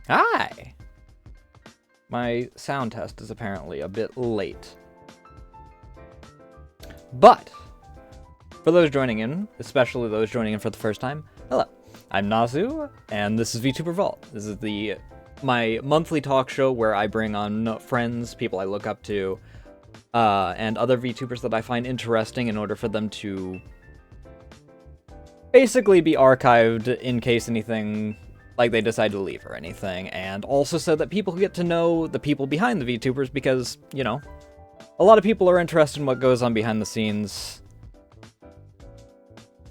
Hi! My sound test is apparently a bit late. But, for those joining in, especially those joining in for the first time, hello. I'm Nasu, and this is Vtuber Vault. This is my monthly talk show where I bring on friends, people I look up to, and other VTubers that I find interesting in order for them to basically be archived in case anything, like they decide to leave or anything, and also so that people get to know the people behind the VTubers because, you know, a lot of people are interested in what goes on behind the scenes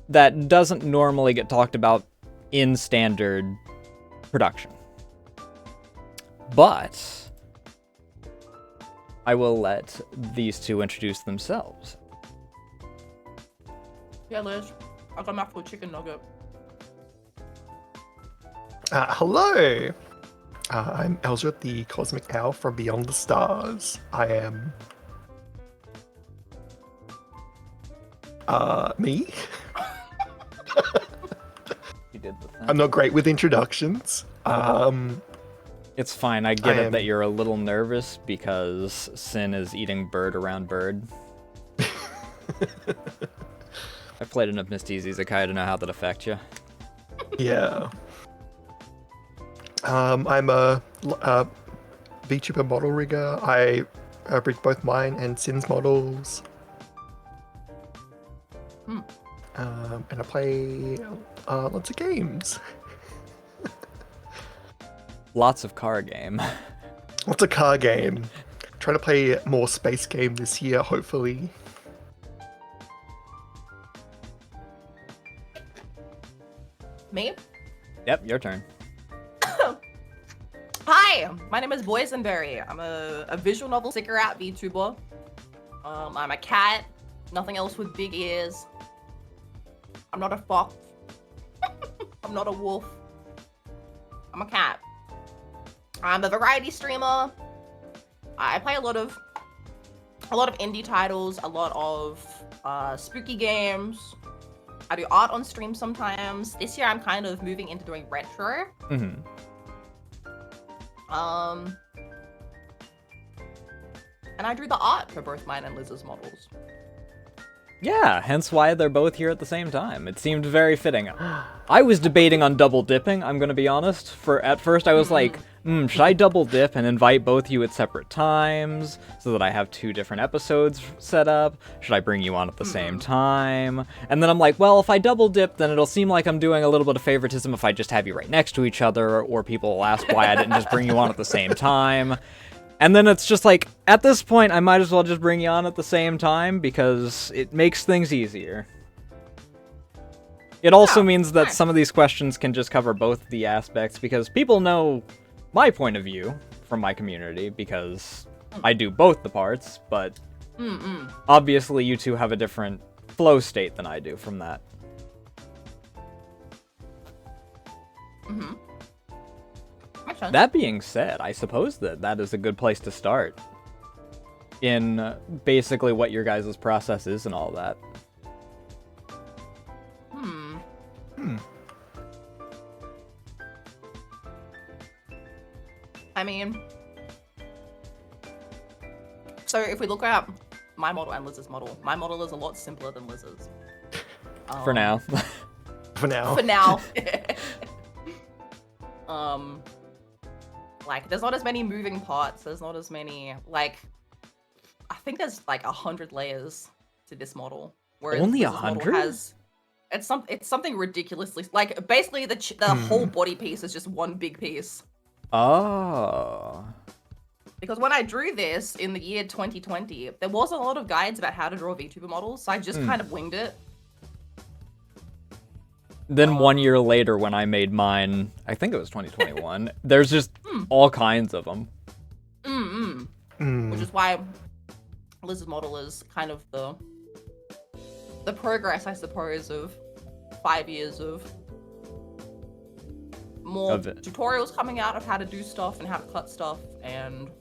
that doesn't normally get talked about in standard production. But I will let these two introduce themselves. Yeah, Liz. I got my full chicken nugget. Hello! I'm Elzrit, the Cosmic Owl from Beyond the Stars. I am... me? You did the thing. I'm not great with introductions. It's fine, I get it that you're a little nervous because Sin is eating bird around bird. I've played enough Misty Isekai to know how that affects you. Yeah. I'm a VTuber model rigger. I rig both mine and Sin's models. And I play lots of games. Lots of car game. Lots of car game. Trying to play more space game this year, hopefully. Me? Yep, your turn. Hi, my name is Boisyn. I'm a visual novel sticker at VTuber. I'm a cat. Nothing else with big ears. I'm not a fox. I'm not a wolf. I'm a cat. I'm a variety streamer. I play a lot of indie titles, a lot of spooky games. I do art on stream sometimes. This year I'm kind of moving into doing retro. Mm-hmm. And I drew the art for both mine and Liz's models. Yeah, hence why they're both here at the same time. It seemed very fitting. I was debating on double dipping, I'm gonna be honest. At first I was like, should I double dip and invite both you at separate times so that I have two different episodes set up? Should I bring you on at the same time? And then I'm like, well, if I double dip, then it'll seem like I'm doing a little bit of favoritism if I just have you right next to each other, or people will ask why I didn't just bring you on at the same time. And then it's just like, at this point, I might as well just bring you on at the same time because it makes things easier. It also means that some of these questions can just cover both the aspects because people know my point of view from my community because I do both the parts, but obviously you two have a different flow state than I do from that. That being said, I suppose that is a good place to start in basically what your guys' process is and all that. I mean, so if we look at my model and Liz's model, my model is a lot simpler than Liz's. For now. For now. For now. Like, there's not as many moving parts. There's not as many, like, I think there's like 100 layers to this model. Whereas Only Liz's model 100? It's something ridiculously, like, basically the whole body piece is just one big piece. Oh. Because when I drew this in the year 2020, there wasn't a lot of guides about how to draw VTuber models, so I just kind of winged it. Then 1 year later when I made mine, I think it was 2021, there's just all kinds of them. Which is why Liz's model is kind of the progress, I suppose, of 5 years of more tutorials coming out of how to do stuff and how to cut stuff, and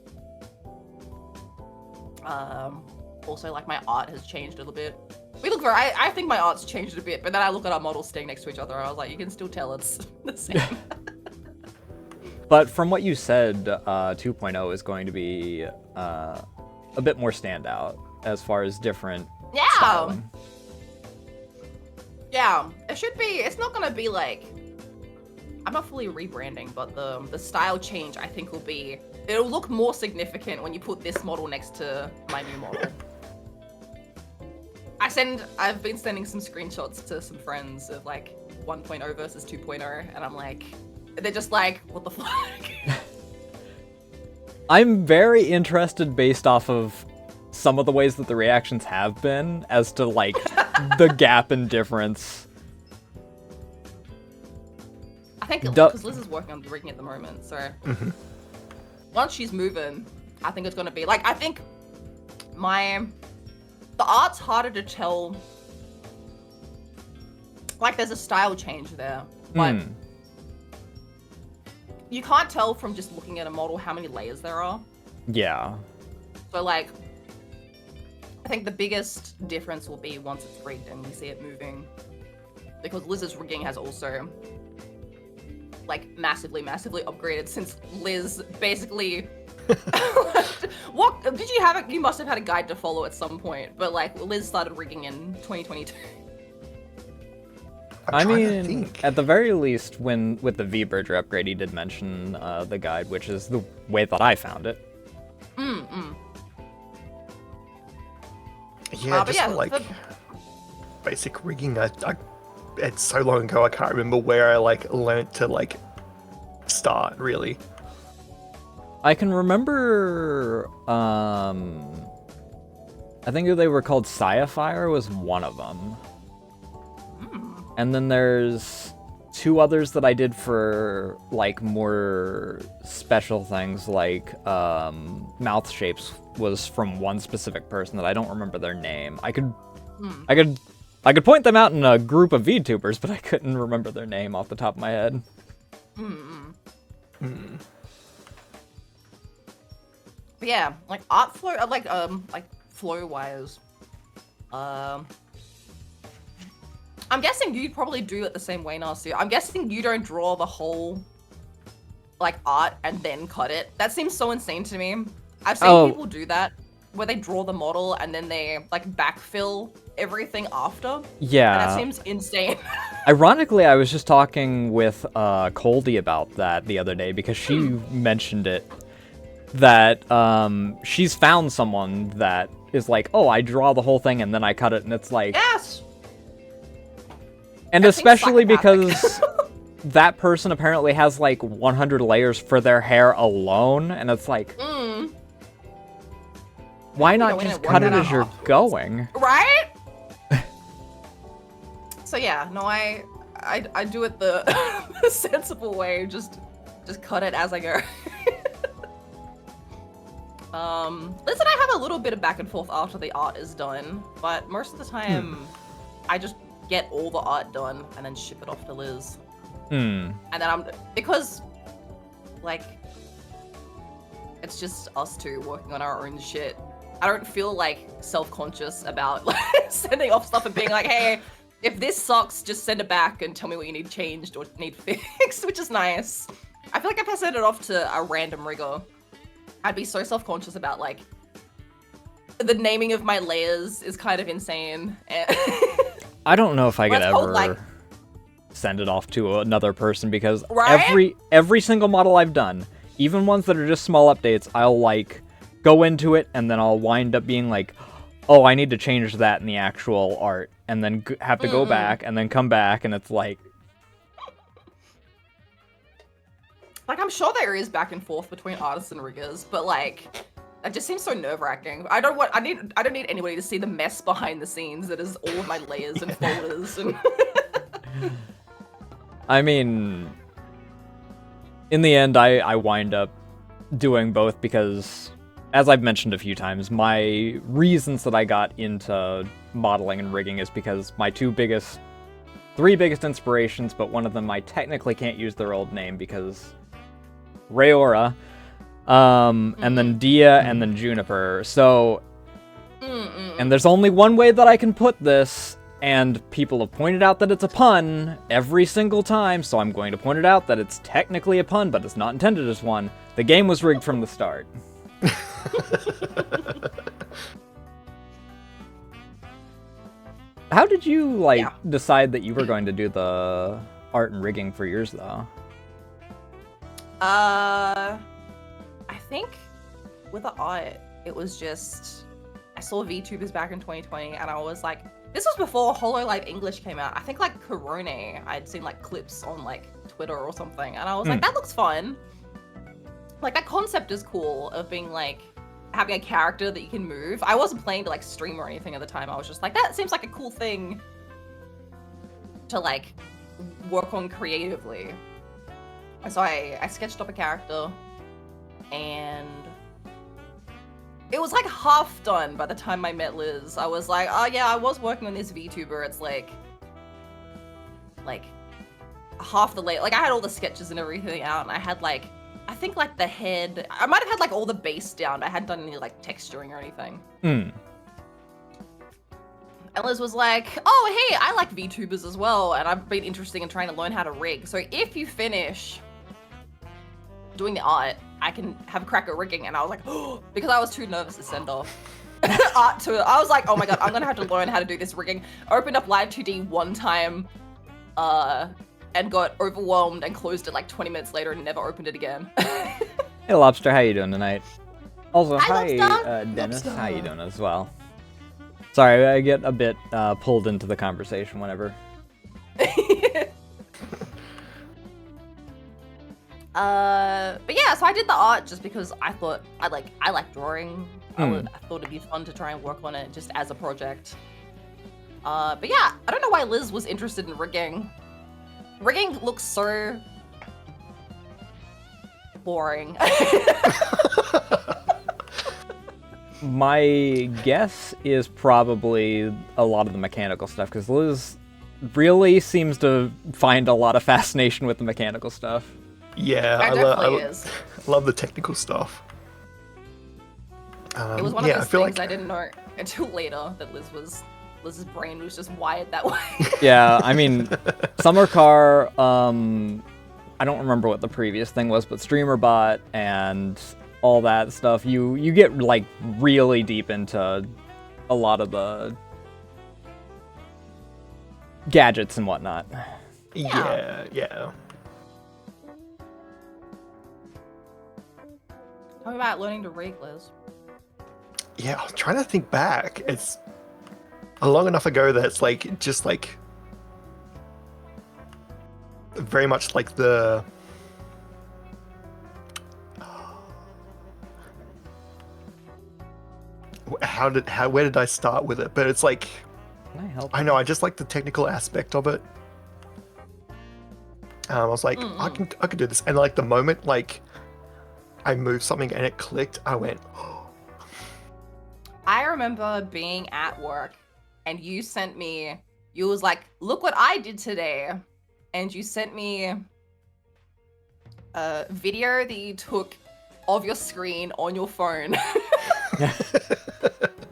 also, like, my art has changed a little bit. I think my art's changed a bit, but then I look at our models staying next to each other, I was like, you can still tell it's the same. But from what you said, 2.0 is going to be a bit more standout as far as different styling. Yeah, it should be. It's not gonna be like. I'm not fully rebranding, but the style change I think will be. It'll look more significant when you put this model next to my new model. I've been sending some screenshots to some friends of like 1.0 versus 2.0, and I'm like, they're just like, what the fuck? I'm very interested based off of some of the ways that the reactions have been as to like the gap in difference. I think because Liz is working on the rigging at the moment, so once she's moving, I think it's gonna be like I think the art's harder to tell. Like there's a style change there, but you can't tell from just looking at a model how many layers there are. Yeah. So like, I think the biggest difference will be once it's rigged and we see it moving, because Liz's rigging has also like massively upgraded since Liz basically. What did you have? You must have had a guide to follow at some point, but like Liz started rigging in 2022. I mean, at the very least, with the V-Bridger upgrade, he did mention the guide, which is the way that I found it. Yeah, just like basic rigging. It's so long ago, I can't remember where I like learnt to like start really. I can remember. I think they were called Sciafire was one of them. And then there's two others that I did for like more special things, like mouth shapes was from one specific person that I don't remember their name. I could point them out in a group of VTubers, but I couldn't remember their name off the top of my head. But yeah, like art flow, like flow wise. I'm guessing you'd probably do it the same way, Nasu. I'm guessing you don't draw the whole like art and then cut it. That seems so insane to me. I've seen people do that, where they draw the model and then they like backfill everything after. Yeah. And that seems insane. Ironically, I was just talking with Coldy about that the other day because she mentioned it. That she's found someone that is like, oh, I draw the whole thing and then I cut it, and it's like, yes. And especially because that person apparently has like 100 layers for their hair alone, and it's like, why not just cut it as you're going? Right? So yeah, no, I do it the sensible way, just cut it as I go. Liz and I have a little bit of back and forth after the art is done, but most of the time, I just get all the art done and then ship it off to Liz. And then because, like, it's just us two working on our own shit. I don't feel like self-conscious about like sending off stuff and being like, hey, if this sucks, just send it back and tell me what you need changed or need fixed, which is nice. I feel like if I send it off to a random rigger, I'd be so self-conscious about like the naming of my layers is kind of insane. I don't know if I could ever send it off to another person because every single model I've done, even ones that are just small updates, I'll like go into it and then I'll wind up being like, oh, I need to change that in the actual art, and then have to go back and then come back, and it's like I'm sure there is back and forth between artists and riggers, but like it just seems so nerve-wracking. I don't need anybody to see the mess behind the scenes that is all of my layers and folders and I mean, in the end, I wind up doing both because, as I've mentioned a few times, my reasons that I got into modeling and rigging is because my three biggest inspirations, but one of them I technically can't use their old name because Rayora, and then Dia, and then Juniper. So, and there's only one way that I can put this, and people have pointed out that it's a pun every single time, so I'm going to point it out that it's technically a pun, but it's not intended as one. The game was rigged from the start. How did you, decide that you were going to do the art and rigging for yours, though? I think with the art, it was just... I saw VTubers back in 2020, and I was like... This was before HoloLive English came out. I think, Corona, I'd seen, clips on, Twitter or something, and I was like, that looks fun. That concept is cool, of being, having a character that you can move. I wasn't playing to, stream or anything at the time. I was just like, that seems like a cool thing to, work on creatively. And so I sketched up a character, and it was half done by the time I met Liz. I was like, oh yeah, I was working on this VTuber. It's half the late. I had all the sketches and everything out, and I had I think the head. I might have had all the base down. I hadn't done any texturing or anything. And Liz was like, oh hey, I like VTubers as well, and I've been interested in trying to learn how to rig. So if you finish doing the art, I can have a crack at rigging. And I was like, oh, because I was too nervous to send off art to it. I was like, oh my god, I'm gonna have to learn how to do this rigging. I opened up Live 2D one time, and got overwhelmed and closed it 20 minutes later and never opened it again. Hey Lobster, how you doing tonight? Also, Hi, Dennis, how you doing as well? Sorry, I get a bit pulled into the conversation whenever. But yeah, so I did the art just because I thought I like drawing. I thought it'd be fun to try and work on it just as a project. But yeah, I don't know why Liz was interested in rigging. Rigging looks so boring. My guess is probably a lot of the mechanical stuff, because Liz really seems to find a lot of fascination with the mechanical stuff. Yeah, I love the technical stuff. It was one of those things I didn't know until later that Liz's brain was just wired that way. Yeah, I mean, Summer Car, I don't remember what the previous thing was, but StreamerBot and all that stuff, you get really deep into a lot of the gadgets and whatnot. Yeah. Tell me about learning to rig, Liz. Yeah, I was trying to think back. It's long enough ago that it's just very much the where did I start with it? But it's Can I help? I know, I just like the technical aspect of it. I was like, I can do this, and the moment I moved something and it clicked, I went. I remember being at work, and you was like, look what I did today. And you sent me a video that you took of your screen on your phone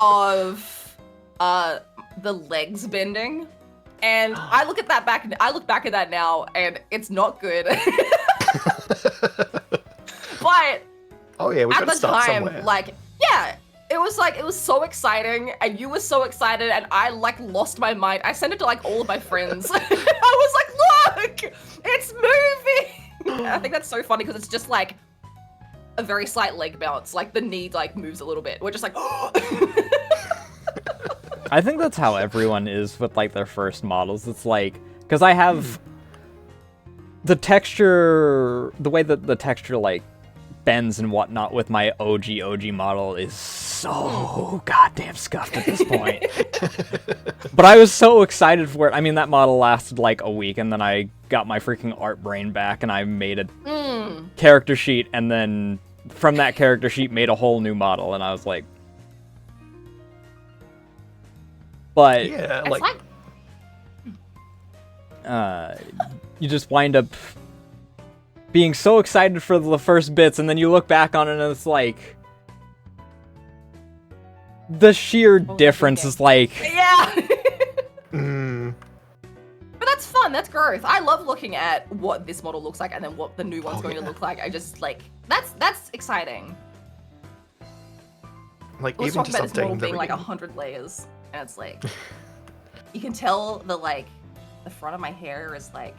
of the legs bending. And I look back at that now, and it's not good. But oh yeah, we at gotta the start time, somewhere. it was so exciting, and you were so excited, and I lost my mind. I sent it to all of my friends. I was like, look, it's moving. I think that's so funny because it's just a very slight leg bounce. The knee moves a little bit. We're just like, I think that's how everyone is with their first models. It's because I have the texture, the way that the texture bends and whatnot with my OG model is so goddamn scuffed at this point. But I was so excited for it. I mean, that model lasted a week, and then I got my freaking art brain back, and I made a character sheet, and then from that character sheet made a whole new model, and I was like... But... yeah, you just wind up being so excited for the first bits, and then you look back on it and it's the sheer difference is yeah. Mm. But that's fun. That's growth. I love looking at what this model looks like and then what the new one's going to look like. I just like that's exciting. Like Let's even talk just about this model updating the being like rigging. 100 layers, and it's like you can tell the front of my hair is like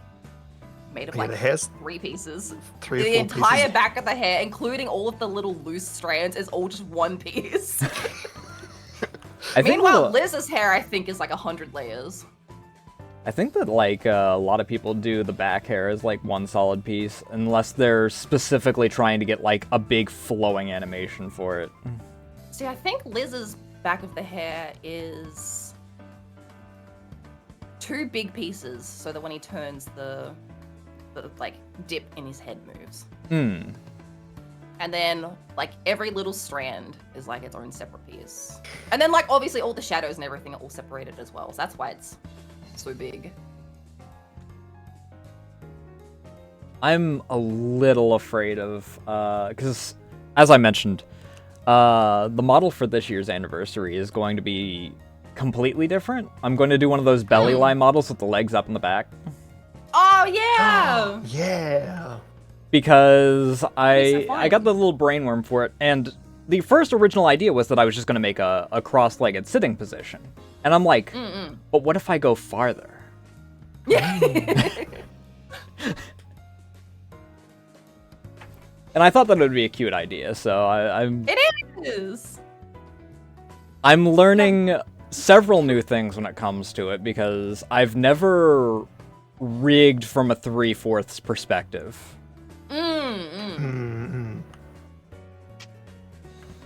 made of Yeah, like the hair's 3 pieces. 3 or The 4 entire pieces. back of the hair, including all of the little loose strands, is all just 1 piece. I think Meanwhile, that- Liz's hair, I think, is like 100 layers. I think that like a lot of people do the back hair as like one solid piece, unless they're specifically trying to get like a big flowing animation for it. See, I think Liz's back of the hair is 2 big pieces, so that when he turns, the like dip in his head moves. Hmm. And then like every little strand is like its own separate piece. And then like obviously all the shadows and everything are all separated as well. So that's why it's so big. I'm a little afraid of, because as I mentioned, the model for this year's anniversary is going to be completely different. I'm going to do one of those belly line models with the legs up in the back. Oh yeah! Yeah. Because I fun. got the little brainworm for it, and the first original idea was that I was just going to make a cross-legged sitting position. And I'm like, but what if I go farther? And I thought that it would be a cute idea, so It is! I'm learning several new things when it comes to it, because I've never rigged from a 3/4 perspective. Mm-mm.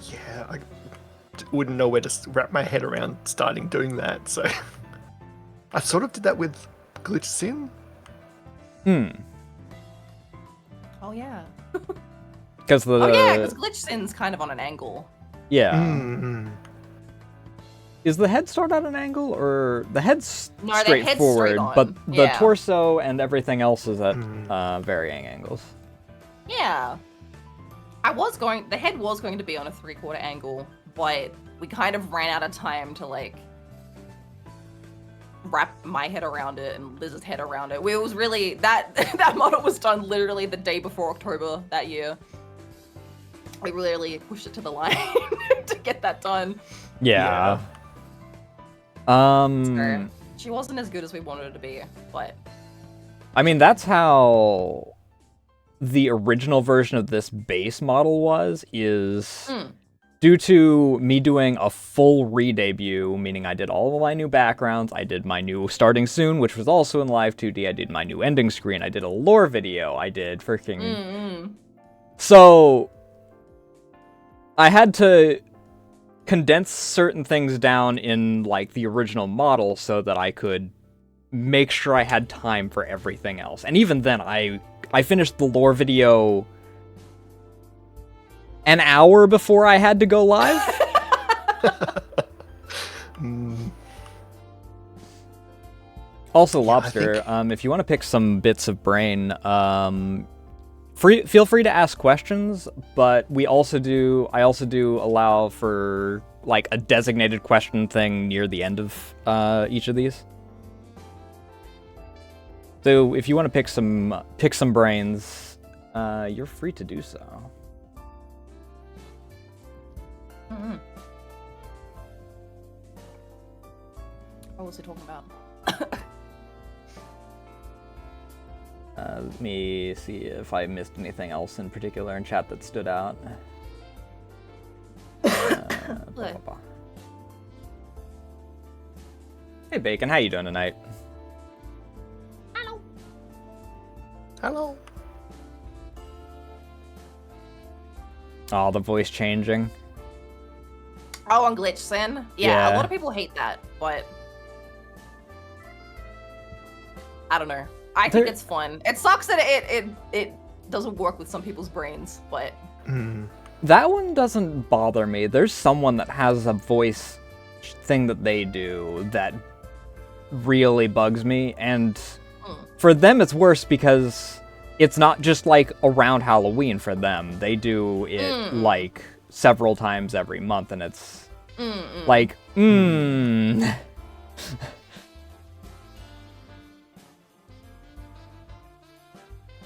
Yeah, I wouldn't know where to wrap my head around starting doing that, so... I sort of did that with Glitch Sim. Oh yeah. Because the Oh yeah, because Glitch Sin's kind of on an angle. yeah. Mm-mm. Is the head start at an angle, or the head's No, the head's straightforward, straight on. but the Yeah. torso and everything else is at varying angles? Yeah. The head was going to be on a 3/4 angle, but we kind of ran out of time to like wrap my head around it and Liz's head around it. It was really, that model was done literally the day before October that year. We really pushed it to the line to get that done. Yeah. So, she wasn't as good as we wanted her to be, but I mean, that's how the original version of this base model is due to me doing a full re-debut, meaning I did all of my new backgrounds, I did my new starting soon, which was also in live 2D, I did my new ending screen, I did a lore video, I did freaking... So, I had to condense certain things down in, like, the original model so that I could make sure I had time for everything else. And even then, I finished the lore video an hour before I had to go live. Also, Lobster, if you want to pick some bits of brain, feel free to ask questions, but I also do allow for like a designated question thing near the end of each of these. So if you want to pick some brains, you're free to do so. What was he talking about? Let me see if I missed anything else in particular in chat that stood out. Hey Bacon, how you doing tonight? Hello. Hello. Oh, the voice changing. Oh, on Glitch Sin? Yeah, a lot of people hate that, but I don't know. I think it's fun. It sucks that it doesn't work with some people's brains, but That one doesn't bother me. There's someone that has a voice thing that they do that really bugs me, and for them it's worse because it's not just like around Halloween for them. They do it like several times every month, and it's like,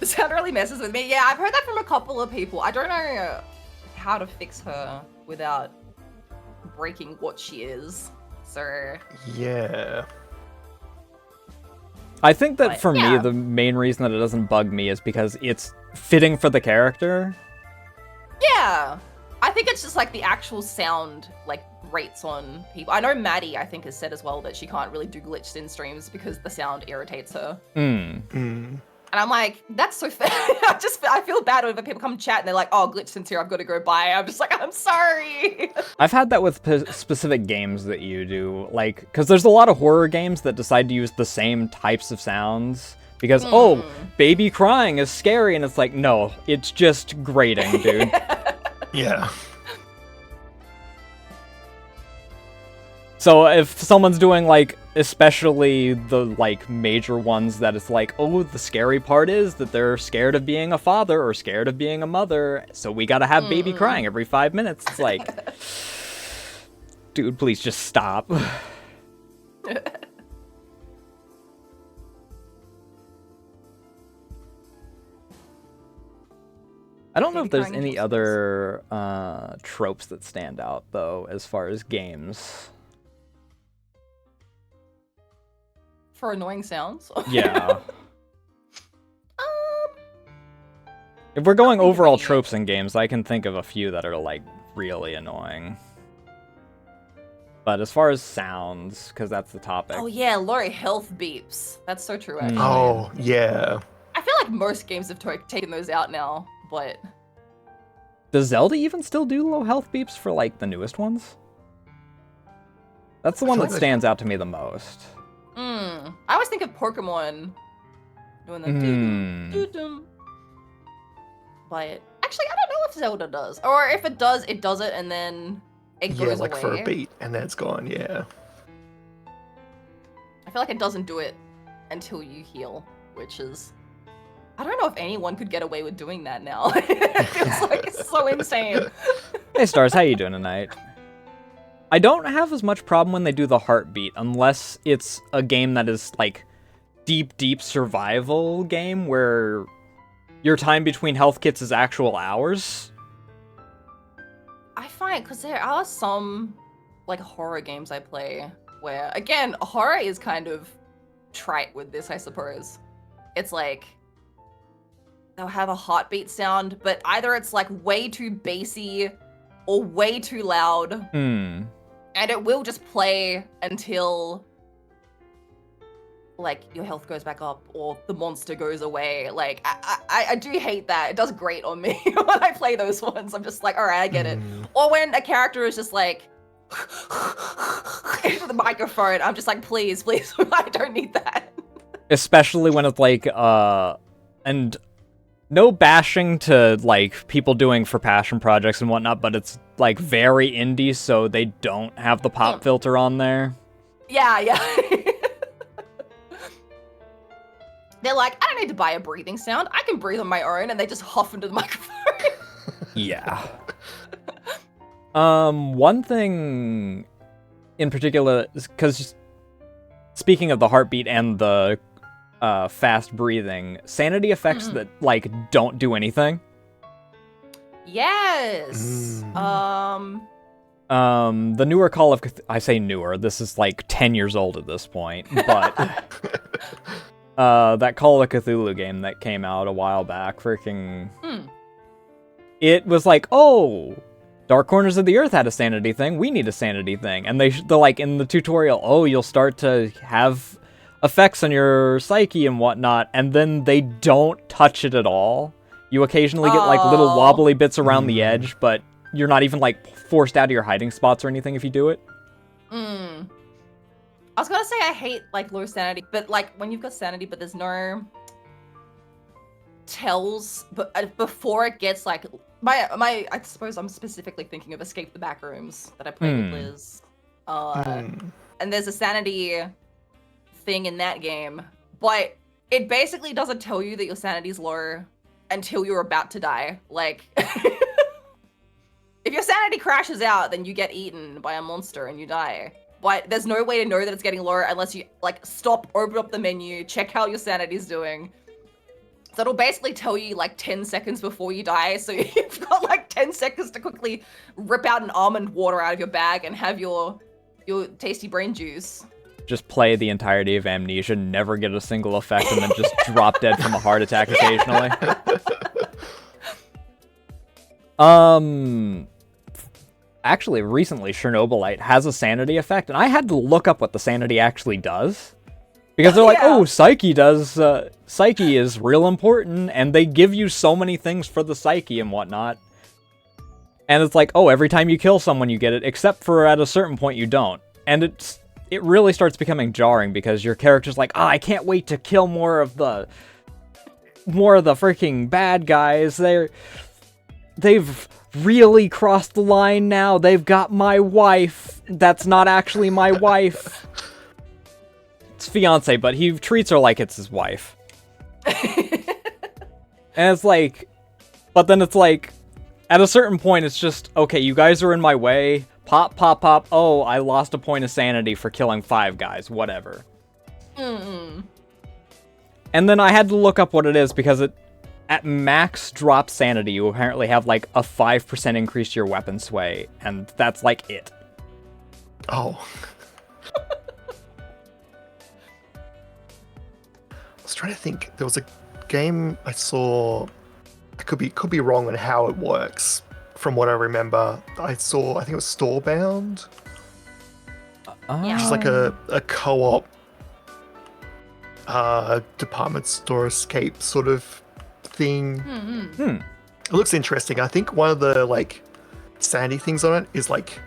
The sound really messes with me. Yeah, I've heard that from a couple of people. I don't know how to fix her without breaking what she is. So Yeah. I think that But, for me, yeah. the main reason that it doesn't bug me is because it's fitting for the character. yeah, I think it's just like the actual sound like grates on people. I know Maddie, I think, has said as well that she can't really do glitched in streams because the sound irritates her. And I'm like, that's so fair. I feel bad when people come chat and they're like, oh, glitched in here, I've got to go buy. I'm just like, I'm sorry. I've had that with specific games that you do, like, because there's a lot of horror games that decide to use the same types of sounds because, oh, baby crying is scary, and it's like, no, it's just grating, dude. Yeah. So if someone's doing, like, especially the, like, major ones that it's like, oh, the scary part is that they're scared of being a father or scared of being a mother, so we gotta have baby crying every 5 minutes. It's like, dude, please just stop. I don't know if there's any other tropes that stand out, though, as far as games. For annoying sounds. Yeah. If we're going overall tropes in games, I can think of a few that are, like, really annoying. But as far as sounds, because that's the topic. Oh yeah, Lori, health beeps. That's so true, actually. Oh, yeah. I feel like most games have taken those out now, but... Does Zelda even still do low health beeps for, like, the newest ones? That's the one that stands out to me the most. I always think of Pokemon doing the doo-doo. But actually, I don't know if Zelda does. Or if it does it and then it goes Yeah, like away. for a beat, and then it's gone, yeah. I feel like it doesn't do it until you heal, which is... I don't know if anyone could get away with doing that now. It feels like it's so insane. Hey, Stars, how you doing tonight? I don't have as much problem when they do the heartbeat, unless it's a game that is, like, deep survival game where your time between health kits is actual hours. I find, because there are some, like, horror games I play where, again, horror is kind of trite with this, I suppose. It's like, they'll have a heartbeat sound, but either it's, like, way too bassy or way too loud. And it will just play until, like, your health goes back up or the monster goes away. Like, I do hate that. It does grate on me when I play those ones. I'm just like, all right, I get it. Or when a character is just like, into the microphone, I'm just like, please, I don't need that. Especially when it's like, and no bashing to, like, people doing for passion projects and whatnot, but it's, like, very indie, so they don't have the pop filter on there. Yeah. They're like, I don't need to buy a breathing sound. I can breathe on my own, and they just huff into the microphone. Yeah. One thing in particular, because speaking of the heartbeat and the fast breathing, sanity effects that, like, don't do anything. Yes. The newer Call of I say newer, this is like 10 years old at this point, but that Call of Cthulhu game that came out a while back, freaking it was like, oh, Dark Corners of the Earth had a sanity thing, we need a sanity thing. And they're like, in the tutorial, oh, you'll start to have effects on your psyche and whatnot, and then they don't touch it at all. You occasionally get, like, little wobbly bits around the edge, but you're not even, like, forced out of your hiding spots or anything if you do it. I was gonna say I hate, like, low sanity, but, like, when you've got sanity, but there's no tells, but before it gets, like, I suppose I'm specifically thinking of Escape the Backrooms that I played with Liz. And there's a sanity thing in that game, but it basically doesn't tell you that your sanity's low until you're about to die. Like, if your sanity crashes out, then you get eaten by a monster and you die. But there's no way to know that it's getting lower unless you, like, stop, open up the menu, check how your sanity's doing. So it'll basically tell you like 10 seconds before you die. So you've got like 10 seconds to quickly rip out an almond water out of your bag and have your tasty brain juice. Just play the entirety of Amnesia, never get a single effect, and then just drop dead from a heart attack occasionally. Actually, recently, Chernobylite has a sanity effect, and I had to look up what the sanity actually does. Because they're like, oh, Psyche is real important, and they give you so many things for the Psyche and whatnot. And it's like, oh, every time you kill someone you get it, except for at a certain point you don't. And it really starts becoming jarring, because your character's like, I can't wait to kill more of the freaking bad guys. They've really crossed the line now. They've got my wife. That's not actually my wife. It's fiance, but he treats her like it's his wife. And it's like, but then it's like, at a certain point, it's just, okay, you guys are in my way. Pop, pop, pop. Oh, I lost a point of sanity for killing 5 guys. Whatever. Mm-mm. And then I had to look up what it is, because at max drop sanity, you apparently have like a 5% increase to your weapon sway, and that's like it. Oh. I was trying to think. There was a game I saw. I could be wrong on how it works. From what I remember, I think it was Storebound. Yeah. Just like a co-op department store escape sort of thing. Mm-hmm. It looks interesting. I think one of the like sandy things on it is like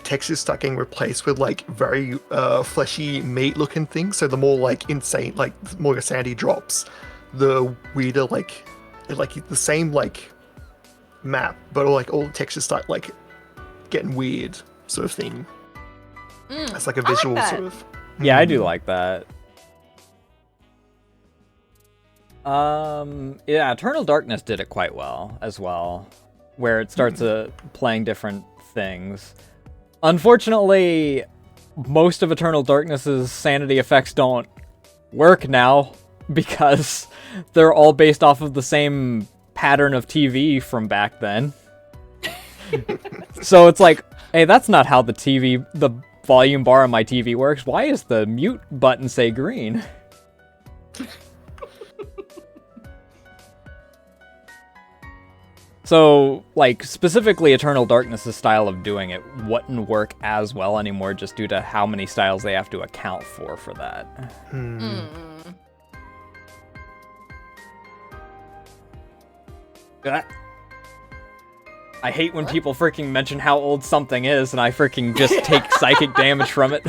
textures start getting replaced with like very fleshy meat looking things. So the more like insane, like the more your sandy drops, the weirder like the same like map, but like all the textures start like getting weird sort of thing. It's like a visual sort of. Yeah, I do like that. Yeah, Eternal Darkness did it quite well as well, where it starts playing different things. Unfortunately, most of Eternal Darkness's sanity effects don't work now, because they're all based off of the same pattern of TV from back then. So it's like, hey, that's not how the volume bar on my TV works. Why is the mute button say green? So, like, specifically Eternal Darkness' style of doing it wouldn't work as well anymore, just due to how many styles they have to account for that. I hate when people freaking mention how old something is, and I freaking just take psychic damage from it.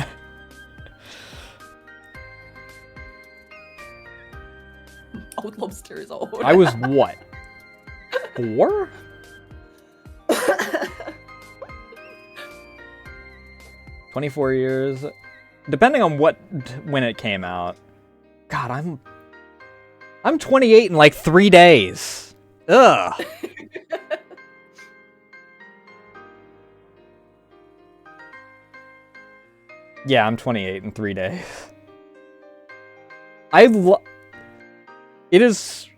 Old Lobster is old. I was what? 4? "24 years. Depending on when it came out. God, I'm 28 in like 3 days. Ugh. Yeah, I'm 28 in 3 days. It is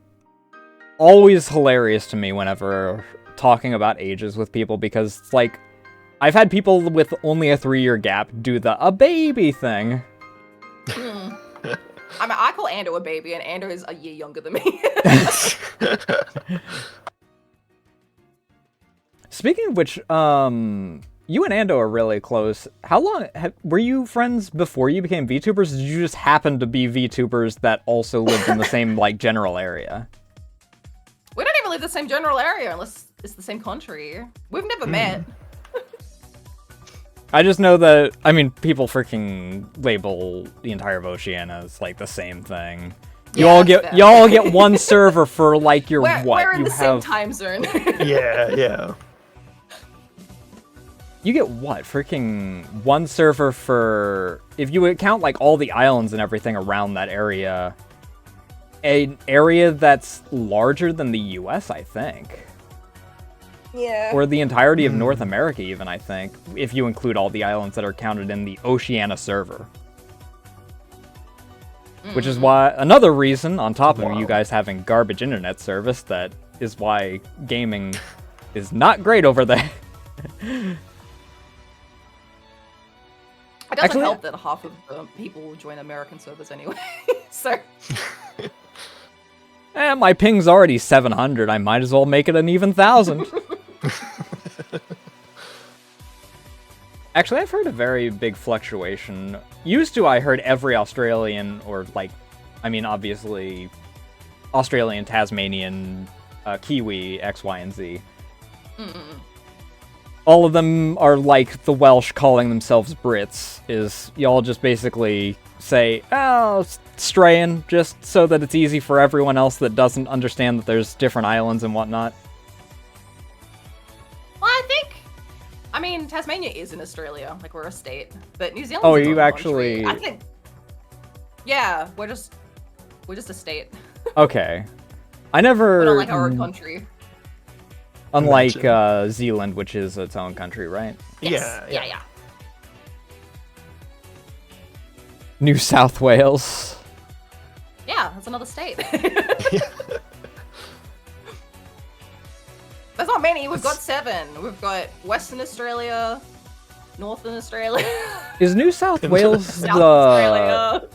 always hilarious to me whenever talking about ages with people, because it's like, I've had people with only a 3-year gap do a baby thing. I mean, I call Ando a baby, and Ando is a year younger than me. Speaking of which, you and Ando are really close. How long were you friends before you became VTubers? Or did you just happen to be VTubers that also lived in the same like general area? We don't even live in the same general area unless it's the same country. We've never met. I just know that, I mean, people freaking label the entire of Oceania as like the same thing. You all get one server for like your what? We're in you the same time zone. Yeah. You get what? Freaking one server for, if you count like all the islands and everything around that area, an area that's larger than the US, I think. Yeah. Or the entirety of North America even, I think, if you include all the islands that are counted in the Oceania server. Which is why, another reason, on top of you guys having garbage internet service, that is why gaming is not great over there. It doesn't Actually, help that half of the people will join American servers anyway, so... My ping's already 700, I might as well make it an even 1,000. Actually, I've heard a very big fluctuation. Used to, I heard every Australian, or like, I mean, obviously, Australian, Tasmanian, Kiwi, X, Y, and Z. All of them are like the Welsh calling themselves Brits, is y'all just basically say, oh, Strayan, just so that it's easy for everyone else that doesn't understand that there's different islands and whatnot. Well, I mean, Tasmania is in Australia, like we're a state, but New Zealand. Oh, are you actually? I think. Yeah, we're just a state. Okay, I never. We're not like our own country. Unlike Zealand, which is its own country, right? Yes. Yeah. New South Wales. Yeah, that's another state. There's not many. We've got 7. We've got Western Australia, Northern Australia. Is New South Wales South Australia.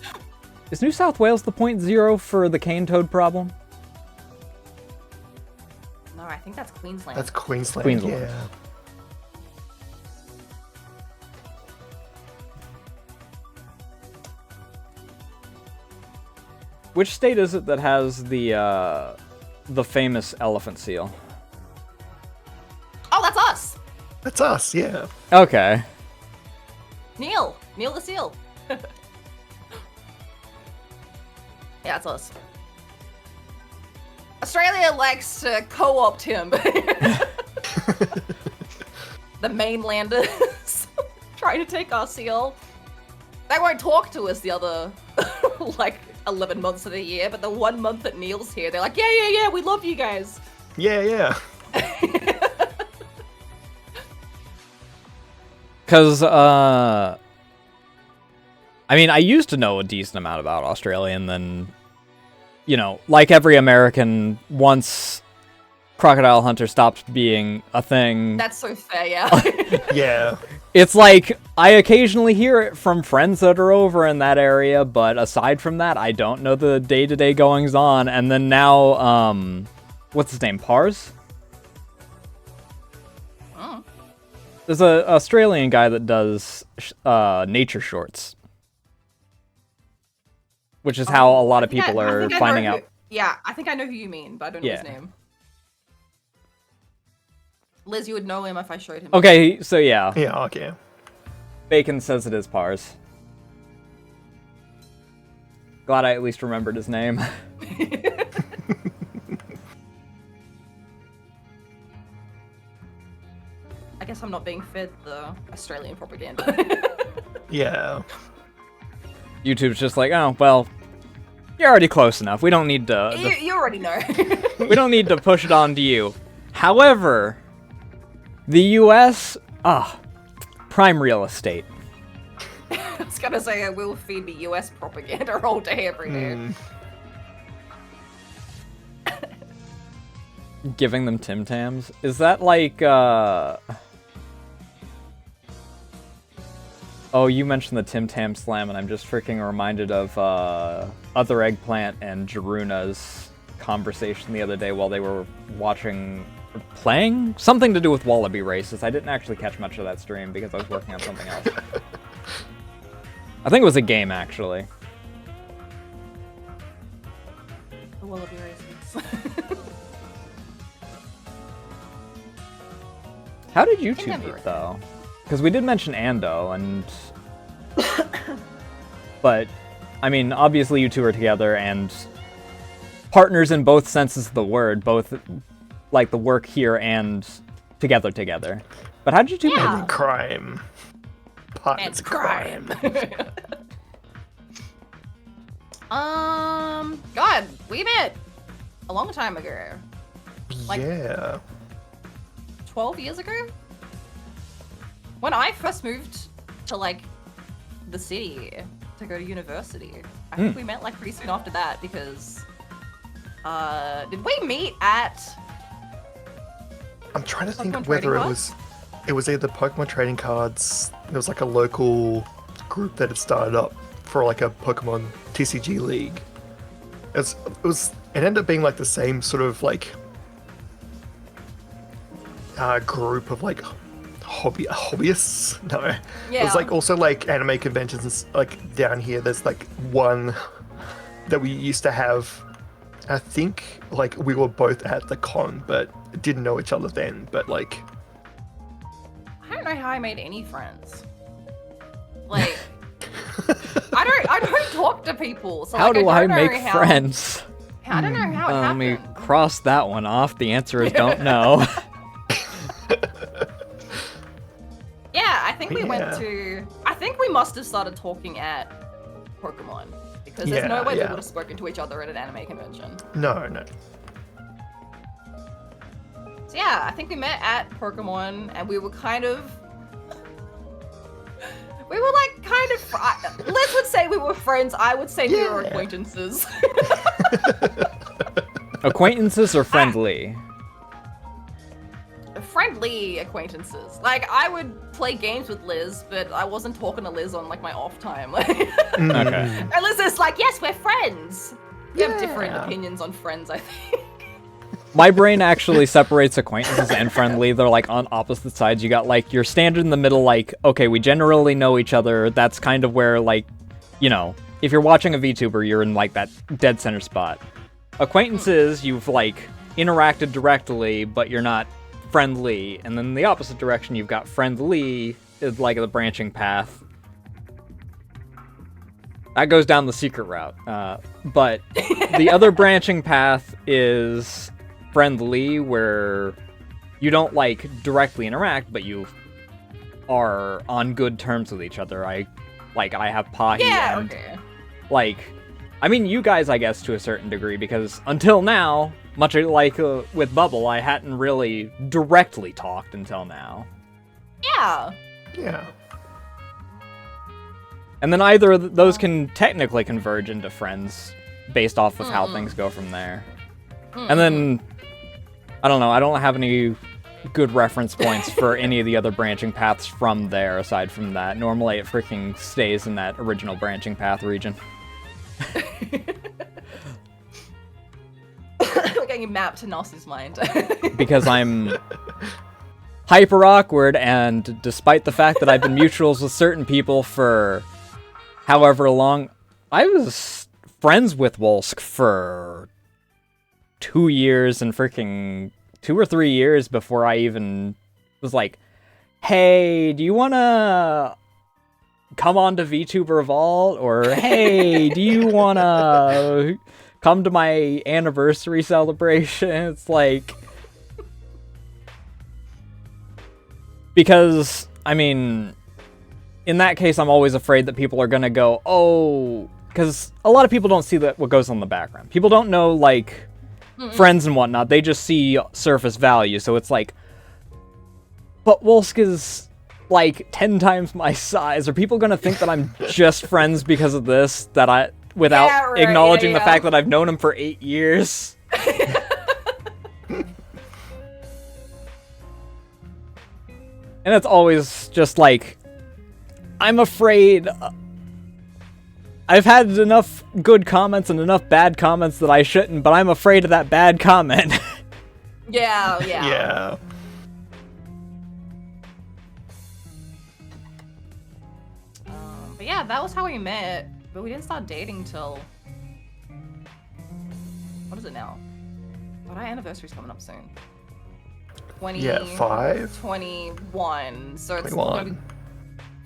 Is New South Wales the 0.0 for the cane toad problem? No, I think that's Queensland. That's Queensland. Queensland. Yeah. Which state is it that has the famous elephant seal? Oh, that's us. That's us, yeah. Okay. Neil the seal. Yeah, that's us. Australia likes to co-opt him. The mainlanders trying to take our seal. They won't talk to us the other, like, 11 months of the year, but the 1 month that Neil's here, they're like, yeah, we love you guys. Yeah. Because, I mean, I used to know a decent amount about Australia, and then, you know, like every American, once Crocodile Hunter stopped being a thing... That's so fair, yeah. Yeah. It's like, I occasionally hear it from friends that are over in that area, but aside from that, I don't know the day-to-day goings-on. And then now, what's his name, Pars? Oh. There's an Australian guy that does nature shorts. Which is how a lot of people are finding out. Yeah, I think I know who you mean, but I don't know his name. Liz, you would know him if I showed him. Okay, so yeah. Yeah, okay. Bacon says it is Pars. Glad I at least remembered his name. I guess I'm not being fed the Australian propaganda. Yeah. YouTube's just like, oh, well, you're already close enough. We don't need to... You already know. We don't need to push it on to you. However, the US, prime real estate. I was gonna say, it will feed me US propaganda all day, every day. Giving them Tim Tams? Is that like, Oh, you mentioned the Tim Tam Slam, and I'm just freaking reminded of Other Eggplant and Jaruna's conversation the other day while they were playing? Something to do with Wallaby Races. I didn't actually catch much of that stream because I was working on something else. I think it was a game, actually. The Wallaby Races. How did you two meet, though? Because we did mention Ando, and... But, I mean, obviously you two are together, and partners in both senses of the word, both, like, the work here and together. But how did you two meet? Crime. Partners crime. God, we met a long time ago. Like, yeah. 12 years ago? When I first moved to, like, the city to go to university, I think we met like pretty soon after that because did we meet at I'm trying to Pokemon think whether trading it was either Pokemon trading cards. There was like a local group that had started up for like a Pokemon TCG league. It ended up being like the same sort of like group of like hobbyists. No, Yeah. it was like also like anime conventions. Like down here, there's like one that we used to have. I think like we were both at the con, but didn't know each other then. But like, I don't know how I made any friends. Like, I don't talk to people. So How like, do I don't know make friends? I don't know how it Let happened. me cross that one off. The answer is don't know. Yeah, I think we Yeah. went to. I think we must have started talking at Pokemon because there's no Yeah, way we yeah. would have spoken to each other at an anime convention. no. So yeah, I think we met at Pokemon and we were kind of. We were like kind of. Liz would say we were friends. I would say we were Yeah. acquaintances. Acquaintances or friendly? Friendly acquaintances. Like I would play games with Liz, but I wasn't talking to Liz on like my off time. Okay. And Liz is like, yes, we're friends. We have different Yeah. opinions on friends, I think. My brain actually separates acquaintances and friendly. They're like on opposite sides. You got like your standard in the middle, like, okay, we generally know each other. That's kind of where like, you know, if you're watching a VTuber, you're in like that dead center spot. Acquaintances, you've like interacted directly, but you're not friendly. And then the opposite direction, you've got friendly, is like the branching path. That goes down the secret route. But the other branching path is friendly, where you don't like directly interact, but you are on good terms with each other. I have Pahi Yeah, and okay. like, I mean, you guys, I guess, to a certain degree, because until now, much like with Bubble, I hadn't really directly talked until now. Yeah. Yeah. And then either of those can technically converge into friends based off of how things go from there. And then, I don't know, I don't have any good reference points for any of the other branching paths from there aside from that. Normally it freaking stays in that original branching path region. We're getting mapped to Nasu's mind. Because I'm hyper awkward, and despite the fact that I've been mutuals with certain people for however long, I was friends with Wolsk for 2 years and freaking 2 or 3 years before I even was like, hey, do you want to come on to VTuber Vault? Or, hey, do you want to come to my anniversary celebration? It's like, because, I mean, in that case, I'm always afraid that people are going to go, oh, because a lot of people don't see what goes on in the background. People don't know, like, friends and whatnot. They just see surface value. So it's like, but Wolsk is like 10 times my size. Are people going to think that I'm just friends because of this? Without Yeah, right, acknowledging yeah, the yeah. fact that I've known him for 8 years? And it's always just like, I'm afraid. I've had enough good comments and enough bad comments that I shouldn't, but I'm afraid of that bad comment. Yeah. Yeah. But yeah, that was how we met. But we didn't start dating till. What is it now? But our anniversary's coming up soon. 20. Yeah, 5? 21. So it's 21. gonna be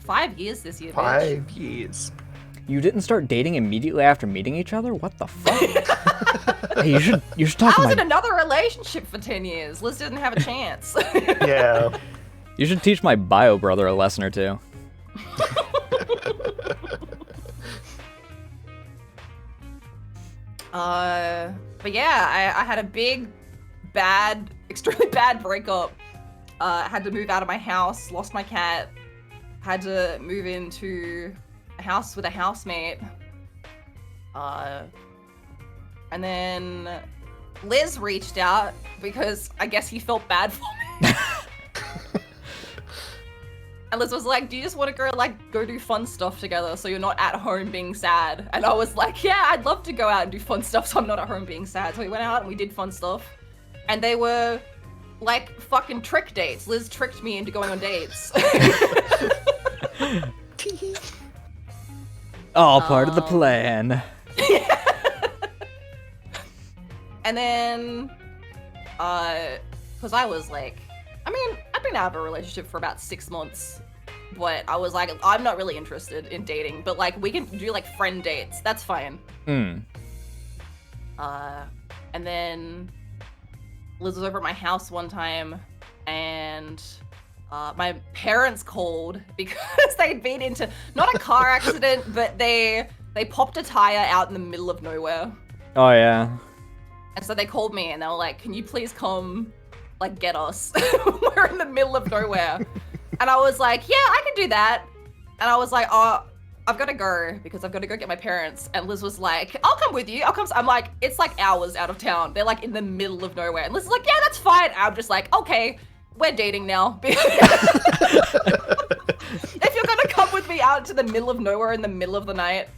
5 years this year, bitch. 5 years. You didn't start dating immediately after meeting each other? What the fuck? Hey, you should talk I to was in my... another relationship for 10 years. Liz didn't have a chance. Yeah. You should teach my bio brother a lesson or two. But yeah, I had a big, bad, extremely bad breakup. I had to move out of my house, lost my cat, had to move into a house with a housemate. And then Liz reached out because I guess he felt bad for me. And Liz was like, do you just want to go do fun stuff together so you're not at home being sad? And I was like, yeah, I'd love to go out and do fun stuff so I'm not at home being sad. So we went out and we did fun stuff. And they were like fucking trick dates. Liz tricked me into going on dates. All part of the plan. And then, because I was like, I mean, I've been out of a relationship for about 6 months, but I was like, I'm not really interested in dating, but like, we can do like friend dates. That's fine. Hmm. And then Liz was over at my house one time, and my parents called because they'd been into, not a car accident, but they popped a tire out in the middle of nowhere. Oh, yeah. And so they called me and they were like, can you please come, like, get us? We're in the middle of nowhere. And I was like, yeah, I can do that. And I was like, oh, I've got to go because I've got to go get my parents. And Liz was like, I'll come with you. I'm like, it's like hours out of town. They're like in the middle of nowhere. And Liz is like, yeah, that's fine. And I'm just like, okay, we're dating now. If you're going to come with me out to the middle of nowhere in the middle of the night.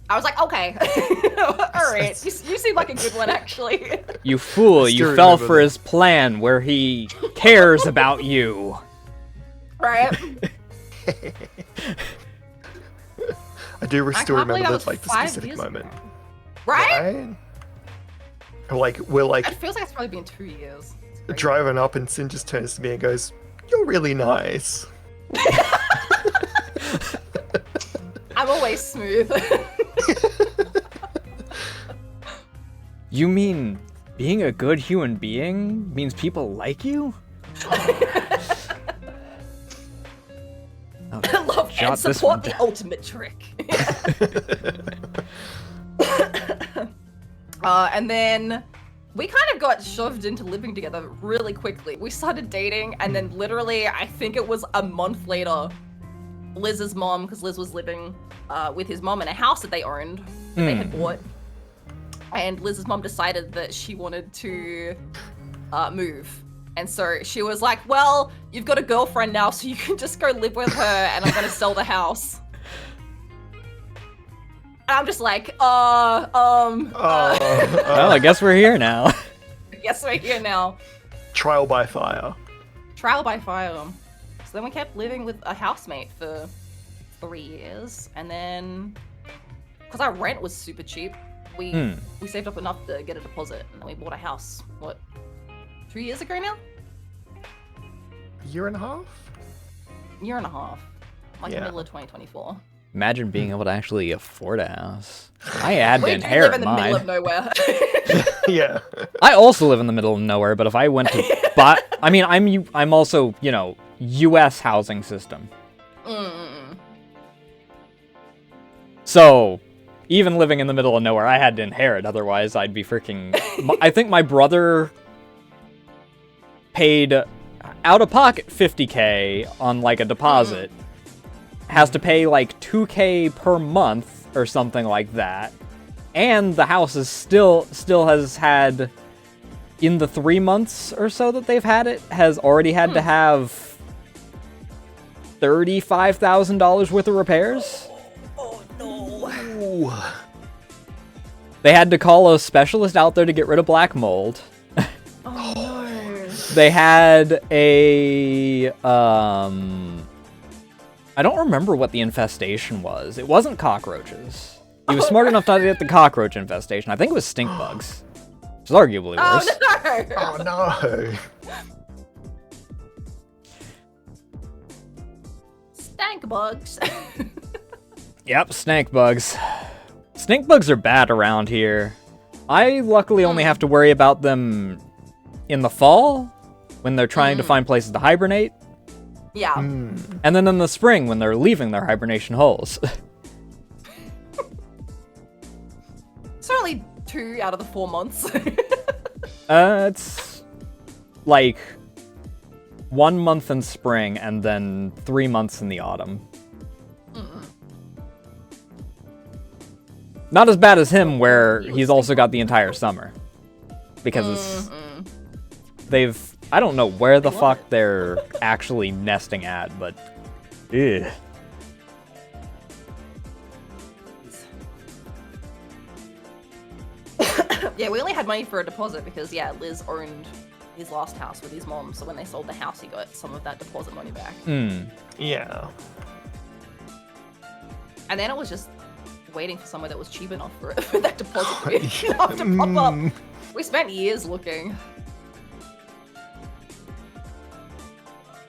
I was like, okay. All right. You seem like a good one, actually. You fool, you fell for his plan where he cares about you. Right? I do still remember the specific moment. Right? Like, we're like... It feels like it's probably been 2 years. Driving up and Sin just turns to me and goes, you're really nice. I'm always smooth. You mean being a good human being means people like you? Love and support the ultimate trick. And then we kind of got shoved into living together really quickly. We started dating, and then literally, I think it was a month later, Liz's mom, because Liz was living with his mom in a house that they owned, that they had bought. And Liz's mom decided that she wanted to move. And so she was like, well, you've got a girlfriend now, so you can just go live with her, and I'm going to sell the house. And I'm just like, well, I guess we're here now. I guess we're here now. Trial by fire. Trial by fire. So then we kept living with a housemate for 3 years, and then, because our rent was super cheap, we saved up enough to get a deposit, and then we bought a house, what, 2 years ago now? Year and a half? Year and a half. Like the middle of 2024. Imagine being able to actually afford a house. I had to inherit live in the mine. middle of nowhere. Yeah. I also live in the middle of nowhere, but if I went to buy, I mean, I'm also, you know, U.S. housing system. So, even living in the middle of nowhere, I had to inherit. Otherwise, I'd be freaking. I think my brother paid out of pocket $50K on like a deposit. Has to pay like $2K per month or something like that. And the house is still has had, in the 3 months or so that they've had it, has already had to have $35,000 worth of repairs. Oh no. Ooh. They had to call a specialist out there to get rid of black mold. Oh no. They had a I don't remember what the infestation was. It wasn't cockroaches. He was smart enough not to get the cockroach infestation. I think it was stink bugs. Which is arguably worse. Oh no! Oh no. Stank bugs. Yep, stink bugs. Stink bugs are bad around here. I luckily only have to worry about them in the fall, when they're trying to find places to hibernate. Yeah. And then in the spring, when they're leaving their hibernation holes. It's only 2 out of the 4 months. It's like 1 month in spring and then 3 months in the autumn. Not as bad as him, where he's also got the entire summer. Because they've... I don't know where the fuck they're actually nesting at, but... Ugh. Yeah, we only had money for a deposit because, yeah, Liz owned his last house with his mom, so when they sold the house, he got some of that deposit money back. Yeah. And then it was just waiting for somewhere that was cheap enough for that deposit to enough to pop up. We spent years looking.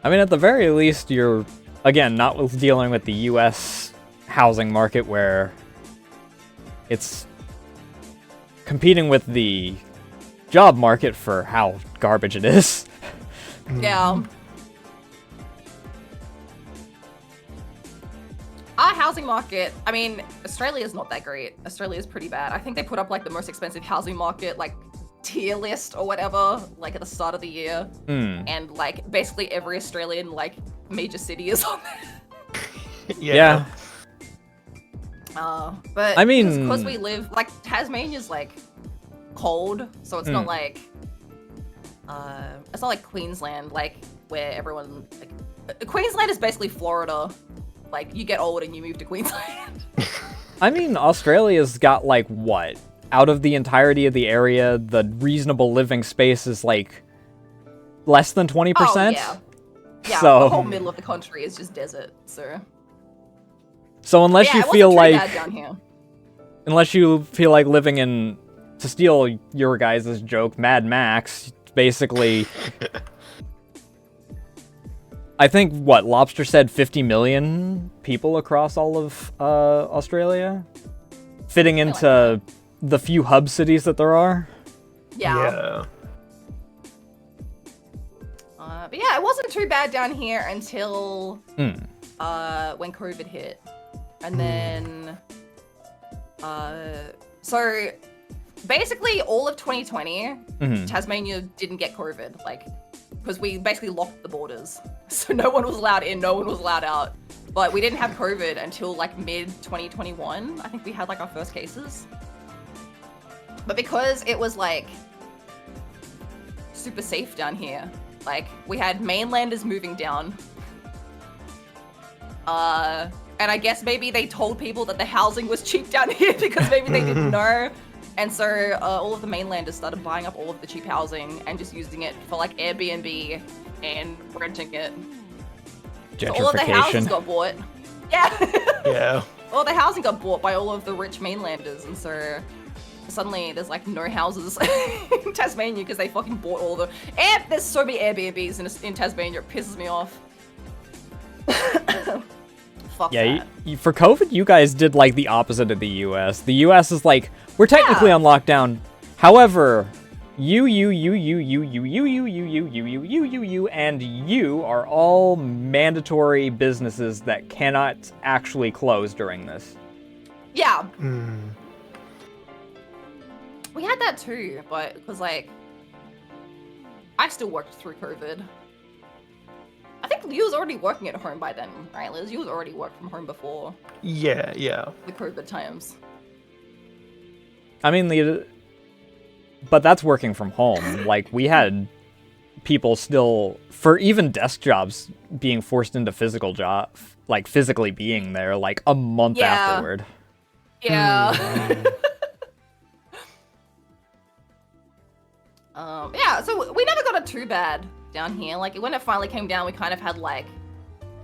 I mean, at the very least, you're, again, not with dealing with the U.S. housing market where it's competing with the job market for how garbage it is. Yeah. Our housing market, I mean, Australia's not that great. Australia's pretty bad. I think they put up like the most expensive housing market, like tier list or whatever, like at the start of the year. And like basically every Australian like major city is on there. Yeah. But I mean, because we live, like Tasmania's like cold, so it's not like Queensland, like where everyone like Queensland is basically Florida. Like you get old and you move to Queensland. I mean, Australia's got like what? Out of the entirety of the area, the reasonable living space is like less than 20%. Oh, yeah. Yeah, so the whole middle of the country is just desert, so. So unless yeah, you feel like down here. Unless you feel like living in, to steal your guys' joke, Mad Max, basically I think, what, Lobster said 50 million people across all of Australia? Fitting into the few hub cities that there are? Yeah. But yeah, it wasn't too bad down here until when COVID hit. And then... so, basically all of 2020, Tasmania didn't get COVID, like, because we basically locked the borders. So no one was allowed in, no one was allowed out. But we didn't have COVID until like mid-2021. I think we had like our first cases. But because it was like super safe down here, like we had mainlanders moving down. And I guess maybe they told people that the housing was cheap down here because maybe they didn't know. And so all of the mainlanders started buying up all of the cheap housing and just using it for like Airbnb and renting it. Gentrification. So all of the houses got bought. Yeah. Yeah. All the housing got bought by all of the rich mainlanders, and so suddenly there's like no houses in Tasmania because they fucking bought all the. And there's so many Airbnbs in Tasmania, it pisses me off. Fuck yeah, that. For COVID, you guys did like the opposite of the US. The US is like, we're technically on lockdown. However, you, and you are all mandatory businesses that cannot actually close during this. Yeah. We had that too, but it was like, I still worked through COVID. I think you was already working at home by then, right, Liz? You was already worked from home before. Yeah. The COVID times. I mean, but that's working from home. Like, we had people still, for even desk jobs, being forced into physical jobs, like physically being there, like a month afterward. Yeah. Yeah, so we never got it too bad down here. Like, when it finally came down, we kind of had like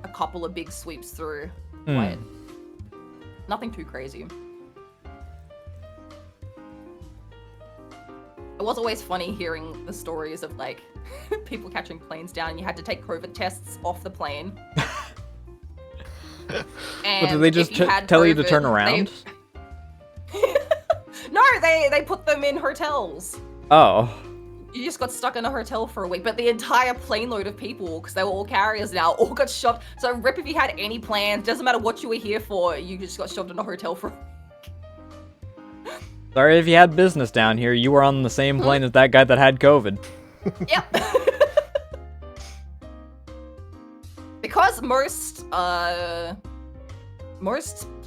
a couple of big sweeps through, but nothing too crazy. It was always funny hearing the stories of like people catching planes down and you had to take COVID tests off the plane. And did they just tell you to turn around? No, they put them in hotels. Oh. You just got stuck in a hotel for a week, but the entire plane load of people, because they were all carriers now, all got shoved. So rip if you had any plans, doesn't matter what you were here for, you just got shoved in a hotel for a week. Sorry if you had business down here, you were on the same plane as that guy that had COVID. Yep. Because most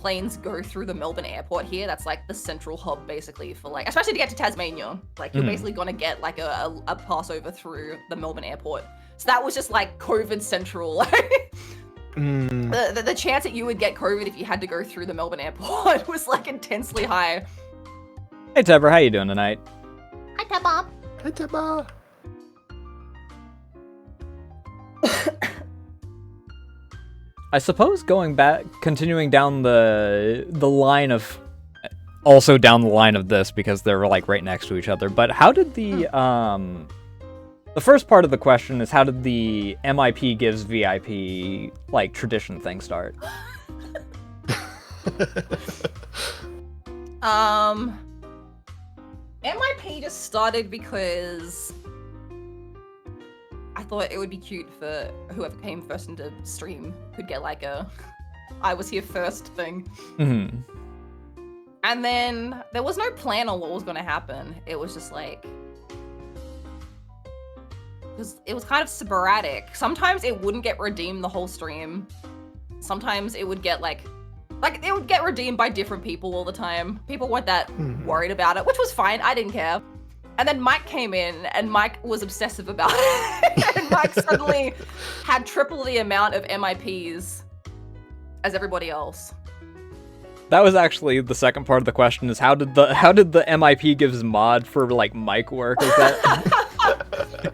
planes go through the Melbourne airport here. That's like the central hub basically for like, especially to get to Tasmania. Like you're basically gonna get like a passover through the Melbourne airport. So that was just like COVID central. The chance that you would get COVID if you had to go through the Melbourne airport was like intensely high. Hey Tebber, how you doing tonight? Hi Tebber. Hey, Tebber. I suppose going back, continuing down the line of, also down the line of this because they're like right next to each other. But how did the first part of the question is how did the MIP gives VIP like tradition thing start? MIP just started because I thought it would be cute for whoever came first into stream could get like a I was here first thing. Mm-hmm. And then there was no plan on what was going to happen. It was just like, it was kind of sporadic. Sometimes it wouldn't get redeemed the whole stream. Sometimes it would get like it would get redeemed by different people all the time. People weren't that worried about it, which was fine. I didn't care. And then Mike came in, and Mike was obsessive about it. And Mike suddenly had triple the amount of MIPs as everybody else. That was actually the second part of the question: is how did the MIP gives mod for like Mike work? Is that?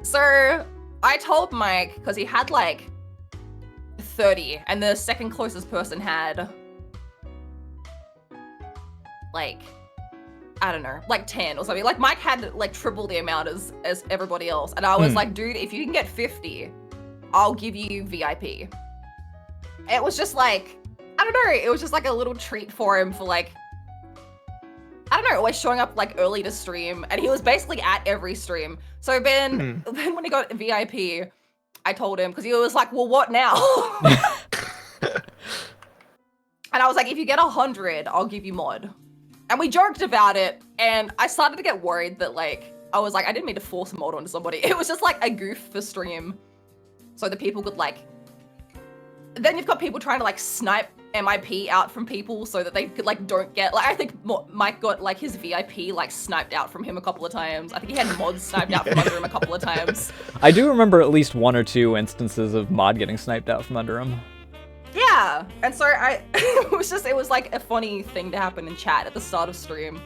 So I told Mike because he had like 30, and the second closest person had like, I don't know, like 10 or something. Like Mike had like triple the amount as everybody else. And I was like, dude, if you can get 50, I'll give you VIP. It was just like, I don't know, it was just like a little treat for him for like, I don't know, always showing up like early to stream. And he was basically at every stream. So then when he got VIP, I told him, because he was like, well, what now? And I was like, if you get 100, I'll give you mod. And we joked about it, and I started to get worried that, like, I was like, I didn't mean to force a mod onto somebody. It was just, like, a goof for stream. So that people could, like... Then you've got people trying to, like, snipe MIP out from people so that they could, like, don't get... Like, I think Mike got, like, his VIP, like, sniped out from him a couple of times. I think he had mods sniped out from under him a couple of times. I do remember at least 1 or 2 instances of mod getting sniped out from under him. Yeah, and so it was like a funny thing to happen in chat at the start of stream.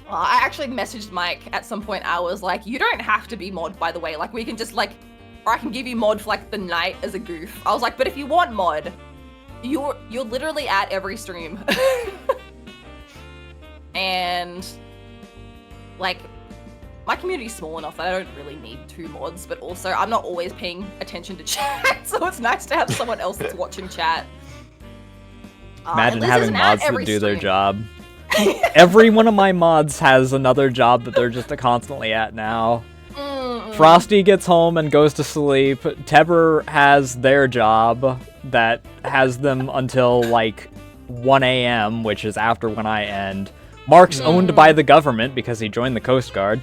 I actually messaged Mike at some point. I was like, you don't have to be mod, by the way. Like, we can just like, or I can give you mod for like the night as a goof. I was like, but if you want mod, you're literally at every stream. And like, my community's small enough that I don't really need 2 mods, but also I'm not always paying attention to chat, so it's nice to have someone else that's watching chat. Imagine having mods that do their job. Every one of my mods has another job that they're just constantly at now. Frosty gets home and goes to sleep. Tebber has their job that has them until like 1 a.m., which is after when I end. Mark's owned by the government because he joined the Coast Guard.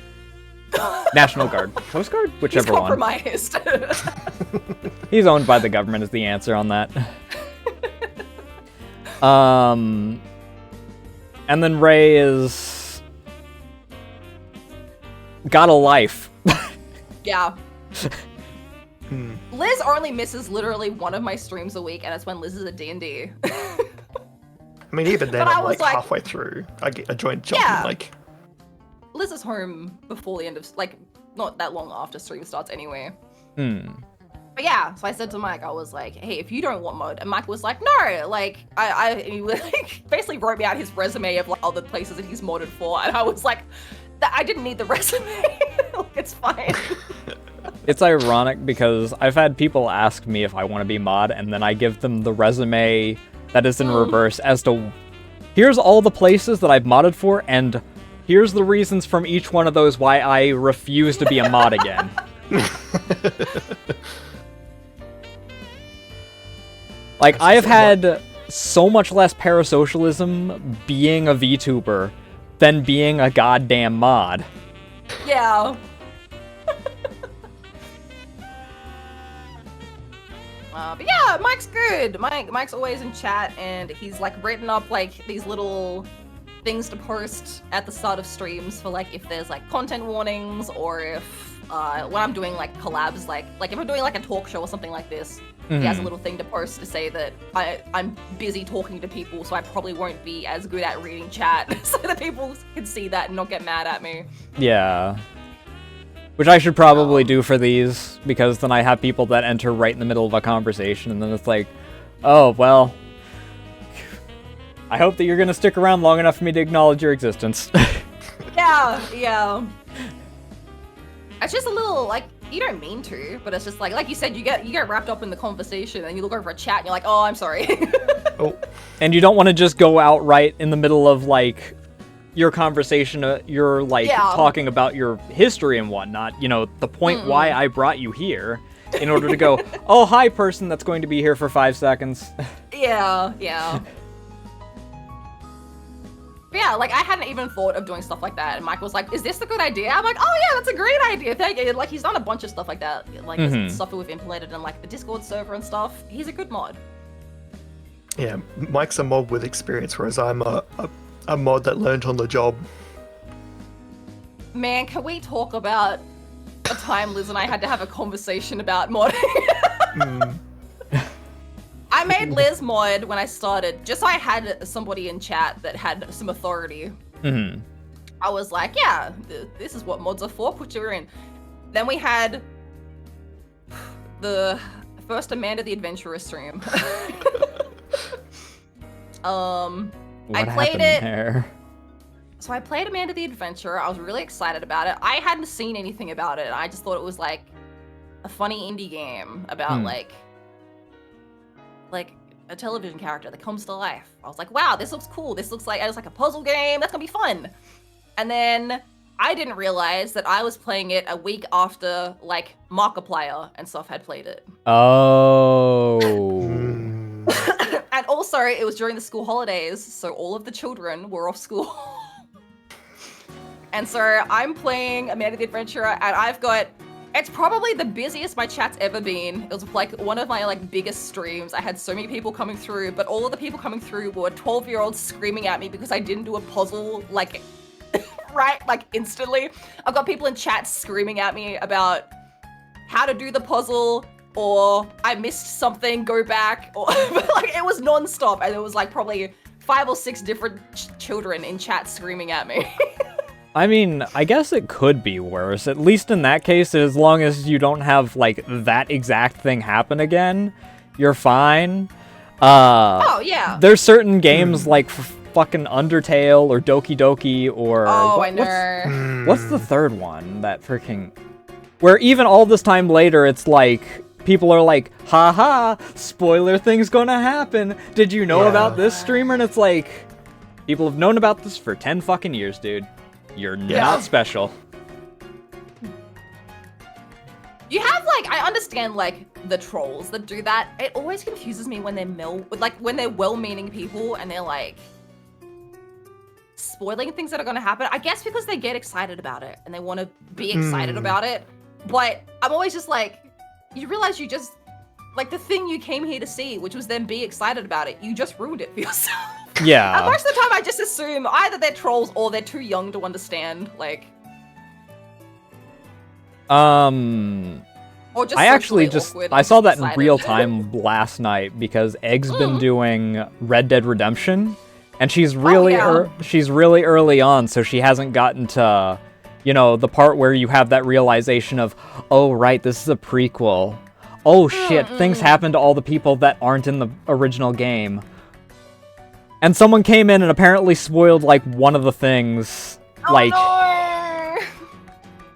National Guard. Coast Guard? Whichever He's one. compromised. He's owned by the government is the answer on that. And then Ray is... got a life. Yeah. Liz only misses literally one of my streams a week, and it's when Liz is at D&D. I mean, even then, I'm like halfway through. I joined jumping, Yeah. like... Liz is home before the end of, like, not that long after stream starts anyway. But yeah, so I said to Mike, I was like, hey, if you don't want mod, and Mike was like, no, like, he like, basically wrote me out his resume of like all the places that he's modded for, and I was like, I didn't need the resume, like, it's fine. It's ironic because I've had people ask me if I want to be mod, and then I give them the resume that is in reverse as to, here's all the places that I've modded for, and here's the reasons from each one of those why I refuse to be a mod again. Like, I have had so much less parasocialism being a VTuber than being a goddamn mod. Yeah. But yeah, Mike's good. Mike's always in chat, and he's like written up like these little things to post at the start of streams for like if there's like content warnings, or if when I'm doing like collabs, like if I'm doing like a talk show or something like this, he has a little thing to post to say that I'm busy talking to people, so I probably won't be as good at reading chat, so that people can see that and not get mad at me. Yeah. Which I should probably do for these, because then I have people that enter right in the middle of a conversation, and then it's like, oh, well, I hope that you're going to stick around long enough for me to acknowledge your existence. Yeah. It's just a little, like, you don't mean to, but it's just like you said, you get wrapped up in the conversation, and you look over a chat, and you're like, oh, I'm sorry. Oh. And you don't want to just go out right in the middle of, like, your conversation, you're like talking about your history and whatnot, you know, the point why I brought you here, in order to go, oh, hi, person that's going to be here for 5 seconds. Yeah. But yeah, like I hadn't even thought of doing stuff like that, and Mike was like, is this a good idea? I'm like, oh yeah, that's a great idea, thank you. Like he's done a bunch of stuff like that, like stuff that we've implemented in like the Discord server and stuff. He's a good mod. Yeah, Mike's a mod with experience, whereas I'm a mod that learned on the job. Man, can we talk about a time Liz and I had to have a conversation about modding? I made Liz mod when I started, just so I had somebody in chat that had some authority. I was like, yeah, this is what mods are for, put you in. Then we had the first Amanda the Adventurer stream. What I played happened it. there? So I played Amanda the Adventurer. I was really excited about it. I hadn't seen anything about it. I just thought it was like a funny indie game about like a television character that comes to life. I was like, wow, this looks cool. This looks like it's like a puzzle game. That's gonna be fun. And then I didn't realize that I was playing it a week after like Markiplier and stuff had played it. Oh. And also, it was during the school holidays, so all of the children were off school. And so I'm playing Amanda the Adventurer, and I've got, it's probably the busiest my chat's ever been. It was like one of my like biggest streams. I had so many people coming through, but all of the people coming through were 12-year-olds screaming at me because I didn't do a puzzle like, right, like instantly. I've got people in chat screaming at me about how to do the puzzle, or I missed something, go back, or like it was non-stop, and it was like probably 5 or 6 different children in chat screaming at me. I mean, I guess it could be worse, at least in that case, as long as you don't have like that exact thing happen again, you're fine. Oh yeah. There's certain games like fucking Undertale or Doki Doki or I know. What's the third one that freaking, where even all this time later it's like people are like, haha, spoiler thing's gonna happen. Did you know about this streamer? And it's like, people have known about this for 10 fucking years, dude. You're not special. You have like, I understand like the trolls that do that. It always confuses me when they're when they're well-meaning people and they're like spoiling things that are gonna happen. I guess because they get excited about it and they want to be excited about it. But I'm always just like, you realize you just, like the thing you came here to see, which was them be excited about it, you just ruined it for yourself. Yeah. And most of the time I just assume either they're trolls or they're too young to understand, like. Or just I actually I saw that in excited. real time last night because Egg's been doing Red Dead Redemption, and she's really she's really early on, so she hasn't gotten to, you know, the part where you have that realization of, oh right, this is a prequel. Oh shit, things happen to all the people that aren't in the original game. And someone came in and apparently spoiled like one of the things. Like, no!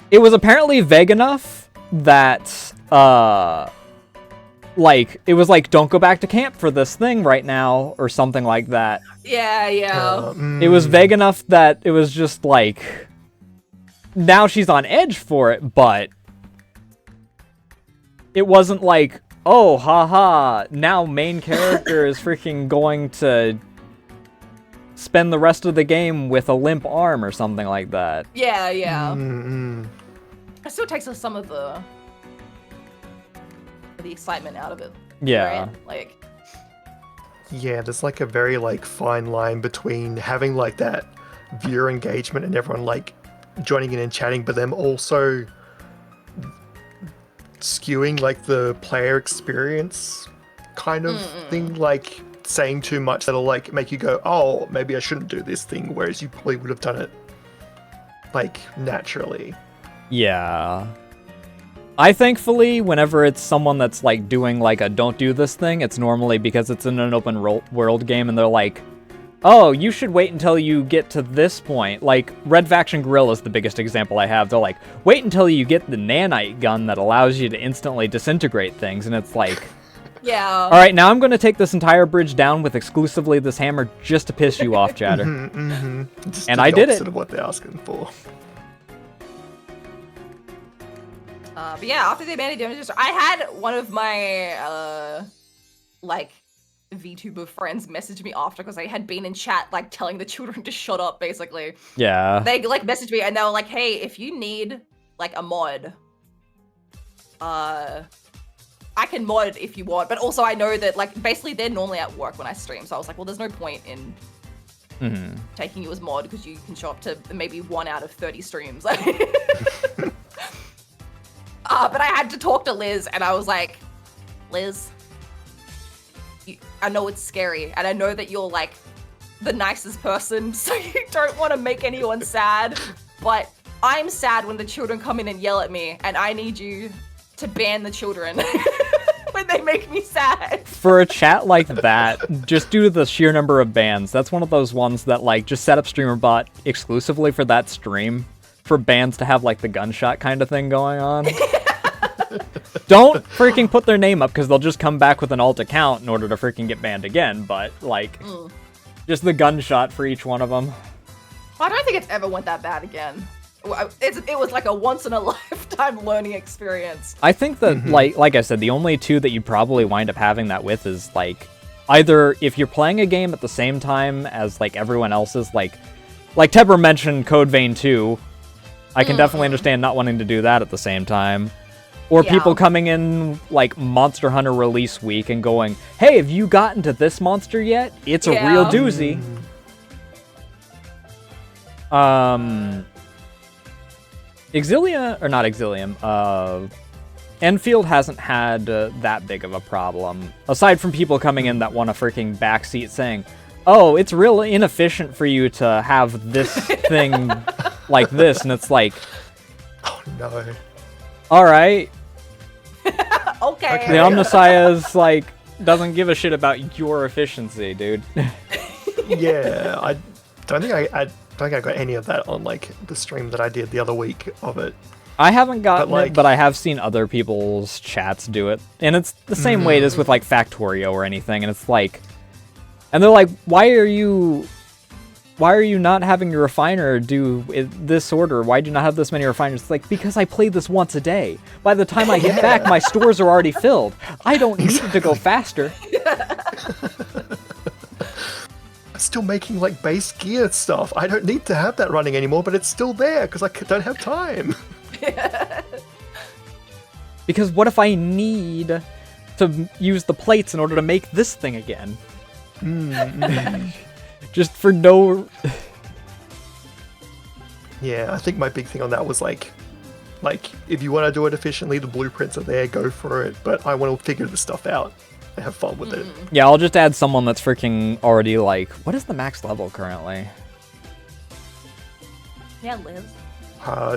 It was apparently vague enough that like it was like, don't go back to camp for this thing right now or something like that. Yeah. It was vague enough that it was just like, now she's on edge for it, but it wasn't like, oh haha, now main character is freaking going to spend the rest of the game with a limp arm or something like that. Yeah. It still takes us some of the excitement out of it. Yeah. Right? Like, Yeah, there's like a very like fine line between having like that viewer engagement and everyone like joining in and chatting, but them also skewing like the player experience kind of thing, like saying too much that'll like make you go, oh, maybe I shouldn't do this thing, whereas you probably would have done it like naturally. Yeah. I thankfully, whenever it's someone that's like doing like a don't do this thing, it's normally because it's in an open world game and they're like, oh, you should wait until you get to this point. Like, Red Faction Gorilla is the biggest example I have. They're like, wait until you get the nanite gun that allows you to instantly disintegrate things. And it's like, yeah. all right, now I'm going to take this entire bridge down with exclusively this hammer just to piss you off, chatter. Just And do I the did it. opposite of what they're asking for. But yeah, after the abandoned damages, I had one of my like VTuber friends message me after because I had been in chat like telling the children to shut up, basically. Yeah. They like messaged me and they were like, "Hey, if you need like a mod, I can mod if you want." But also, I know that like basically they're normally at work when I stream, so I was like, "Well, there's no point in taking you as mod because you can show up to maybe 1 out of 30 streams." But I had to talk to Liz, and I was like, Liz, I know it's scary, and I know that you're like the nicest person, so you don't want to make anyone sad, but I'm sad when the children come in and yell at me, and I need you to ban the children when they make me sad. For a chat like that, just due to the sheer number of bans, that's one of those ones that like just set up StreamerBot exclusively for that stream, for bans to have like the gunshot kind of thing going on. Don't freaking put their name up because they'll just come back with an alt account in order to freaking get banned again, but like just the gunshot for each one of them. I don't think it's ever went that bad again. It was like a once in a lifetime learning experience. I think that like I said, the only two that you probably wind up having that with is like either if you're playing a game at the same time as like everyone else's, like Tebber mentioned Code Vein 2. I can definitely understand not wanting to do that at the same time. Or people coming in like Monster Hunter release week and going, hey, have you gotten to this monster yet? It's a real doozy. Enfield hasn't had that big of a problem. Aside from people coming in that want a freaking backseat saying, oh, it's real inefficient for you to have this thing like this. And it's like, oh no. All right. Okay. The Omnissiah's like doesn't give a shit about your efficiency, dude. Yeah, I don't think I got any of that on like the stream that I did the other week of it. I haven't gotten like, it, but I have seen other people's chats do it, and it's the same way it is with like Factorio or anything, and it's like, and they're like, why are you not having your refiner do this order? Why do you not have this many refiners? It's like, because I play this once a day. By the time I get back, my stores are already filled. I don't need it to go faster. I'm still making like base gear stuff. I don't need to have that running anymore, but it's still there because I don't have time. Because what if I need to use the plates in order to make this thing again? Just for no... Yeah, I think my big thing on that was like if you want to do it efficiently, the blueprints are there, go for it. But I want to figure this stuff out and have fun with it. Yeah, I'll just add someone that's freaking already like... What is the max level currently? Yeah, Liz.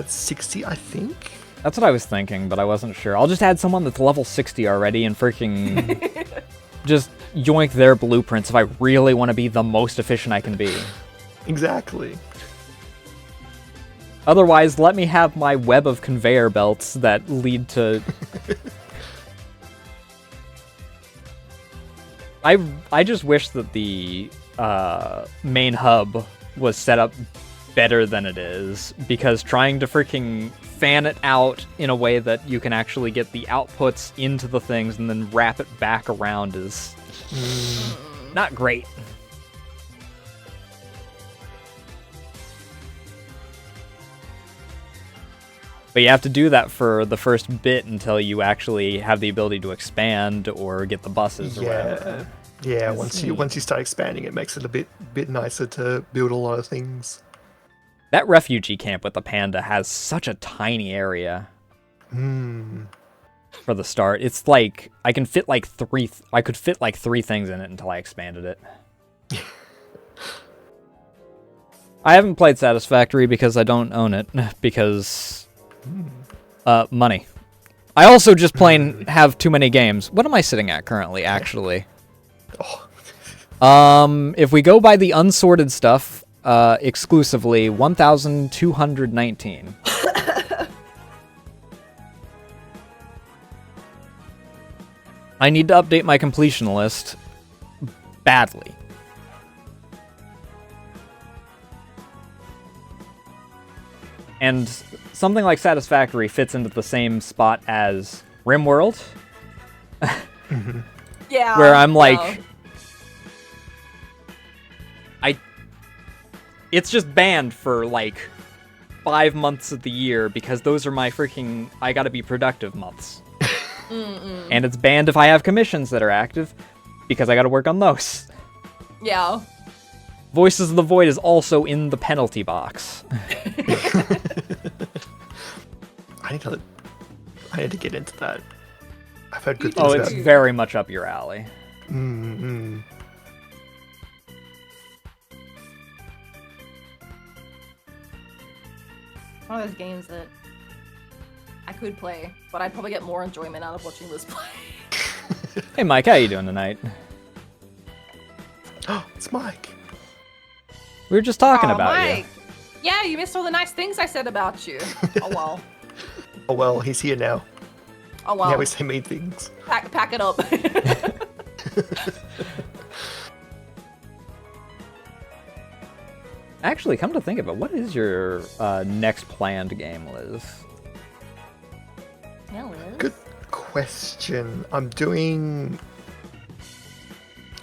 60, I think. That's what I was thinking, but I wasn't sure. I'll just add someone that's level 60 already and freaking... just yoink their blueprints if I really want to be the most efficient I can be. Exactly. Otherwise, let me have my web of conveyor belts that lead to... I just wish that the main hub was set up better than it is, because trying to freaking fan it out in a way that you can actually get the outputs into the things and then wrap it back around is not great. But you have to do that for the first bit until you actually have the ability to expand or get the buses or whatever. Yeah, I once see. you start expanding, it makes it a bit nicer to build a lot of things. That refugee camp with the panda has such a tiny area for the start. It's like I could fit like three things in it until I expanded it. I haven't played Satisfactory because I don't own it because money. I also just plain have too many games. What am I sitting at currently, actually? If we go by the unsorted stuff, exclusively 1,219. I need to update my completion list badly. And something like Satisfactory fits into the same spot as RimWorld. Yeah. Where I'm like... It's just banned for, like, 5 months of the year because those are my freaking I gotta be productive months. And it's banned if I have commissions that are active because I gotta work on those. Yeah. Voices of the Void is also in the penalty box. I need to get into that. I've heard good things Oh, about it's it. very much up your alley. Mm-hmm. One of those games that I could play, but I'd probably get more enjoyment out of watching Liz play. Hey, Mike, how you doing tonight? It's Mike. We were just talking Aw, about Mike. you. Yeah, you missed all the nice things I said about you. Oh well. Oh well, he's here now. Oh well. Now we say mean things. Pack it up. Actually, come to think of it, what is your next planned game, Liz? Yeah, Liz. Good question. I'm doing.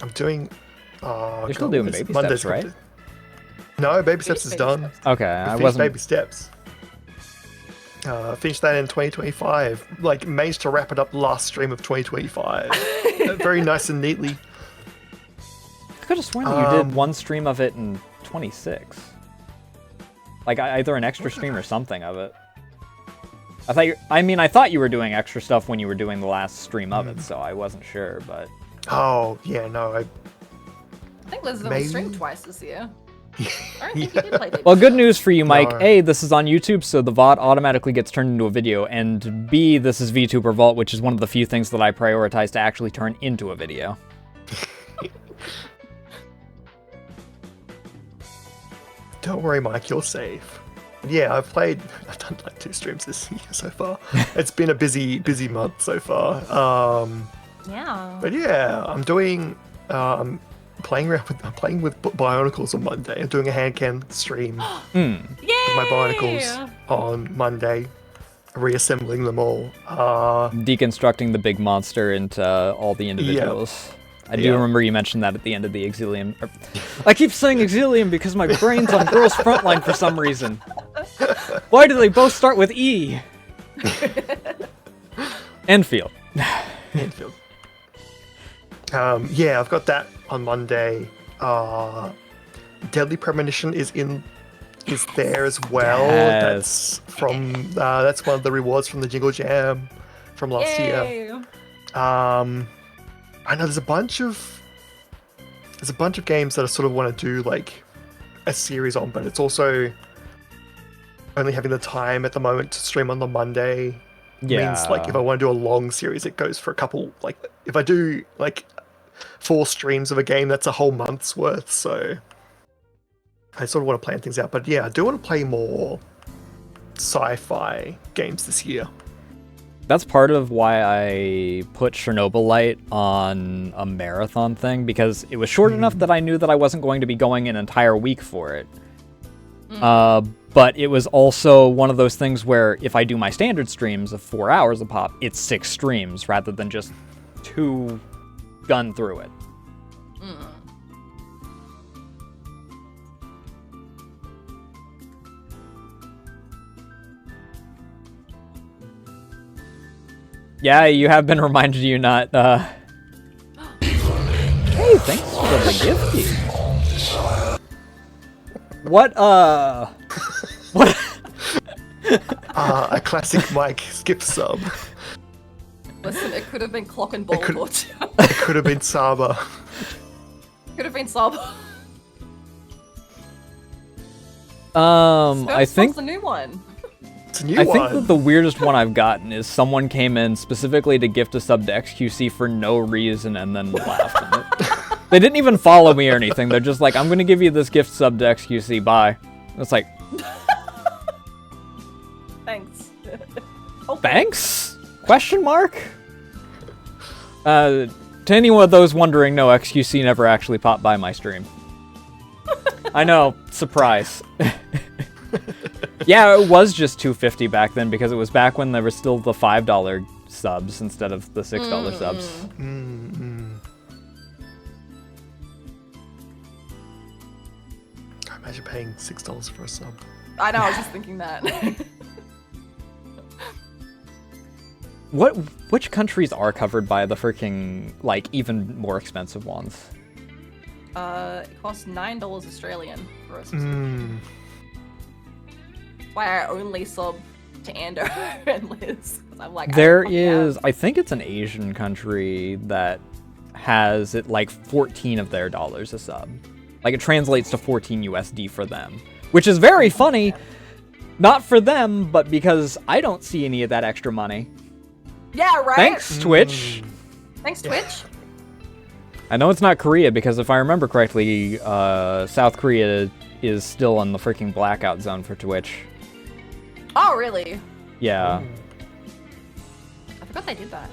You're still doing Baby Steps, right? No, Baby Steps is done. Steps. Okay, We I finished wasn't... Baby Steps. Finished that in 2025. Like, managed to wrap it up last stream of 2025. Very nice and neatly. I could have sworn that you did one stream of it in 26. Like, either an extra stream or something of it. I thought you were doing extra stuff when you were doing the last stream of it, so I wasn't sure, but... Oh, yeah, no, I think Liz has only Maybe. streamed twice this year. I don't think you did play Baby Well, good Steps. news for you, Mike. No. A, this is on YouTube, so the VOD automatically gets turned into a video, and B, this is VTuber Vault, which is one of the few things that I prioritize to actually turn into a video. Don't worry, Mike, you're safe. Yeah, I've done like 2 streams this year so far. It's been a busy month so far. Yeah. But yeah, I'm doing, I'm playing with Bionicles on Monday. I'm doing a hand cam stream with Yay! my Bionicles on Monday, reassembling them all. Deconstructing the big monster into all the individuals. I do remember you mentioned that at the end of the Exilium. I keep saying Exilium because my brain's on Girls Frontline for some reason. Why do they both start with E? Enfield. Enfield. Yeah, I've got that on Monday. Deadly Premonition is there as well. Yes. That's one of the rewards from the Jingle Jam from last year. Yay! I know there's a bunch of games that I sort of want to do like a series on, but it's also only having the time at the moment to stream on the Monday. Means like if I want to do a long series, it goes for a couple. Like if I do like 4 streams of a game, that's a whole month's worth. So I sort of want to plan things out. But yeah, I do want to play more sci-fi games this year. That's part of why I put Chernobyl Light on a marathon thing, because it was short enough that I knew that I wasn't going to be going an entire week for it. But it was also one of those things where if I do my standard streams of 4 hours a pop, it's 6 streams rather than just 2 gun through it. Yeah, you have been reminded you not, Hey, thanks for the gifty. What, What? A classic Mike skip sub. Listen, it could have been Clock and Ball Torture. It could have been Saba. Could have been Saba. I think the new one. It's a new I one. think that the weirdest one I've gotten is someone came in specifically to gift a sub to XQC for no reason and then laughed. They didn't even follow me or anything. They're just like, I'm gonna give you this gift sub to XQC, bye. It's like, Thanks. thanks? Question mark? To anyone of those wondering, no, XQC never actually popped by my stream. I know, surprise. Yeah, it was just $2.50 back then because it was back when there were still the $5 subs instead of the $6 subs. Imagine paying $6 for a sub. I know, I was just thinking that. Which countries are covered by the freaking, like, even more expensive ones? It costs $9 Australian for a subscription. That's why I only sub to Ando and Liz. 'Cause I'm like, There is, I think it's an Asian country that has it like 14 of their dollars a sub. Like it translates to 14 USD for them, which is very funny. Not for them, but because I don't see any of that extra money. Yeah, right? Thanks, Twitch. Thanks, Twitch. I know it's not Korea because if I remember correctly, South Korea is still in the freaking blackout zone for Twitch. Oh, really? Yeah. I forgot they did that.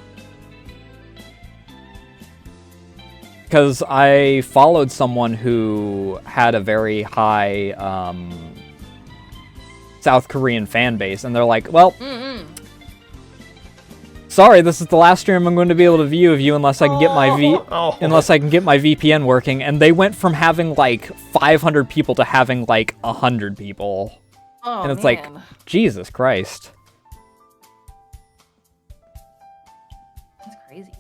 Because I followed someone who had a very high South Korean fan base, and they're like, well, sorry, this is the last stream I'm going to be able to view of you unless I can get my unless I can get my VPN working. And they went from having like 500 people to having like 100 people. Oh, And it's man. like, Jesus Christ. That's crazy.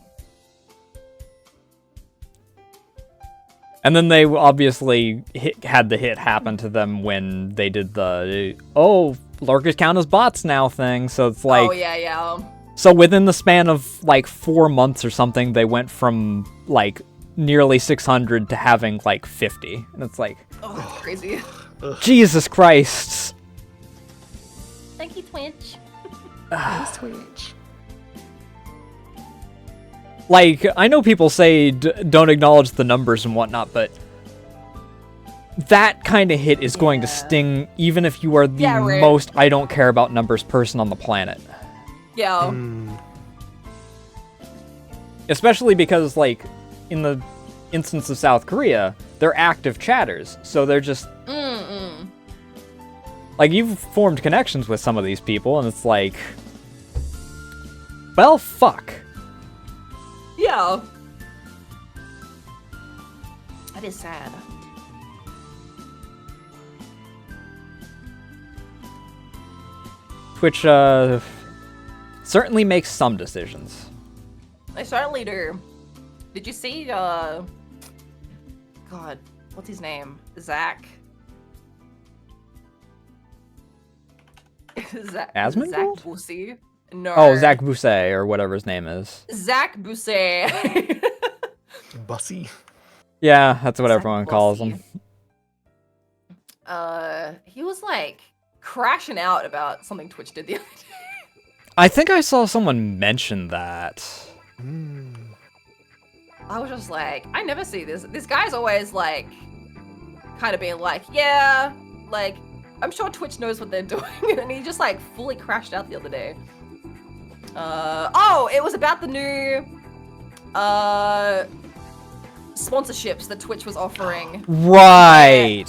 And then they obviously had the hit happen to them when they did the, oh, lurkers count as bots now thing. So it's like, oh, yeah. So within the span of like 4 months or something, they went from like nearly 600 to having like 50. And it's like, Oh, that's crazy. Jesus Christ. Thank you, Twitch. Thanks, Twitch. Like, I know people say don't acknowledge the numbers and whatnot, but that kind of hit is going to sting even if you are the right. most I don't care about numbers person on the planet. Yeah. Especially because, like, in the instance of South Korea, they're active chatters, so they're just... Like, you've formed connections with some of these people, and it's like... Well, fuck. Yeah. That is sad. Which, certainly makes some decisions. I certainly do. Did you see, God, what's his name? Zach? Zach Asmongold? Bussey? No. Oh, Zach Bousset, or whatever his name is. Zach Bussey. Bussy. Yeah, that's what Zach everyone calls Bussey. him. He was, like, crashing out about something Twitch did the other day. I think I saw someone mention that. I was just like, I never see this. This guy's always, like, kind of being like, yeah, like, I'm sure Twitch knows what they're doing. And he just, like, fully crashed out the other day. Oh, it was about the new, sponsorships that Twitch was offering. Right.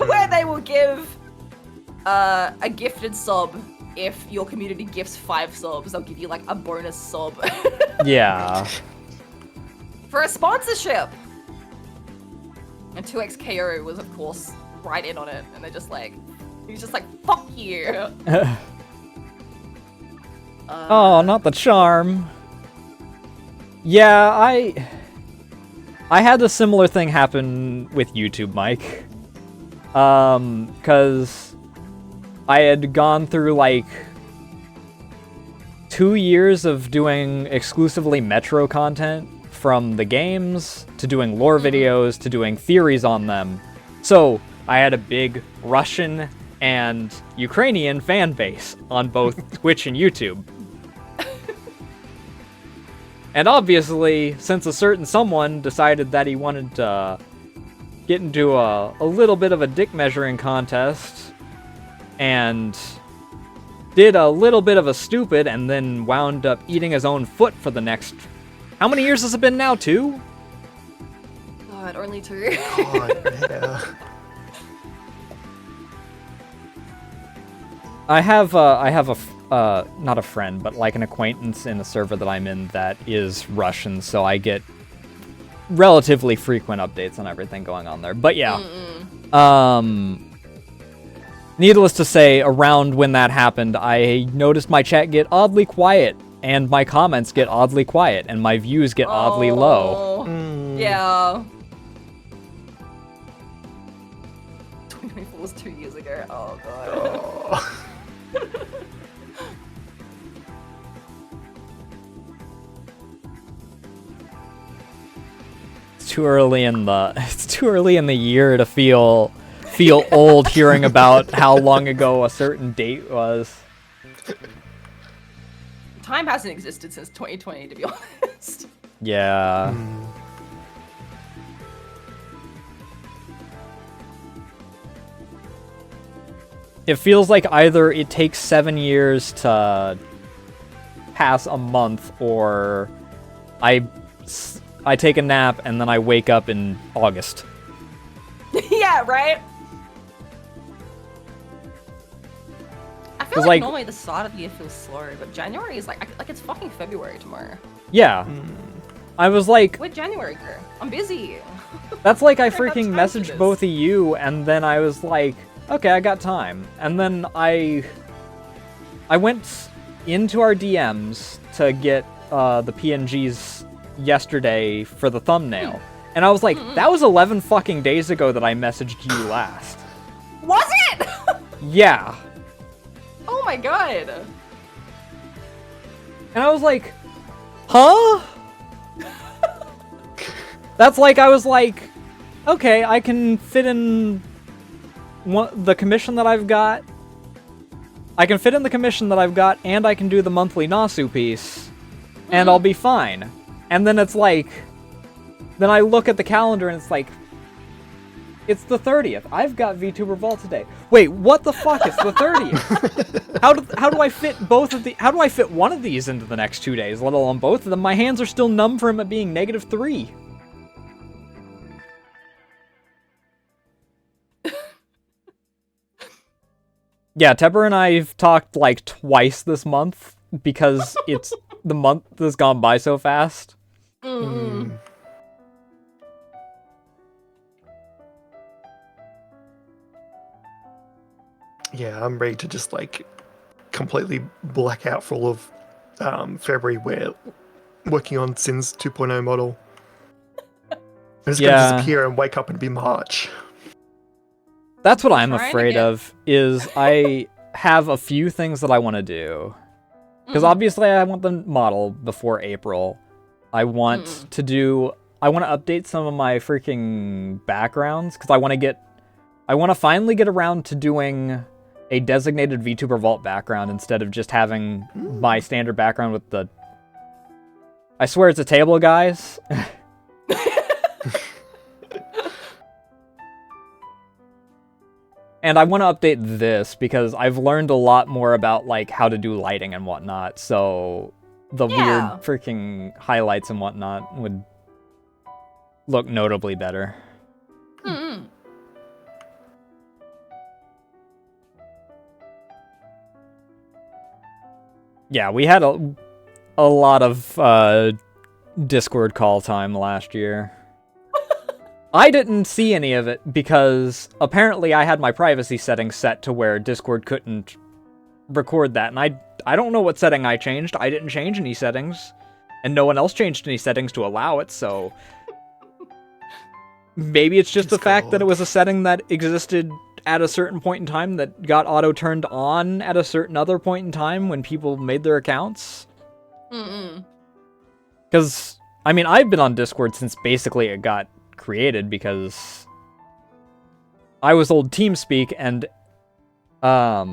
Where they will give, a gifted sub. If your community gifts 5 subs, they'll give you, like, a bonus sub. Yeah. For a sponsorship! And 2XKO was, of course, right in on it. And they're just like, he's just like, fuck you! Oh, not the charm. Yeah, I had a similar thing happen with YouTube, Mike. Cause I had gone through like 2 years of doing exclusively Metro content, from the games to doing lore videos to doing theories on them. So I had a big Russian and Ukrainian fan base on both Twitch and YouTube. And obviously, since a certain someone decided that he wanted to get into a little bit of a dick measuring contest and did a little bit of a stupid and then wound up eating his own foot for the next... How many years has it been now? 2? God, only 2. God, yeah. I have not a friend, but like an acquaintance in a server that I'm in that is Russian, so I get relatively frequent updates on everything going on there. But yeah, needless to say, around when that happened, I noticed my chat get oddly quiet, and my comments get oddly quiet, and my views get oddly low. Yeah. 2024 was 2 years ago. Oh god. Oh. It's too early in the year to feel old hearing about how long ago a certain date was. Time hasn't existed since 2020, to be honest. Yeah. It feels like either it takes 7 years to pass a month, or I take a nap and then I wake up in August. Yeah, right? I feel like normally the start of the year feels slower, but January is like it's fucking February tomorrow. Yeah. I was like... Where'd January go? I'm busy. That's like I I got freaking time for messaged this. both of you, and then I was like, okay, I got time. And then I went into our DMs to get the PNGs yesterday for the thumbnail. And I was like, that was 11 fucking days ago that I messaged you last. Was it? Yeah. Oh my god. And I was like, huh? That's like, I was like, okay, I can fit in the commission that I've got. I can fit in the commission that I've got, and I can do the monthly Nasu piece, and I'll be fine. And then it's like, then I look at the calendar and it's like, it's the 30th. I've got VTuber Vault today. Wait, what the fuck? It's the 30th. How do I fit both of the? How do I fit one of these into the next 2 days, let alone both of them? My hands are still numb from it being -3. Yeah, Tebber and I've talked like twice this month because it's the month has gone by so fast. Yeah, I'm ready to just like completely black out for all of February. We're working on Sin's 2.0 model. I'm just gonna disappear and wake up and be March. That's what I'm Trying to afraid get- of, is I have a few things that I want to do. Because obviously I want the model before April. I want to update some of my freaking backgrounds, because I want to finally get around to doing a designated VTuber Vault background instead of just having my standard background with the... I swear it's a table, guys. And I want to update this because I've learned a lot more about like how to do lighting and whatnot. So the weird freaking highlights and whatnot would look notably better. Yeah, we had a lot of Discord call time last year. I didn't see any of it because apparently I had my privacy settings set to where Discord couldn't record that, and I don't know what setting I changed. I didn't change any settings, and no one else changed any settings to allow it, so maybe it's just the fact that it was a setting that existed at a certain point in time that got auto-turned on at a certain other point in time when people made their accounts. Because, I mean, I've been on Discord since basically it got created, because I was old TeamSpeak, and I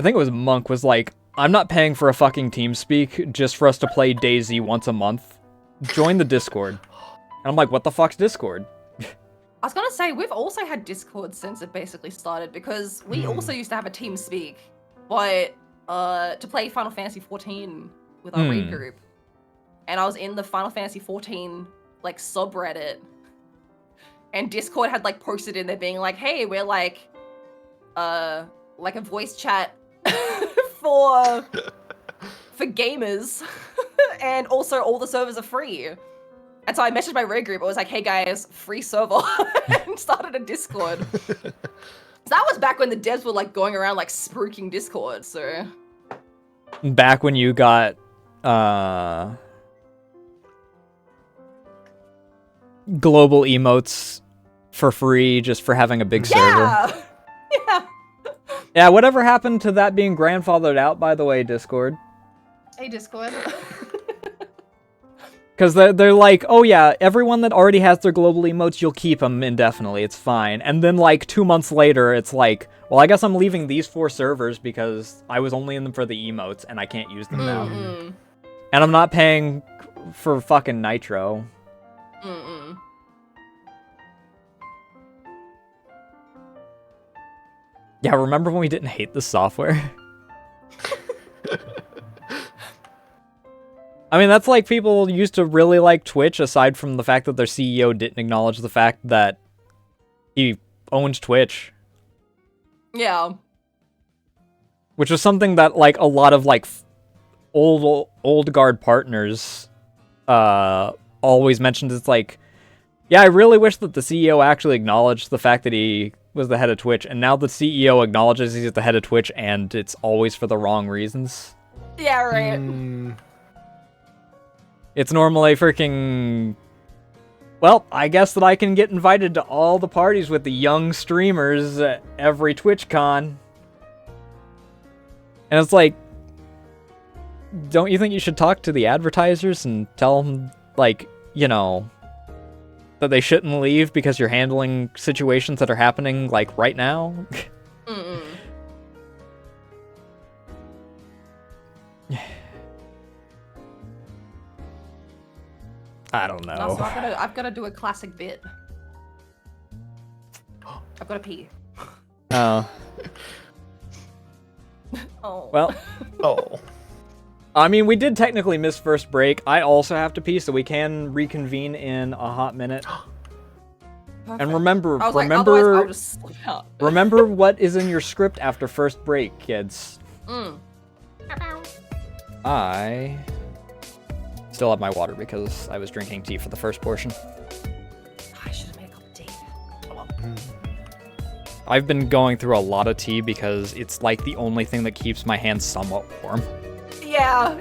think it was Monk was like, I'm not paying for a fucking TeamSpeak just for us to play DayZ once a month. Join the Discord. And I'm like, what the fuck's Discord? I was gonna say, we've also had Discord since it basically started, because we also used to have a TeamSpeak, but to play Final Fantasy 14 with our raid group. And I was in the Final Fantasy 14 like subreddit, and Discord had like posted in there being like, hey, we're like a voice chat for gamers, and also all the servers are free. And so I messaged my raid group. I was like, hey guys, free server, and started a Discord. So that was back when the devs were like going around like spruiking Discord, so. Back when you got, global emotes for free just for having a big server. Yeah! Yeah, whatever happened to that being grandfathered out, by the way, Discord? Hey, Discord. Because they're like, oh yeah, everyone that already has their global emotes, you'll keep them indefinitely, it's fine. And then like 2 months later, it's like, well, I guess I'm leaving these 4 servers because I was only in them for the emotes and I can't use them now. And I'm not paying for fucking Nitro. Yeah, remember when we didn't hate the software? I mean, that's like people used to really like Twitch, aside from the fact that their CEO didn't acknowledge the fact that he owned Twitch. Yeah. Which was something that, like, a lot of, like, old guard partners always mentioned. It's like, yeah, I really wish that the CEO actually acknowledged the fact that he was the head of Twitch, and now the CEO acknowledges he's the head of Twitch, and it's always for the wrong reasons. Yeah, right. It's normally freaking... Well, I guess that I can get invited to all the parties with the young streamers at every TwitchCon. And it's like... Don't you think you should talk to the advertisers and tell them, like, you know, that they shouldn't leave because you're handling situations that are happening, like, right now? I don't know. No, so I've got to do a classic bit. I've got to pee. Oh. Oh. Well. Oh. I mean, we did technically miss first break. I also have to pee, so we can reconvene in a hot minute. Perfect. And remember, like, otherwise I'll just slip out. remember what is in your script after first break, kids. I still have my water because I was drinking tea for the first portion. I should have made a cup of tea. Oh, well. I've been going through a lot of tea because it's like the only thing that keeps my hands somewhat warm. Yeah.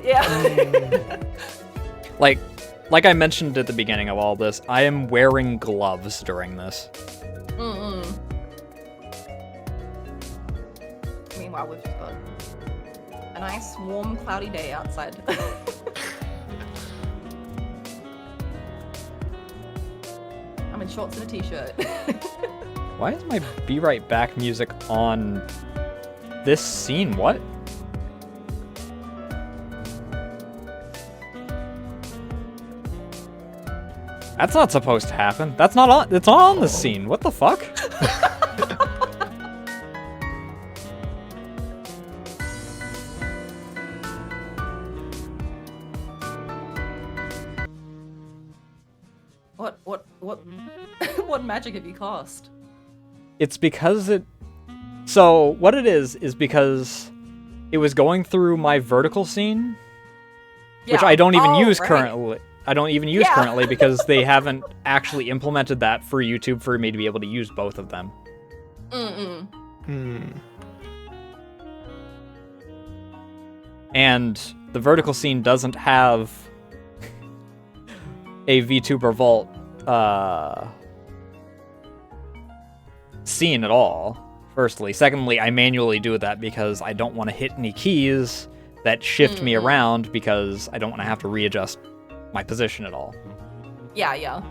Like I mentioned at the beginning of all this, I am wearing gloves during this. Meanwhile, we've just got a nice, warm, cloudy day outside. I'm in shorts and a t-shirt. Why is my Be Right Back music on this scene? What? That's not supposed to happen. That's not on. It's not on the scene. What the fuck? What magic have you cast? It's because it... So, what it is because it was going through my vertical scene, which I don't even use currently. I don't even use currently because they haven't actually implemented that for YouTube for me to be able to use both of them. And the vertical scene doesn't have a VTuber vault scene at all, firstly. Secondly, I manually do that because I don't want to hit any keys that shift me around because I don't want to have to readjust my position at all. Yeah, yeah.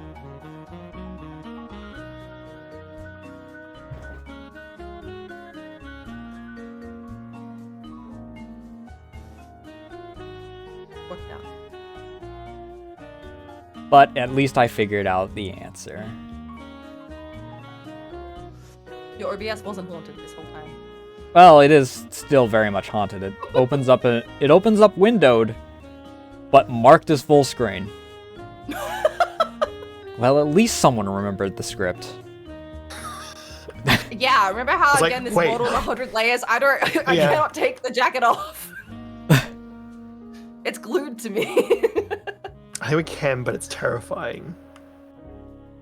Worked out. But at least I figured out the answer. Your OBS wasn't haunted this whole time. Well, it is still very much haunted. It opens up windowed, but marked as full screen. Well, at least someone remembered the script. Yeah, remember how It's like, again this wait. model 100 layers? I Yeah. cannot take the jacket off. It's glued to me. I think we can, but it's terrifying.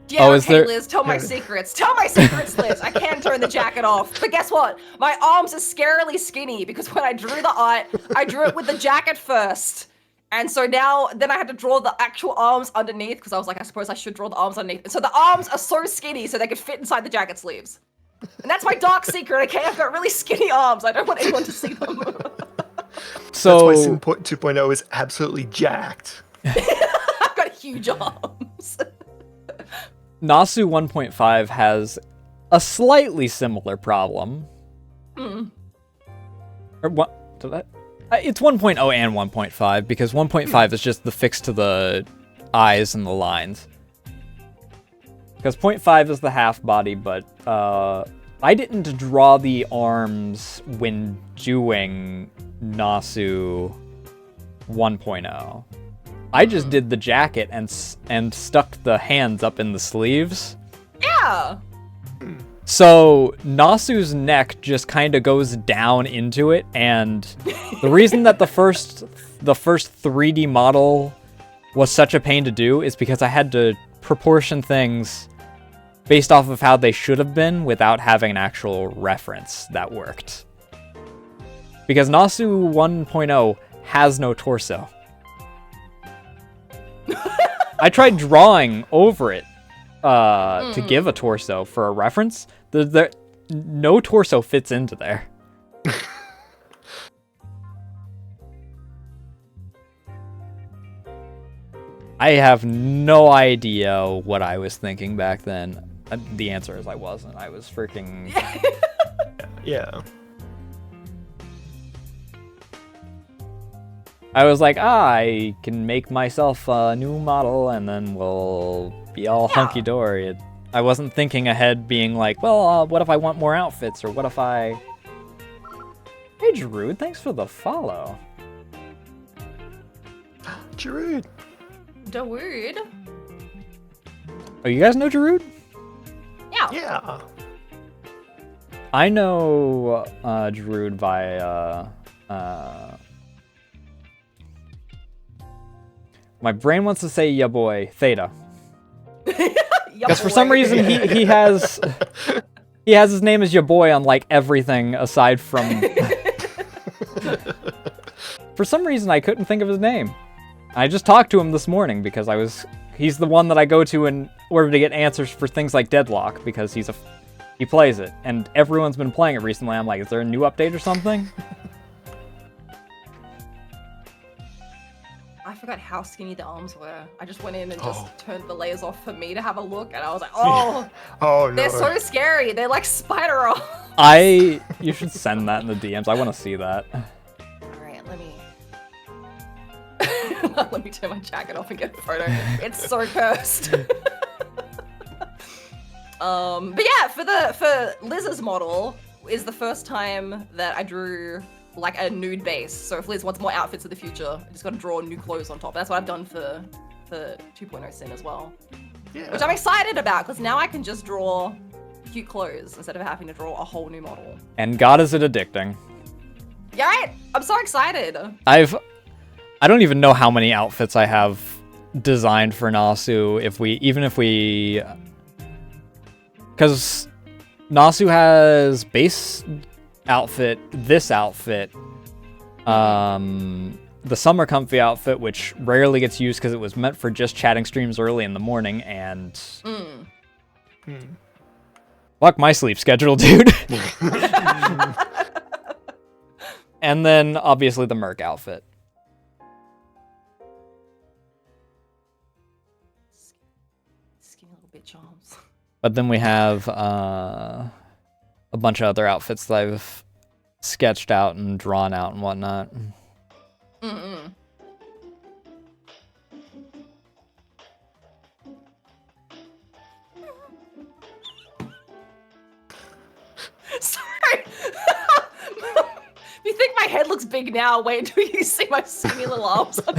Yeah, Oh, is okay, there- Liz, tell my secrets. Tell my secrets, Liz. I can turn the jacket off. But guess what? My arms are scarily skinny because when I drew the art, I drew it with the jacket first. And so then I had to draw the actual arms underneath because I was like, I suppose I should draw the arms underneath. And so the arms are so skinny so they could fit inside the jacket sleeves. And that's my dark secret, okay? I've got really skinny arms. I don't want anyone to see them. So That's why Sin 2.0 is absolutely jacked. I've got huge arms. Nasu 1.5 has a slightly similar problem. Or what? Did that? It's 1.0 and 1.5 because 1.5 is just the fix to the eyes and the lines. Because 0.5 is the half body, but I didn't draw the arms when doing Nasu 1.0. I just did the jacket and stuck the hands up in the sleeves. Yeah. So Nasu's neck just kind of goes down into it, and the reason that the first 3D model was such a pain to do is because I had to proportion things based off of how they should have been without having an actual reference that worked. Because Nasu 1.0 has no torso. I tried drawing over it to give a torso for a reference. No torso fits into there. I have no idea what I was thinking back then. The answer is I wasn't. I was freaking... Yeah. I was like, I can make myself a new model and then we'll be all hunky-dory. I wasn't thinking ahead being like, well, what if I want more outfits? Or what if I... Hey, Jarud, thanks for the follow. Jarud. Dawood. Oh, you guys know Jarud? Yeah. Yeah. I know Jarud via... my brain wants to say ya boy, Theta. Because for some reason he has his name as your boy on like everything aside from... For some reason I couldn't think of his name. I just talked to him this morning because he's the one that I go to in order to get answers for things like Deadlock because he plays it and everyone's been playing it recently. I'm like, is there a new update or something? I forgot how skinny the arms were. I just went in and Oh. just turned the layers off for me to have a look, and I was like, oh, Oh no. they're so scary. They're like spider arms. You should send that in the DMs. I want to see that. All right, let me let me turn my jacket off and get a photo. It's so cursed. But yeah, for Liz's model is the first time that I drew like a nude base. So if Liz wants more outfits in the future, I just got to draw new clothes on top. That's what I've done for 2.0 Sin as well. Yeah. Which I'm excited about because now I can just draw cute clothes instead of having to draw a whole new model. And God, is it addicting. Yeah, right? I'm so excited. I don't even know how many outfits I have designed for Nasu because Nasu has base outfit, this outfit, The summer comfy outfit, which rarely gets used because it was meant for just chatting streams early in the morning, and fuck my sleep schedule, dude. And then obviously the Merc outfit. Skinny little bitch arms. But then we have a bunch of other outfits that I've sketched out and drawn out and whatnot. Sorry. You think my head looks big now? Wait until you see my skinny little arms. I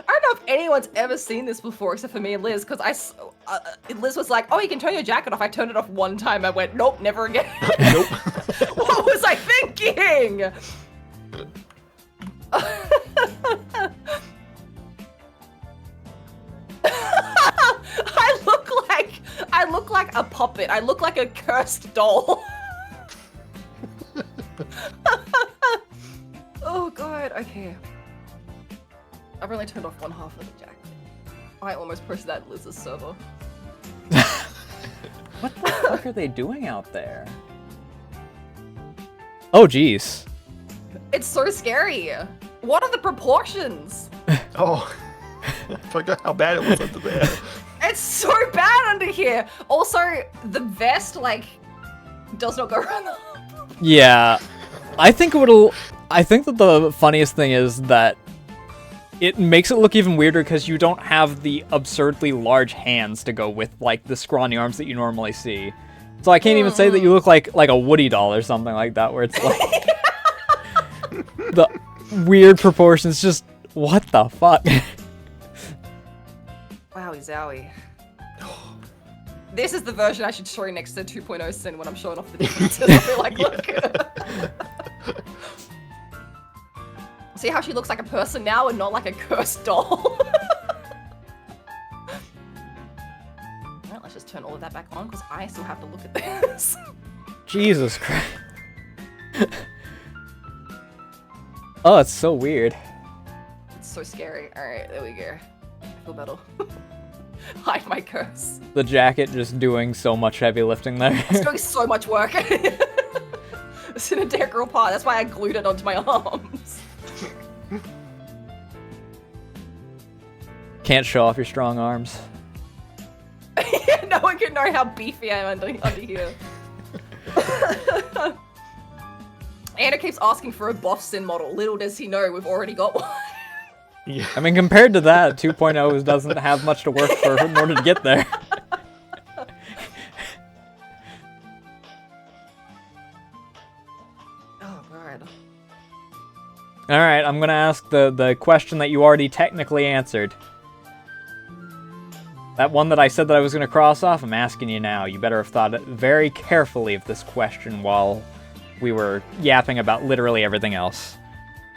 don't know if anyone's ever seen this before except for me and Liz, because Liz was like, oh, you can turn your jacket off. I turned it off one time. I went, nope, never again. Nope. What was I thinking? I look like a puppet. I look like a cursed doll. Oh god, okay. I've only turned off one half of the jacket. I almost pushed that Liz's server. What the fuck are they doing out there? Oh jeez. It's so scary. What are the proportions? Oh, I forgot how bad it was under there. It's so bad under here. Also, the vest, like, does not go around the... Yeah. I think that the funniest thing is that it makes it look even weirder because you don't have the absurdly large hands to go with, like, the scrawny arms that you normally see. So I can't even say that you look like a Woody doll or something like that, where it's like... the weird proportions, just... What the fuck? Wowie zowie. This is the version I should show you next to 2.0 Sin when I'm showing off the differences. I'll be like, look. See how she looks like a person now and not like a cursed doll? Alright, let's just turn all of that back on because I still have to look at this. Jesus Christ. Oh, it's so weird. It's so scary. Alright, there we go. I feel better. Hide my curse. The jacket just doing so much heavy lifting there. It's doing so much work. It's an integral part. That's why I glued it onto my arms. Can't show off your strong arms. Yeah, no one can know how beefy I am under here. Anna keeps asking for a Boisyn model. Little does he know we've already got one. Yeah. I mean, compared to that, 2.0 doesn't have much to work for in order to get there. Oh, God. Alright, I'm gonna ask the question that you already technically answered. That one that I said that I was gonna cross off, I'm asking you now. You better have thought very carefully of this question while we were yapping about literally everything else.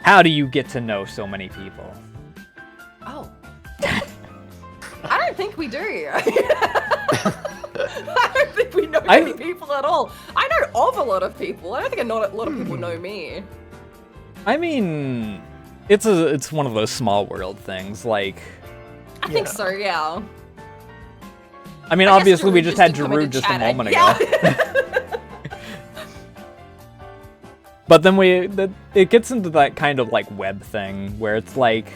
How do you get to know so many people? Oh. I don't think we do. I don't think we know many people at all. I know of a lot of people. I don't think a lot of people know me. I mean, it's one of those small world things, like... I think so, yeah. I mean, obviously we just had Giroud just a moment ago. But then it gets into that kind of like web thing where it's like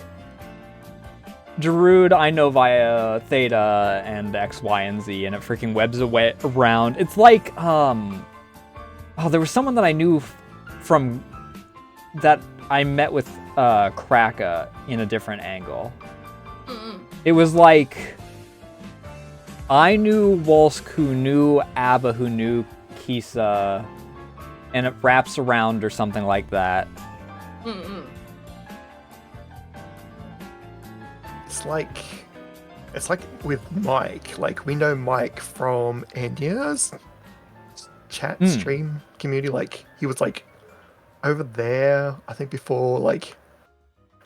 Giroud I know via Theta and X, Y, and Z, and it freaking webs away around. It's like oh, there was someone that I knew from that I met with Kraka in a different angle. It was like I knew Wolsk who knew Abba who knew Kisa, and it wraps around or something like that. It's like with Mike. Like, we know Mike from Enya's chat stream community. Like, he was like over there, I think, before like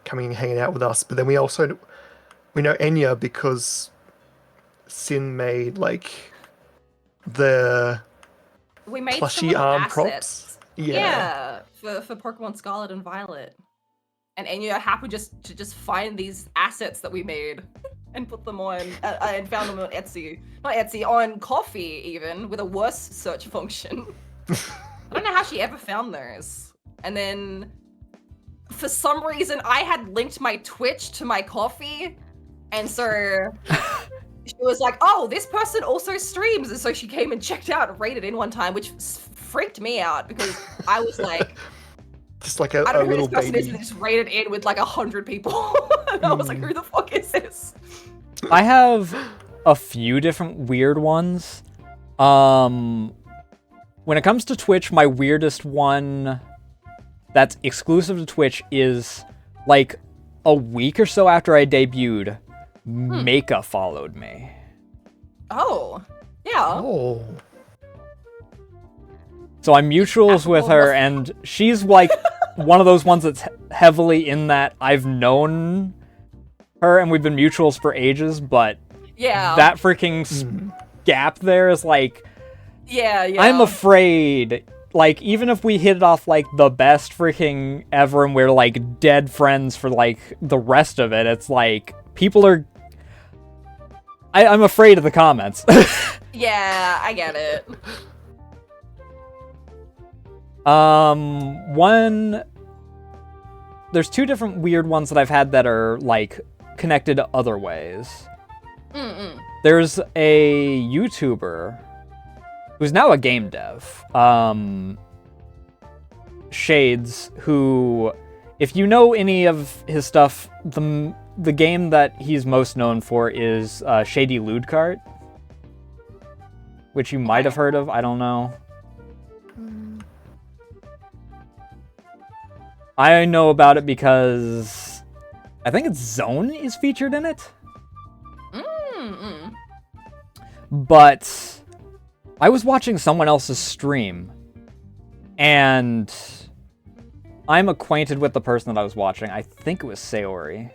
coming and hanging out with us. But then we know Enya because Sin made like the we made plushy arm props. Yeah. for Pokemon Scarlet and Violet. And Enya happened to just find these assets that we made and put them on and found them on Etsy. Not Etsy, on Coffee even, with a worse search function. I don't know how she ever found those. And then for some reason I had linked my Twitch to my Coffee, and so she was like, oh, this person also streams, and so she came and checked out and rated in one time, which freaked me out because I was like, Just like a I don't know who little this person is, baby. and just rated in with like 100 people. And I was like, who the fuck is this? I have a few different weird ones. When it comes to Twitch, my weirdest one that's exclusive to Twitch is like a week or so after I debuted, Maka followed me. Oh, yeah. Oh. So I'm mutuals with her, and she's like one of those ones that's heavily in that I've known her and we've been mutuals for ages, but Yeah. that freaking gap there is like, Yeah, yeah. I'm afraid, like, even if we hit it off like the best freaking ever and we're like dead friends for like the rest of it, it's like people are... I'm afraid of the comments. Yeah, I get it. There's two different weird ones that I've had that are like connected other ways. There's a YouTuber who's now a game dev, Shades, who, if you know any of his stuff, the game that he's most known for is Shady Loot Cart, which you might have heard of, I don't know. I know about it because I think it's Zone is featured in it. But I was watching someone else's stream, and I'm acquainted with the person that I was watching. I think it was Sayori.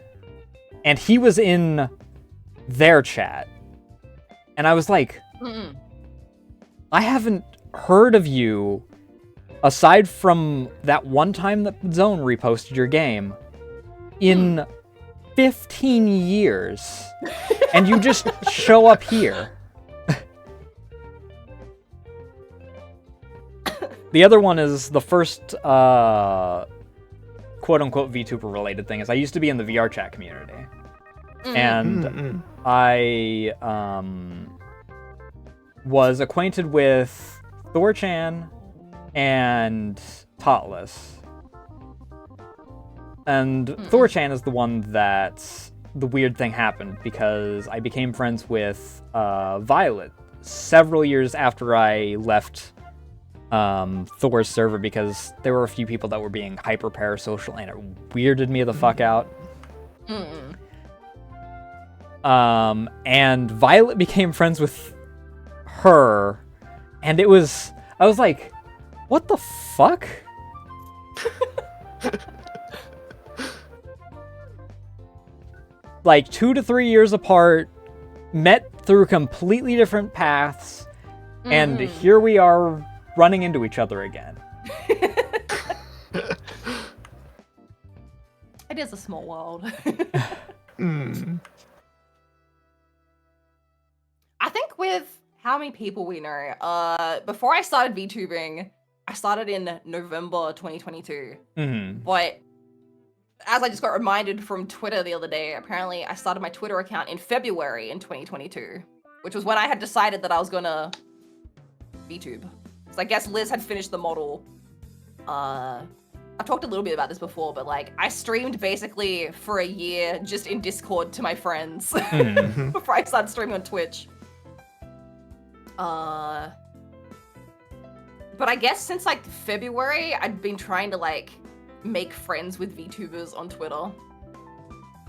And he was in their chat. And I was like, I haven't heard of you aside from that one time that Zone reposted your game in 15 years. And you just show up here. The other one is the first quote-unquote VTuber related thing is I used to be in the VR chat community. And I was acquainted with Thor-chan and Totless. And Thor-chan is the one that the weird thing happened because I became friends with Violet several years after I left Thor's server because there were a few people that were being hyper parasocial and it weirded me the fuck out. And Violet became friends with her, and I was like, what the fuck? Like 2 to 3 years apart, met through completely different paths, and here we are running into each other again. It is a small world. I think with how many people we know, before I started VTubing, I started in November 2022. But as I just got reminded from Twitter the other day, apparently I started my Twitter account in February in 2022, which was when I had decided that I was gonna VTube. So I guess Liz had finished the model. I've talked a little bit about this before, but like I streamed basically for a year just in Discord to my friends before I started streaming on Twitch. But I guess since like February, I'd been trying to like make friends with VTubers on Twitter.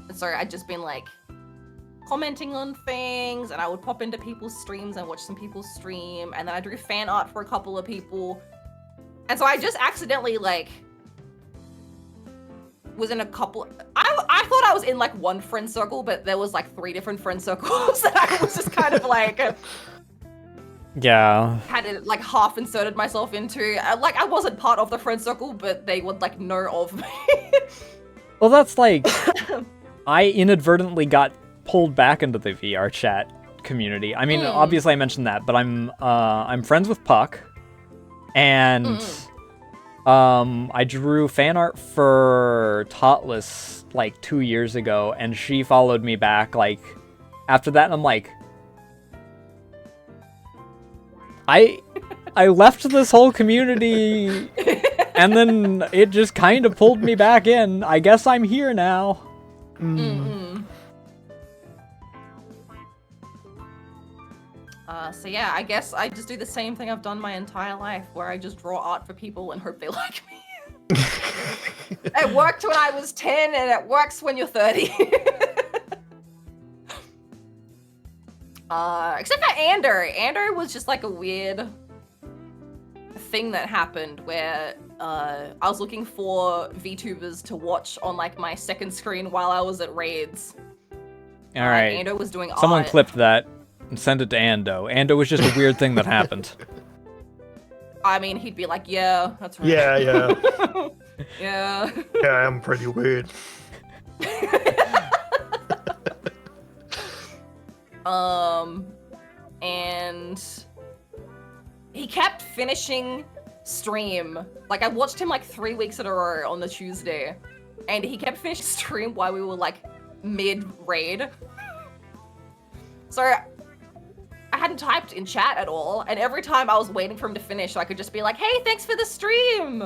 And so I'd just been like commenting on things, and I would pop into people's streams and watch some people stream, and then I drew fan art for a couple of people. And so I just accidentally like was in a couple. I thought I was in like one friend circle, but there was like 3 different friend circles, and I was just kind of like Yeah. had it like half inserted myself into. Like I wasn't part of the friend circle, but they would like know of me. Well, that's like I inadvertently got pulled back into the VR chat community. I mean, obviously I mentioned that, but I'm friends with Puck, and I drew fan art for Totless like 2 years ago, and she followed me back like after that, and I'm like, I left this whole community, and then it just kind of pulled me back in. I guess I'm here now. So yeah, I guess I just do the same thing I've done my entire life, where I just draw art for people and hope they like me. It worked when I was 10, and it works when you're 30. Except for Ander. Ander was just like a weird thing that happened where I was looking for VTubers to watch on like my second screen while I was at raids. All right. Ando was doing Someone art. clipped that and send it to Ando. Ando was just a weird thing that happened. I mean, he'd be like, yeah, that's right. Yeah, yeah. Yeah. Yeah, I'm pretty weird. And he kept finishing stream. Like, I watched him like 3 weeks in a row on the Tuesday, and he kept finishing stream while we were like mid-raid. So I hadn't typed in chat at all, and every time I was waiting for him to finish, I could just be like, hey, thanks for the stream!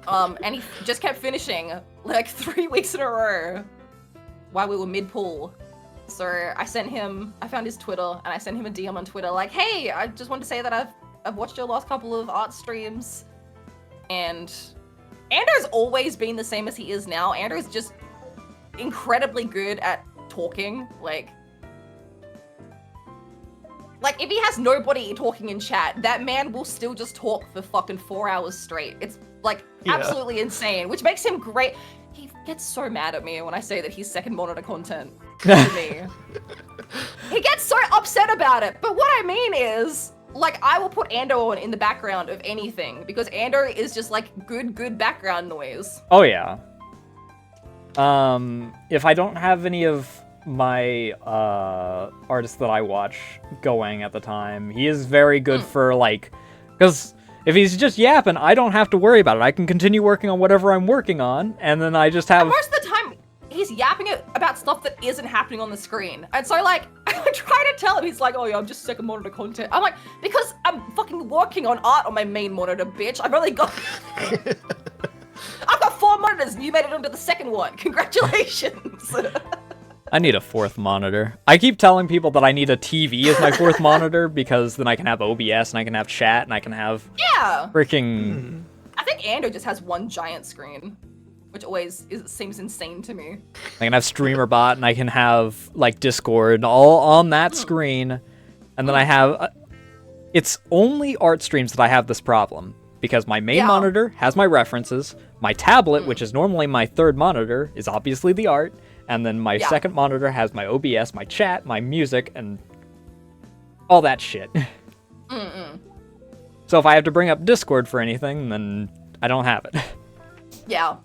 And he just kept finishing like 3 weeks in a row while we were mid-pool. So I found his Twitter, and I sent him a DM on Twitter like, hey, I just wanted to say that I've watched your last couple of art streams. And Andrew's always been the same as he is now. Andrew's just incredibly good at talking. Like if he has nobody talking in chat, that man will still just talk for fucking 4 hours straight. It's like absolutely insane, which makes him great. He gets so mad at me when I say that he's second monitor content to me. He gets so upset about it. But what I mean is, like, I will put Ando on in the background of anything because Ando is just like good background noise. Oh yeah. If I don't have any of my artists that I watch going at the time, he is very good for like, because if he's just yapping, I don't have to worry about it. I can continue working on whatever I'm working on, and then I just have. And most of the time, he's yapping about stuff that isn't happening on the screen. And so, like, I'm trying to tell him, he's like, oh yeah, I'm just second monitor content. I'm like, because I'm fucking working on art on my main monitor, bitch. I've only got... I've got 4 monitors, and you made it onto the second one. Congratulations. I need a 4th monitor. I keep telling people that I need a TV as my 4th monitor because then I can have OBS and I can have chat and I can have freaking... I think Ando just has one giant screen, which always seems insane to me. I can have StreamerBot and I can have like Discord all on that screen, and then I have... It's only art streams that I have this problem because my main monitor has my references, my tablet, which is normally my 3rd monitor, is obviously the art, and then my second monitor has my OBS, my chat, my music, and all that shit. So if I have to bring up Discord for anything, then I don't have it. Yeah.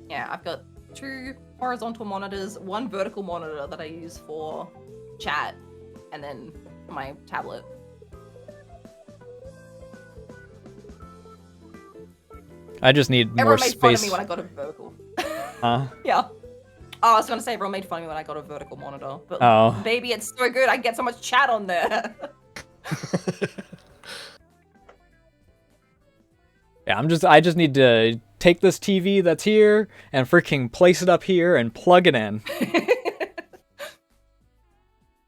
Yeah, I've got 2 horizontal monitors, 1 vertical monitor that I use for chat, and then my tablet. I just need more Everyone made fun of space. me when I got a vertical. Huh? Yeah. Oh, I was gonna say everyone made fun of me when I got a vertical monitor, but baby, it's so good. I get so much chat on there. Yeah, I just need to take this TV that's here and freaking place it up here and plug it in.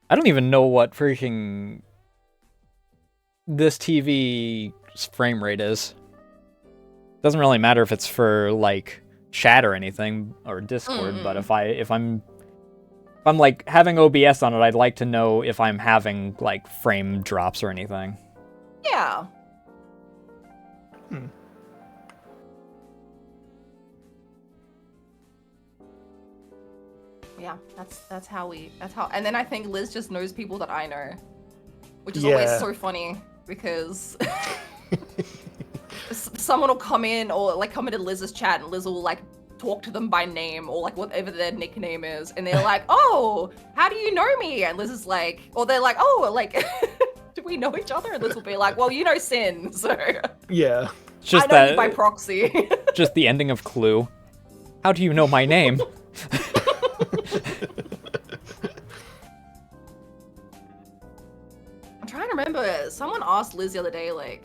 I don't even know what freaking this TV's frame rate is. Doesn't really matter if it's for like chat or anything or Discord, but if I'm like having OBS on it, I'd like to know if I'm having like frame drops or anything. Yeah. Yeah, that's how. And then I think Liz just knows people that I know, which is always so funny because someone will come in or like come into Liz's chat and Liz will like talk to them by name or like whatever their nickname is, and they're like, "Oh, how do you know me?" And Liz is like, or they're like, "Oh, like, do we know each other?" And Liz will be like, "Well, you know Sin, so yeah." Just I know that you by proxy." just the ending of Clue. How do you know my name? I'm trying to remember. Someone asked Liz the other day, like,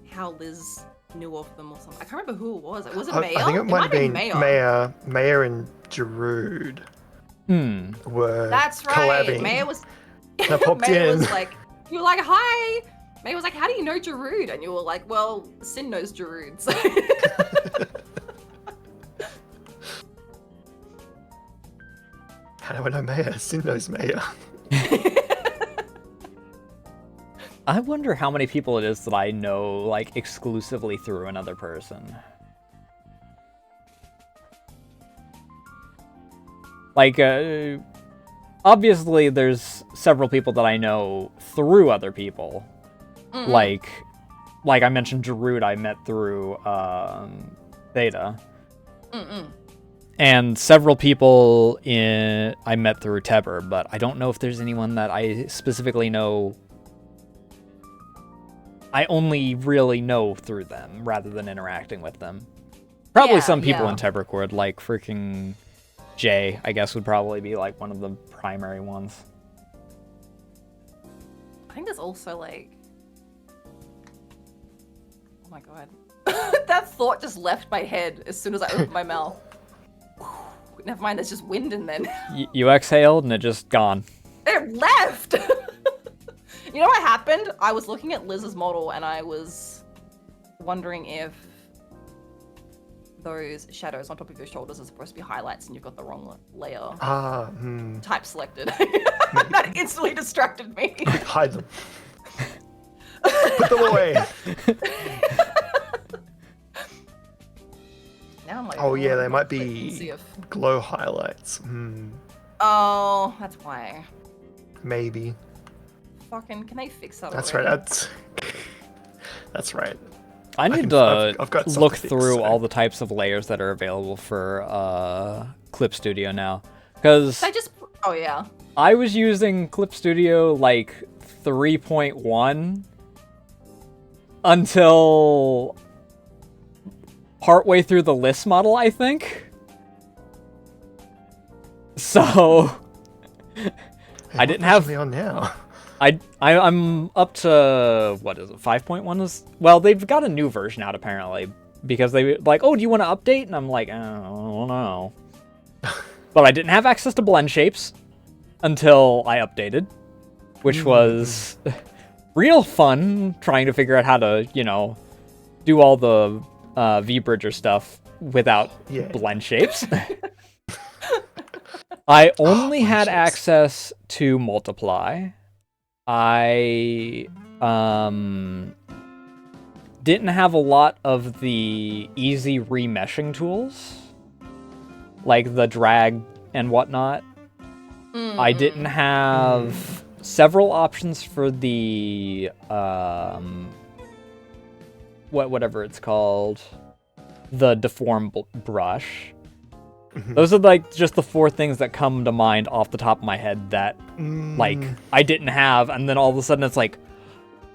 how Liz knew of them or something. I can't remember who it was. Was it Maya? I think it might have been Maya. Maya and Giroud were That's right. collabing. Maya was. I popped Maya in. was like, you were like, "Hi." Maya was like, "How do you know Giroud?" And you were like, "Well, Sin knows Giroud." So. How do I know Maya? Sin knows Maya. I wonder how many people it is that I know, like, exclusively through another person. Like, obviously there's several people that I know through other people. Like I mentioned Giroud I met through, Theta. And several people I met through Vtuber, but I don't know if there's anyone that I specifically know. I only really know through them rather than interacting with them. Probably some people in Vtuber, like freaking Jay, I guess would probably be like one of the primary ones. I think there's also like, oh my god, that thought just left my head as soon as I opened my mouth. Never mind, there's just wind in then. You exhaled and it just gone. It left! You know what happened? I was looking at Liz's model and I was wondering if those shadows on top of your shoulders are supposed to be highlights and you've got the wrong layer type selected. That instantly distracted me. Hide them. Put them away. Now I'm like, Oh yeah, they might see be if... glow highlights. Oh, that's why. Maybe. Fucking, can they fix that That's already? right. That's right. I need I've got to look stuff to fix, through so. all the types of layers that are available for Clip Studio now. Because Oh yeah. I was using Clip Studio like 3.1 until partway through the list model, I think. So I didn't have on now. I'm up to, what is it, 5.1 is, well, they've got a new version out apparently, because they like, "Oh, do you want to update?" And I'm like, "I don't know." But I didn't have access to blend shapes until I updated, which was real fun trying to figure out how to, you know, do all the V-Bridger stuff without blend shapes. I only had access to multiply. I didn't have a lot of the easy remeshing tools, like the drag and whatnot. I didn't have several options for the whatever it's called, the deform brush. Those are like just the four things that come to mind off the top of my head that like I didn't have, and then all of a sudden it's like,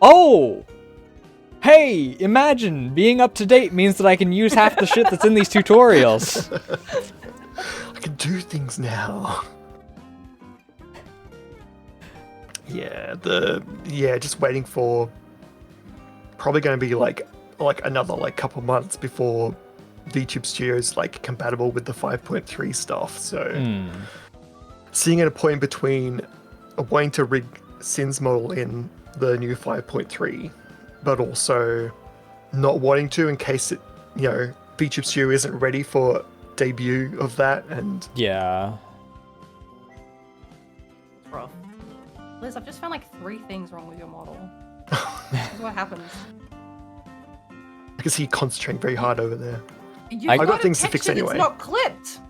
oh, hey, imagine being up to date means that I can use half the shit that's in these tutorials. I can do things now. Just waiting for probably going to be like another like couple months before VTube Studio's like compatible with the 5.3 stuff. So seeing at a point between wanting to rig Sin's model in the new 5.3, but also not wanting to in case it, you know, VTube Studio isn't ready for debut of that. And yeah. Rough. Liz, I've just found like 3 things wrong with your model. This is what happens. I can see you concentrating very hard over there. I've got things to fix anyway. It's not clipped.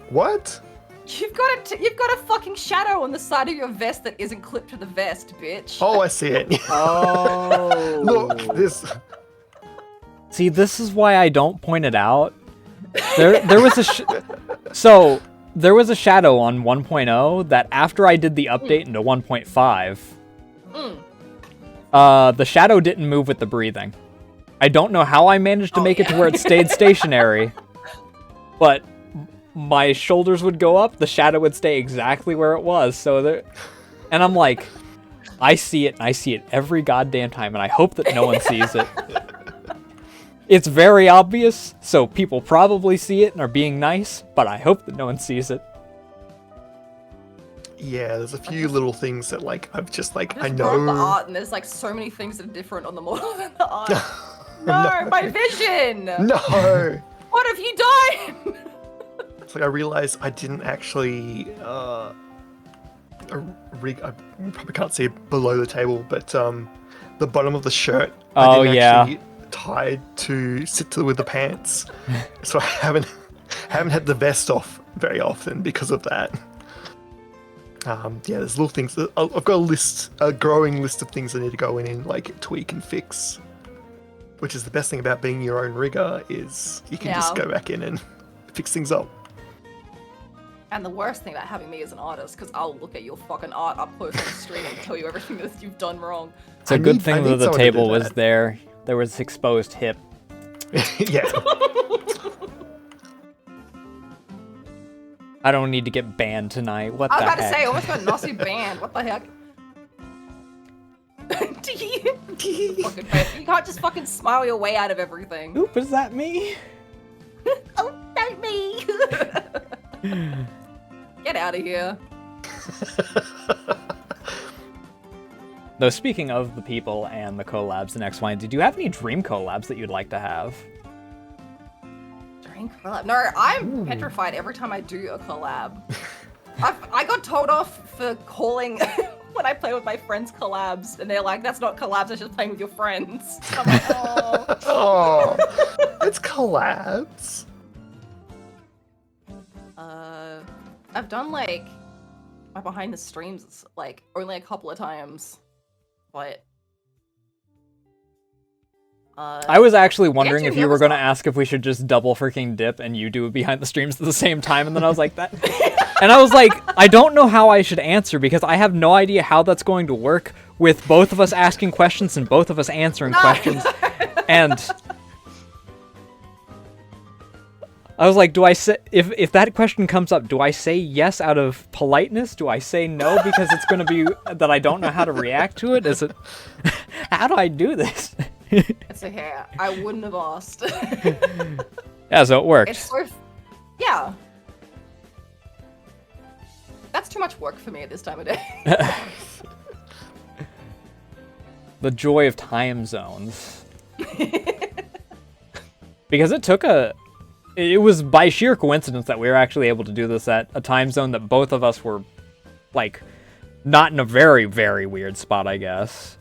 What? You've got a fucking shadow on the side of your vest that isn't clipped to the vest, bitch. Oh, I see it. Oh. Look, this. See, this is why I don't point it out. There was there was a shadow on 1.0 that after I did the update into 1.5, the shadow didn't move with the breathing. I don't know how I managed to make it to where it stayed stationary, but my shoulders would go up, the shadow would stay exactly where it was. So and I'm like, I see it, and I see it every goddamn time, and I hope that no one sees it. It's very obvious, so people probably see it and are being nice, but I hope that no one sees it. Yeah, there's a few little things that like I've just like I Just know. brought up the art, and there's like so many things that are different on the model than the art. No, my vision! No. What have you done? It's like I realized I didn't actually rig. I probably can't see it below the table, but the bottom of the shirt. I didn't actually tied to with the pants, so I haven't had the vest off very often because of that. Yeah, there's little things. I've got a growing list of things I need to go in and like tweak and fix. Which is the best thing about being your own rigger is you can just go back in and fix things up. And the worst thing about having me as an artist, because I'll look at your fucking art up close on the stream and tell you everything that you've done wrong. It's a good thing that the table was there. There was exposed hip. Yeah. I don't need to get banned tonight. What the heck? I was about to say, I almost got Nasu banned. What the heck? Fucking you can't just fucking smile your way out of everything. Oop, is that me? Oh, don't me! Get out of here. Though speaking of the people and the collabs in XY, did you have any dream collabs that you'd like to have? Dream collab? No, I'm petrified every time I do a collab. I got told off for calling when I play with my friends collabs, and they're like, "That's not collabs. That's just playing with your friends." I'm like, "Oh, oh, it's collabs." I've done like my behind the streams like only a couple of times, but I was actually wondering if you were going to ask if we should just double freaking dip and you do it behind the streams at the same time, and then I was like that. And I was like, I don't know how I should answer because I have no idea how that's going to work with both of us asking questions and both of us answering questions. And I was like, do I say, if that question comes up, do I say yes out of politeness? Do I say no because it's going to be that I don't know how to react to it? Is it, how do I do this? It's okay. I wouldn't have asked. Yeah, so it worked. It's sort of, yeah. That's too much work for me at this time of day. The joy of time zones. Because it was by sheer coincidence that we were actually able to do this at a time zone that both of us were, like, not in a very, very weird spot, I guess.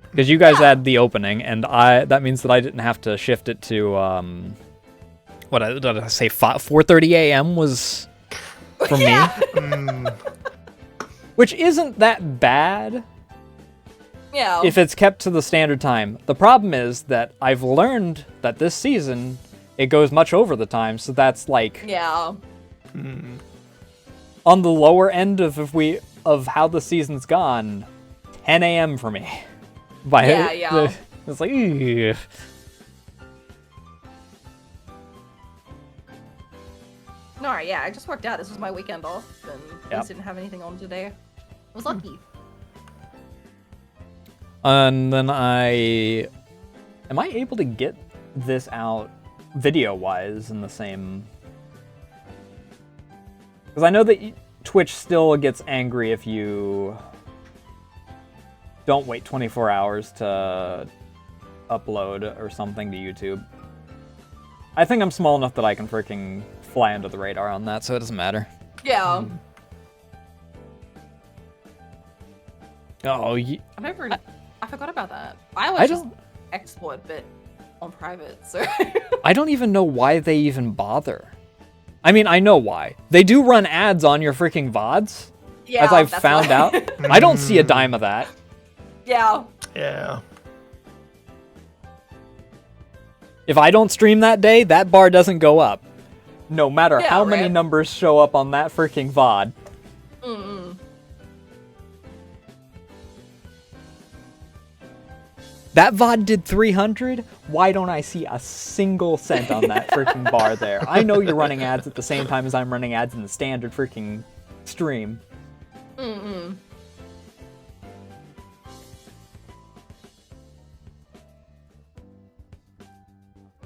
Because you guys had the opening, and that means that I didn't have to shift it to, what did I say, 4:30 a.m. was for me? Which isn't that bad. Yeah. If it's kept to the standard time. The problem is that I've learned that this season, it goes much over the time, so that's like... Yeah. On the lower end of how the season's gone, 10 a.m. for me. Yeah. It's like, ew. No, yeah, I just worked out. This was my weekend off, and I just didn't have anything on today. I was lucky. And then am I able to get this out video-wise in the same... Because I know that Twitch still gets angry if you don't wait 24 hours to upload or something to YouTube. I think I'm small enough that I can freaking fly under the radar on that, so it doesn't matter. Yeah. Oh, I forgot about that. I always just export, but on private, so... I don't even know why they even bother. I mean, I know why. They do run ads on your freaking VODs, Yeah, as I've that's found why. out. I don't see a dime of that. Yeah. Yeah. If I don't stream that day, that bar doesn't go up. No matter Yeah, how many right? numbers show up on that freaking VOD. Mm-mm. That VOD did 300? Why don't I see a single cent on that freaking bar there? I know you're running ads at the same time as I'm running ads in the standard freaking stream. Mm-mm.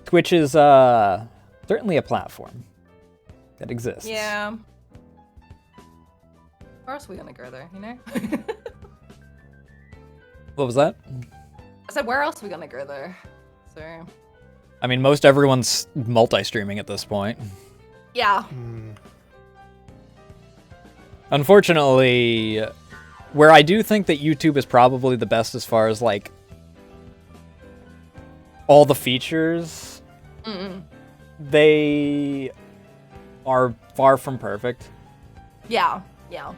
Twitch is certainly a platform that exists. Yeah. Where else are we gonna go there, you know? What was that? I said, where else are we gonna go there? So, I mean, most everyone's multi-streaming at this point. yeah. Unfortunately, where I do think that YouTube is probably the best as far as, like, all the features, Mm-mm. they are far from perfect. Yeah. Yeah.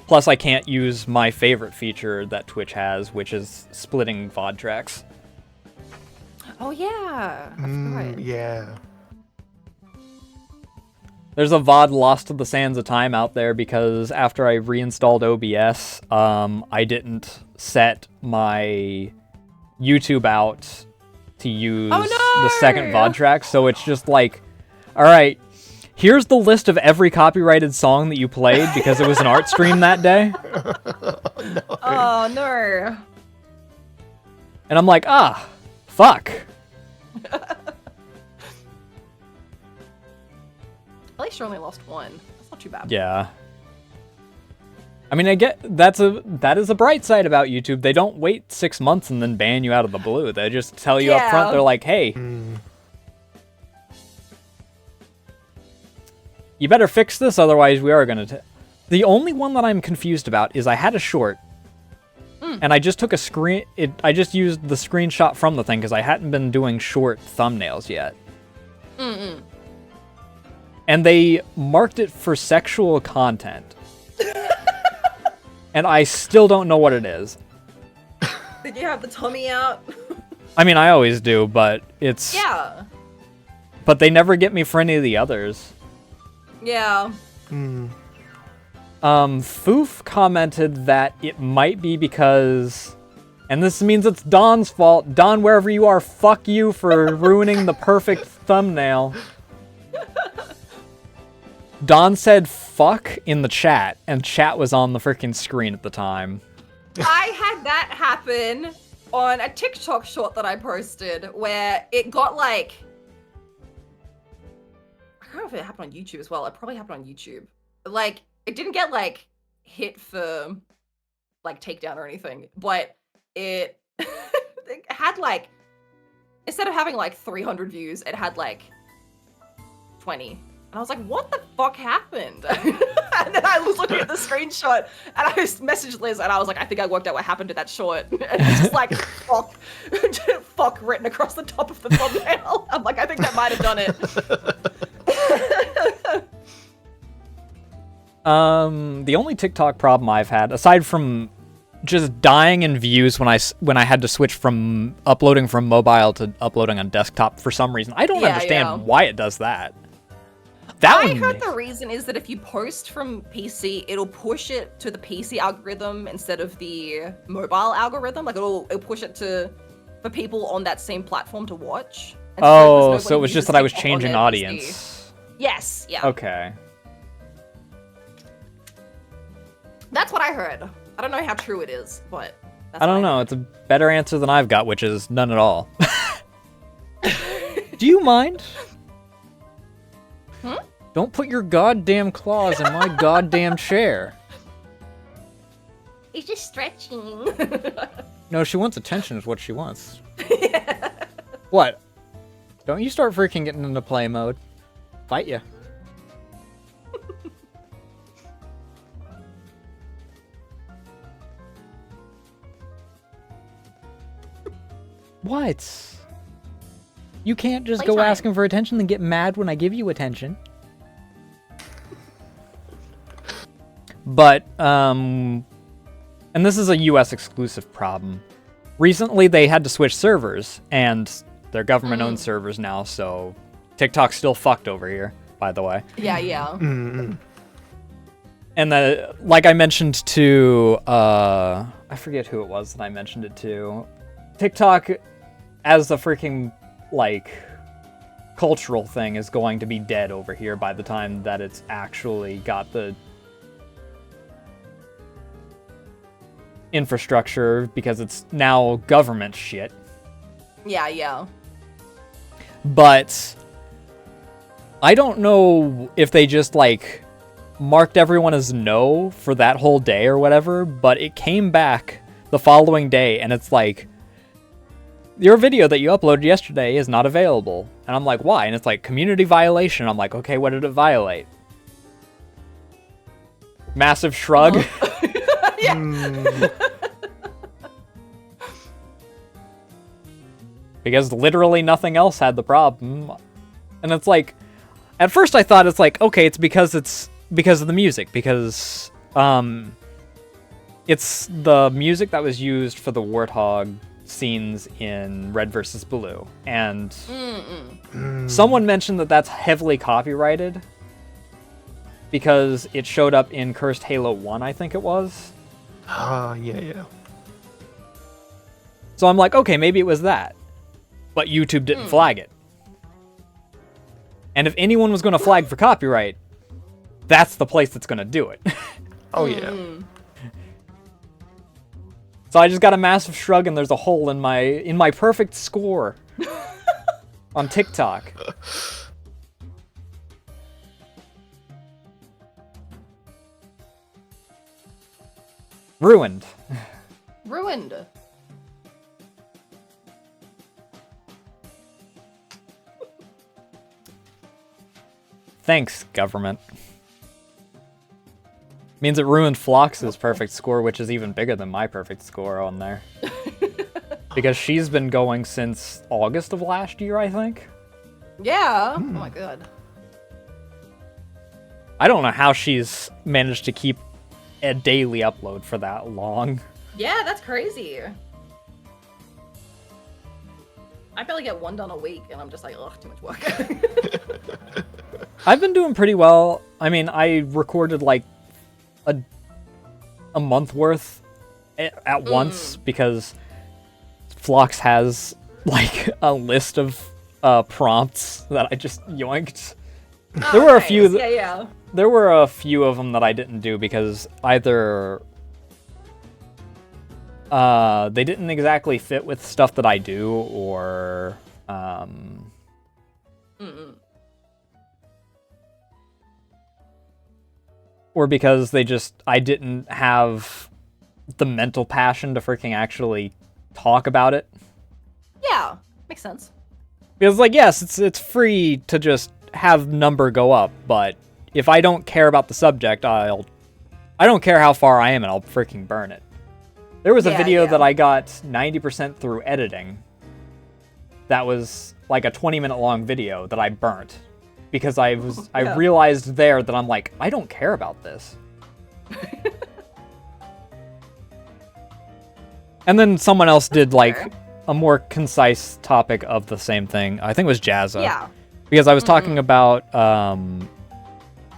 Plus, I can't use my favorite feature that Twitch has, which is splitting VOD tracks. Oh, yeah. I forgot. Yeah. There's a VOD lost to the sands of time out there because after I reinstalled OBS, I didn't set my YouTube out to use the second VOD track, so it's just like, all right, here's the list of every copyrighted song that you played because it was an art stream that day. Oh, no. And I'm like, fuck. At least you only lost one. That's not too bad. Yeah. I mean, I get that is a bright side about YouTube. They don't wait 6 months and then ban you out of the blue. They just tell you up front. Yeah. They're like, hey, you better fix this, otherwise we are going to... The only one that I'm confused about is I had a short, and I just took a screen... I just used the screenshot from the thing because I hadn't been doing short thumbnails yet. Mm-mm. And they marked it for sexual content. And I still don't know what it is. Did you have the tummy out? I mean, I always do, but it's... Yeah. But they never get me for any of the others. Yeah. Foof commented that it might be because... And this means it's Don's fault. Don, wherever you are, fuck you for ruining the perfect thumbnail. Don said fuck in the chat, and chat was on the freaking screen at the time. I had that happen on a TikTok short that I posted where it got like... I don't know if it happened on YouTube as well. It probably happened on YouTube. Like, it didn't get like hit for like takedown or anything, but it, it had like, instead of having like 300 views, it had like 20. And I was like, what the fuck happened? And then I was looking at the screenshot and I messaged Liz and I was like, I think I worked out what happened to that short. And it's just like, fuck, fuck written across the top of the thumbnail. I'm like, I think that might have done it. The only TikTok problem I've had, aside from just dying in views when I had to switch from uploading from mobile to uploading on desktop for some reason, I don't understand why it does that. I heard the reason is that if you post from PC, it'll push it to the PC algorithm instead of the mobile algorithm. Like it'll push it for people on that same platform to watch. And oh, so it was just that I was changing audience. PC. Yes, yeah. Okay. That's what I heard. I don't know how true it is, but that's I don't know. It's a better answer than I've got, which is none at all. Do you mind? Hmm? Don't put your goddamn claws in my goddamn chair. He's just stretching. No, she wants attention is what she wants. Yeah. What? Don't you start freaking getting into play mode. Fight ya. What? You can't just go Playtime. asking for attention and get mad when I give you attention. But, and this is a US exclusive problem. Recently, they had to switch servers, and they're government-owned servers now, so TikTok's still fucked over here, by the way. Yeah. Mm-hmm. And like I mentioned to, I forget who it was that I mentioned it to. TikTok, as a freaking, like, cultural thing, is going to be dead over here by the time that it's actually got the infrastructure, because it's now government shit. Yeah. But I don't know if they just, like, marked everyone as no for that whole day or whatever, but it came back the following day, and it's like, your video that you uploaded yesterday is not available. And I'm like, why? And it's like, community violation. I'm like, okay, what did it violate? Massive shrug. Yeah. Because literally nothing else had the problem. And it's like, at first I thought it's like, okay, it's because of the music, because it's the music that was used for the Warthog scenes in Red vs. Blue. And someone mentioned that that's heavily copyrighted because it showed up in Cursed Halo 1, I think it was. Yeah. So I'm like, okay, maybe it was that. But YouTube didn't flag it. And if anyone was going to flag for copyright, that's the place that's going to do it. Oh, yeah. So I just got a massive shrug, and there's a hole in my perfect score on TikTok. Ruined. Thanks, government. Means it ruined Phlox's perfect score, which is even bigger than my perfect score on there. Because she's been going since August of last year, I think. Yeah. Oh my god. I don't know how she's managed to keep a daily upload for that long. Yeah, that's crazy. I barely get one done a week, and I'm just like, ugh, too much work. I've been doing pretty well. I mean, I recorded like a month worth at once because Phlox has like a list of prompts that I just yoinked. There were a few. Yeah. There were a few of them that I didn't do because either they didn't exactly fit with stuff that I do, or or because I didn't have the mental passion to freaking actually talk about it. Yeah, makes sense. Because, like, yes, it's free to just have number go up, but if I don't care about the subject, I don't care how far I am, and I'll freaking burn it. There was a video that I got 90% through editing. That was like a 20-minute long video that I burnt. Because I realized there that I'm like, I don't care about this. And then someone else did like a more concise topic of the same thing. I think it was Jazza. Yeah. Because I was talking about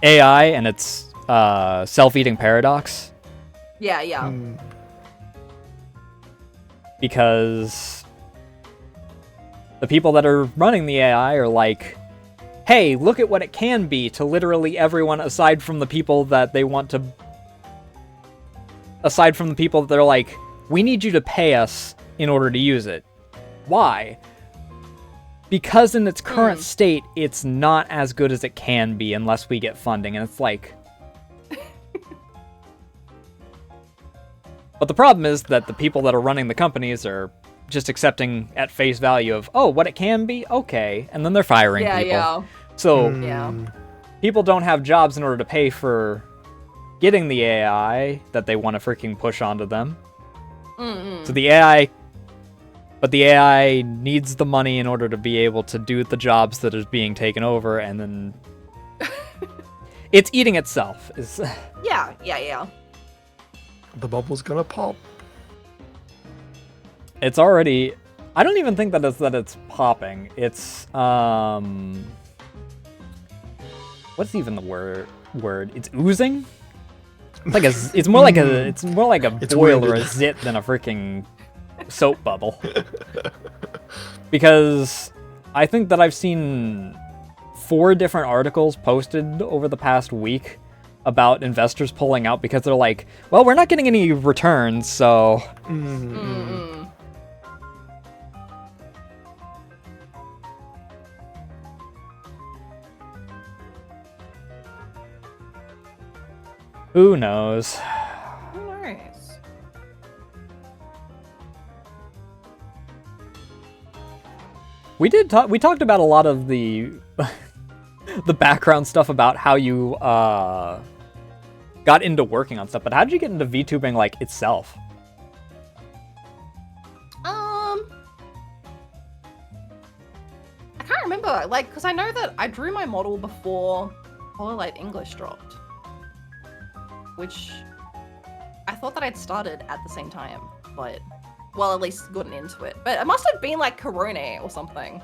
AI and its self-eating paradox. Yeah. Because the people that are running the AI are like, hey, look at what it can be to literally everyone aside from the people that they want to... Aside from the people that they're like, we need you to pay us in order to use it. Why? Because in its current state, it's not as good as it can be unless we get funding. And it's like... But the problem is that the people that are running the companies are just accepting at face value of, oh, what it can be? Okay. And then they're firing people. Yeah. So people don't have jobs in order to pay for getting the AI that they want to freaking push onto them. So the AI But the AI needs the money in order to be able to do the jobs that is being taken over, and then it's eating itself. Yeah. The bubble's gonna pop. It's already. I don't even think that it's popping. It's what's even the word? It's oozing. It's more like a boil or a zit than a freaking soap bubble. Because I think that I've seen 4 different articles posted over the past week about investors pulling out because they're like, well, we're not getting any returns, so. Who knows? Nice. We talked about a lot of the the background stuff about how you got into working on stuff, but how did you get into VTubing like itself? I can't remember, like, because I know that I drew my model before Hololive English dropped, which I thought that I'd started at the same time, but, well, at least gotten into it. But it must have been like Corona or something.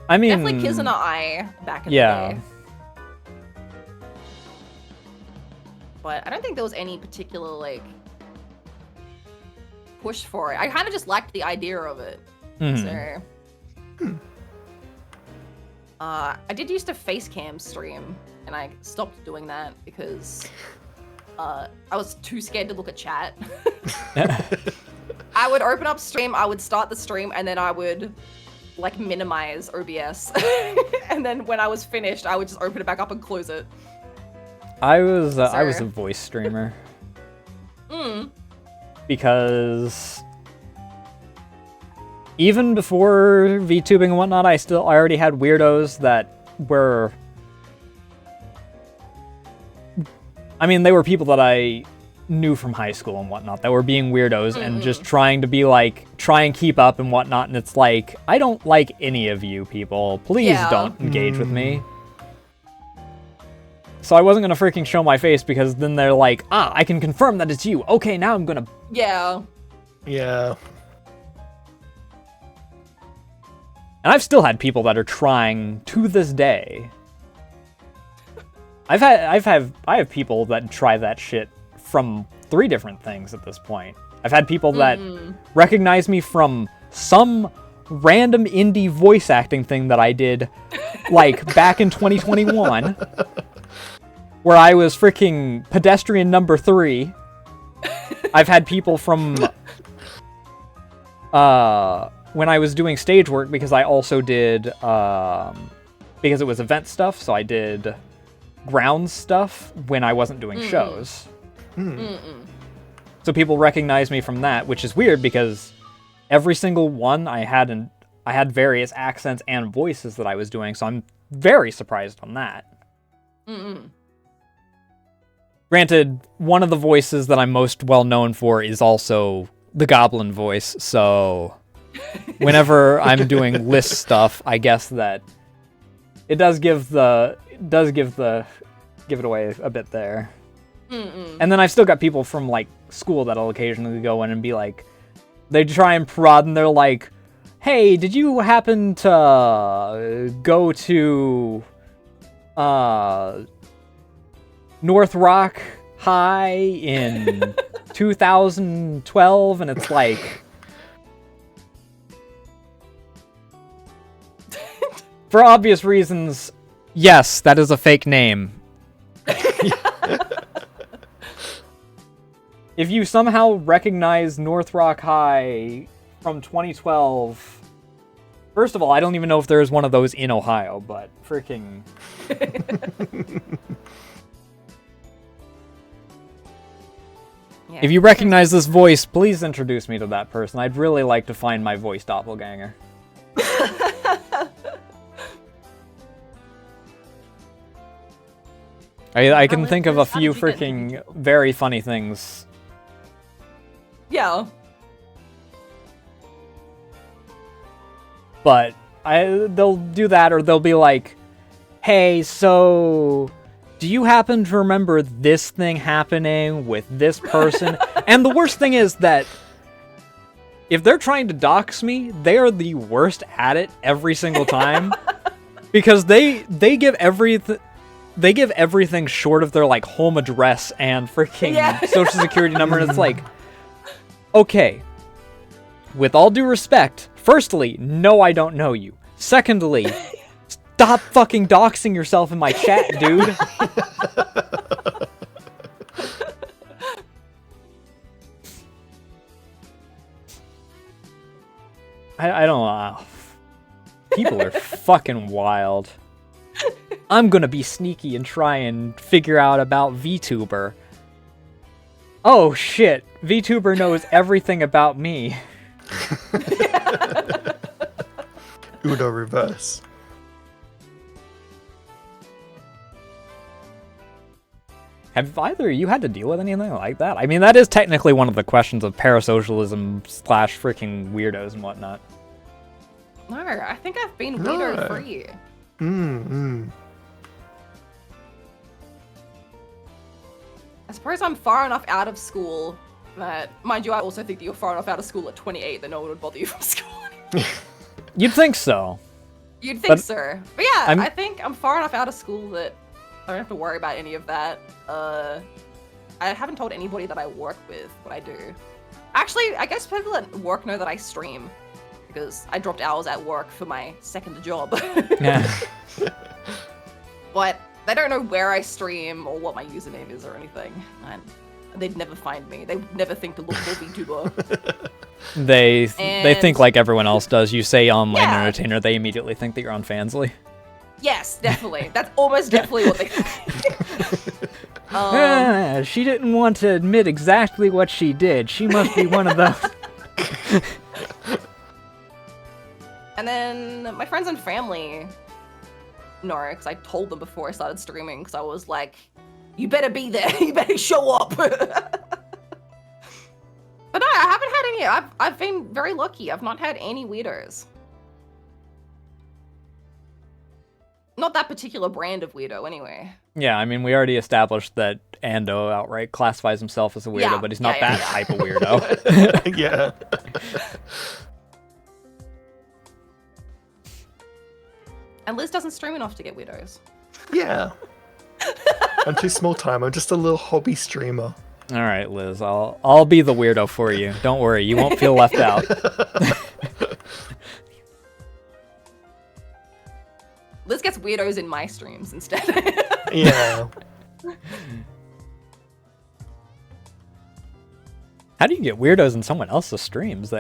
I mean, definitely Kiz and I back in the day. But I don't think there was any particular, like, push for it. I kind of just liked the idea of it. So, I did used to face cam stream, and I stopped doing that because I was too scared to look at chat. I would open up stream, I would start the stream, and then I would like minimize OBS. And then when I was finished, I would just open it back up and close it. I was a voice streamer. Because even before VTubing and whatnot, I already had weirdos that were. I mean, they were people that I knew from high school and whatnot that were being weirdos and just trying to be like, try and keep up and whatnot. And it's like, I don't like any of you people. Please don't engage with me. So I wasn't going to freaking show my face because then they're like, I can confirm that it's you. Okay, now I'm going to. Yeah. And I've still had people that are trying to this day. I have people that try that shit from 3 different things at this point. I've had people that recognize me from some random indie voice acting thing that I did like back in 2021 where I was freaking pedestrian number 3. I've had people from when I was doing stage work, because I also did because it was event stuff, so I did ground stuff when I wasn't doing shows. So people recognize me from that, which is weird because every single one I had various accents and voices that I was doing, so I'm very surprised on that. Granted, one of the voices that I'm most well known for is also the goblin voice, so whenever I'm doing list stuff, I guess that it does give it away a bit there. And then I've still got people from like school that'll occasionally go in and be like, they try and prod and they're like, hey, did you happen to go to North Rock High in 2012? And it's like, for obvious reasons, yes, that is a fake name. If you somehow recognize North Rock High from 2012, first of all, I don't even know if there is one of those in Ohio, but freaking... If you recognize this voice, please introduce me to that person. I'd really like to find my voice doppelganger. I can think of a few freaking very funny things. Yeah. But they'll do that, or they'll be like, hey, so do you happen to remember this thing happening with this person? And the worst thing is that if they're trying to dox me, they are the worst at it every single time. Because they give everything short of their like home address and freaking social security number, and it's like, okay, with all due respect, firstly, no, I don't know you. Secondly, stop fucking doxing yourself in my chat, dude. I don't know. People are fucking wild. I'm gonna be sneaky and try and figure out about Vtuber. Oh shit, Vtuber knows everything about me. Uno reverse. Have either of you had to deal with anything like that? I mean, that is technically one of the questions of parasocialism / freaking weirdos and whatnot. No, I think I've been weirdo free. I suppose I'm far enough out of school that, mind you, I also think that you're far enough out of school at 28 that no one would bother you from school. You'd think so. You'd think so. But yeah, I think I'm far enough out of school that I don't have to worry about any of that. I haven't told anybody that I work with what I do. Actually, I guess people at work know that I stream, because I dropped hours at work for my second job. Yeah. But they don't know where I stream or what my username is or anything. And they'd never find me. They'd never think to look for VTuber. They think like everyone else does. You say online entertainer, they immediately think that you're on Fansly. Yes, definitely. That's almost definitely what they think. She didn't want to admit exactly what she did. She must be one of those. And then my friends and family know, because I told them before I started streaming, because I was like, you better be there. You better show up. But no, I haven't had any. I've been very lucky. I've not had any weirdos. Not that particular brand of weirdo, anyway. Yeah, I mean, we already established that Ando outright classifies himself as a weirdo, but he's not that type of weirdo. Yeah. And Liz doesn't stream enough to get weirdos. Yeah. I'm too small time. I'm just a little hobby streamer. All right, Liz, I'll be the weirdo for you. Don't worry, you won't feel left out. Liz gets weirdos in my streams instead. Yeah. How do you get weirdos in someone else's streams?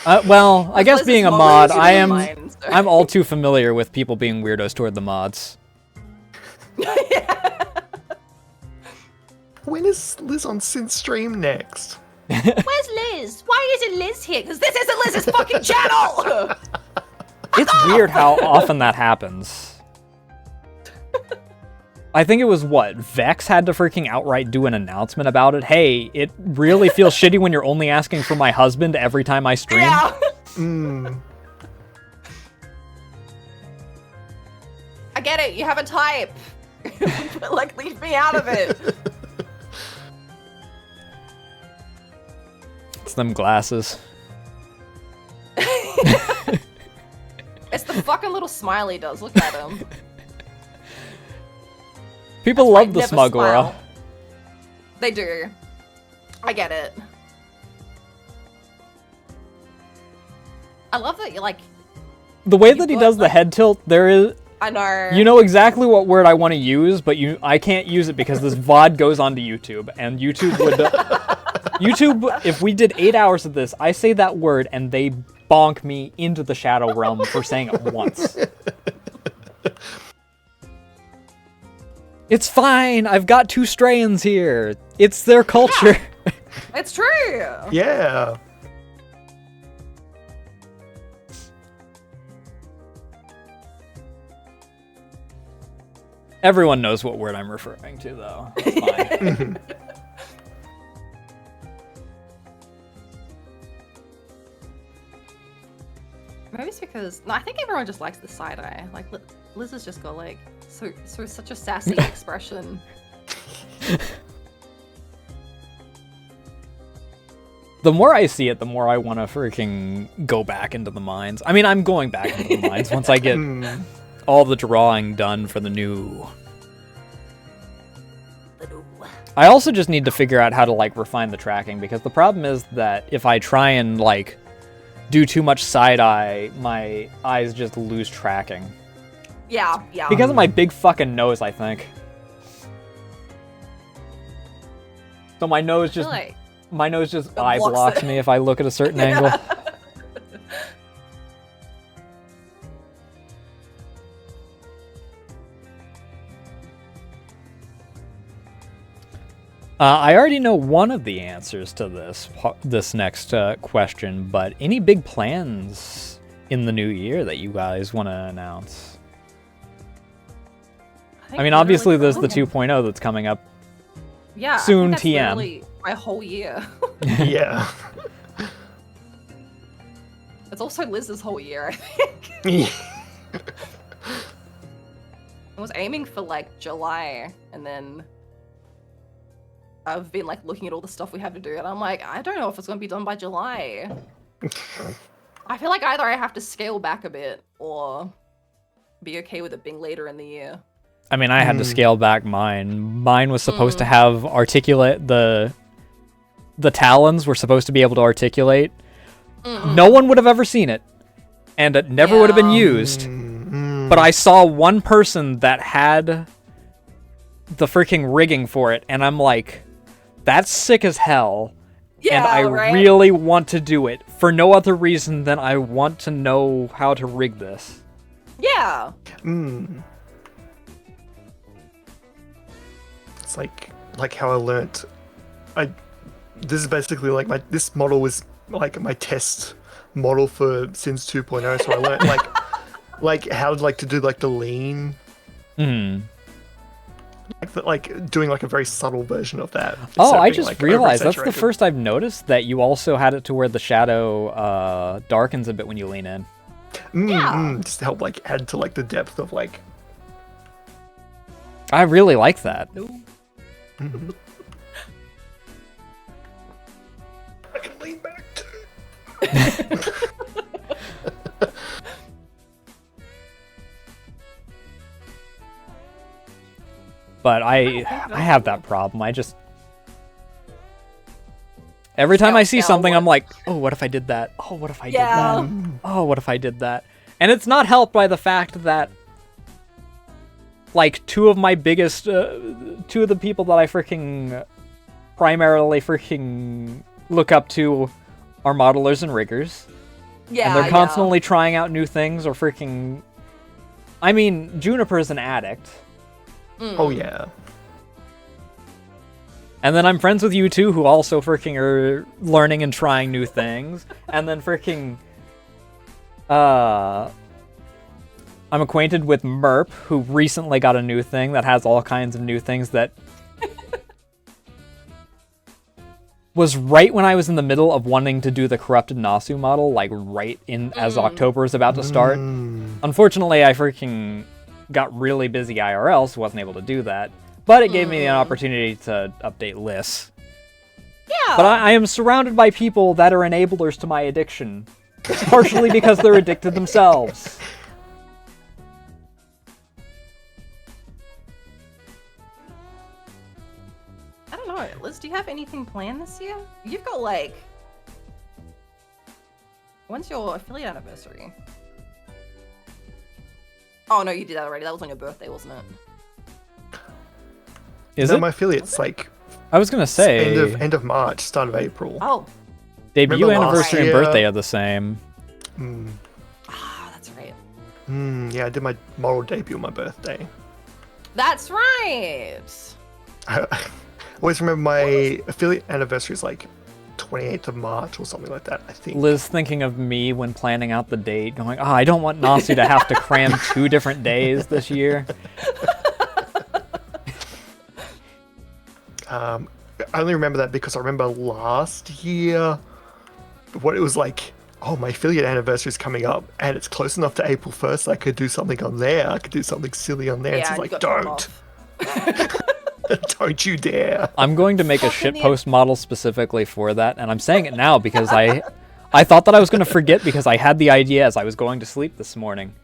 Well, I guess being a mod, I'm all too familiar with people being weirdos toward the mods. When is Liz on Synth stream next? Where's Liz? Why isn't Liz here? Because this isn't Liz's fucking channel! It's weird how often that happens. I think it was, Vex had to freaking outright do an announcement about it. Hey, it really feels shitty when you're only asking for my husband every time I stream. Yeah. I get it, you have a type. But, like, leave me out of it. It's them glasses. It's the fucking little smile he does. Look at him. People love the smug aura. They do. I get it. I love that you like. The way that he does the head tilt, there is. I know. You know exactly what word I want to use, but I can't use it because this VOD goes onto YouTube, and YouTube would. YouTube, if we did 8 hours of this, I say that word and they bonk me into the shadow realm for saying it once. It's fine. I've got 2 strains here. It's their culture. Yeah, it's true. Yeah. Everyone knows what word I'm referring to, though. It's fine. Maybe it's because no, I think everyone just likes the side eye. Like Liz has just got like such a sassy expression. The more I see it, the more I want to freaking go back into the mines. I mean, I'm going back into the mines once I get all the drawing done for the new. I also just need to figure out how to like refine the tracking, because the problem is that if I try and like do too much side eye, my eyes just lose tracking. Yeah. Because of my big fucking nose, I think. So my nose just eye blocks me if I look at a certain angle. I already know one of the answers to this next question, but any big plans in the new year that you guys want to announce? I mean, obviously there's the 2.0 that's coming up. Yeah, soon. I think that's TM. literally my whole year. Yeah. It's also Liz's whole year, I think. I was aiming for like July, and then I've been like looking at all the stuff we have to do, and I'm like, I don't know if it's gonna be done by July. I feel like either I have to scale back a bit or be okay with it being later in the year. I mean, I had to scale back mine. Mine was supposed to have the talons were supposed to be able to articulate. No one would have ever seen it, and it never would have been used. But I saw one person that had the freaking rigging for it, and I'm like, that's sick as hell. Yeah, and I right? really want to do it for no other reason than I want to know how to rig this. Yeah. It's like how I learnt. This is basically like this model was like my test model for Sims 2.0. So I learned like how to do like the lean. Like doing like a very subtle version of that. Oh, I just realized that's the first I've noticed that you also had it to where the shadow darkens a bit when you lean in. Just to help like add to like the depth of like. I really like that. I can lean back too. But I have that problem. Every time I see something, I'm like, oh, what if I did that? Oh, what if I did that? Oh, what if I did that? And it's not helped by the fact that, like, two of the people that I primarily look up to are modelers and riggers. Yeah, and they're constantly trying out new things or I mean, Juniper's an addict. Oh, yeah. And then I'm friends with you two, who also are learning and trying new things. And then I'm acquainted with Merp, who recently got a new thing that has all kinds of new things that was right when I was in the middle of wanting to do the corrupted Nasu model, like right in as October is about to start. Unfortunately, I got really busy IRL, so wasn't able to do that. But it gave me an opportunity to update lists. Yeah. But I am surrounded by people that are enablers to my addiction. Partially because they're addicted themselves. I don't know. Liz, do you have anything planned this year? You've got like... When's your affiliate anniversary? Oh, no, you did that already. That was on your birthday, wasn't it? Is it? My affiliate's like... I was going to say... End of March, start of April. Oh. Debut anniversary and birthday are the same. Ah, that's right. Yeah, I did my model debut on my birthday. That's right! I always remember my affiliate anniversary is like 28th of March or something like that, I think. Liz thinking of me when planning out the date, going, I don't want Nasu to have to cram 2 different days this year. I only remember that because I remember last year what it was like. oh, my affiliate anniversary is coming up, and it's close enough to April 1st. I could do something on there. I could do something silly on there. Yeah, It's and just you like, got told don't, off. don't you dare. I'm going to make a Fucking shitpost model specifically for that, and I'm saying it now because I thought that I was going to forget because I had the idea as I was going to sleep this morning.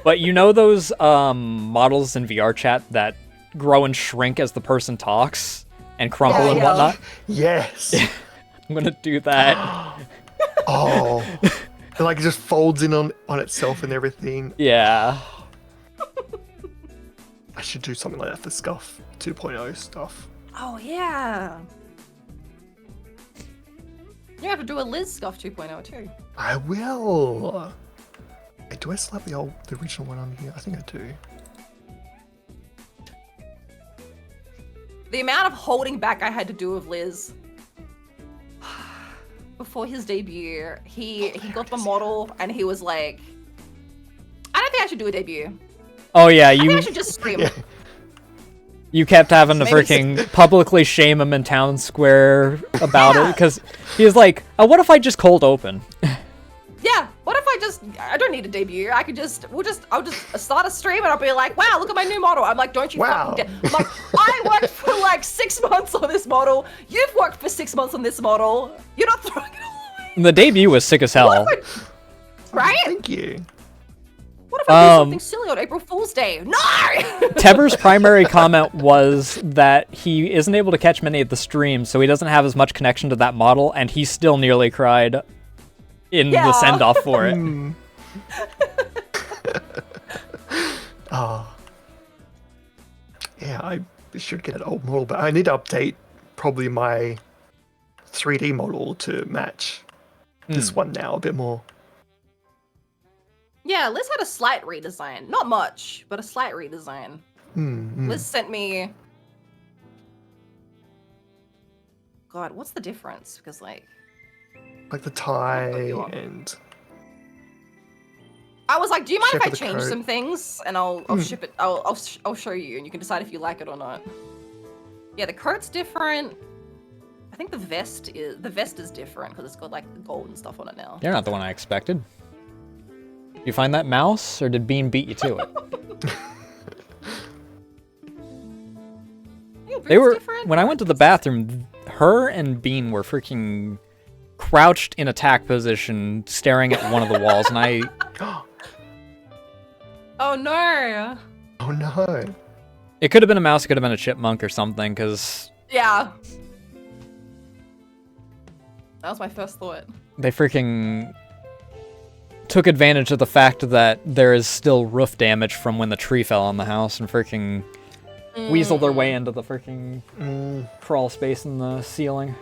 But you know those models in VR chat that grow and shrink as the person talks and crumple Yeah, and yeah. whatnot? Yes. I'm going to do that. Oh. It like just folds in on itself and everything. Yeah. I should do something like that for Scuff 2.0 stuff. Oh yeah. You have to do a Liz Scuff 2.0 too. I will. Wait, do I still have the original one on here? I think I do. The amount of holding back I had to do with Liz before his debut, he got the model and he was like, I don't think I should do a debut. Oh yeah, I think I you should just stream. Yeah. you kept having to Maybe freaking publicly shame him in town square about it Yeah. because he was like, "Oh, what if I just cold open?" Yeah, what if I don't need a debut. I'll just start a stream and I'll be like, wow, look at my new model. I'm like, don't you Wow. fucking I'm like, I worked for like 6 months on this model. You've worked for 6 months on this model. You're not throwing it away. And the debut was sick as hell. What if right? Thank you. What if I do something silly on April Fool's Day? No! Teber's primary comment was that he isn't able to catch many of the streams, so he doesn't have as much connection to that model, and he still nearly cried in Yeah. the send-off for it. Oh. Yeah, I should get an old model, but I need to update probably my 3D model to match this one now a bit more. Yeah, Liz had a slight redesign. Not much, but a slight redesign. Liz sent me... God, what's the difference? Because, like Like the tie you are. and... I was like, do you mind if I Shepherd the change coat. some things? And I'll ship it. I'll show you, and you can decide if you like it or not. Yeah, the coat's different. I think the vest is different because it's got like gold and stuff on it now. You're not the one I expected. You find that mouse, or did Bean beat you to it? Yeah, They were different. when I went to the bathroom. Her and Bean were freaking crouched in attack position, staring at one of the walls, and I. Oh no. Oh no. It could have been a mouse, it could have been a chipmunk or something, because Yeah. That was my first thought. they freaking took advantage of the fact that there is still roof damage from when the tree fell on the house and freaking weaseled their way into the freaking crawl space in the ceiling.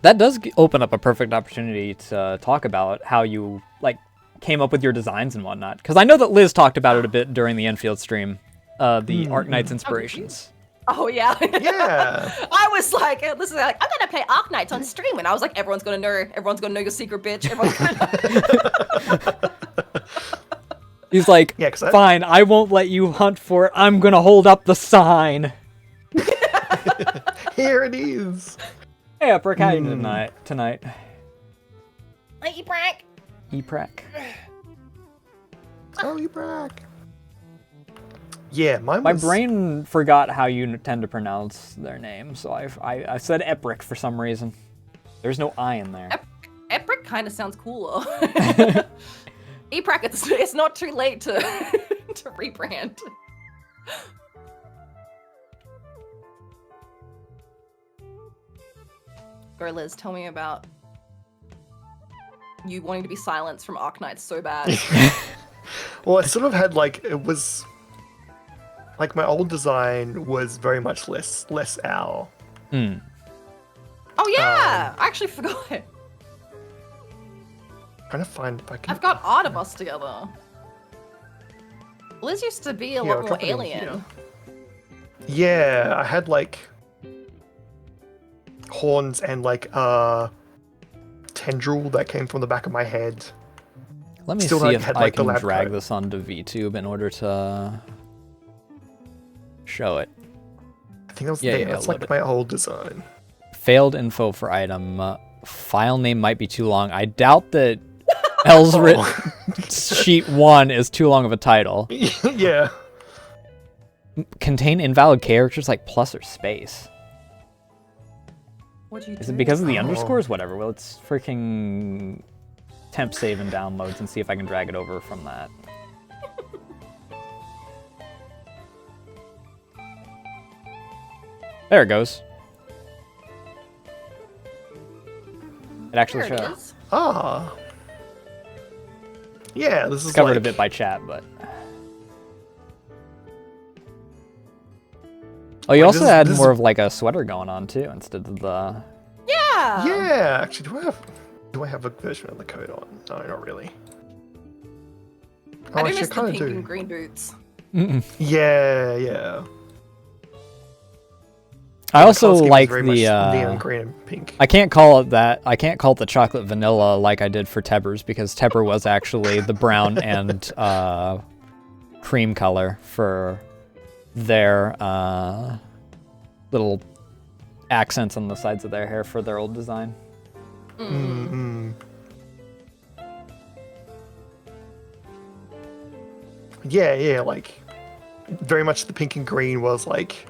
That does open up a perfect opportunity to talk about how you like came up with your designs and whatnot. Because I know that Liz talked about it a bit during the Enfield stream, the Arknight's inspirations. Oh yeah. Yeah. I was like, this is like, I'm gonna play Arknights on stream, and I was like, everyone's gonna know your secret, bitch. Everyone's gonna know. He's like, Yeah, 'cause fine, I won't let you hunt for it. I'm gonna hold up the sign. Here it is. Hey, Upper, how you doing tonight? Like, you prank. E-Prac. Oh, you back. Yeah, mine My was... brain forgot how you tend to pronounce their name, so I said Epric for some reason. There's no I in there. Epric kind of sounds cooler. E-Prac, it's not too late to to rebrand. Go, Liz, tell me about you wanting to be silenced from Arknights so bad. Well, I sort of had like, it was... Like my old design was very much less owl. Hmm. Oh yeah, I actually forgot. Trying to find if I can... I've got art of us together. Liz used to be a Yeah, lot I'll more drop it in alien. here. Yeah, I had like horns and like tendril that came from the back of my head. Let me Still, see like, if had, I like, the can lab drag coat. this onto VTube in order to show it. I think that was Yeah, the yeah, that's load like it. my old design. Failed info for item. File name might be too long. I doubt that Elzrit sheet 1 is too long of a title. Yeah. Contain invalid characters like plus or space. What'd you do? Is it because of the Oh. underscores? Whatever. Well, it's freaking temp save and downloads and see if I can drag it over from that. There it goes. It actually There it shows. is. Ah. Yeah, this is It's covered like, a bit by chat, but. Oh, you Like, also had this is- more of like a sweater going on too, instead of the. Yeah. Yeah, actually, do I have a version of the coat on? No, not really. I do actually, miss the kinda pink and green boots. Mm-mm. Yeah, yeah. I The also colour scheme was like very much the. neon green and pink. I can't call it that. I can't call it the chocolate vanilla like I did for Tebbers because Tebber was actually the brown and cream color for their little accents on the sides of their hair for their old design. Mm-mm. Yeah, like very much the pink and green was like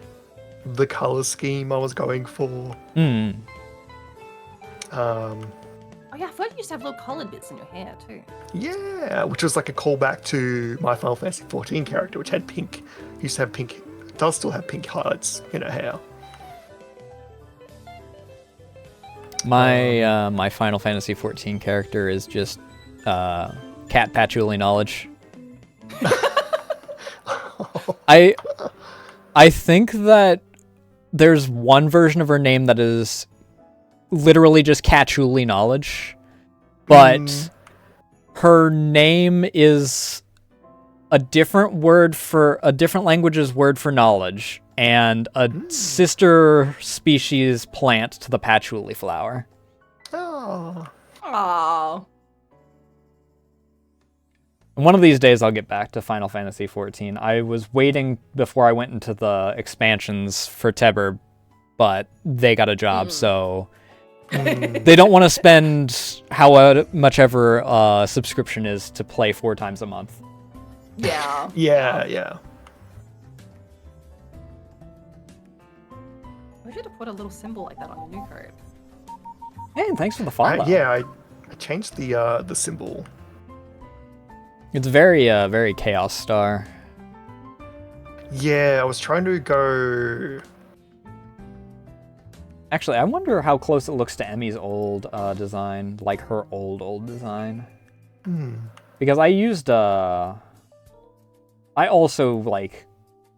the color scheme I was going for. Mm. Oh yeah, I thought you used to have little coloured bits in your hair too. Yeah, which was like a callback to my Final Fantasy 14 character, which had pink. Used to have pink. Does still have pink highlights in her hair. My Final Fantasy 14 character is just cat patchouli knowledge. I think that there's one version of her name that is literally just Catchuli knowledge, but her name is a different language's word for knowledge, and a sister species plant to the patchouli flower. Oh. Aww. One of these days I'll get back to Final Fantasy XIV. I was waiting before I went into the expansions for Tebber, but they got a job, so they don't want to spend how much ever subscription is to play 4 times a month. Yeah. Yeah. We should have put a little symbol like that on your new card. Hey, and thanks for the follow. I changed the symbol. It's very very Chaos Star. Yeah, I was trying to go. Actually, I wonder how close it looks to Emmy's old design, like her old design. Because I used I also like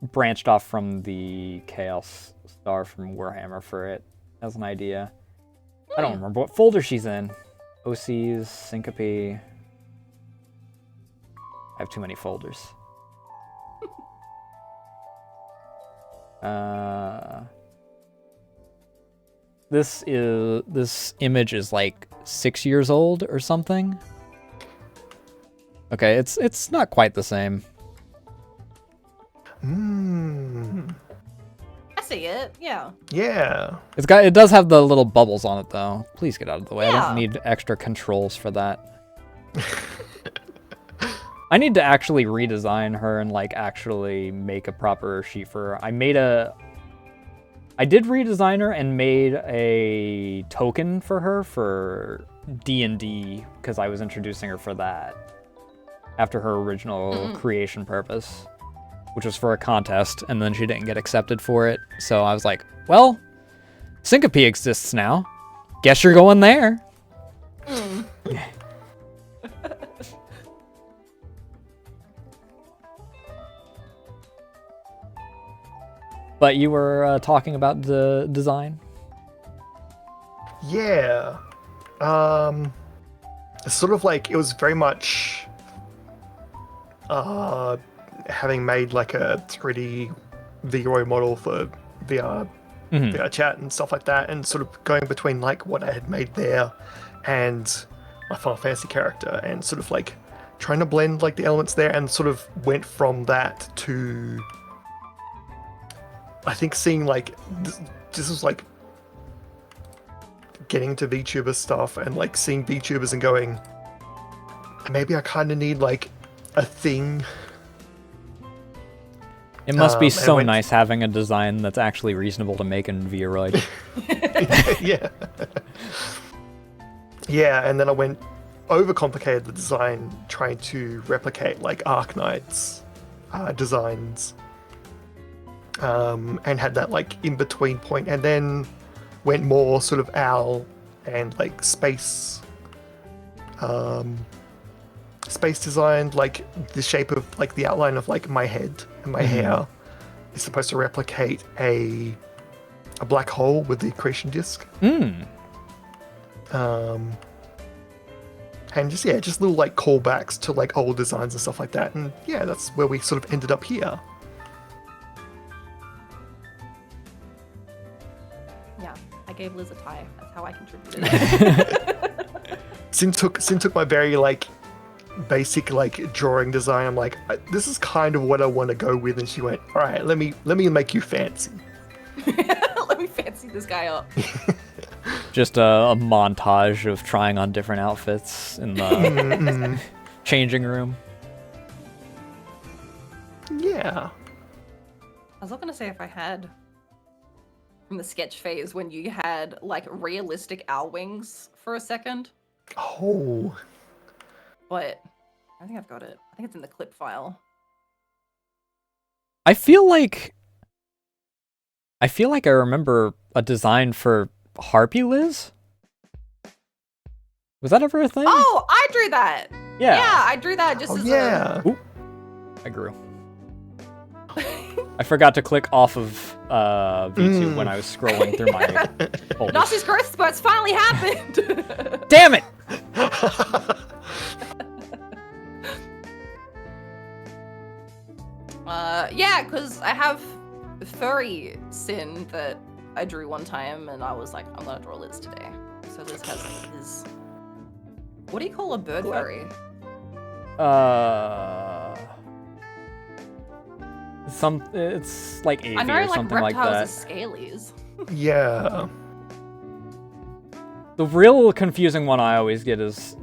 branched off from the Chaos Star from Warhammer for it as an idea. I don't remember what folder she's in. OCs, Syncope. I have too many folders. This image is like 6 years old or something. Okay, it's not quite the same. I see it. Yeah. Yeah. It does have the little bubbles on it though. Please get out of the way. I Yeah. don't need extra controls for that. I need to actually redesign her and like actually make a proper sheet for her. I did redesign her and made a token for her for D&D because I was introducing her for that after her original creation purpose, which was for a contest, and then she didn't get accepted for it. So I was like, well, Syncope exists now. Guess you're going there. But you were talking about the design? Yeah. Sort of like it was very much having made like a 3D VR model for VR chat and stuff like that, and sort of going between like what I had made there and my Final Fantasy character, and sort of like trying to blend like the elements there, and sort of went from that to I think seeing like this was like getting into VTuber stuff and like seeing VTubers and going, maybe I kind of need like a thing. It must be so when- nice having a design that's actually reasonable to make in Vroid. Yeah. Yeah, and then I went overcomplicated the design trying to replicate like Arknight's designs. And had that like in between point, and then went more sort of owl and like space designed, like the shape of like the outline of like my head and my hair is supposed to replicate a black hole with the accretion disk. And just little like callbacks to like old designs and stuff like that, and yeah, that's where we sort of ended up here. Yeah, I gave Liz a tie. That's how I contributed. Sin took my very like basic like drawing design. I'm like, this is kind of what I want to go with, and she went, all right, let me make you fancy. Let me fancy this guy up. Just a montage of trying on different outfits in the changing room. Yeah. I was not gonna say if I had from the sketch phase when you had like realistic owl wings for a second, Oh. but I think I've got it. I think it's in the clip file. I feel like I remember a design for Harpy Liz? Was that ever a thing? Oh, I drew that. yeah. Yeah, I drew that just Oh, as yeah. Ooh, I grew. I forgot to click off of V2 when I was scrolling through my folders. Nasu's growth spurts finally happened. Damn it! Yeah, because I have furry Sin that I drew one time, and I was like, I'm gonna draw Liz today. So Liz has his. What do you call a bird furry? It's like Avy I know, or like something like reptiles that. are scalies. Yeah. The real confusing one I always get is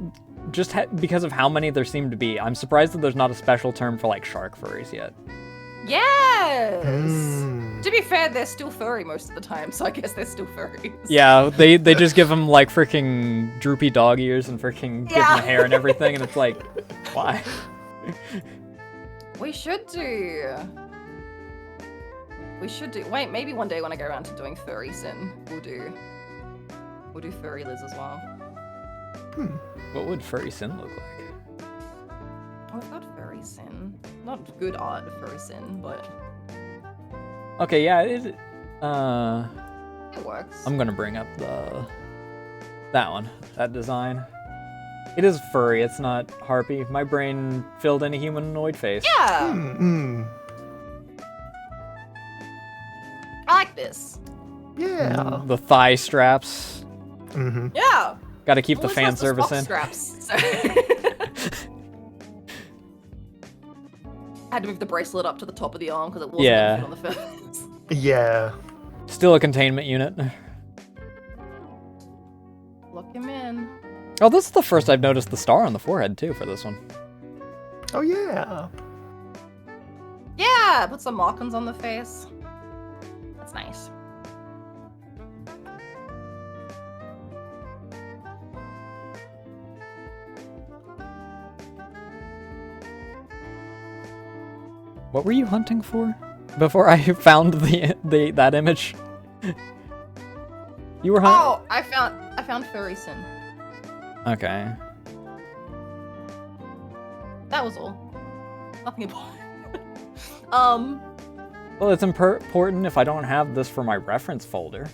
just because of how many there seem to be. I'm surprised that there's not a special term for like shark furries yet. Yes. Mm. To be fair, they're still furry most of the time, so I guess they're still furries. Yeah, they just give them like freaking droopy dog ears and freaking give them hair and everything, and it's like, why? We should do. Wait, maybe one day when I go around to doing furry Sin, we'll do furry Liz as well. What would furry Sin look like? Oh, I've got furry Sin. Not good art furry Sin, but Okay, yeah, it works. I'm gonna bring up that design. It is furry, it's not harpy. My brain filled in a humanoid face. Yeah, Mm-mm. I like this. Yeah. The thigh straps. Mm-hmm. Yeah. Gotta keep the Always fan has the service Spock in. straps. So. I had to move the bracelet up to the top of the arm because it wasn't Yeah. gonna fit on the face. Yeah. Still a containment unit. Lock him in. Oh, this is the first I've noticed the star on the forehead too for this one. Oh yeah. Yeah, put some markings on the face. That's nice. What were you hunting for? Before I found that image? You were hunting? Oh, I found furry Sin. Okay. That was all. Nothing important. Well, it's important if I don't have this for my reference folder.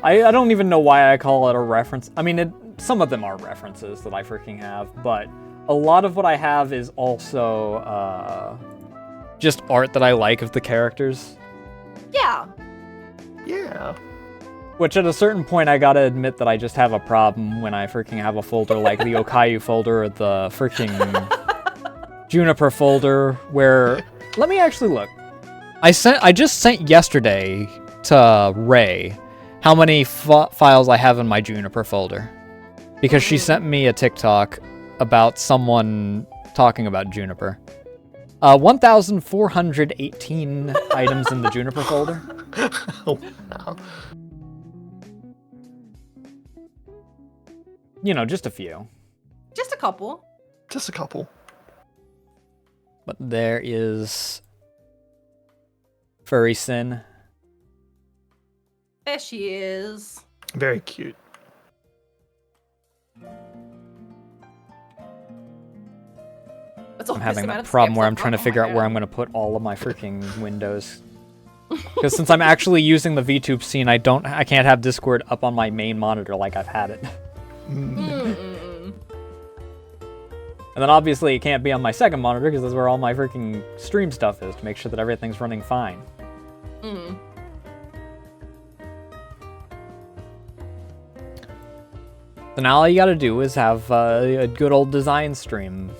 I don't even know why I call it a reference. I mean, some of them are references that I freaking have, but a lot of what I have is also just art that I like of the characters. Yeah. Yeah. Which at a certain point I gotta admit that I just have a problem when I freaking have a folder like the Okayu folder or the freaking Juniper folder where... Let me actually look. I just sent yesterday to Ray how many files I have in my Juniper folder. Because she sent me a TikTok about someone talking about Juniper. 1,418 items in the Juniper folder. Oh, wow. You know, just a few. Just a couple. Just a couple. But there is Furry Sin. There she is. Very cute. I'm having a problem where I'm trying to figure out where I'm going to put all of my freaking windows. Because since I'm actually using the VTube scene, I can't have Discord up on my main monitor like I've had it. And then obviously it can't be on my second monitor because that's where all my freaking stream stuff is to make sure that everything's running fine. So now all you gotta do is have a good old design stream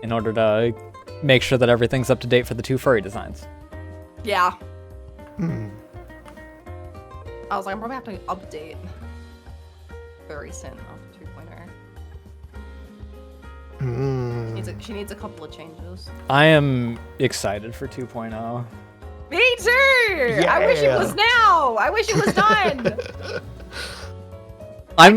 in order to make sure that everything's up to date for the 2 furry designs. Yeah. I was like, I'm probably having to update Furry Sin after 2.0. She needs a couple of changes. I am excited for 2.0. Me too! Yeah. I wish it was now! I wish it was done! I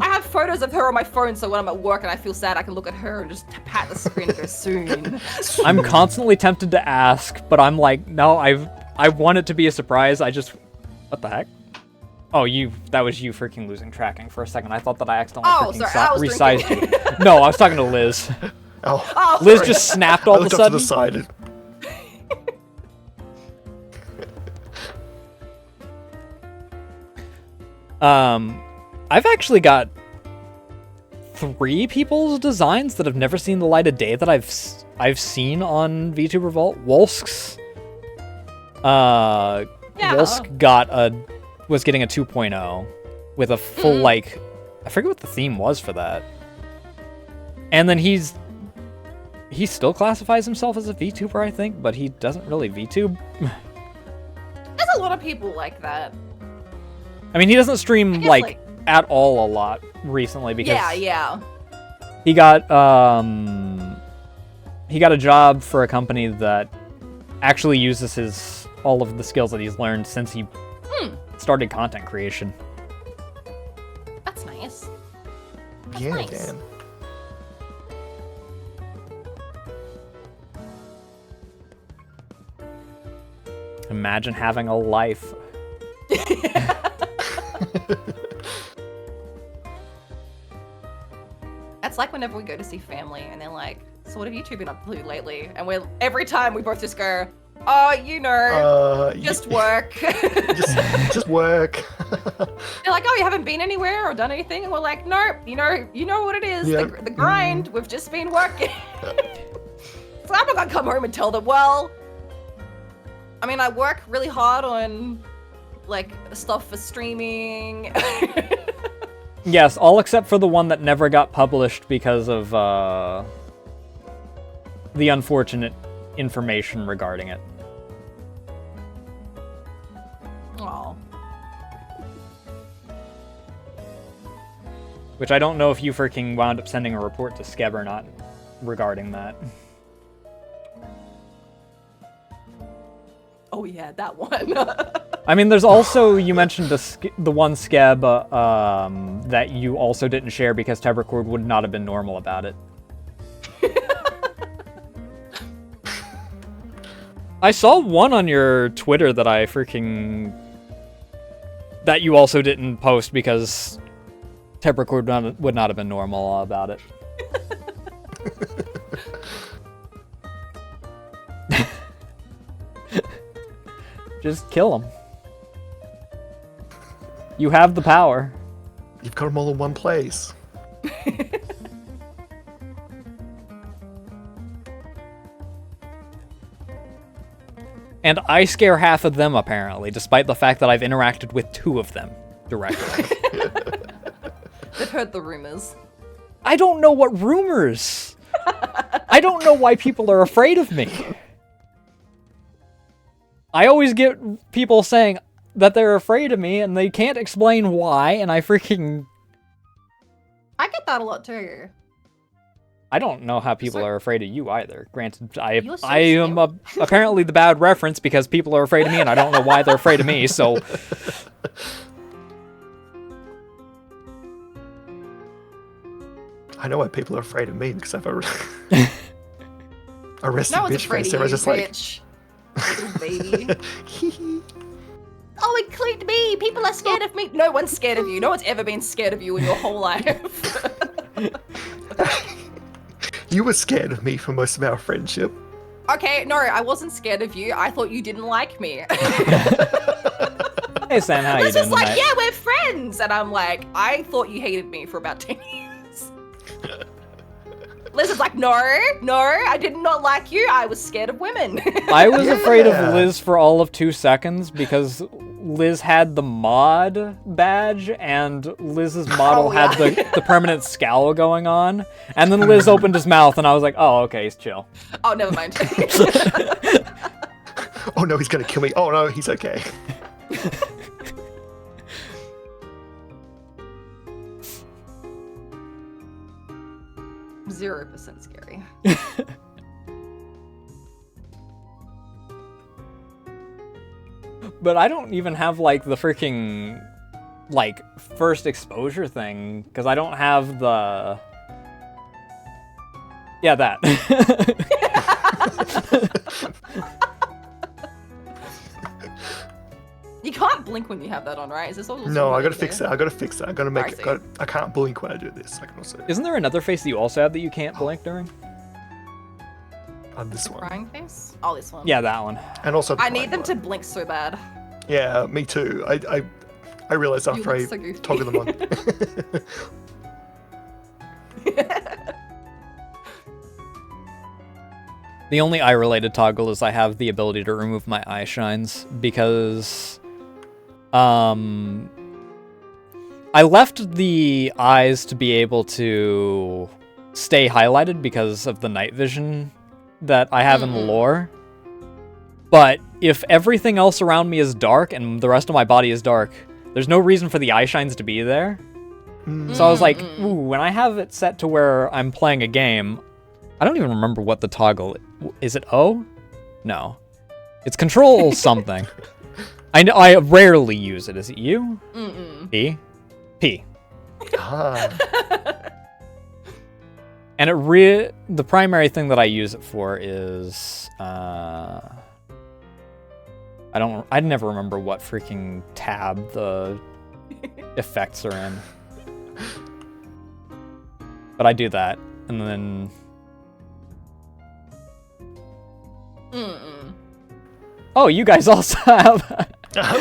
have photos of her on my phone, so when I'm at work and I feel sad, I can look at her and just pat the screen and go soon. I'm constantly tempted to ask, but I'm like, no, I want it to be a surprise. What the heck? Oh, that was you freaking losing tracking for a second. I thought that I accidentally resized you. No, I was talking to Liz. Oh, Liz just snapped all of a sudden. I looked off to the side. I've actually got 3 people's designs that have never seen the light of day that I've seen on VTuber Vault. Wolsk's Wolsk was getting a 2.0 with a full I forget what the theme was for that. And then he still classifies himself as a VTuber, I think, but he doesn't really VTube. There's a lot of people like that. I mean, he doesn't stream like at all a lot recently because he got a job for a company that actually uses all of the skills that he's learned since he started content creation. That's nice. Yeah, Dan. Imagine having a life. That's like whenever we go to see family and they're like, so what have you two been up to lately? And every time we both just go, oh, just work. just work. They're like, oh, you haven't been anywhere or done anything? And we're like, nope, you know what it is, the grind, we've just been working. So I'm not gonna come home and tell them, well, I mean, I work really hard on like stuff for streaming. Yes, all except for the one that never got published because of the unfortunate information regarding it. Oh. Which I don't know if you freaking wound up sending a report to Skeb or not regarding that. Oh yeah, that one. I mean, there's also, you mentioned the one Skeb that you also didn't share because Tebracord would not have been normal about it. I saw one on your Twitter that that you also didn't post because Tebracord would not have been normal about it. Just kill him. You have the power. You've got them all in one place. And I scare half of them, apparently, despite the fact that I've interacted with 2 of them directly. They've heard the rumors. I don't know what rumors. I don't know why people are afraid of me. I always get people saying that they're afraid of me and they can't explain why, and I freaking... I get that a lot too. I don't know how people are afraid of you either. Granted, You're so I am apparently the bad reference because people are afraid of me and I don't know why they're afraid of me, so... I know why people are afraid of me because I've arrested No one's bitch afraid face. of you, Everyone's just like, bitch. Little baby. Oh, it clicked me. People are scared of me. No one's scared of you. No one's ever been scared of you in your whole life. you were scared of me for most of our friendship. Okay, no, I wasn't scared of you. I thought you didn't like me. Hey Sam, how you Liz doing is like, tonight? yeah, we're friends. And I'm like, I thought you hated me for about 10 years. Liz is like, no, I did not like you. I was scared of women. I was afraid Yeah. of Liz for all of 2 seconds because Liz had the mod badge and Liz's model had the permanent scowl going on. And then Liz opened his mouth and I was like, oh, okay, he's chill. Oh, never mind. Oh no, he's gonna kill me. Oh no, he's okay. 0% scary. But I don't even have like the freaking like first exposure thing because I don't have the that. You can't blink when you have that on, right? Is this all? No, I gotta fix it. I gotta fix it. I gotta make I it. see. I can't blink when I do this. I can also Isn't there another face that you also have that you can't blink during? on this one. Crying face? Oh, this one. Yeah, that one. And also the I need them blind to one. blink so bad. Yeah, me too. I realized You after I look so goofy. toggle them on. The only eye-related toggle is I have the ability to remove my eye shines because, I left the eyes to be able to stay highlighted because of the night vision that I have in the lore. But if everything else around me is dark and the rest of my body is dark, there's no reason for the eye shines to be there. So I was like, ooh, when I have it set to where I'm playing a game, I don't even remember what the toggle is. It O? No. It's control something. I rarely use it. Is it U? P? P. Ah, And the primary thing that I use it for is I never remember what freaking tab the effects are in. But I do that, and then oh, you guys also have.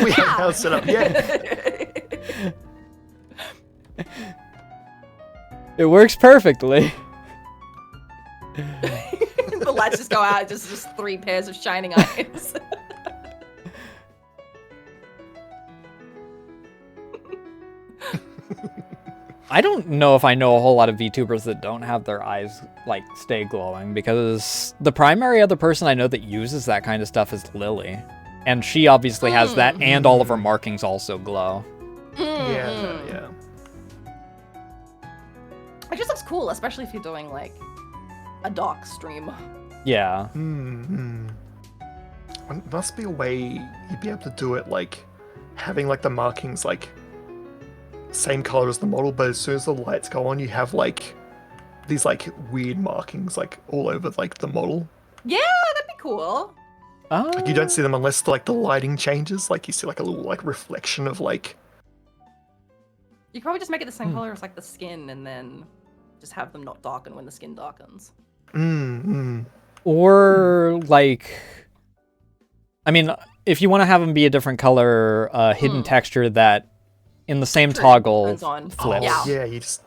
we have now set up. Yeah. It works perfectly. The lights just go out, just 3 pairs of shining eyes. I don't know if I know a whole lot of VTubers that don't have their eyes like stay glowing because the primary other person I know that uses that kind of stuff is Lily. And she obviously has that and all of her markings also glow. Yeah. It just looks cool, especially if you're doing like a dark stream. Yeah. There must be a way you'd be able to do it like having like the markings like same color as the model, but as soon as the lights go on, you have like these like weird markings like all over like the model. Yeah, that'd be cool. Like you don't see them unless like the lighting changes. Like you see like a little like reflection of like. You could probably just make it the same color as like the skin, and then just have them not darken when the skin darkens. Or like, I mean, if you want to have them be a different color, hidden texture that in the same toggle Turns on. flips. Yeah. Yeah, you just.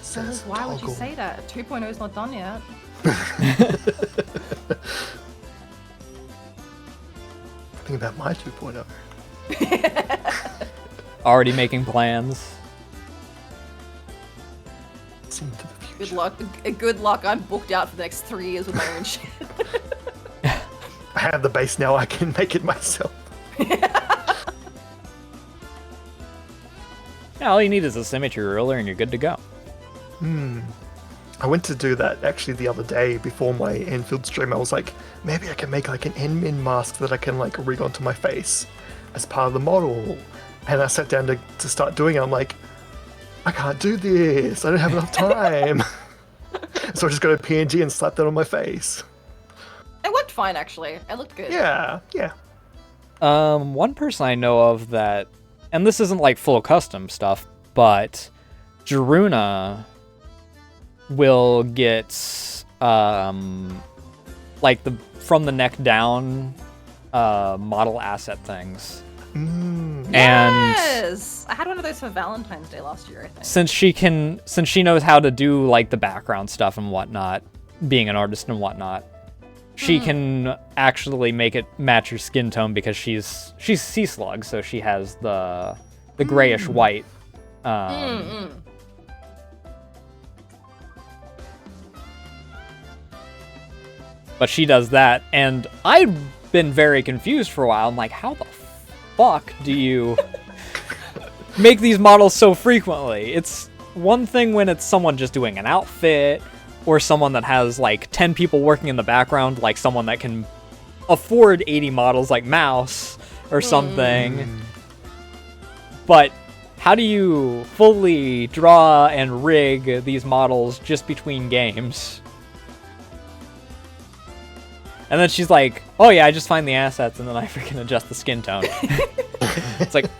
So Liz, why would you say that? 2.0 is not done yet. Think about my 2.0. Already making plans. See into the future. Good luck. Good luck. I'm booked out for the next 3 years with my own shit. I have the base now, I can make it myself. Yeah, all you need is a symmetry ruler and you're good to go. I went to do that actually the other day before my Enfield stream. I was like, maybe I can make like an N-Min mask that I can like rig onto my face as part of the model. And I sat down to start doing it. I'm like, I can't do this. I don't have enough time. So I just got a PNG and slapped that on my face. It looked fine, actually. It looked good. Yeah. One person I know of that, and this isn't like full custom stuff, but Jaruna will get like the from the neck down model asset things. And yes! I had one of those for Valentine's Day last year, I think. since she knows how to do like the background stuff and whatnot, being an artist and whatnot, she can actually make it match your skin tone because she's sea slug, so she has the grayish white. But she does that, and I've been very confused for a while. I'm like, how the fuck do you make these models so frequently? It's one thing when it's someone just doing an outfit, or someone that has like 10 people working in the background, like someone that can afford 80 models like Mouse or something. But how do you fully draw and rig these models just between games? And then she's like, oh yeah, I just find the assets and then I freaking adjust the skin tone. It's like,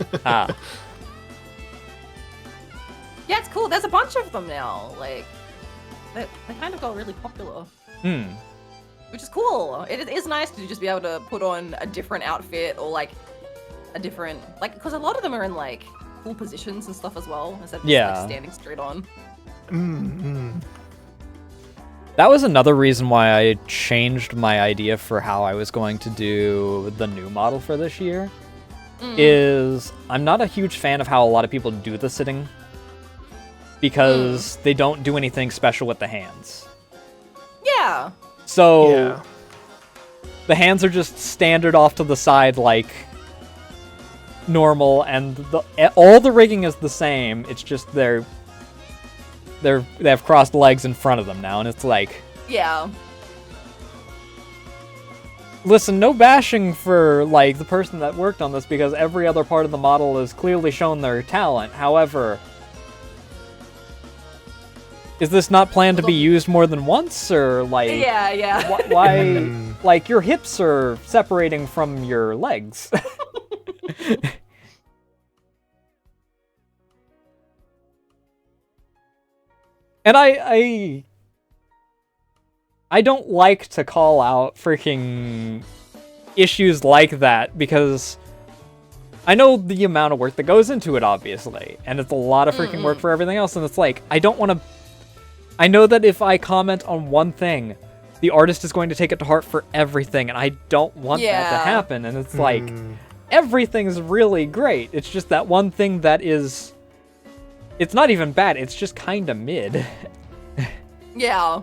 Yeah, it's cool. There's a bunch of them now. Like, they kind of got really popular. Which is cool. It is nice to just be able to put on a different outfit or like a different, like, because a lot of them are in like cool positions and stuff as well, instead of just like standing straight on. That was another reason why I changed my idea for how I was going to do the new model for this year. Is I'm not a huge fan of how a lot of people do the sitting, because they don't do anything special with the hands. Yeah. So the hands are just standard off to the side like normal, and all the rigging is the same. It's just they have crossed legs in front of them now, and it's like, yeah. Listen, no bashing for like the person that worked on this, because every other part of the model has clearly shown their talent. However, is this not planned to be used more than once, or like? Yeah. Why? Like your hips are separating from your legs. And I don't like to call out freaking issues like that, because I know the amount of work that goes into it, obviously, and it's a lot of freaking work for everything else, and it's like, I don't want to... I know that if I comment on one thing, the artist is going to take it to heart for everything, and I don't want that to happen, and it's like, everything's really great, it's just that one thing that is... It's not even bad, it's just kinda mid. Yeah.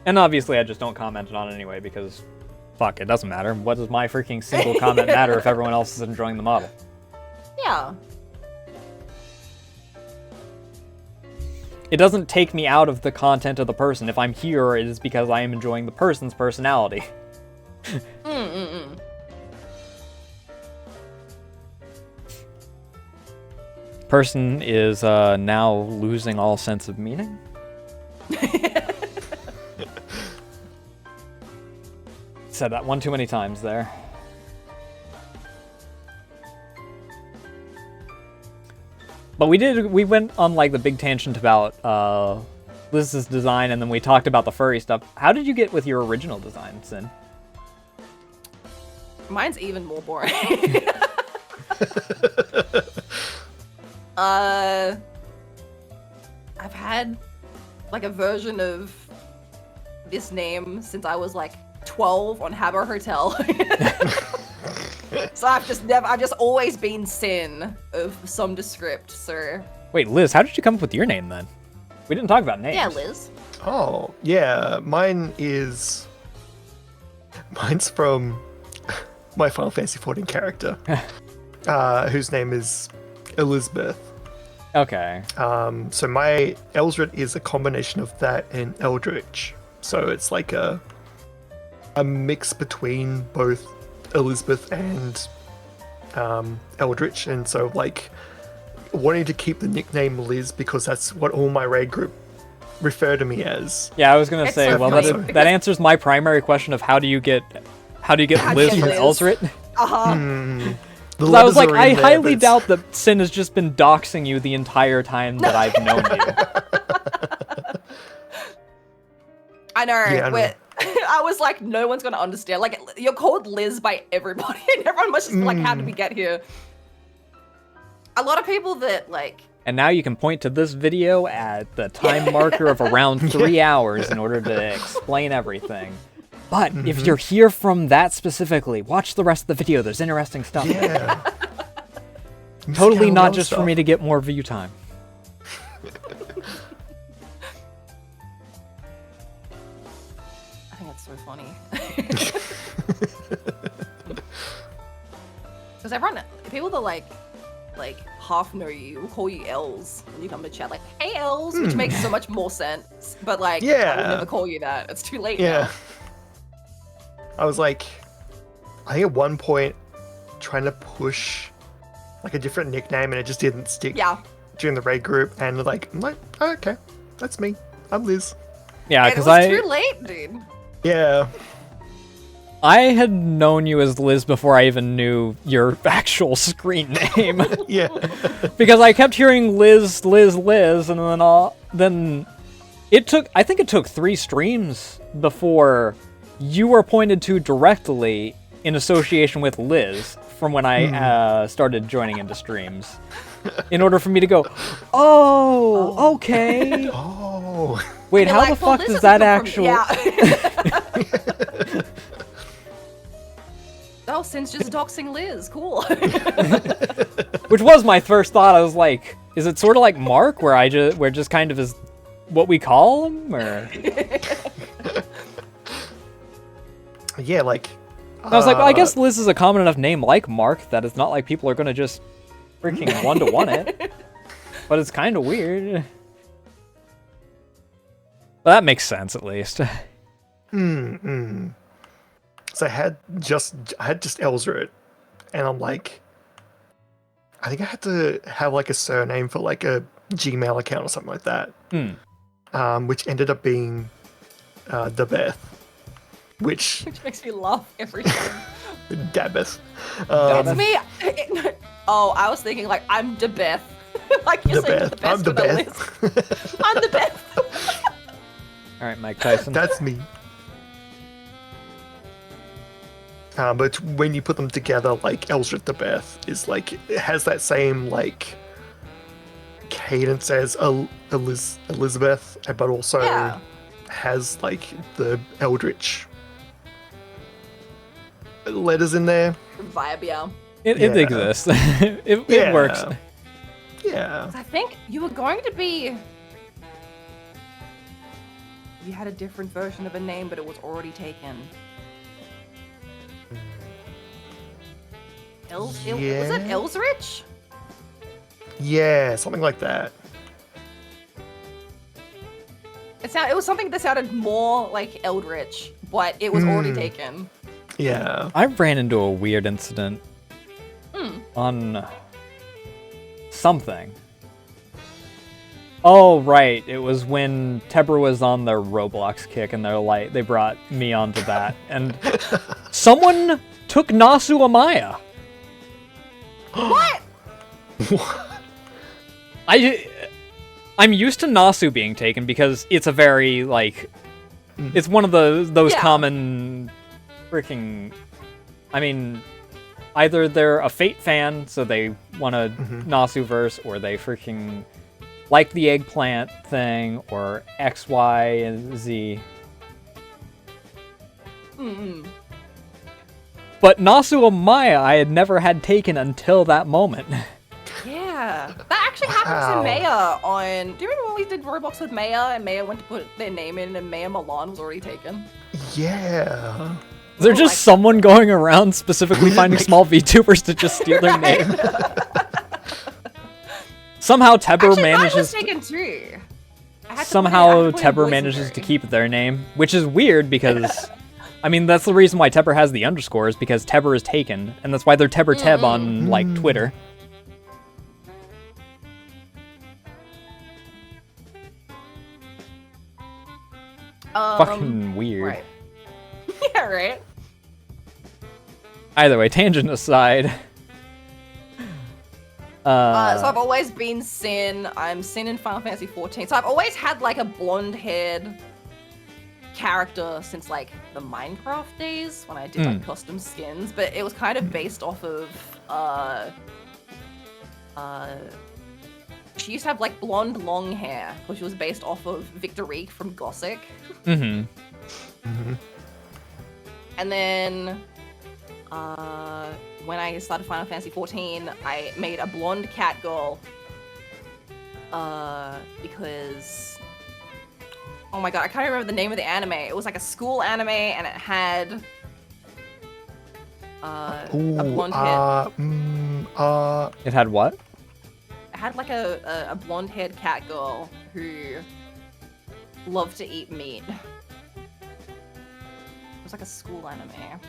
And obviously I just don't comment on it anyway, because fuck, it doesn't matter. What does my freaking single comment matter if everyone else is enjoying the model? Yeah. It doesn't take me out of the content of the person. If I'm here, it is because I am enjoying the person's personality. Person is now losing all sense of meaning. Said that one too many times there. But we went on like the big tangent about Liz's design, and then we talked about the furry stuff. How did you get with your original design, Sin? Mine's even more boring. I've had like a version of this name since I was like 12 on Habbo Hotel. So I've just always been Sin of some descript, so. Wait, Liz, how did you come up with your name then? We didn't talk about names. Yeah, Liz. Oh, yeah. Mine's from my Final Fantasy XIV character, whose name is Elizabeth. Okay. So my Elzrit is a combination of that and Eldritch. So it's like a mix between both Elizabeth and Eldritch, and so like wanting to keep the nickname Liz because that's what all my raid group refer to me as. Yeah, I was gonna say. so Well, funny. that answers my primary question of how do you get Liz from Liz? Elzrit? Uh-huh. The 'Cause I was letters like, are I in there, highly but doubt that Sin has just been doxing you the entire time that I've known you. I know. Yeah, I know. I was like, no one's gonna understand. Like, you're called Liz by everybody, and everyone must just be like, how did we get here? A lot of people that like. And now you can point to this video at the time marker of around 3 hours in order to explain everything. But if you're here from that specifically, watch the rest of the video. There's interesting stuff. yeah. Totally Scout not all just for stuff. me to get more view time. I think that's so funny. Because people that like half know you will call you Els when you come to chat, like, hey Els, which makes so much more sense. But like, I Yeah. would never call you that. It's too late Yeah. now. I was like, I think at one point trying to push like a different nickname and it just didn't stick Yeah. during the raid group, and I'm like, oh, okay, that's me. I'm Liz. Yeah, And it because was too late, dude. Yeah. I had known you as Liz before I even knew your actual screen name. Yeah. Because I kept hearing Liz, Liz, Liz, and then I think it took 3 streams before you were pointed to directly in association with Liz from when I started joining into streams. In order for me to go, oh, okay. Oh. Wait, You're how like, the well, fuck Liz does that doesn't come actually... from- Yeah. Oh, Sin's just doxing Liz. Cool. Which was my first thought. I was like, is it sort of like Mark, where just kind of is what we call him, or? Yeah, like. I was like, well, I guess Liz is a common enough name like Mark that it's not like people are gonna just freaking one-to-one it. But it's kind of weird. Well, that makes sense at least. So I had just Elzrit, and I'm like, I think I had to have like a surname for like a Gmail account or something like that. Which ended up being Dabeth, which makes me laugh every time. Dabeth. It's me. Oh, I was thinking like I'm the Beth. Like you're saying the Dabeth. best I'm the with a list. Beth. I'm the Beth. All right, Mike Tyson. That's me. But when you put them together, like Elzrit the Beth is like, it has that same like cadence as Elizabeth, but also Yeah. has like the Eldritch letters in there. Vibe, yeah. It Yeah. exists. It Yeah. works. Yeah. I think you were going to be. You had a different version of a name, but it was already taken. Was it Yeah. Elzrit? Yeah, something like that. It was something that sounded more like Eldritch, but it was already taken. Yeah. I ran into a weird incident on something. Oh, right. It was when Tebra was on their Roblox kick and they brought me onto that. And someone took Nasu Amaya. What? I'm used to Nasu being taken because it's a very, like, it's one of those Yeah. common freaking, I mean, either they're a Fate fan, so they want a Nasu verse, or they freaking like the eggplant thing, or X, Y, and Z. But Nasu Amaya I had never had taken until that moment. Yeah. That actually happened to Maya on... Do you remember when we did Roblox with Maya and Maya went to put their name in and Maya Milan was already taken? Yeah. Is there just someone going around specifically finding small VTubers to just steal their name? Somehow Teber manages... was taken too. Somehow Teber manages to keep their name, which is weird because... I mean, that's the reason why Teber has the underscores, because Teber is taken, and that's why they're Teber Teb on, like, Twitter. Fucking weird. Right. Yeah, right. Either way, tangent aside. So I've always been Sin. I'm Sin in Final Fantasy 14. So I've always had like a blonde-haired character since like the Minecraft days when I did like custom skins, but it was kind of based off of she used to have like blonde long hair because she was based off of Victorique from Gothic. And then when I started Final Fantasy 14, I made a blonde cat girl because oh my god, I can't remember the name of the anime. It was like a school anime and it had a blonde head. It had what? It had like a blonde-haired cat girl who loved to eat meat. It was like a school anime.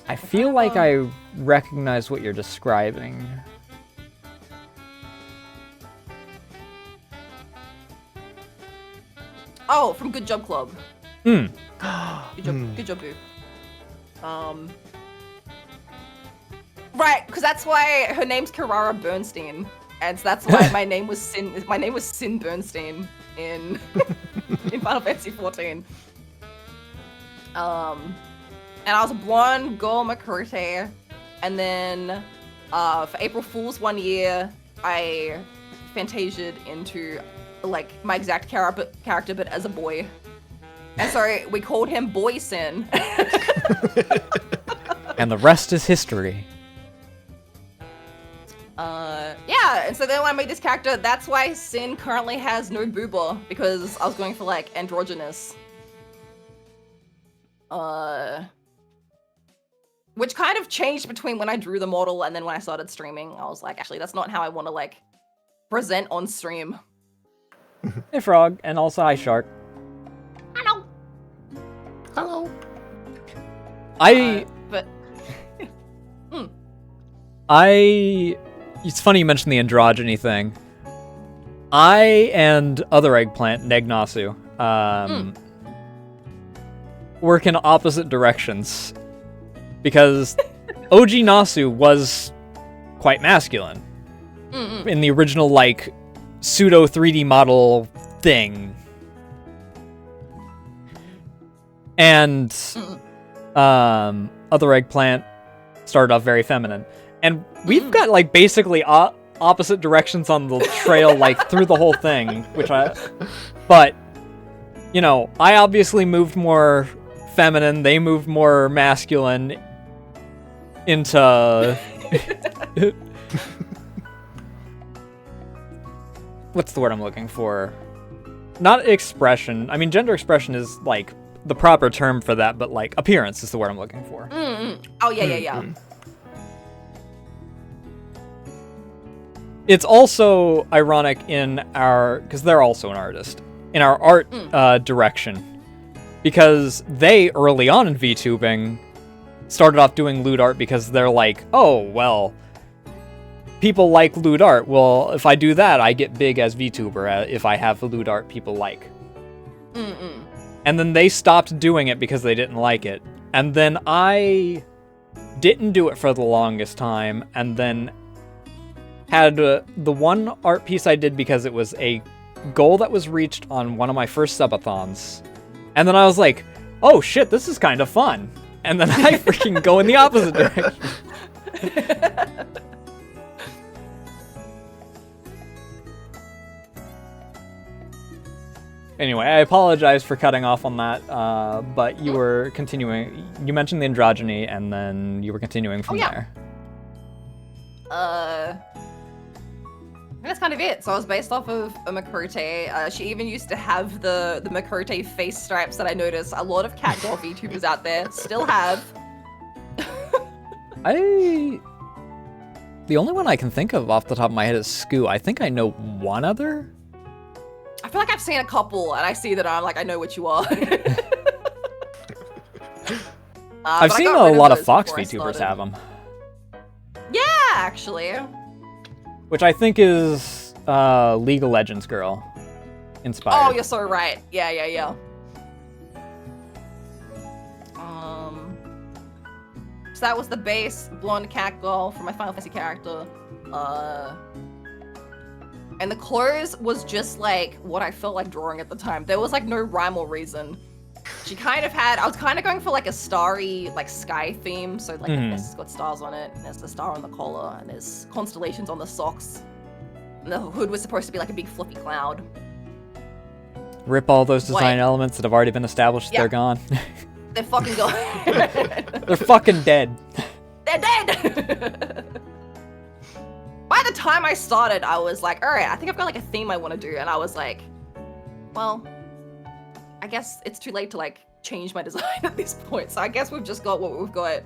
I feel like I recognize what you're describing. Oh, from Good Job Club. Good job, Boo. Right, because that's why her name's Carrara Bernstein, and so that's why my name was Sin. My name was Sin Bernstein in in Final Fantasy 14. And I was a blonde girl Makurite, and then for April Fool's one year, I fantasied into like my exact character, but as a boy. And so we called him Boisyn. And the rest is history. Yeah, and so then when I made this character, that's why Sin currently has no booba, because I was going for like androgynous. Which kind of changed between when I drew the model and then when I started streaming. I was like, actually, that's not how I want to like present on stream. Hey Frog, and also hi Shark. Hello. Hello. It's funny you mentioned the androgyny thing. I and other eggplant, Nasu, work in opposite directions. Because OG Nasu was quite masculine. In the original, like, pseudo 3D model thing. And other eggplant started off very feminine. And we've got, like, basically opposite directions on the trail, like, through the whole thing, but, you know, I obviously moved more feminine, they moved more masculine into... What's the word I'm looking for? Not expression. I mean, gender expression is, like, the proper term for that, but, like, appearance is the word I'm looking for. Oh, yeah. It's also ironic in our... Because they're also an artist. In our art direction. Because they, early on in VTubing, started off doing lewd art because they're like, oh, well, people like lewd art. Well, if I do that, I get big as VTuber if I have lewd art people like. And then they stopped doing it because they didn't like it. And then I didn't do it for the longest time, and then had the one art piece I did because it was a goal that was reached on one of my first subathons. And then I was like, oh shit, this is kind of fun. And then I freaking go in the opposite direction. Anyway, I apologize for cutting off on that, but you were continuing. You mentioned the androgyny, and then you were continuing from there. That's kind of it. So I was based off of a Makote. She even used to have the Makote face stripes that I noticed a lot of cat doll VTubers out there still have. The only one I can think of off the top of my head is Scoo. I think I know one other. I feel like I've seen a couple, and I see that I'm like, I know what you are. I've seen a lot of Fox VTubers have them. Yeah, actually. Which I think is League of Legends girl inspired. Oh, you're so right. Yeah. So that was the base blonde cat girl for my Final Fantasy character. And the clothes was just like what I felt like drawing at the time. There was like no rhyme or reason. She kind of had, I was kind of going for like a starry, like sky theme. So like it's got stars on it, and there's the star on the collar, and there's constellations on the socks. And the hood was supposed to be like a big fluffy cloud. Rip all those design elements that have already been established. Yeah. They're gone. They're fucking gone. They're fucking dead. They're dead! By the time I started, I was like, alright, I think I've got like a theme I want to do. And I was like, well, I guess it's too late to like change my design at this point. So I guess we've just got what we've got.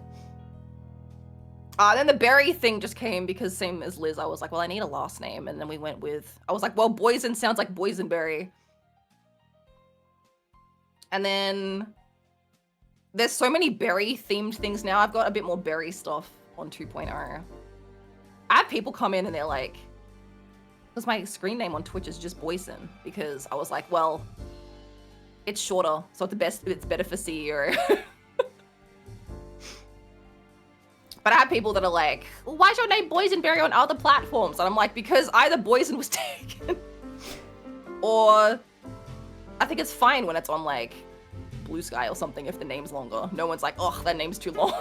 Then the berry thing just came because same as Liz, I was like, well, I need a last name. And then we went with, I was like, well, Boisyn sounds like boysenberry. And then there's so many berry themed things now. I've got a bit more berry stuff on 2.0. I have people come in and they're like, because my screen name on Twitch is just Boisyn, because I was like, well, it's shorter, so it's better for CEO. But I have people that are like, well, why's your name Boysenberry on other platforms? And I'm like, because either Boisyn was taken, or I think it's fine when it's on like Blue Sky or something if the name's longer. No one's like, oh, that name's too long.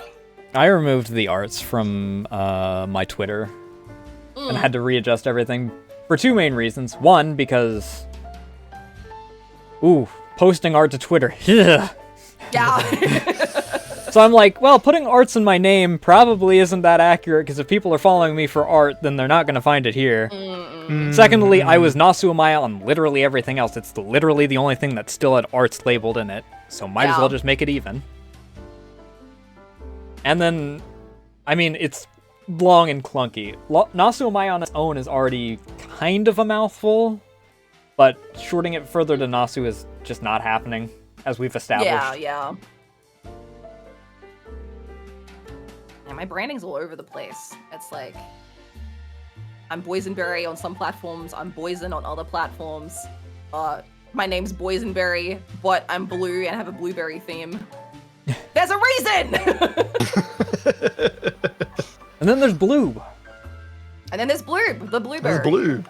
I removed the arts from my Twitter and had to readjust everything for two main reasons. One, because posting art to Twitter. Yeah. So I'm like, well, putting arts in my name probably isn't that accurate, because if people are following me for art, then they're not going to find it here. Secondly, I was Nasu Amaya on literally everything else. It's literally the only thing that still had arts labeled in it, so might as well just make it even. And then, I mean, it's long and clunky. Nasu Amaya on its own is already kind of a mouthful, but shorting it further to Nasu is just not happening, as we've established. Yeah. And my branding's all over the place. It's like, I'm Boysenberry on some platforms, I'm Boisyn on other platforms. My name's Boysenberry, but I'm blue and have a blueberry theme. There's a reason! And then there's blue. And then there's blue, the blueberry. There's blue.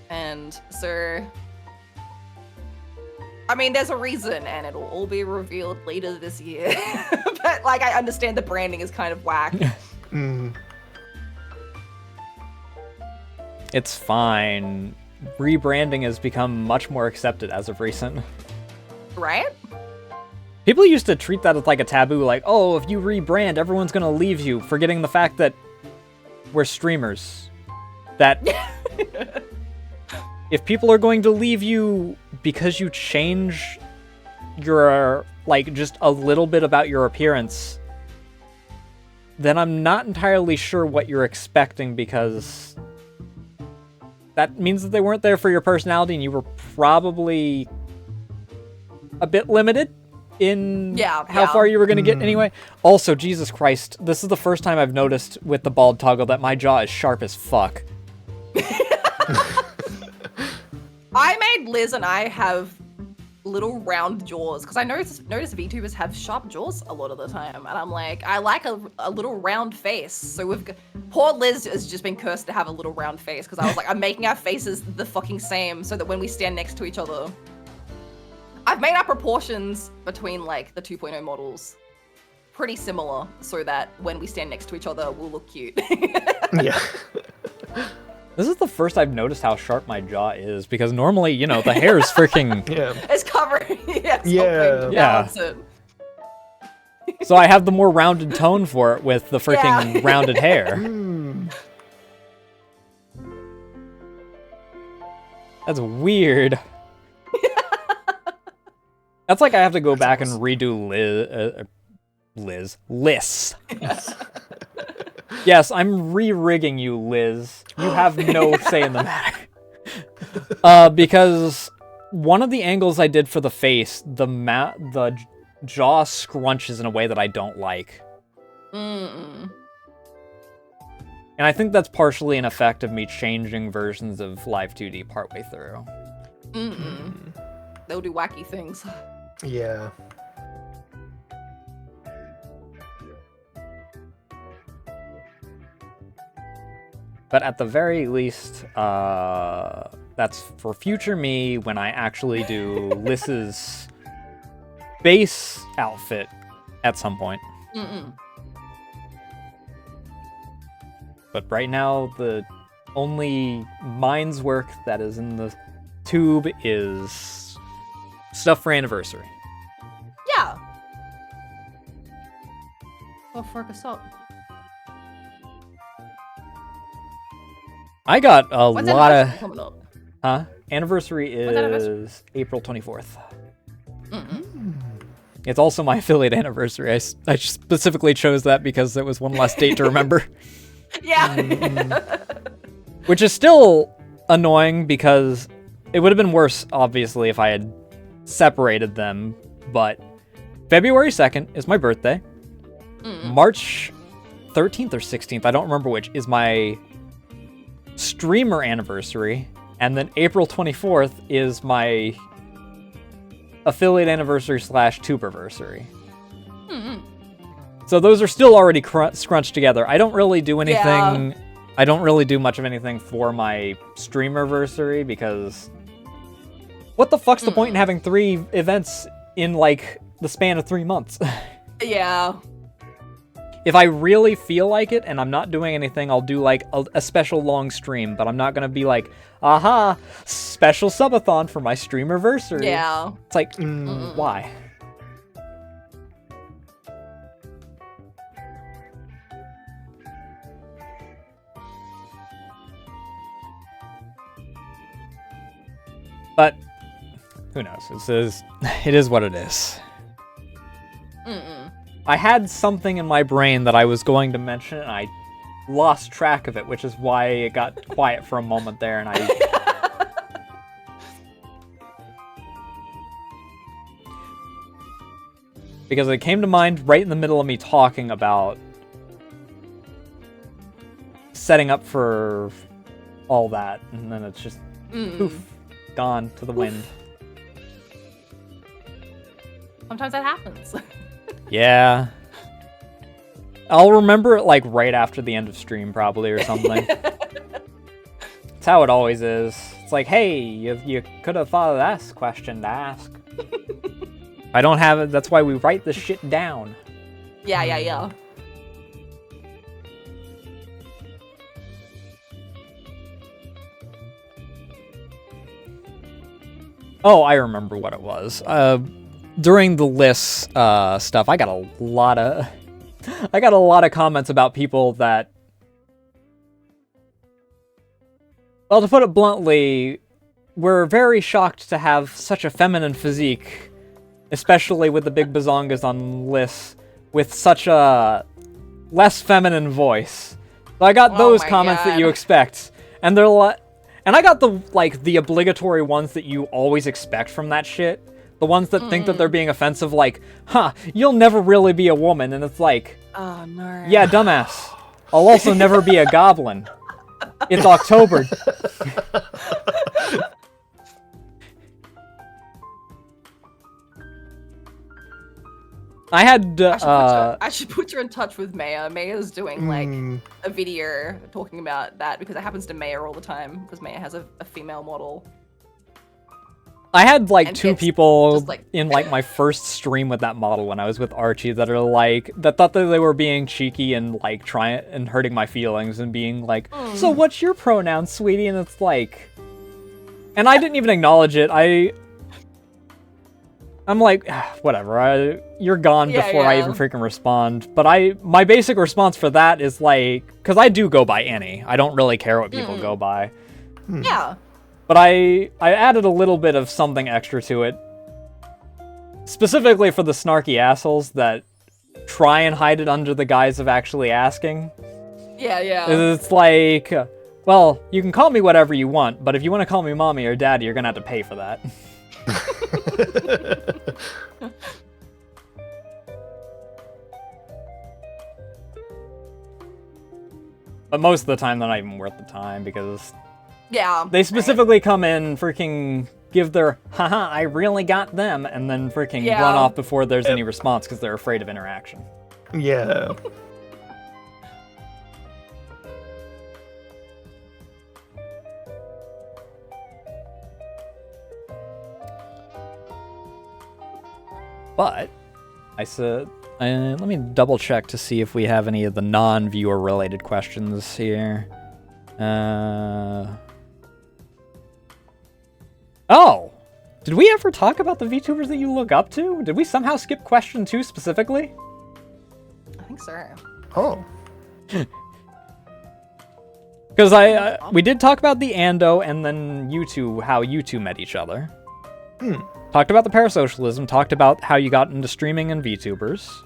And so, I mean, there's a reason, and it'll all be revealed later this year. But like, I understand the branding is kind of whack. It's fine. Rebranding has become much more accepted as of recent. Right? People used to treat that as like a taboo, like, oh, if you rebrand, everyone's gonna leave you, forgetting the fact that we're streamers. That if people are going to leave you because you change your, like, just a little bit about your appearance, then I'm not entirely sure what you're expecting, because that means that they weren't there for your personality and you were probably a bit limited in how far you were going to get anyway. Also, Jesus Christ, this is the first time I've noticed with the bald toggle that my jaw is sharp as fuck. I made Liz and I have little round jaws, because I notice VTubers have sharp jaws a lot of the time, and I'm like, I like a little round face. So poor Liz has just been cursed to have a little round face, because I was like, I'm making our faces the fucking same so that when we stand next to each other, I've made our proportions between like the 2.0 models pretty similar, so that when we stand next to each other, we'll look cute. Yeah. This is the first I've noticed how sharp my jaw is, because normally, you know, the hair is freaking... It's covering. Yeah. So I have the more rounded tone for it with the freaking rounded hair. That's weird. That's like I have to go back and redo Liz. Yes, I'm re-rigging you, Liz. You have no say in the matter. Because one of the angles I did for the face, the jaw scrunches in a way that I don't like. Mm-mm. And I think that's partially an effect of me changing versions of Live 2D partway through. Mm-mm. They'll do wacky things. Yeah. But at the very least, that's for future me when I actually do Liz's base outfit at some point. Mm-mm. But right now, the only mine's work that is in the tube is stuff for anniversary. Yeah. Well, fork us up. I got a When's lot anniversary of... coming up? Huh? Anniversary When's anniversary? is April 24th. Mm-mm. It's also my affiliate anniversary. I specifically chose that because it was one less date to remember. Yeah. Which is still annoying because it would have been worse, obviously, if I had separated them. But February 2nd is my birthday. Mm-mm. March 13th or 16th, I don't remember which, is my streamer anniversary. And then April 24th is my affiliate anniversary / tuberversary. Mm-mm. So those are still already scrunched together. I don't really do anything. Yeah. I don't really do much of anything for my streamerversary because what the fuck's the point in having 3 events in like the span of 3 months? Yeah. If I really feel like it and I'm not doing anything, I'll do like a special long stream, but I'm not gonna be like, aha, special subathon for my streamerversary. Yeah. It's like, why? But who knows? It is what it is. Mm-mm. I had something in my brain that I was going to mention, and I lost track of it, which is why it got quiet for a moment there, and I... Because it came to mind right in the middle of me talking about setting up for all that, and then it's just poof, gone to the wind. Sometimes that happens. Yeah. I'll remember it like right after the end of stream probably or something. It's how it always is. It's like, hey, you could have thought of that question to ask. I don't have it, that's why we write this shit down. Yeah. Oh, I remember what it was. During the list stuff, I got a lot of comments about people that, well, to put it bluntly, were very shocked to have such a feminine physique, especially with the big bazongas on lists, with such a less feminine voice. So I got those comments that you expect, and they're and I got the obligatory ones that you always expect from that shit. The ones that think that they're being offensive, like, huh, you'll never really be a woman, and it's like, oh no. Yeah, dumbass. I'll also never be a goblin. It's October. I had I should put you in touch with Maya. Maya's doing like a video talking about that because it happens to Maya all the time because Maya has a female model. I had like And 2 it's people just, like- in like my first stream with that model when I was with Archie that are like that thought that they were being cheeky and like trying and hurting my feelings and being like, so what's your pronoun, sweetie? And it's like, and I didn't even acknowledge it. I'm like, whatever. You're gone before I even freaking respond. But my basic response for that is like, because I do go by Annie. I don't really care what people go by. Yeah. But I added a little bit of something extra to it. Specifically for the snarky assholes that try and hide it under the guise of actually asking. Yeah, yeah. It's like, well, you can call me whatever you want, but if you want to call me mommy or daddy, you're gonna have to pay for that. But most of the time, they're not even worth the time because Yeah. they specifically come in, freaking give their, haha, I really got them, and then freaking Yeah. run off before there's any response because they're afraid of interaction. Yeah. But I said, let me double check to see if we have any of the non-viewer related questions here. Oh! Did we ever talk about the VTubers that you look up to? Did we somehow skip question 2 specifically? I think so. Oh. Because we did talk about the Ando and then you two, how you two met each other. Talked about the parasocialism, talked about how you got into streaming and VTubers.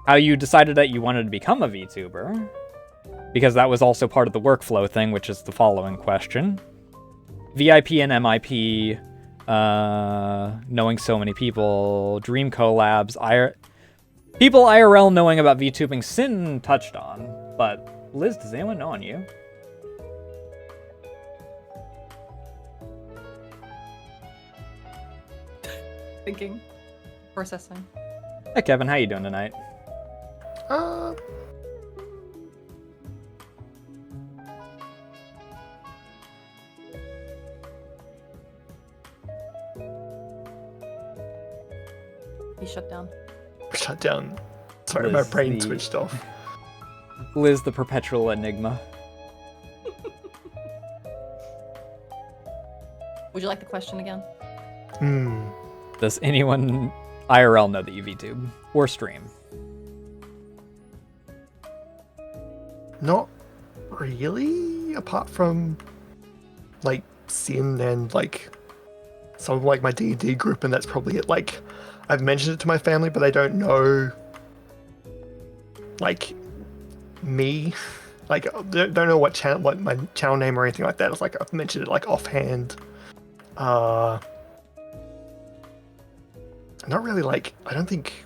How you decided that you wanted to become a VTuber. Because that was also part of the workflow thing, which is the following question. VIP and MIP, knowing so many people, dream collabs, people IRL knowing about VTubing, Sin touched on, but Liz, does anyone know on you? Thinking. Processing. Hey Kevin, how you doing tonight? He shut down. Shut down. Sorry, Liz, my brain the- switched off. Liz, the perpetual enigma. Would you like the question again? Does anyone IRL know that you VTube or stream? Not really, apart from like Sin and like some of like my D&D group, and that's probably it. Like, I've mentioned it to my family, but they don't know like me. Like, they don't know what channel, what my channel name or anything like that. It's like I've mentioned it like offhand. Not really. Like, I don't think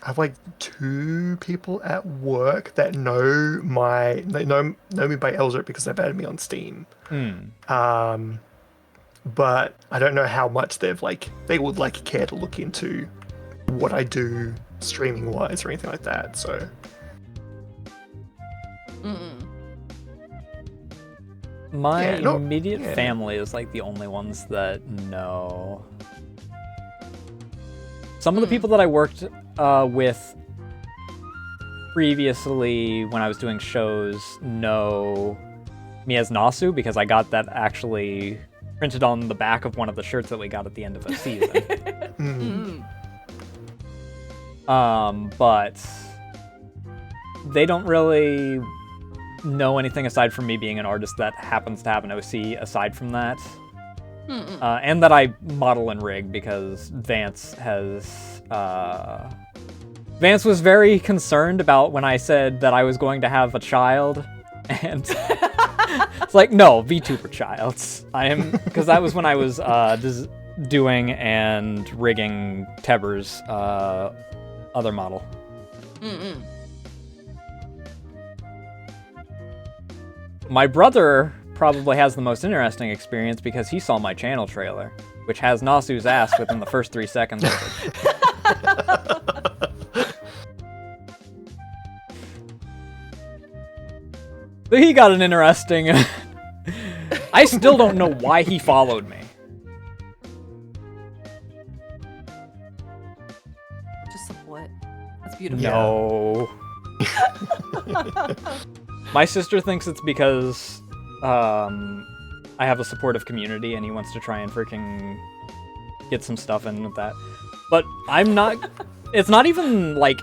I have like 2 people at work that know me by Elzrit because they've added me on Steam. But I don't know how much they would like care to look into what I do streaming wise or anything like that. So My Yeah, no- immediate yeah. family is like the only ones that know. Some of the people that I worked with previously when I was doing shows know me as Nasu because I got that actually printed on the back of one of the shirts that we got at the end of a season. But they don't really know anything aside from me being an artist that happens to have an OC aside from that. And that I model and rig because Vance was very concerned about when I said that I was going to have a child, and it's like, no, VTuber child. Because that was when I was doing and rigging Teber's other model. My brother probably has the most interesting experience because he saw my channel trailer, which has Nasu's ass within the first 3 seconds of it. So he got an interesting... I still don't know why he followed me. Just support. That's beautiful. No. My sister thinks it's because I have a supportive community and he wants to try and freaking get some stuff in with that. But I'm not... It's not even, like,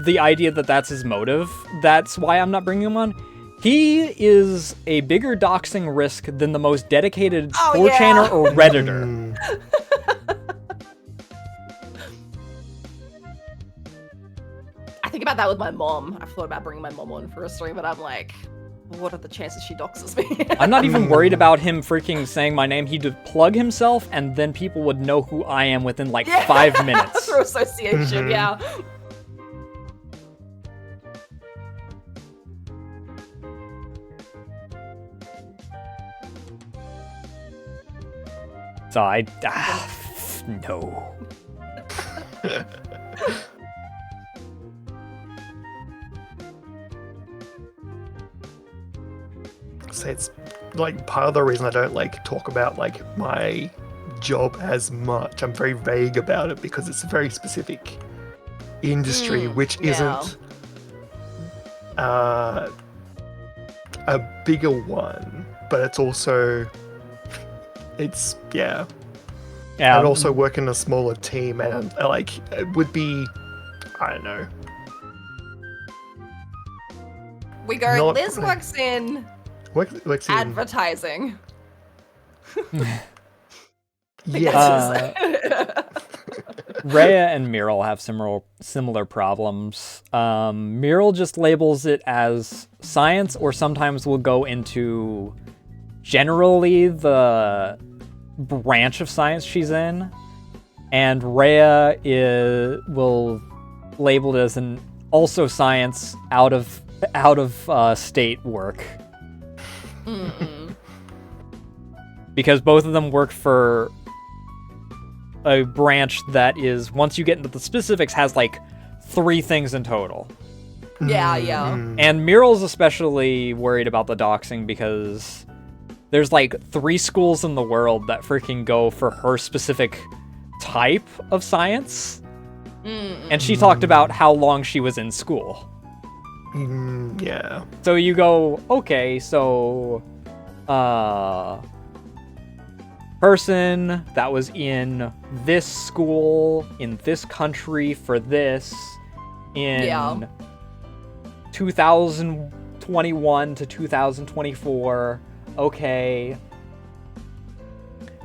the idea that that's his motive. That's why I'm not bringing him on. He is a bigger doxing risk than the most dedicated Oh, 4chaner yeah. or Redditor. I think about that with my mom. I've thought about bringing my mom on for a stream, but I'm like, what are the chances she doxes me? I'm not even worried about him freaking saying my name. He'd plug himself, and then people would know who I am within like 5 minutes. Through association, yeah. So no. So it's like part of the reason I don't like talk about like my job as much. I'm very vague about it because it's a very specific industry, which isn't a bigger one, but it's also yeah. And also work in a smaller team, and like it would be, I don't know. We go, Not- Liz works in Works in, advertising. yes. Rhea and Miral have similar problems. Miral just labels it as science, or sometimes will go into generally the branch of science she's in, and Rhea will label it as an also science out of state work. Because both of them work for a branch that is, once you get into the specifics, has like 3 things in total. Yeah. And Miral's especially worried about the doxing because there's like 3 schools in the world that freaking go for her specific type of science. And she talked about how long she was in school. Yeah. So you go, okay, so person that was in this school in this country for this in 2021 to 2024. Okay.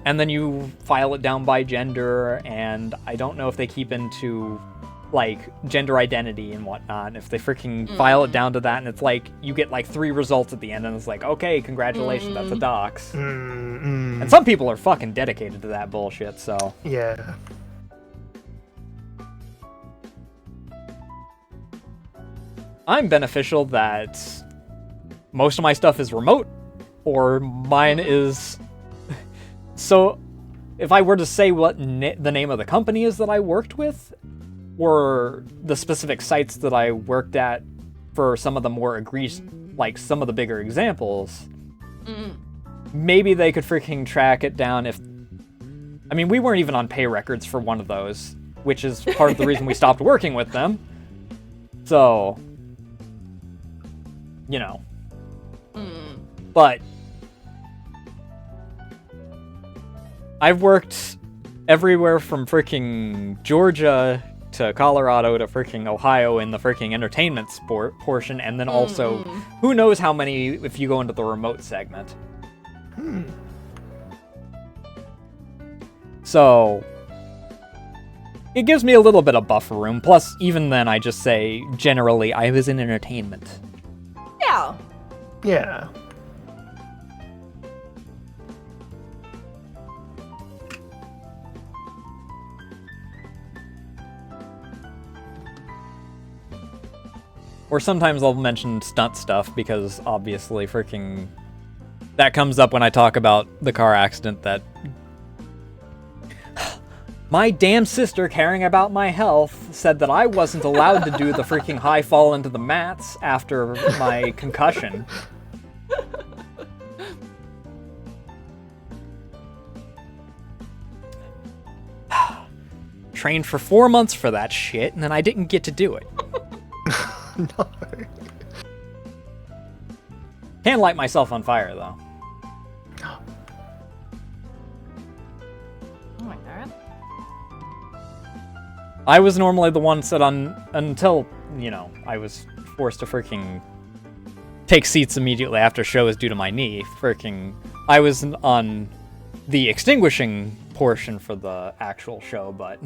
And then you file it down by gender, and I don't know if they keep into like gender identity and whatnot. If they freaking file it down to that, and it's like you get like 3 results at the end, and it's like, okay, congratulations, that's a dox. And some people are fucking dedicated to that bullshit. So yeah. I'm beneficial that most of my stuff is remote, or mine is. So if I were to say what the name of the company is that I worked with, or the specific sites that I worked at for some of the more like some of the bigger examples, maybe they could freaking track it down if... I mean, we weren't even on pay records for one of those, which is part of the reason we stopped working with them. So, you know. But I've worked everywhere from freaking Georgia to Colorado to freaking Ohio in the freaking entertainment sport portion, and then also who knows how many if you go into the remote segment. So it gives me a little bit of buffer room. Plus, even then, I just say generally I was in entertainment. Yeah. Yeah. Or sometimes I'll mention stunt stuff because obviously freaking that comes up when I talk about the car accident that my damn sister, caring about my health, said that I wasn't allowed to do the freaking high fall into the mats after my concussion. Trained for 4 months for that shit, and then I didn't get to do it. No. Can't light myself on fire, though. Oh my god. I was normally the one set on until, you know, I was forced to freaking take seats immediately after show is due to my knee. I was on the extinguishing portion for the actual show, but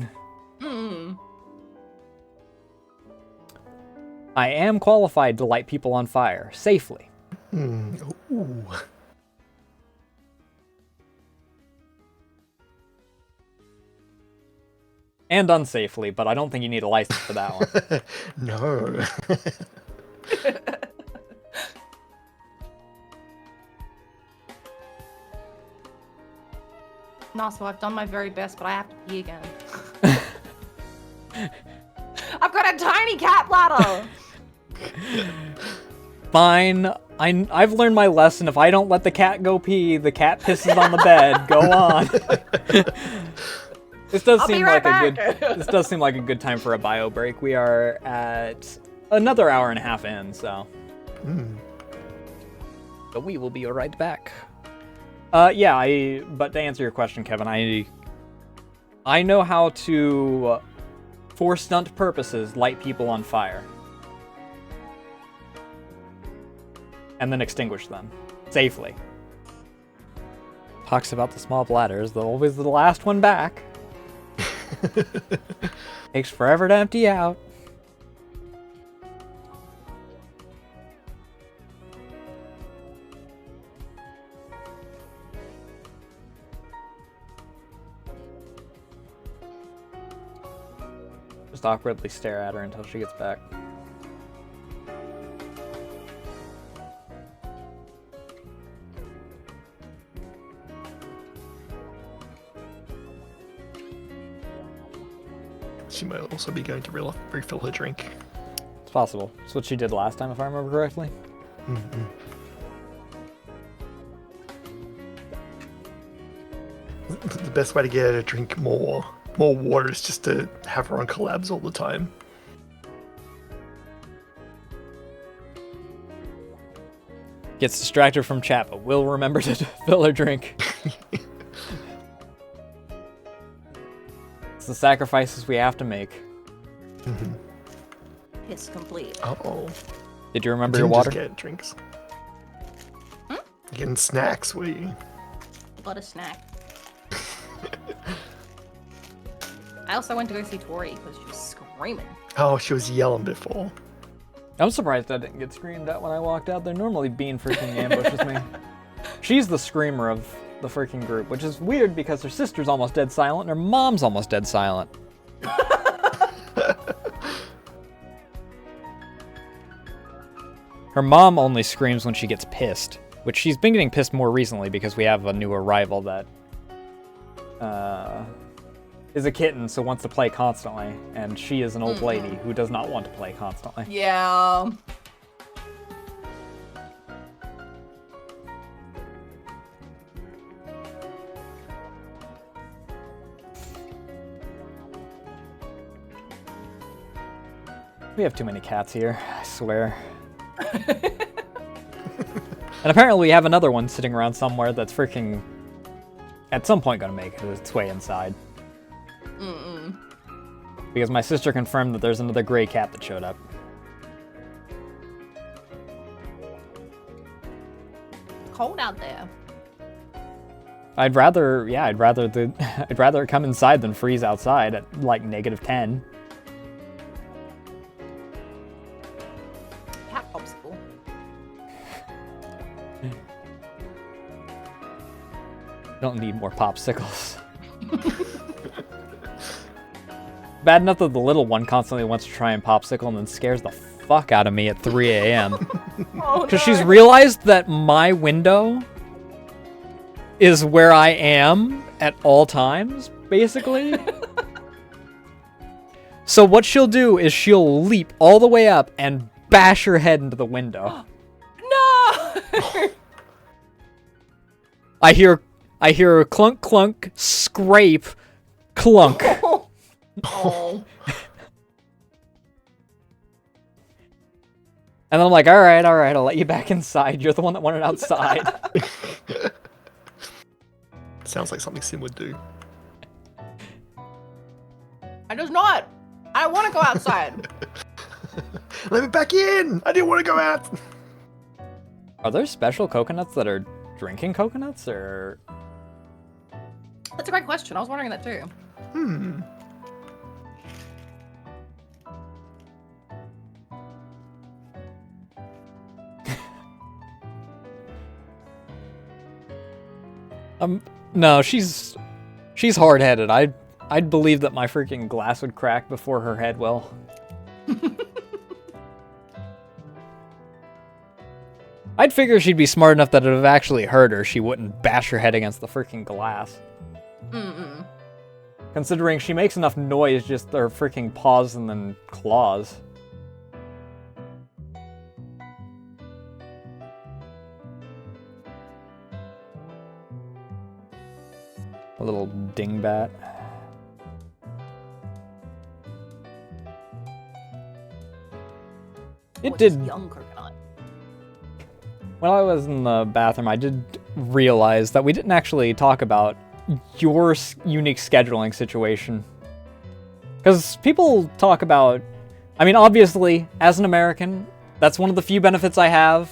I am qualified to light people on fire safely. Ooh. And unsafely, but I don't think you need a license for that one. No. Nasu, I've done my very best, but I have to pee again. I've got a tiny cat bladder! Fine. I've learned my lesson. If I don't let the cat go pee, the cat pisses on the bed. Go on. This does seem like a good time for a bio break. We are at another hour and a half in, so. But we will be right back. But to answer your question, Kevin, I know how to, for stunt purposes, light people on fire. And then extinguish them. Safely. Talks about the small bladders, though always the last one back. Takes forever to empty out. Just awkwardly stare at her until she gets back. She might also be going to refill her drink. It's possible. It's what she did last time, if I remember correctly. The best way to get her to drink more water is just to have her on collabs all the time. Gets distracted from chat, but will remember to fill her drink. It's the sacrifices we have to make. It's complete. Uh-oh. Did you remember your water? Just get drinks. Getting snacks, were you? Got a snack. I also went to go see Tori because she was screaming. Oh, she was yelling before. I'm surprised I didn't get screamed at when I walked out there. Normally Bean freaking ambushes me. She's the screamer of the freaking group, which is weird because her sister's almost dead silent and her mom's almost dead silent. Her mom only screams when she gets pissed, which she's been getting pissed more recently because we have a new arrival that is a kitten, so wants to play constantly, and she is an old lady who does not want to play constantly. Yeah. We have too many cats here, I swear. And apparently we have another one sitting around somewhere that's freaking, at some point, gonna make its way inside. Because my sister confirmed that there's another gray cat that showed up. Cold out there. I'd rather it come inside than freeze outside at like -10. Cat popsicle. Don't need more popsicles. Bad enough that the little one constantly wants to try and popsicle and then scares the fuck out of me at 3 a.m. Because she's realized that my window is where I am at all times, basically. So what she'll do is she'll leap all the way up and bash her head into the window. No! I hear clunk clunk, scrape, clunk. Oh. And then I'm like, all right, I'll let you back inside. You're the one that wanted outside. Sounds like something Sim would do. I does not. I want to go outside. Let me back in! I didn't want to go out! Are there special coconuts that are drinking coconuts, or? That's a great question. I was wondering that too. No, she's hard-headed. I'd believe that my freaking glass would crack before her head will. I'd figure she'd be smart enough that if it actually hurt her, she wouldn't bash her head against the freaking glass. Considering she makes enough noise, just her freaking paws and then claws. A little dingbat. It did. Young coconut. While I was in the bathroom, I did realize that we didn't actually talk about your unique scheduling situation. Because people talk about... I mean, obviously, as an American, that's one of the few benefits I have.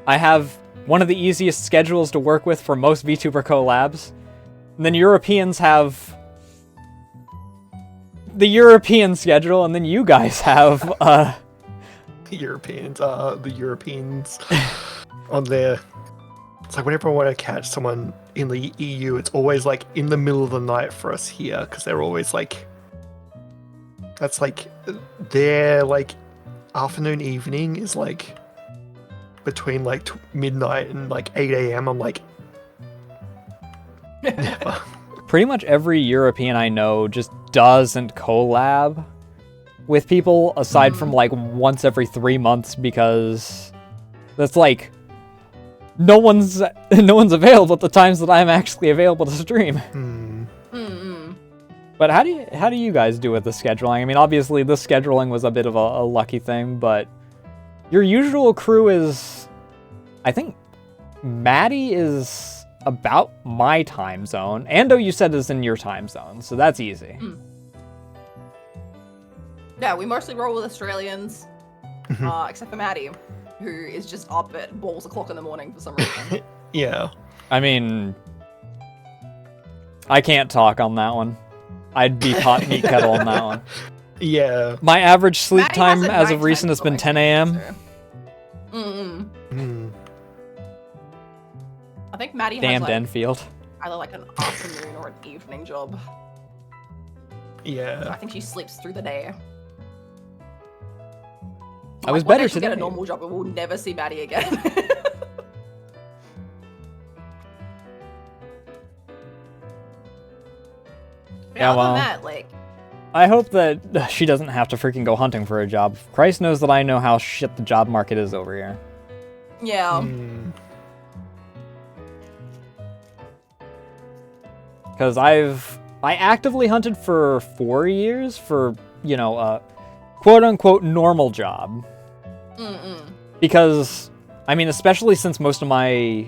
I have one of the easiest schedules to work with for most VTuber collabs. And then Europeans have the European schedule, and then you guys have, The Europeans on there. It's like whenever I want to catch someone in the EU, it's always like in the middle of the night for us here, because they're always like, that's like, their like afternoon, evening is like between like midnight and like 8 a.m. I'm like, never. Pretty much every European I know just doesn't collab with people aside from like once every 3 months, because that's like no one's available at the times that I'm actually available to stream. But how do you guys do with the scheduling? I mean, obviously the scheduling was a bit of a lucky thing, but your usual crew is, I think Maddie is about my time zone. Ando, you said, is in your time zone, so that's easy. Yeah, we mostly roll with Australians, except for Maddie, who is just up at balls o'clock in the morning for some reason. Yeah. I mean, I can't talk on that one. I'd be hot meat kettle on that one. Yeah. My average sleep Maddie time has a as of nighttime recent has been 10 a.m. I think Maddie has Damn like, Denfield. either like an afternoon or an evening job. Yeah. I think she sleeps through the day. I was Like, one better day she'll get today. a normal job and we'll never see Maddie again. Yeah, other well, than that, like, I hope that she doesn't have to freaking go hunting for a job. Christ knows that I know how shit the job market is over here. yeah. Because I actively hunted for 4 years for, you know, a quote-unquote normal job. Because, I mean, especially since most of my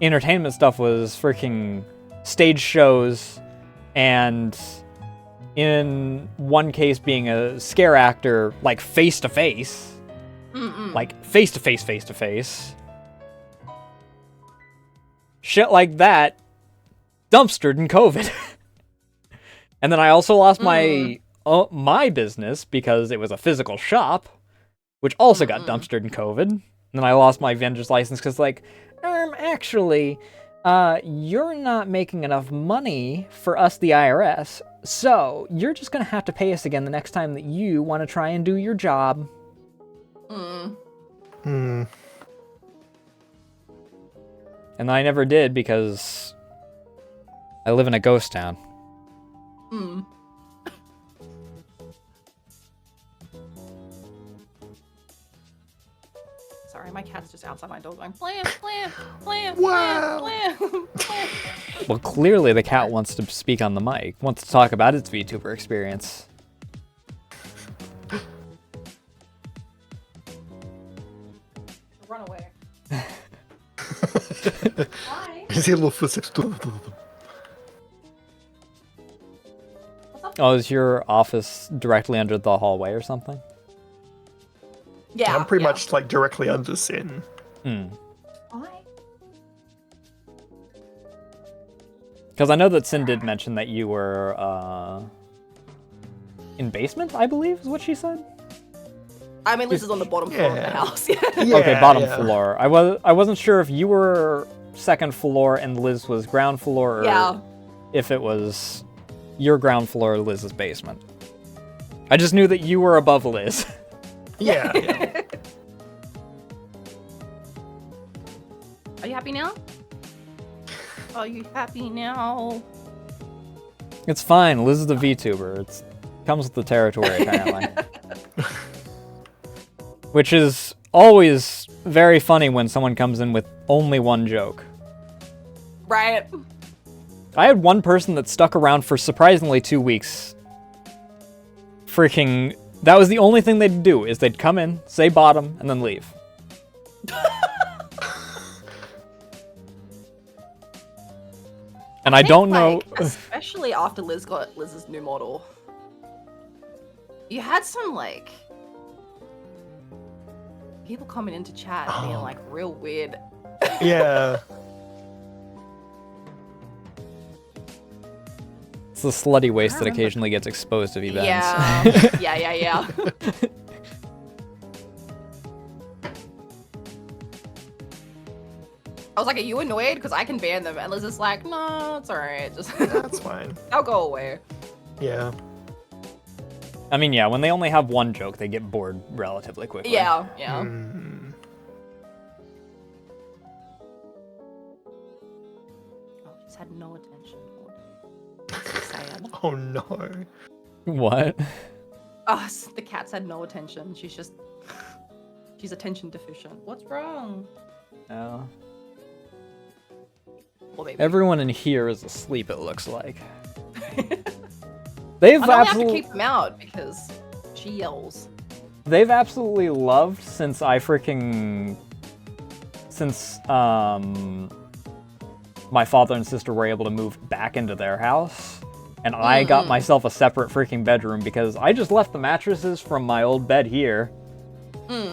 entertainment stuff was freaking stage shows, and in one case being a scare actor, like face-to-face. Like face-to-face, face-to-face. Shit like that dumpstered in COVID. And then I also lost my business because it was a physical shop, which also got dumpstered in COVID. And then I lost my vendor's license because, like, actually, you're not making enough money for us, the IRS, so you're just gonna have to pay us again the next time that you want to try and do your job. And I never did because I live in a ghost town. Sorry, my cat's just outside my door going, blam, blam, blam, Wow. blam, blam, blam. Well, clearly the cat wants to speak on the mic, wants to talk about its VTuber experience. Run away. Hi. You see little footsteps. Oh, is your office directly under the hallway or something? Yeah, I'm pretty yeah. much like directly under Sin. Because I know that Sin did mention that you were in basement, I believe, is what she said. I mean, Liz is on the bottom floor of the house. Okay, bottom floor. I wasn't sure if you were second floor and Liz was ground floor, or if it was your ground floor or Liz's basement. I just knew that you were above Liz. Yeah. Are you happy now? Are you happy now? It's fine. Liz is the VTuber. It comes with the territory, apparently. Which is always very funny when someone comes in with only one joke. Right. I had one person that stuck around for surprisingly 2 weeks. Freaking... That was the only thing they'd do, is they'd come in, say bottom, and then leave. And I don't know... Especially after Liz got Liz's new model. You had some, like... people coming into chat being, like, real weird. Yeah. It's the slutty waste that occasionally gets exposed of events. Yeah. I was like, are you annoyed? Because I can ban them. And Liz is like, no, it's alright. Just That's fine. I'll go away. Yeah. I mean, yeah, when they only have one joke, they get bored relatively quickly. Yeah. Mm. Oh, she's had no attention. That's sad. Oh no. What? Oh, the cat's had no attention. She's attention deficient. What's wrong? Oh. Well, maybe. Everyone in here is asleep, it looks like. They've I have to keep them out because she yells. They've absolutely loved since my father and sister were able to move back into their house, and I got myself a separate freaking bedroom because I just left the mattresses from my old bed here.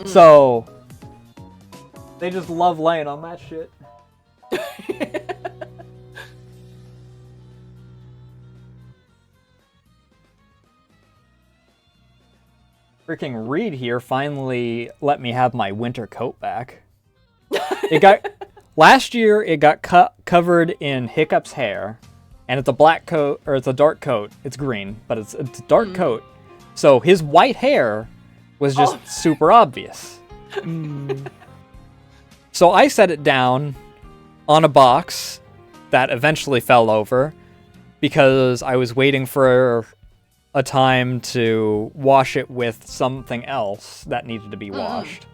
So they just love laying on that shit. Freaking Reed here finally let me have my winter coat back. Last year it got covered in Hiccup's hair, and it's a black coat, or it's a dark coat. It's green, but it's a dark coat. So his white hair was just super obvious. So I set it down on a box that eventually fell over because I was waiting for a time to wash it with something else that needed to be washed.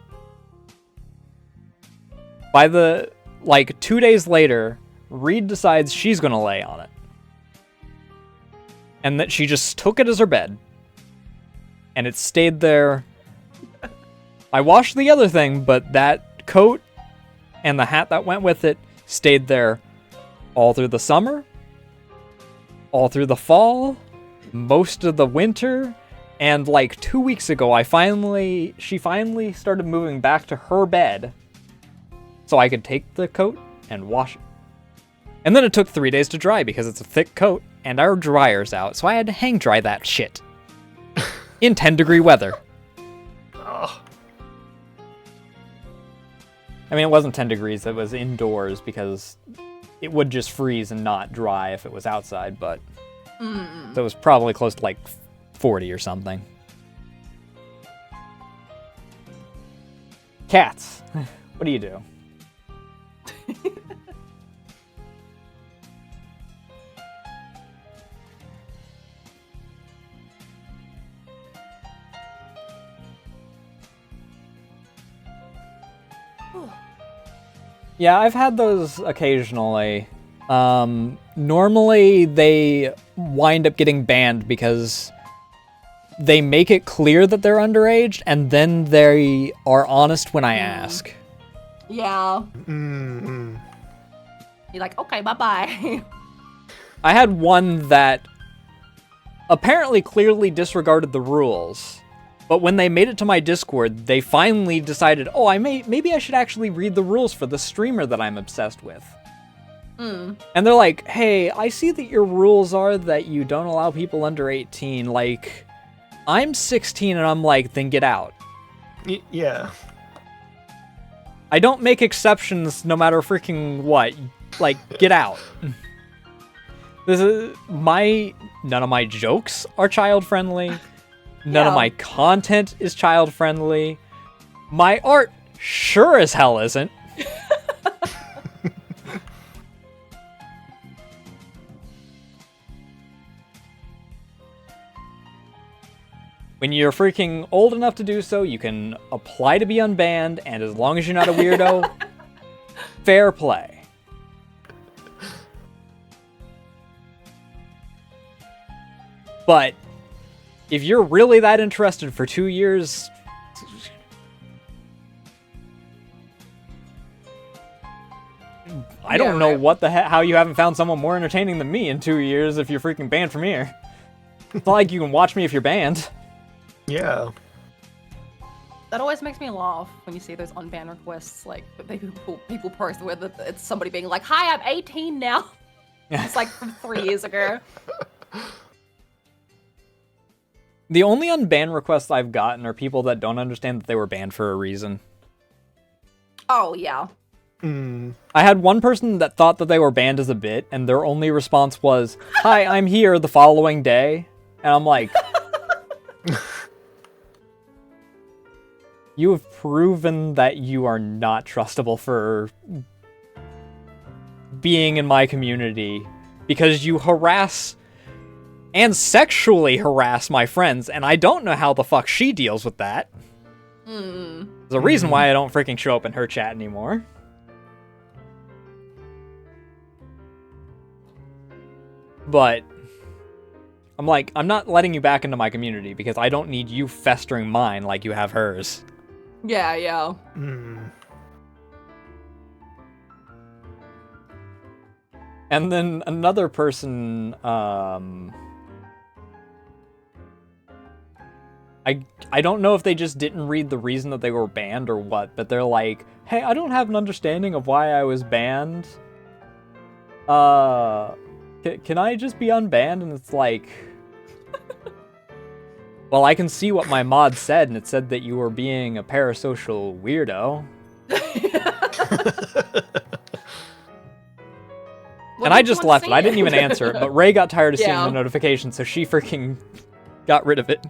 By 2 days later, Reed decides she's gonna lay on it. And that she just took it as her bed. And it stayed there. I washed the other thing, but that coat and the hat that went with it stayed there all through the summer, all through the fall, most of the winter, and 2 weeks ago she finally started moving back to her bed so I could take the coat and wash it. And then it took 3 days to dry because it's a thick coat and our dryer's out, so I had to hang dry that shit in 10-degree weather. Oh. I mean, it wasn't 10 degrees, it was indoors because it would just freeze and not dry if it was outside, but so it was probably close to 40 or something. Cats. What do you do? Yeah, I've had those occasionally. Normally they wind up getting banned because they make it clear that they're underage, and then they are honest when I ask. Yeah. Mm-mm. You're like, okay, bye-bye. I had one that apparently clearly disregarded the rules, but when they made it to my Discord, they finally decided, oh, maybe I should actually read the rules for the streamer that I'm obsessed with. Mm. And they're like, hey, I see that your rules are that you don't allow people under 18. Like, I'm 16 and I'm like, then get out. Yeah. I don't make exceptions no matter freaking what. Like, get out. This is none of my jokes are child friendly. None of my content is child friendly. My art sure as hell isn't. When you're freaking old enough to do so, you can apply to be unbanned, and as long as you're not a weirdo, fair play. But if you're really that interested for 2 years, I don't know what the how you haven't found someone more entertaining than me in 2 years if you're freaking banned from here. It's not like you can watch me if you're banned. Yeah. That always makes me laugh when you see those unban requests, like people post where it's somebody being like, "Hi, I'm 18 now." It's like from 3 years ago. The only unban requests I've gotten are people that don't understand that they were banned for a reason. Oh yeah. I had one person that thought that they were banned as a bit, and their only response was, "Hi, I'm here the following day," and I'm like. You have proven that you are not trustable for being in my community because you harass and sexually harass my friends, and I don't know how the fuck she deals with that. There's a reason why I don't freaking show up in her chat anymore. But I'm like, I'm not letting you back into my community because I don't need you festering mine like you have hers. Yeah, yeah. And then another person, I don't know if they just didn't read the reason that they were banned or what, but they're like, hey, I don't have an understanding of why I was banned. Can I just be unbanned? And it's like... Well, I can see what my mod said, and it said that you were being a parasocial weirdo. And I just left it. I didn't even answer it, but Ray got tired of seeing the notification, so she freaking got rid of it.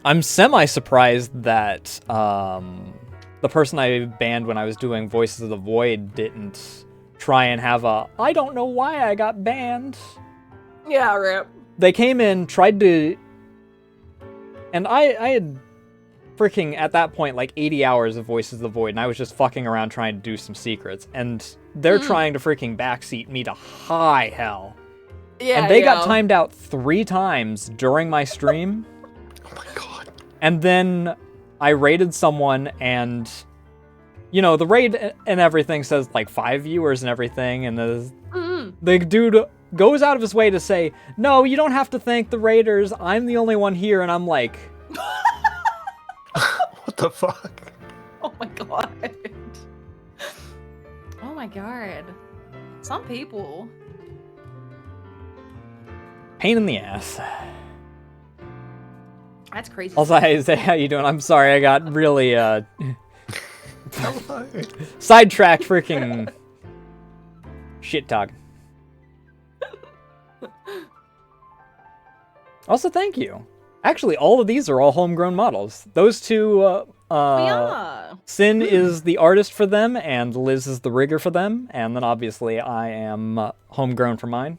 I'm semi-surprised that the person I banned when I was doing Voices of the Void didn't try and have a, I don't know why I got banned. Yeah, rip. They came in, tried to... And I had freaking, at that point, like 80 hours of Voices of the Void, and I was just fucking around trying to do some secrets. And they're trying to freaking backseat me to high hell. Yeah, and they got timed out 3 times during my stream. Oh my god. And then I raided someone, and, you know, the raid and everything says, like, 5 viewers and everything, and the dude goes out of his way to say, no, you don't have to thank the raiders, I'm the only one here, and I'm like... What the fuck? Oh my god. Oh my god. Some people. Pain in the ass. That's crazy. Also, hey, how you doing? I'm sorry, I got really, sidetracked freaking shit talk. Also, thank you. Actually, all of these are all homegrown models. Those two, Sin is the artist for them, and Liz is the rigger for them, and then obviously I am homegrown for mine.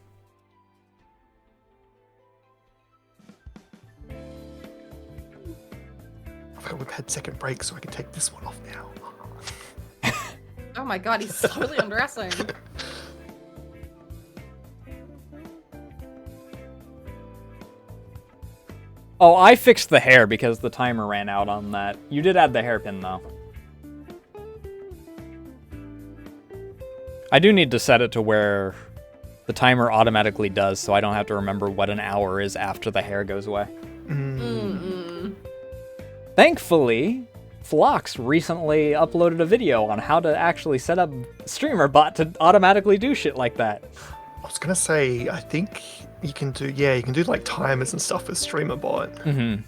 I forgot we've had second break, so I can take this one off now. Oh my god, he's totally undressing. Oh, I fixed the hair because the timer ran out on that. You did add the hairpin, though. I do need to set it to where the timer automatically does, so I don't have to remember what an hour is after the hair goes away. Thankfully, Phlox recently uploaded a video on how to actually set up StreamerBot to automatically do shit like that. I was gonna say, I think you can do like timers and stuff with StreamerBot. Mm-hmm.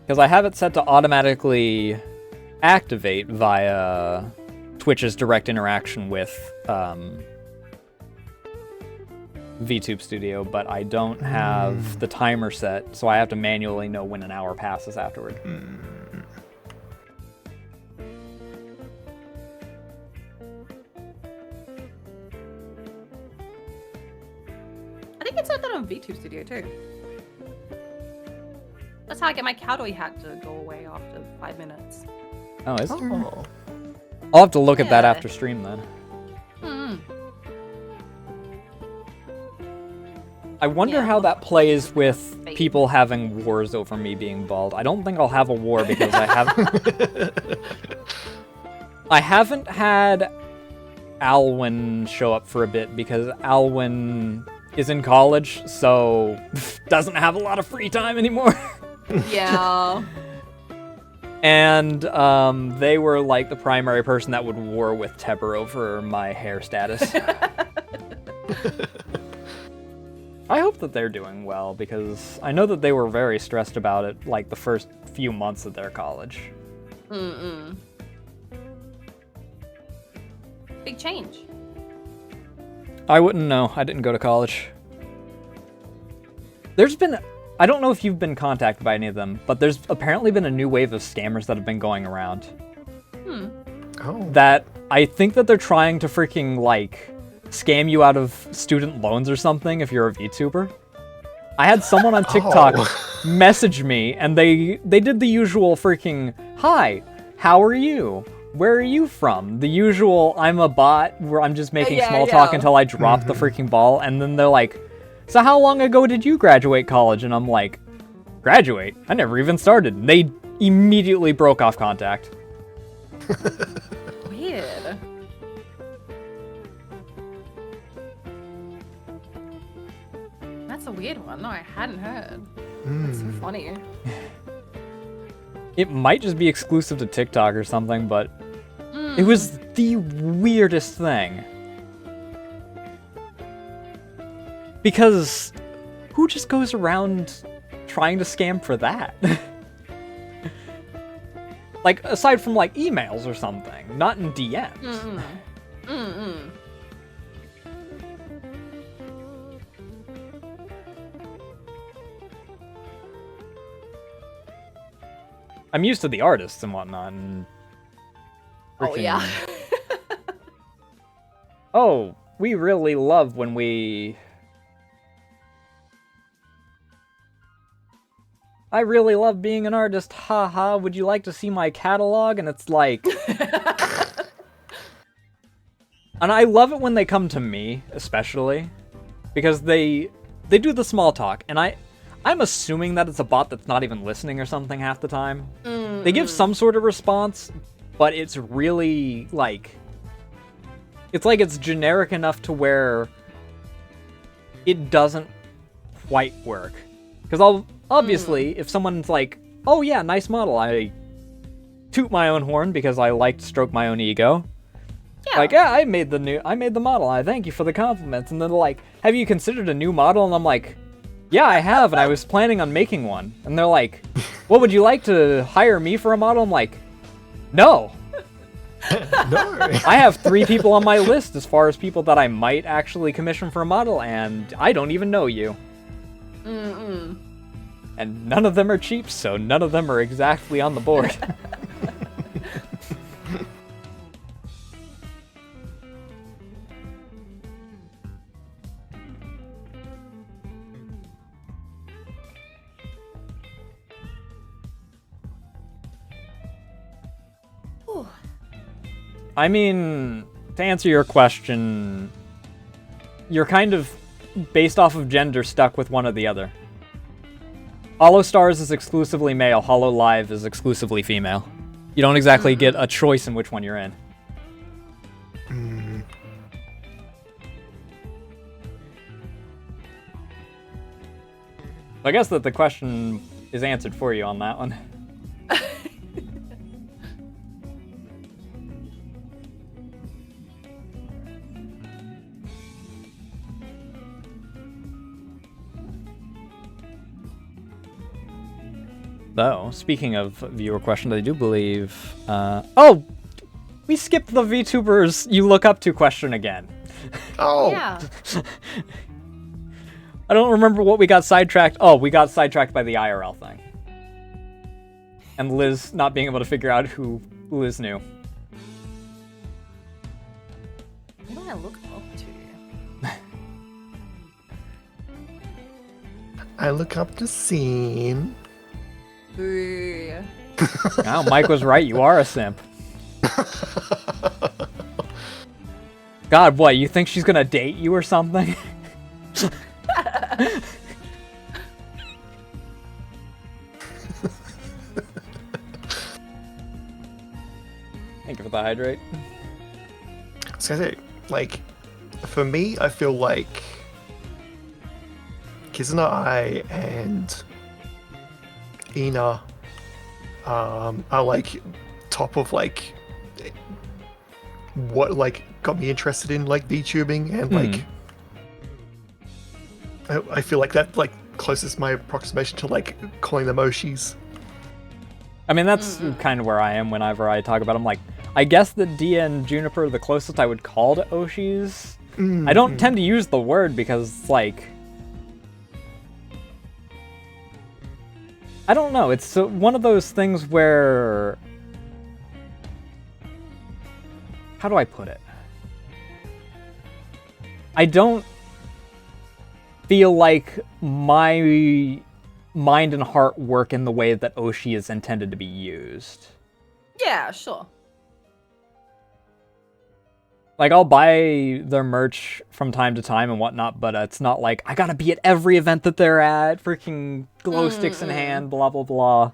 Because I have it set to automatically activate via Twitch's direct interaction with VTube Studio, but I don't have the timer set, so I have to manually know when an hour passes afterward. I think it said that on VTube Studio too. That's how I get my cowboy hat to go away after 5 minutes. Oh, is it? Oh. I'll have to look at that Yeah. after stream then. I wonder Yeah, how look that for plays with fate. people having wars over me being bald. I don't think I'll have a war because I haven't had Alwyn show up for a bit because Alwyn is in college, so doesn't have a lot of free time anymore. Yeah. And they were like the primary person that would war with Tepper over my hair status. I hope that they're doing well because I know that they were very stressed about it like the first few months of their college. Big change. I wouldn't know. I didn't go to college. I don't know if you've been contacted by any of them, but there's apparently been a new wave of scammers that have been going around. Oh. That I think that they're trying to freaking, like, scam you out of student loans or something if you're a VTuber. I had someone on TikTok message me, and they did the usual freaking, "Hi, how are you? Where are you from?" The usual, I'm a bot, where I'm just making small talk until I drop the freaking ball, and then they're like, "So how long ago did you graduate college?" And I'm like, "Graduate? I never even started." And they immediately broke off contact. Weird. That's a weird one. No, I hadn't heard. That's so funny. It might just be exclusive to TikTok or something, but it was the weirdest thing. Because who just goes around trying to scam for that? Like, aside from, like, emails or something, not in DMs. I'm used to the artists and whatnot, and... Oh, yeah. Oh, we really love when we... I really love being an artist, haha, would you like to see my catalog? And it's like... And I love it when they come to me, especially, because they do the small talk, and I'm assuming that it's a bot that's not even listening or something half the time. They give some sort of response, but it's really, like... It's like it's generic enough to where it doesn't quite work. Because obviously, if someone's like, "Oh yeah, nice model," I toot my own horn because I like to stroke my own ego. Yeah. Like, "Yeah, I made the model. I thank you for the compliments." And then they're like, "Have you considered a new model?" And I'm like, "Yeah, I have, and I was planning on making one." And they're like, "Well, would you like to hire me for a model?" I'm like, "No." No. I have 3 people on my list as far as people that I might actually commission for a model, and I don't even know you. And none of them are cheap, so none of them are exactly on the board. I mean, to answer your question, you're kind of, based off of gender, stuck with one or the other. Hollow Stars is exclusively male, Hollow Live is exclusively female. You don't exactly get a choice in which one you're in. I guess that the question is answered for you on that one. Though, speaking of viewer questions, I do believe... oh! We skipped the VTubers you look up to question again. Oh! Yeah. I don't remember what we got sidetracked. Oh, we got sidetracked by the IRL thing. And Liz not being able to figure out who Liz knew. Who do I look up to? I look up to Scene. Boo. Wow, Mike was right. You are a simp. God, what? You think she's gonna date you or something? Thank you for the hydrate. I was gonna say, like, for me, I feel like Kizuna I and Ina are like top of like what like got me interested in like VTubing and like I feel like that like closest my approximation to like calling them Oshis. I mean, that's kind of where I am whenever I talk about them. Like, I guess that Dia and Juniper are the closest I would call to Oshis. I don't tend to use the word because, like... I don't know, it's one of those things where... How do I put it? I don't feel like my mind and heart work in the way that Oshi is intended to be used. Yeah, sure. Like, I'll buy their merch from time to time and whatnot, but it's not like, I gotta be at every event that they're at, freaking glow sticks in hand, blah, blah, blah.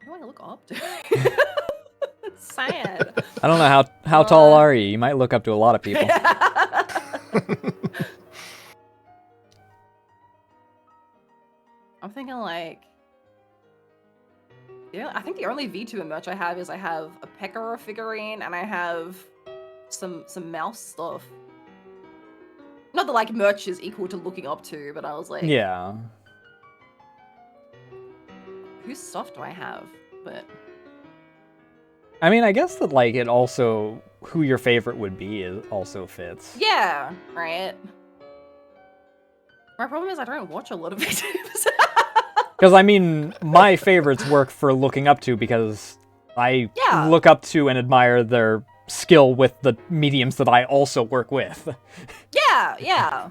Who do I look up to? It's sad. I don't know how tall are you? You might look up to a lot of people. I'm thinking like, yeah, I think the only VTuber merch I have is I have a Pekora figurine and I have some mouse stuff. Not that like merch is equal to looking up to, but I was like, Yeah. whose stuff do I have? But I mean, I guess that, like, it also, who your favorite would be also fits. yeah, right. My problem is I don't watch a lot of VTubers. Because, I mean, my favorites work for looking up to because I look up to and admire their skill with the mediums that I also work with. Yeah, yeah.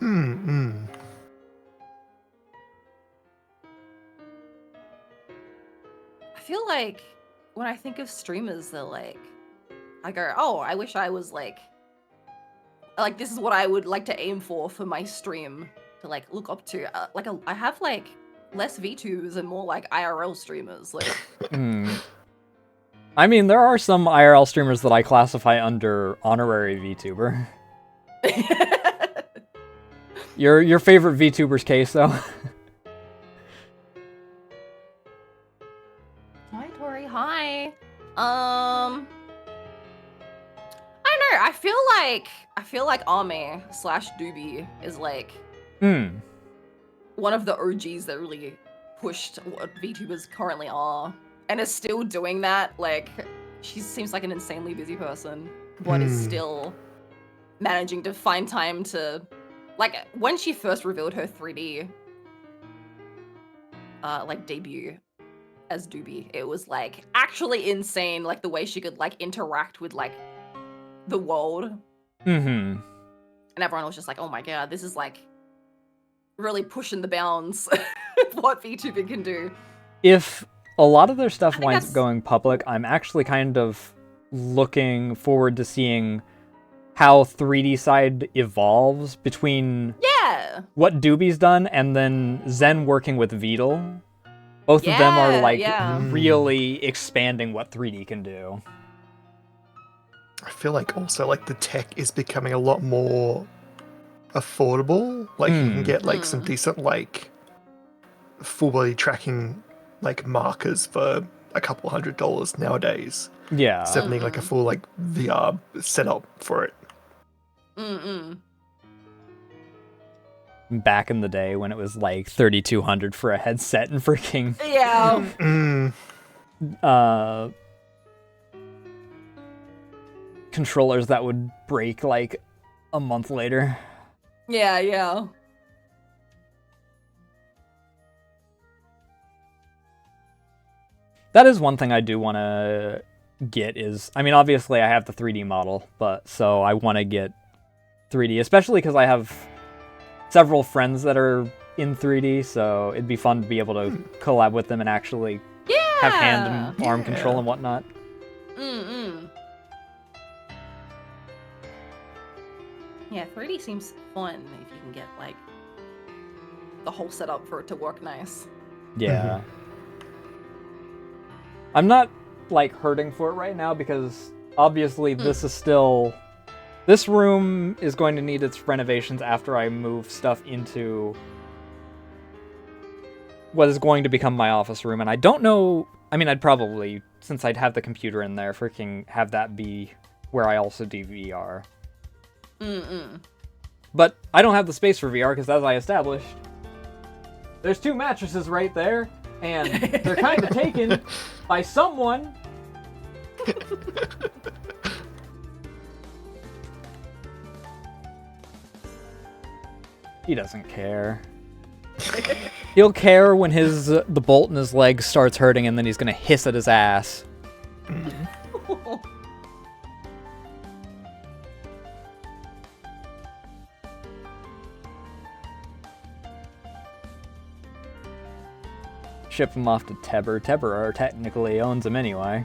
I feel like when I think of streamers, they're like, I go, oh, I wish I was like this is what I would like to aim for my stream to like look up to. I have like less VTubers and more like IRL streamers. Like, I mean, there are some IRL streamers that I classify under honorary VTuber. Your favorite VTuber's case, though? Hi, Tori. Hi. I don't know. I feel like Ame/Doobie is like one of the OGs that really pushed what VTubers currently are, and is still doing that. Like, she seems like an insanely busy person, but is still managing to find time to, like, when she first revealed her 3D like debut as Doobie, it was like actually insane, like the way she could like interact with like the world. And everyone was just like, oh my god, this is like really pushing the bounds of what VTubing can do. If a lot of their stuff winds up going public, I'm actually kind of looking forward to seeing how 3D side evolves between Yeah. what Doobie's done and then Zen working with Vedal. Both of them are like really expanding what 3D can do. I feel like also like the tech is becoming a lot more affordable. Like you can get like some decent like full body tracking like markers for a couple $100 nowadays. Yeah. Instead of needing like a full like VR setup for it. Back in the day when it was like $3,200 for a headset and freaking controllers that would break like a month later. Yeah. That is one thing I do want to get is, I mean, obviously I have the 3D model, but so I want to get 3D, especially because I have several friends that are in 3D, so it'd be fun to be able to collab with them and actually have hand and arm control and whatnot. Yeah, 3D seems fun if you can get like the whole setup for it to work nice. Yeah. I'm not like hurting for it right now because obviously this is still, this room is going to need its renovations after I move stuff into what is going to become my office room, and I don't know, I mean, I'd probably, since I'd have the computer in there, freaking have that be where I also do VR. But I don't have the space for VR because, as I established, there's 2 mattresses right there, and they're kind of taken by someone. He doesn't care. He'll care when the bolt in his leg starts hurting, and then he's gonna hiss at his ass. Ship him off to Teber. Teber technically owns him anyway.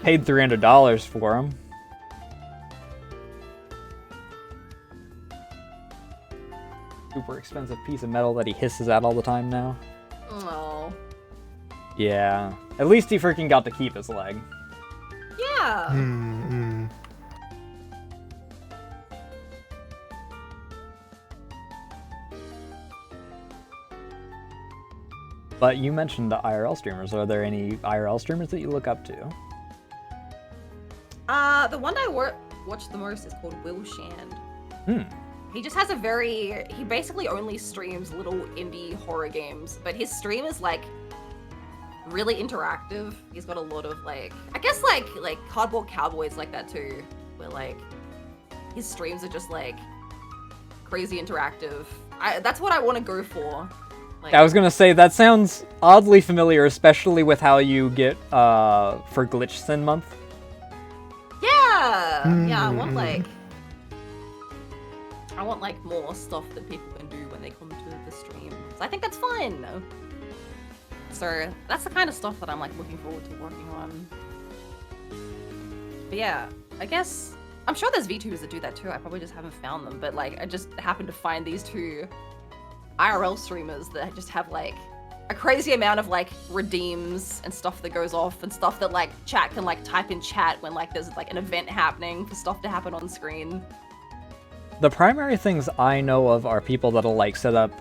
Paid $300 for him. Super expensive piece of metal that he hisses at all the time now. Oh. Yeah. At least he freaking got to keep his leg. Yeah. But you mentioned the IRL streamers. Are there any IRL streamers that you look up to? The one I watch the most is called Will Shand. He just has he basically only streams little indie horror games, but his stream is like really interactive. He's got a lot of like, I guess like Cardboard Cowboys like that too, where like his streams are just like crazy interactive. That's what I want to go for. Like, I was gonna say, that sounds oddly familiar, especially with how you get for Glitch Sin Month. Yeah! Yeah, I want like more stuff that people can do when they come to the stream. So I think that's fun. So that's the kind of stuff that I'm like looking forward to working on. But yeah, I guess I'm sure there's VTubers that do that too. I probably just haven't found them, but like I just happened to find these 2 IRL streamers that just have like a crazy amount of like redeems and stuff that goes off and stuff that like chat can like type in chat when like there's like an event happening for stuff to happen on screen. The primary things I know of are people that'll like set up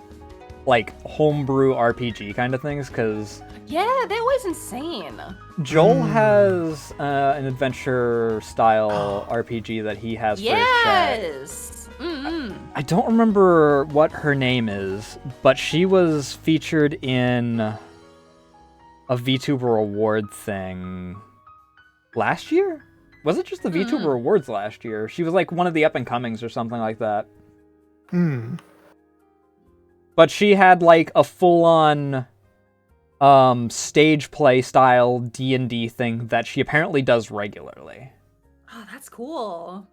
like homebrew RPG kind of things, because yeah, they're always insane. Joel has an adventure style RPG that he has for his chat. Yes. I don't remember what her name is, but she was featured in a VTuber award thing last year? Was it just the VTuber awards last year? She was like one of the up and comings or something like that. But she had like a full-on stage play style D&D thing that she apparently does regularly. Oh, that's cool.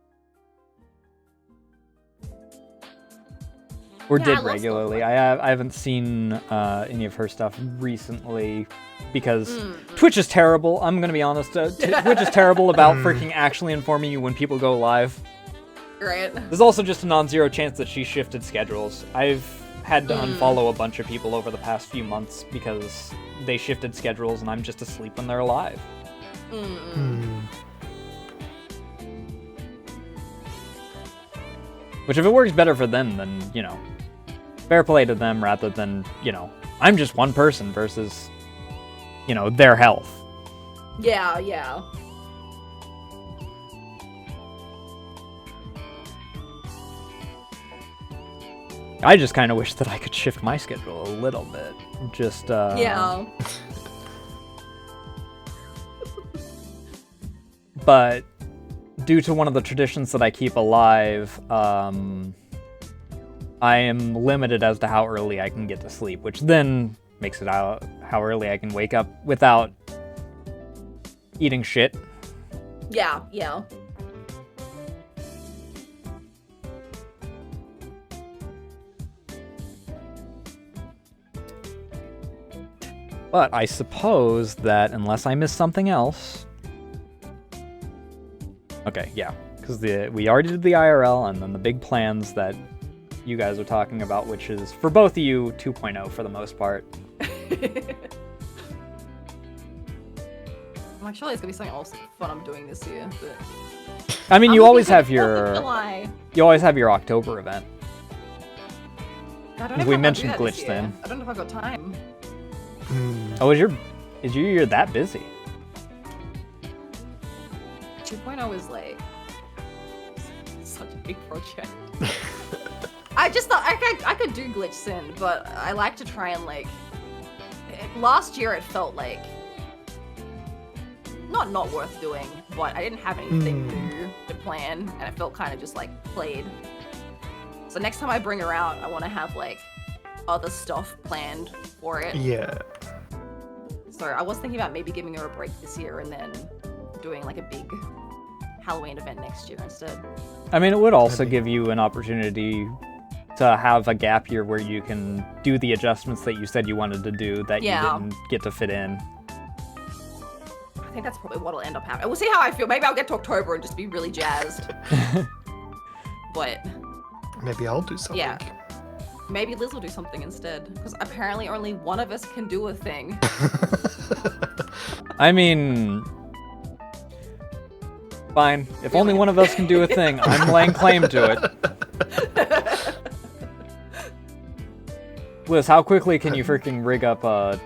Or Yeah, I did love stuff regularly. like I haven't seen any of her stuff recently because Twitch is terrible. I'm gonna be honest. Twitch is terrible about freaking actually informing you when people go live. Right. There's also just a non-zero chance that she shifted schedules. I've had to unfollow a bunch of people over the past few months because they shifted schedules and I'm just asleep when they're alive. Which if it works better for them, then, you know, fair play to them rather than, you know, I'm just one person versus, you know, their health. Yeah, yeah. I just kind of wish that I could shift my schedule a little bit. Just, Yeah. But due to one of the traditions that I keep alive, I am limited as to how early I can get to sleep, which then makes it out how early I can wake up without eating shit. Yeah, yeah. But I suppose that unless I miss something else... Okay, yeah, because we already did the IRL and then the big plans that you guys are talking about, which is, for both of you, 2.0 for the most part. I'm like, surely it's gonna be something else fun I'm doing this year, but... I mean, you always have your... July. You always have your October event. I don't know if We I'm gonna mentioned do that this Glitch year. then. I don't know if I've got time. Oh, is your year that busy? 2.0 is like such a big project. I just thought I could do Glitch Sin, but I like to try and like... Last year it felt like... Not worth doing, but I didn't have anything new to plan, and it felt kind of just like played. So next time I bring her out, I want to have like other stuff planned for it. Yeah. So I was thinking about maybe giving her a break this year and then doing like a big Halloween event next year instead. I mean, it would also give you an opportunity to have a gap year where you can do the adjustments that you said you wanted to do that you didn't get to fit in. I think that's probably what'll end up happening. We'll see how I feel. Maybe I'll get to October and just be really jazzed. But Maybe I'll do something. yeah, maybe Liz will do something instead. Because apparently only one of us can do a thing. I mean, fine. If only one of us can do a thing, I'm laying claim to it. Liz, how quickly can you freaking rig up a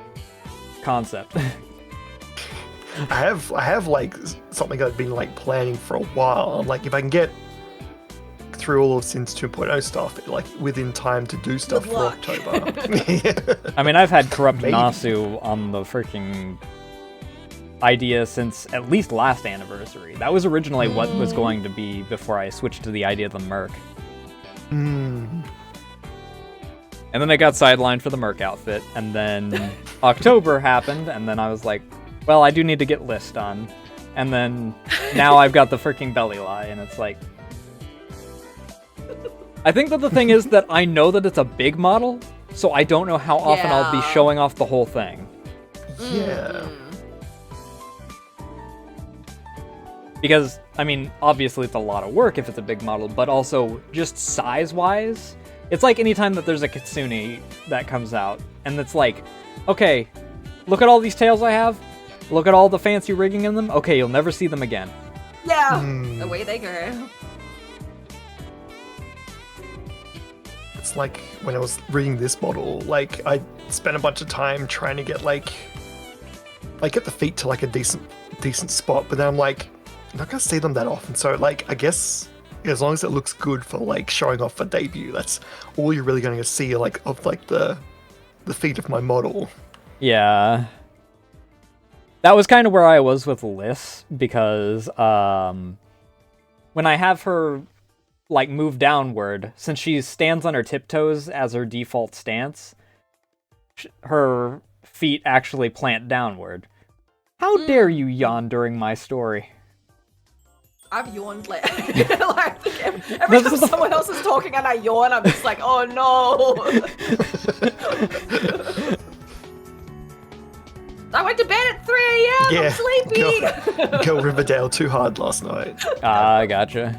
concept? I have like something I've been like planning for a while. Like if I can get through all of Sin's 2.0 stuff, like within time to do stuff Good for luck. October. I mean, I've had Corrupt Maybe. Nasu on the freaking idea since at least last anniversary. That was originally what was going to be before I switched to the idea of the Merc. And then I got sidelined for the Merc outfit, and then October happened, and then I was like, well, I do need to get List done. And then now I've got the freaking belly lie, and it's like... I think that the thing is that I know that it's a big model, so I don't know how often I'll be Yeah. showing off the whole thing. Yeah. Because, I mean, obviously it's a lot of work if it's a big model, but also just size-wise, it's like anytime that there's a Kitsune that comes out, and it's like, okay, look at all these tails I have, look at all the fancy rigging in them, okay, you'll never see them again. Yeah, away they go. It's like when I was reading this model, like I spent a bunch of time trying to get like get the feet to like a decent spot, but then I'm like, I'm not gonna see them that often. So like I guess as long as it looks good for like showing off for debut, that's all you're really going to see like of like the feet of my model. Yeah. That was kind of where I was with Liz, because when I have her like move downward, since she stands on her tiptoes as her default stance, her feet actually plant downward. How dare you yawn during my story? I've yawned like, every time someone else is talking and I yawn, I'm just like, oh no. I went to bed at 3 a.m. Yeah, I'm sleepy. Go Riverdale too hard last night. Ah, gotcha.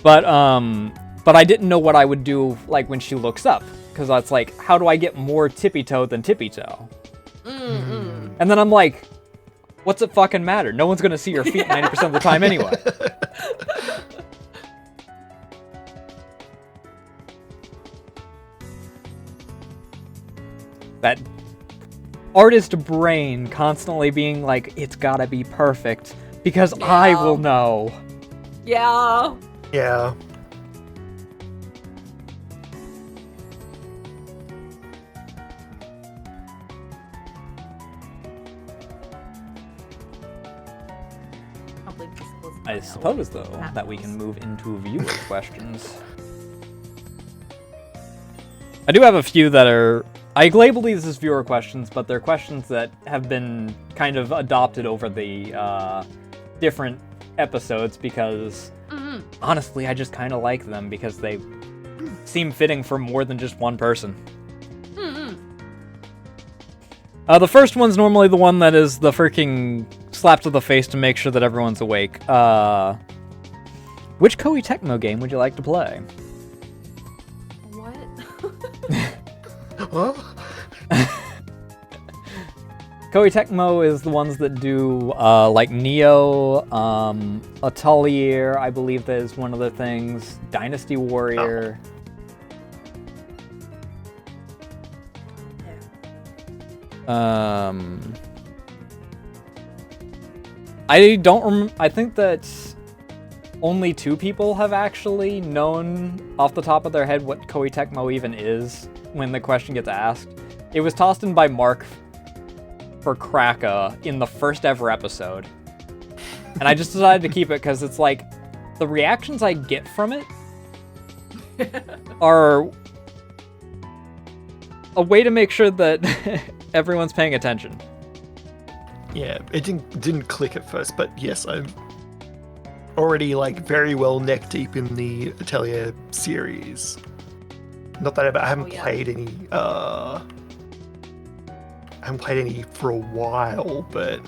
But I didn't know what I would do like when she looks up, because that's like, how do I get more tippy toe than tippy toe? And then I'm like, what's it fucking matter? No one's gonna see your feet 90% of the time anyway. That artist brain constantly being like, it's gotta be perfect, because I will know. Yeah. Yeah. I suppose, though, that we can move into viewer questions. I do have a few that are... I label these as viewer questions, but they're questions that have been kind of adopted over the different episodes because, honestly, I just kind of like them because they seem fitting for more than just one person. The first one's normally the one that is the freaking slap to the face to make sure that everyone's awake. Which Koei Tecmo game would you like to play? What? Huh? Koei Tecmo is the ones that do, like Neo, Atelier, I believe that is one of the things, Dynasty Warrior. I think that only 2 people have actually known off the top of their head what Koei Tecmo even is when the question gets asked. It was tossed in by Mark for Kraka in the first ever episode. And I just decided to keep it because it's like, the reactions I get from it are a way to make sure that everyone's paying attention. Yeah, it didn't click at first, but yes, I'm already like very well neck deep in the Atelier series. Not that I haven't played any. I haven't played any for a while, but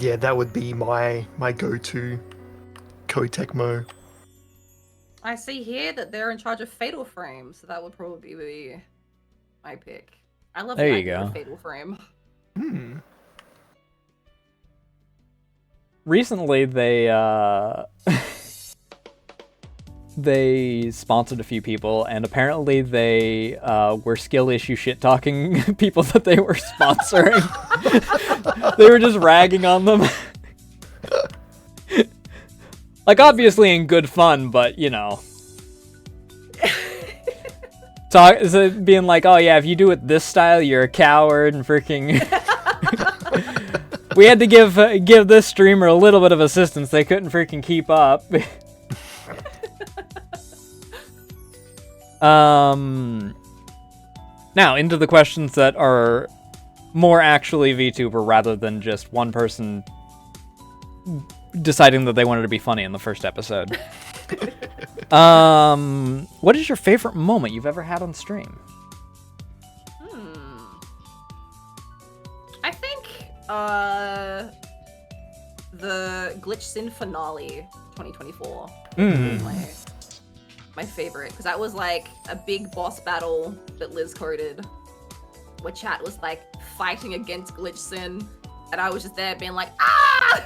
yeah, that would be my go-to Koei Tecmo. I see here that they're in charge of Fatal Frame, so that would probably be my pick. I love There the you idea go. of Fatal Frame. Recently, they sponsored a few people, and apparently they were skill issue shit talking people that they were sponsoring. They were just ragging on them. Like, obviously in good fun, but, you know. So being like, oh yeah, if you do it this style, you're a coward, and freaking... We had to give this streamer a little bit of assistance. They couldn't freaking keep up. Now, into the questions that are more actually VTuber rather than just one person deciding that they wanted to be funny in the first episode. What is your favorite moment you've ever had on stream? I think the Glitch Sin finale 2024 was my favorite, because that was like a big boss battle that Liz coded where chat was like fighting against Glitch Sin, and I was just there being like, ah!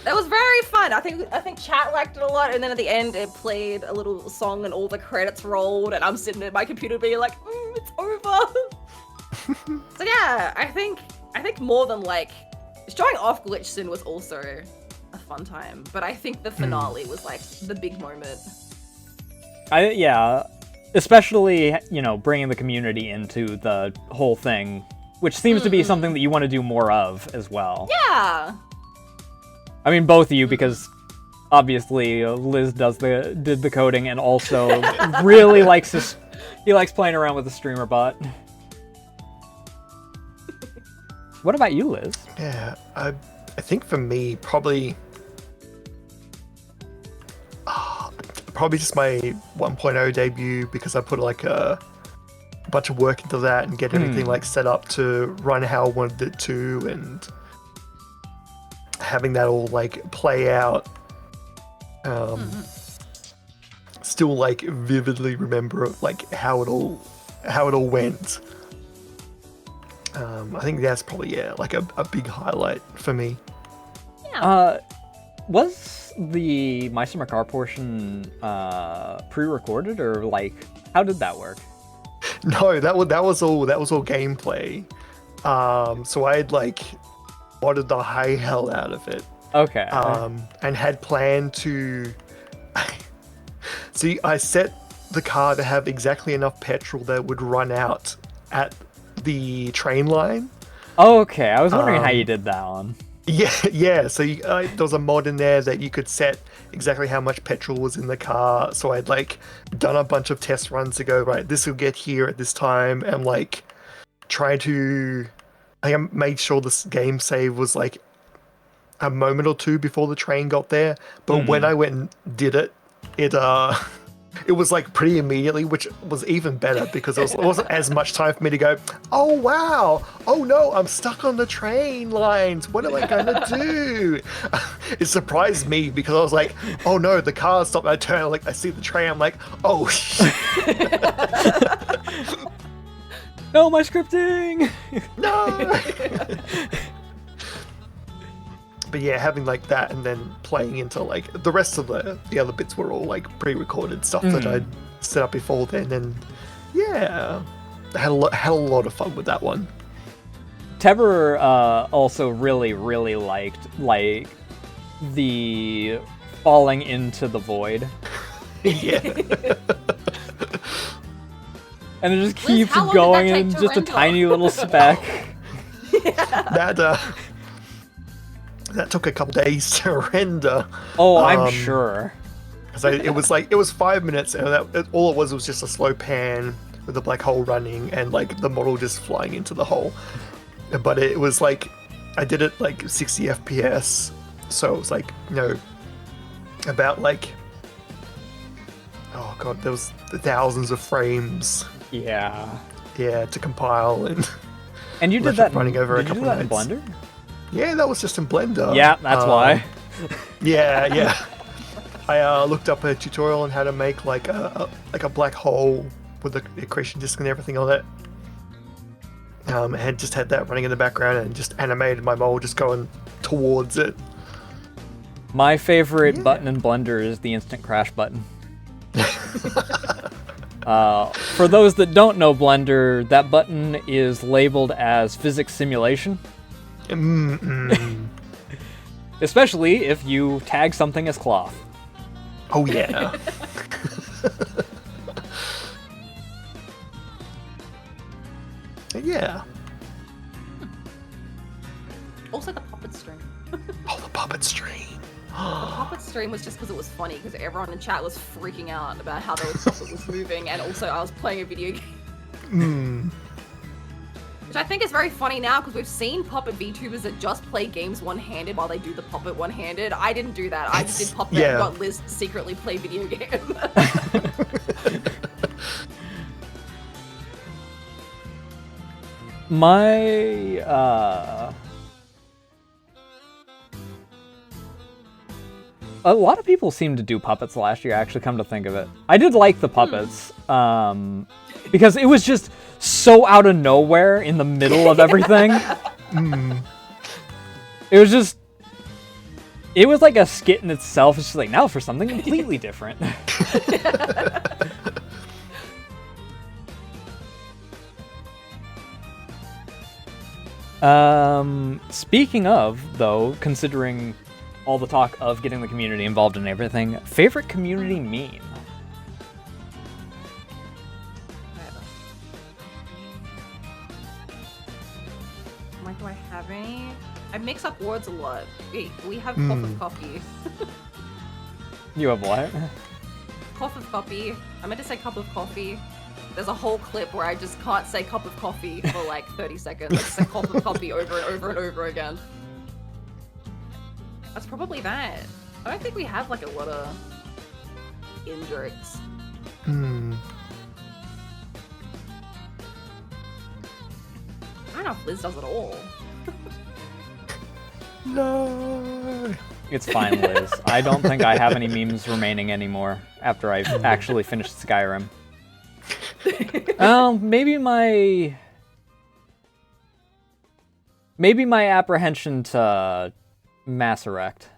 That was very fun. I think chat liked it a lot, and then at the end it played a little song and all the credits rolled, and I'm sitting at my computer being like, it's over. So yeah, I think more than like showing off Glitch Sin was also a fun time, but I think the finale was like the big moment. Yeah, especially, you know, bringing the community into the whole thing, which seems to be something that you want to do more of as well. Yeah. I mean, both of you, because obviously Liz did the coding, and also really likes playing around with the streamer bot. What about you, Liz? Yeah, I think for me, probably just my 1.0 debut, because I put like a bunch of work into that and get everything like set up to run how I wanted it to, and having that all like play out. Still like vividly remember like how it all went. I think that's probably like a big highlight for me. Yeah. Was the My Summer Car portion pre-recorded, or like how did that work? No, that was all gameplay. So I had like modded the high hell out of it. Okay. And had planned to. See, I set the car to have exactly enough petrol that would run out at the train line. Okay, I was wondering how you did that one. Yeah. So there was a mod in there that you could set exactly how much petrol was in the car. So I'd like done a bunch of test runs to go, right, this will get here at this time, and like try to. I made sure this game save was like a moment or two before the train got there. But when I went and did it, it was like pretty immediately, which was even better because it wasn't as much time for me to go, oh wow, oh no, I'm stuck on the train lines, what am I gonna do? It surprised me because I was like, oh no, the car stopped. I turn, like I see the train, I'm like, oh shit. No, my scripting. No. But yeah, having like that and then playing into like the rest of the other bits were all like pre-recorded stuff that I'd set up before then, and yeah, I had a lot of fun with that one. Teber also really liked like the falling into the void. Yeah. And it just Liz, keeps how long going did that in take to just a render? tiny little speck. That took a couple days to render. Oh, I'm sure. Because it was 5 minutes, and all it was just a slow pan with the black hole running and like the model just flying into the hole. But it was like I did it like 60 FPS, so it was like about like, oh god, there was thousands of frames. Yeah. Yeah, to compile And you did that running over did a couple you do that in nights. Blender? Yeah, that was just in Blender. Yeah, that's why. Yeah. I looked up a tutorial on how to make like a black hole with the accretion disk and everything on it. Had just had that running in the background and just animated my mold just going towards it. My favorite button in Blender is the instant crash button. For those that don't know Blender, that button is labeled as physics simulation. Especially if you tag something as cloth. Oh yeah. Yeah. Also the puppet stream. Oh, the puppet stream. The puppet stream was just because it was funny, because everyone in chat was freaking out about how the puppet was moving, and also I was playing a video game. Which I think is very funny now, because we've seen puppet VTubers that just play games one-handed while they do the puppet one-handed. I didn't do that. I just did puppet and got Liz to secretly play video game. A lot of people seem to do puppets last year, actually, come to think of it. I did like the puppets, because it was just so out of nowhere in the middle of everything. It was like a skit in itself. It's just like, now for something completely different. Speaking of, though, considering all the talk of getting the community involved in everything, favorite community meme? Do I have any? I mix up words a lot. Wait, we have cough of coffee. You have what? Cough of coffee. I meant to say cup of coffee. There's a whole clip where I just can't say cup of coffee for like 30 seconds. I just say cup of coffee over and over and over again. That's probably that. I don't think we have like a lot of in-jokes. Hmm. I don't know if Liz does it all. No. It's fine, Liz. I don't think I have any memes remaining anymore after I've actually finished Skyrim. Maybe my apprehension to Mass Erect.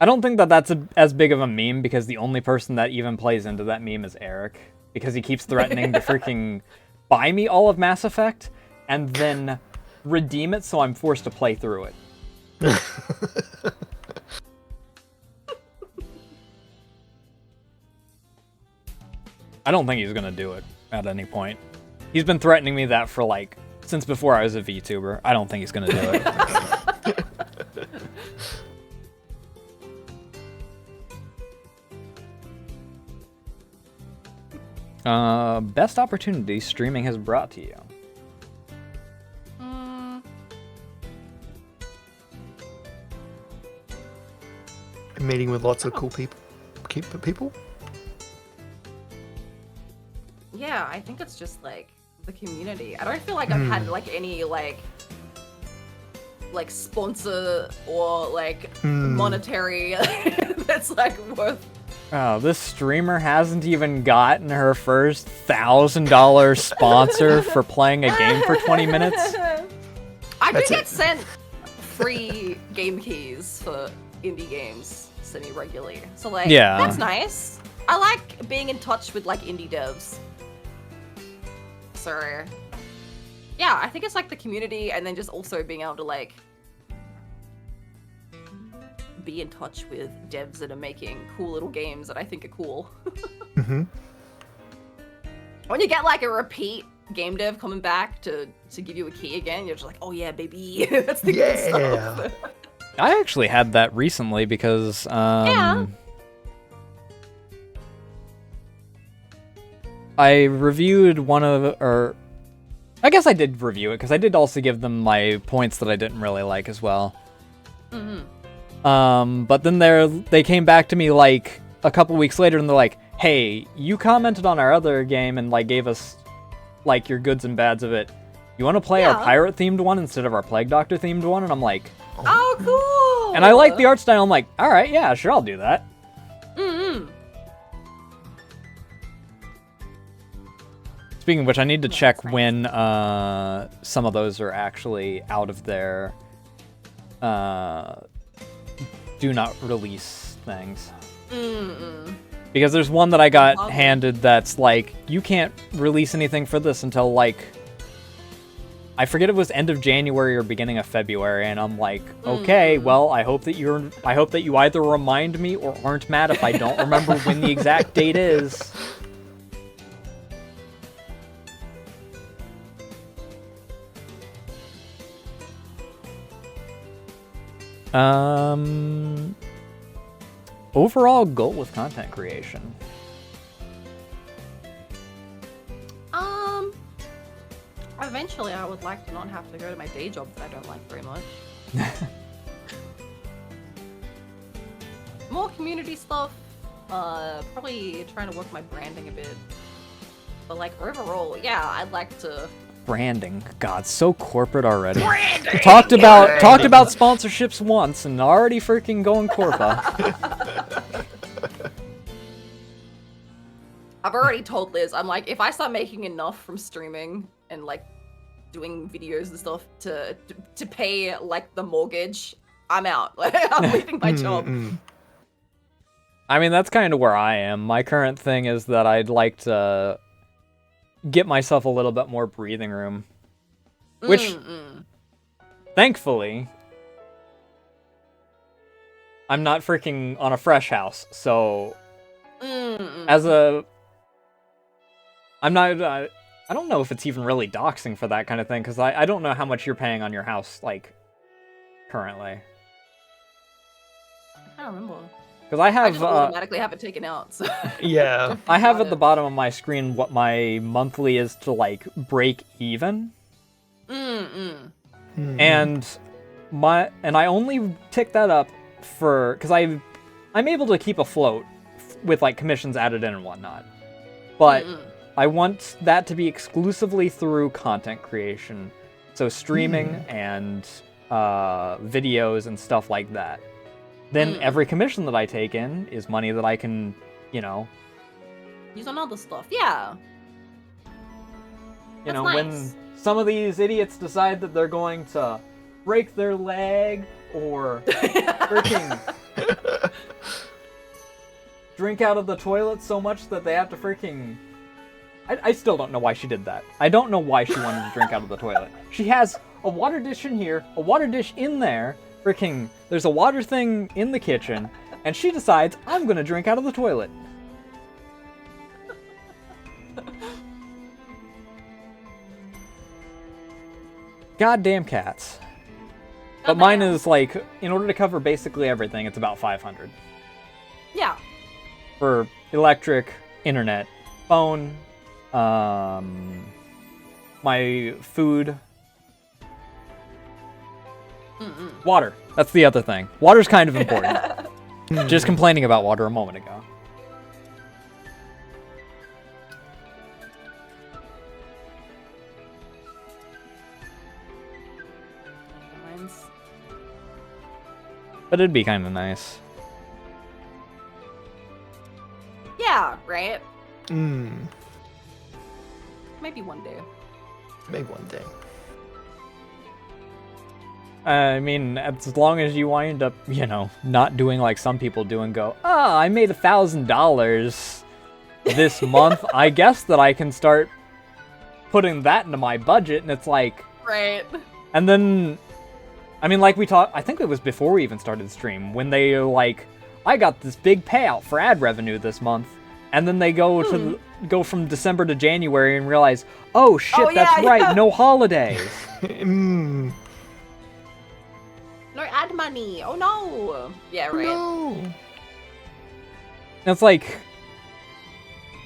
I don't think that that's as big of a meme because the only person that even plays into that meme is Eric, because he keeps threatening to freaking buy me all of Mass Effect and then redeem it so I'm forced to play through it. I don't think he's gonna do it at any point. He's been threatening me that for like since before I was a VTuber. I don't think he's gonna do it. Best opportunity streaming has brought to you. Meeting with lots of cool people. People? Yeah, I think it's just like the community. I don't feel like I've had like any like sponsor or like monetary that's like worth. Oh, this streamer hasn't even gotten her first $1,000 sponsor for playing a game for 20 minutes. I do get sent free game keys for indie games semi-regularly. So like, yeah, that's nice. I like being in touch with like indie devs. So yeah, I think it's like the community and then just also being able to like be in touch with devs that are making cool little games that I think are cool. Mm-hmm. When you get like a repeat game dev coming back to give you a key again, you're just like, oh yeah, baby. That's the good stuff. I actually had that recently because I reviewed I guess I did review it because I did also give them my points that I didn't really like as well. But then they came back to me like a couple weeks later and they're like, hey, you commented on our other game and like gave us like your goods and bads of it. You want to play our pirate themed one instead of our Plague Doctor themed one? And I'm like, oh, cool. And I like the art style. I'm like, all right, yeah, sure, I'll do that. Speaking of which, I need to check when some of those are actually out of their do not release things. Because there's one that I got handed that's like, you can't release anything for this until like, I forget if it was end of January or beginning of February, and I'm like, okay, well, I hope that you either remind me or aren't mad if I don't remember when the exact date is. Overall goal with content creation. Eventually I would like to not have to go to my day job that I don't like very much. More community stuff, probably trying to work my branding a bit. But like overall, yeah, I'd like to... Branding. God, so corporate already. Branding! Talked about sponsorships once and already freaking going corpa. I've already told Liz, I'm like, if I start making enough from streaming and like doing videos and stuff to pay like the mortgage, I'm out. Like, I'm leaving my job. I mean, that's kind of where I am. My current thing is that I'd like to get myself a little bit more breathing room. Which, thankfully, I'm not freaking on a fresh house, so I'm not, I don't know if it's even really doxing for that kind of thing, because I don't know how much you're paying on your house, like, currently. I don't remember. Because I I have just automatically have it taken out. So. Yeah. I have Got at the it. bottom of my screen what my monthly is to like break even, and I only tick that up for because I'm able to keep afloat with like commissions added in and whatnot, but I want that to be exclusively through content creation, so streaming and videos and stuff like that. Then every commission that I take in is money that I can, you know, Use on other stuff. Yeah. you That's know, nice. when some of these idiots decide that they're going to break their leg or freaking drink out of the toilet so much that they have to freaking... I still don't know why she did that. I don't know why she wanted to drink out of the toilet. She has a water dish in here, a water dish in there, freaking... There's a water thing in the kitchen, and she decides, I'm gonna drink out of the toilet. Goddamn cats. But mine is like, in order to cover basically everything, it's about 500. Yeah. For electric, internet, phone, my food, water. That's the other thing. Water's kind of important. Just complaining about water a moment ago. Mine's... But it'd be kind of nice. Yeah, right? Mm. Maybe one day. Maybe one day. I mean, as long as you wind up, you know, not doing like some people do and go, oh, I made $1,000 this month. I guess that I can start putting that into my budget. And it's like, Right. and then, I mean, like we talked, I think it was before we even started the stream, when they like, I got this big payout for ad revenue this month. And then they go to go from December to January and realize, oh shit, Oh, yeah, that's right, yeah. no holidays. Mm. No ad money. Oh no. Yeah, right. No. And it's like,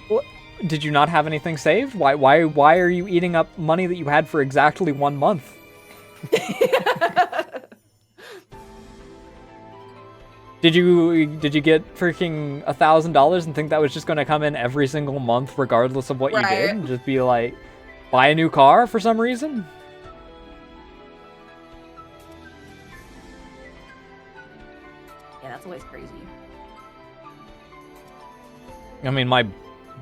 what, did you not have anything saved? Why are you eating up money that you had for exactly 1 month? Did you get freaking $1,000 and think that was just going to come in every single month, regardless of what you did, and just be like, buy a new car for some reason? Yeah, that's always crazy. I mean, my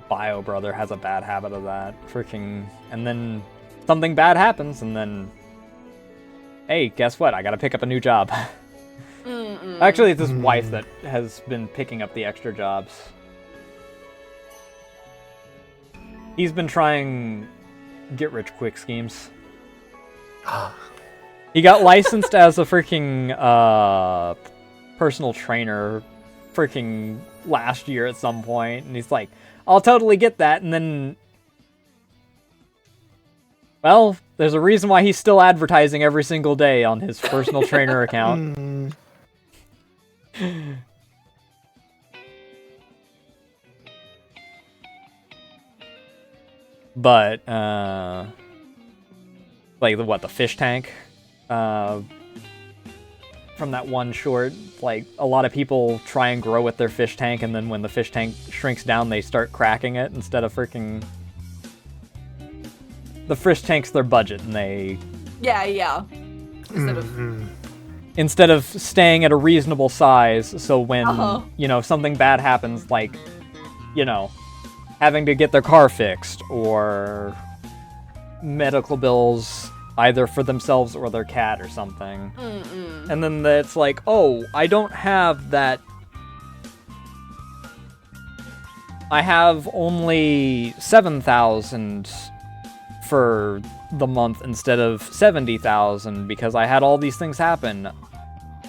bio brother has a bad habit of that. Freaking, and then something bad happens, and then, hey, guess what? I got to pick up a new job. Actually, it's his wife that has been picking up the extra jobs. He's been trying get-rich-quick schemes. He got licensed as a freaking personal trainer freaking last year at some point, and he's like, I'll totally get that, and then... Well, there's a reason why he's still advertising every single day on his personal trainer account. But, like, the fish tank, from that one short, like, a lot of people try and grow with their fish tank, and then when the fish tank shrinks down, they start cracking it instead of freaking... The fish tank's their budget, and they... Yeah. Instead of staying at a reasonable size, so when, you know, something bad happens, like, you know, having to get their car fixed, or medical bills, either for themselves or their cat or something. And then it's like, oh, I don't have that... I have only 7,000 for the month instead of 70,000 because I had all these things happen.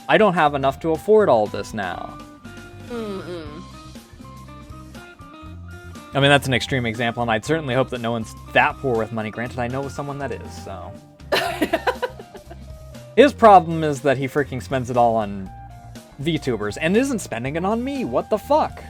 I don't have enough to afford all this now. I mean, that's an extreme example, and I'd certainly hope that no one's that poor with money. Granted, I know someone that is, so... His problem is that he freaking spends it all on VTubers and isn't spending it on me. What the fuck?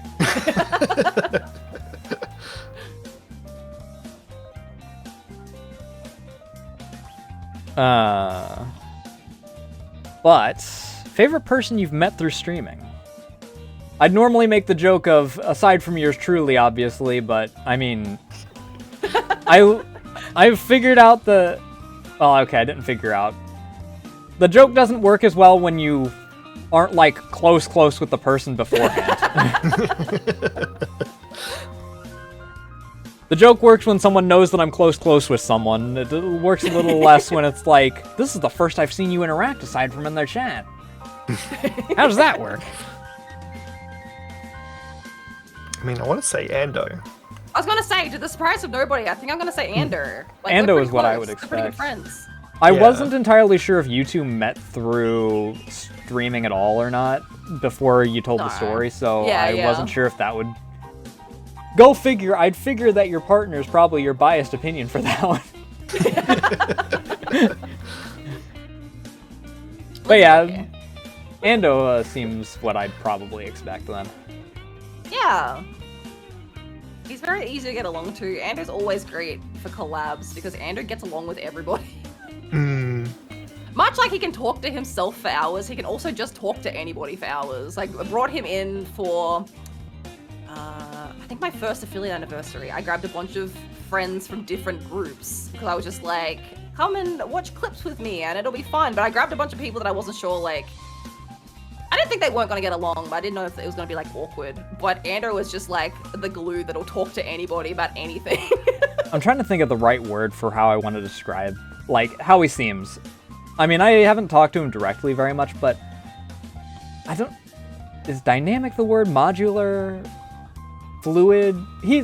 But favorite person you've met through streaming? I'd normally make the joke of, aside from yours truly, obviously, but I mean, I've figured out the... Oh, okay, I didn't figure out. The joke doesn't work as well when you aren't, like, close with the person beforehand. The joke works when someone knows that I'm close with someone. It works a little less when it's like, this is the first I've seen you interact aside from in their chat. How does that work? I mean, I want to say Ando. I was gonna say, to the surprise of nobody, I think I'm gonna say Ander. Like, Ando we're pretty is what I close. would We're pretty good expect. friends. I Yeah. wasn't entirely sure if you two met through streaming at all or not before you told the Nah. story, so Yeah, I yeah. wasn't sure if that would... Go figure, I'd figure that your partner's probably your biased opinion for that one. But yeah, Okay. Ando seems what I'd probably expect then. Yeah. He's very easy to get along to. Andrew's always great for collabs because Andrew gets along with everybody. Hmm. Much like he can talk to himself for hours, he can also just talk to anybody for hours. Like, I brought him in for, I think my first affiliate anniversary. I grabbed a bunch of friends from different groups because I was just like, come and watch clips with me and it'll be fun. But I grabbed a bunch of people that I wasn't sure, like, I didn't think they weren't going to get along, but I didn't know if it was going to be, like, awkward. But Andrew was just, like, the glue that'll talk to anybody about anything. I'm trying to think of the right word for how I want to describe, like, how he seems. I mean, I haven't talked to him directly very much, but I don't... Is dynamic the word? Modular? Fluid? He,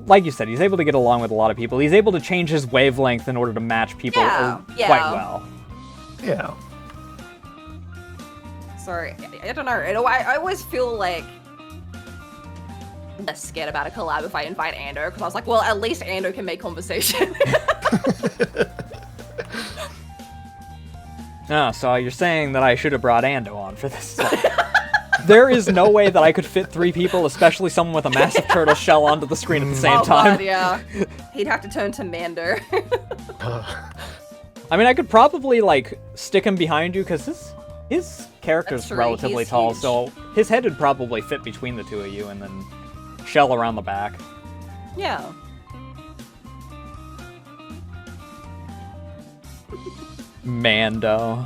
like you said, he's able to get along with a lot of people. He's able to change his wavelength in order to match people Yeah. quite well. Yeah. Sorry, I don't know. I always feel like less scared about a collab if I invite Ando, because I was like, well, at least Ando can make conversation. Oh, so you're saying that I should have brought Ando on for this. There is no way that I could fit 3 people, especially someone with a massive turtle shell, onto the screen at the same Oh time. God, yeah. He'd have to turn to Mander. I mean, I could probably, like, stick him behind you, because his character's That's true, relatively he's tall, huge. so his head would probably fit between the two of you, and then shell around the back. Yeah. Mando.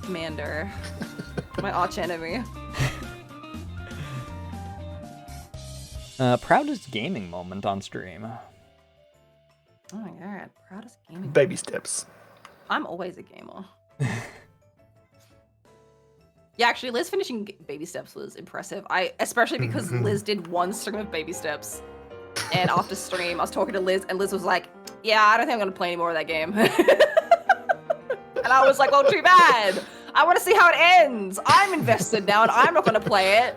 Mander. My arch enemy. Proudest gaming moment on stream. Oh my god, proudest gaming. Baby steps. I'm always a gamer. Yeah, actually, Liz finishing Baby Steps was impressive. Especially because Liz did one stream of Baby Steps, and after stream, I was talking to Liz, and Liz was like, "Yeah, I don't think I'm gonna play any more of that game." And I was like, "Well, too bad. I want to see how it ends. I'm invested now, and I'm not gonna play it."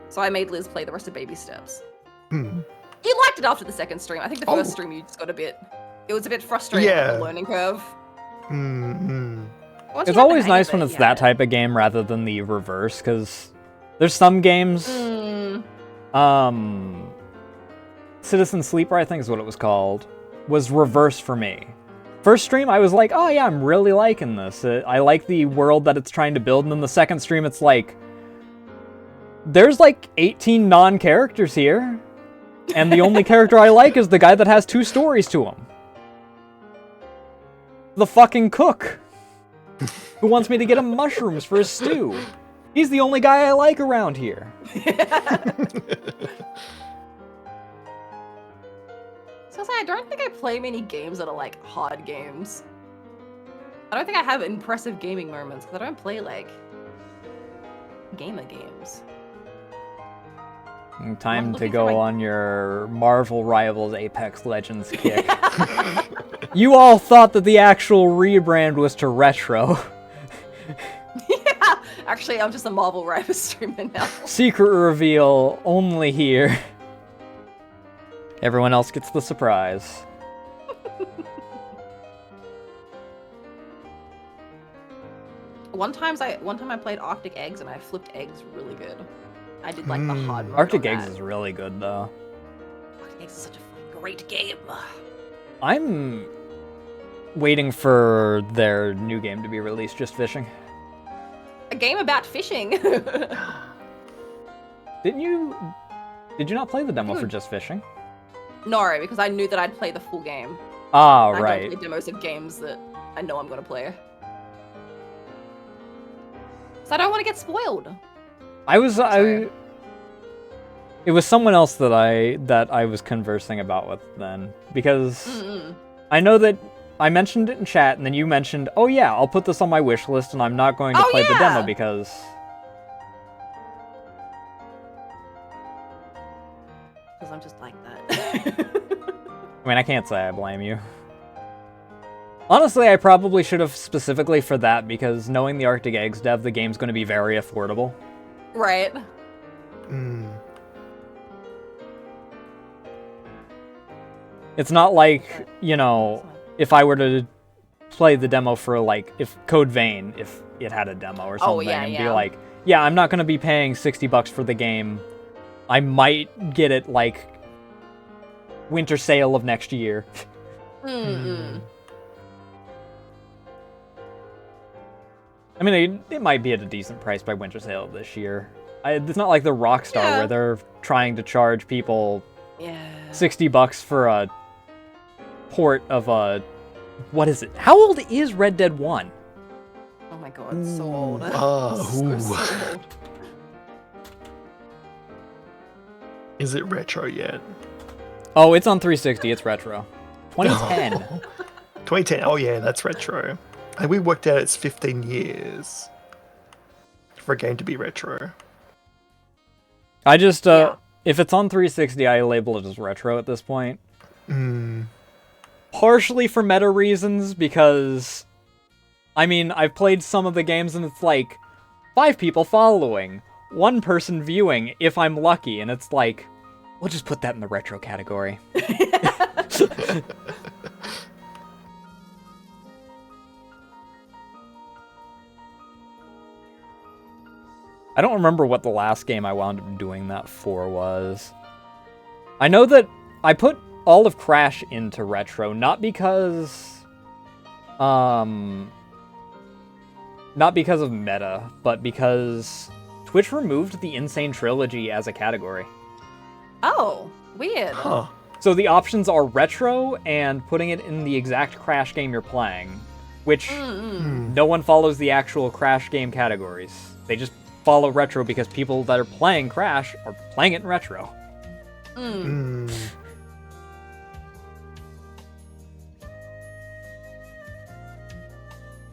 So I made Liz play the rest of Baby Steps. Hmm. You liked it after the second stream. I think the first stream you just got a bit. It was a bit frustrating. Yeah. The learning curve. Mm-hmm. Once It's you had the always hang nice of when it, it's yeah. that type of game rather than the reverse, because there's some games... Citizen Sleeper, I think is what it was called, was reverse for me. First stream, I was like, oh yeah, I'm really liking this. I like the world that it's trying to build, and then the second stream, it's like, there's like 18 non-characters here, and the only character I like is the guy that has 2 stories to him. The fucking cook, who wants me to get him mushrooms for his stew. He's the only guy I like around here. So I don't think I play many games that are like hard games. I don't think I have impressive gaming moments because I don't play like gamer games. Time to looking go for my- on your Marvel Rivals Apex Legends kick. You all thought that the actual rebrand was to retro. Yeah, actually, I'm just a Marvel Rivals streamer now. Secret reveal only here. Everyone else gets the surprise. One time I played Arctic Eggs and I flipped eggs really good. I did like the hard mode Arctic on Eggs that. is really good though. Arctic Eggs is such a fucking great game. I'm waiting for their new game to be released, Just Fishing. A game about fishing. Did you not play the demo for Just Fishing? No, because I knew that I'd play the full game. Ah, I right. don't play demos of games that I know I'm gonna play. So I don't want to get spoiled. It was someone else that I was conversing about with then, because I know that I mentioned it in chat, and then you mentioned, oh yeah, I'll put this on my wish list, and I'm not going to play the demo because... Because I'm just like that. I mean, I can't say I blame you. Honestly, I probably should have specifically for that, because knowing the Arctic Eggs dev, the game's going to be very affordable. Right. It's not like, you know, if I were to play the demo for, like, if Code Vein, if it had a demo or something, and be like, yeah, I'm not going to be paying $60 for the game. I might get it, like, winter sale of next year. I mean, it might be at a decent price by winter sale this year. It's not like the Rockstar where they're trying to charge people $60 for a port of a... What is it? How old is Red Dead 1? Oh my god, it's so old. So old. Is it retro yet? Oh, it's on 360. It's retro. 2010. 2010. Oh yeah, that's retro. And we worked out it's 15 years for a game to be retro. I just, if it's on 360, I label it as retro at this point. Partially for meta reasons, because, I mean, I've played some of the games and it's like, 5 people following, 1 person viewing, if I'm lucky, and it's like, we'll just put that in the retro category. I don't remember what the last game I wound up doing that for was. I know that I put all of Crash into retro, not because of meta, but because Twitch removed the Insane Trilogy as a category. Oh, weird. Huh. So the options are retro and putting it in the exact Crash game you're playing, which no one follows the actual Crash game categories. They just follow retro because people that are playing Crash are playing it in retro.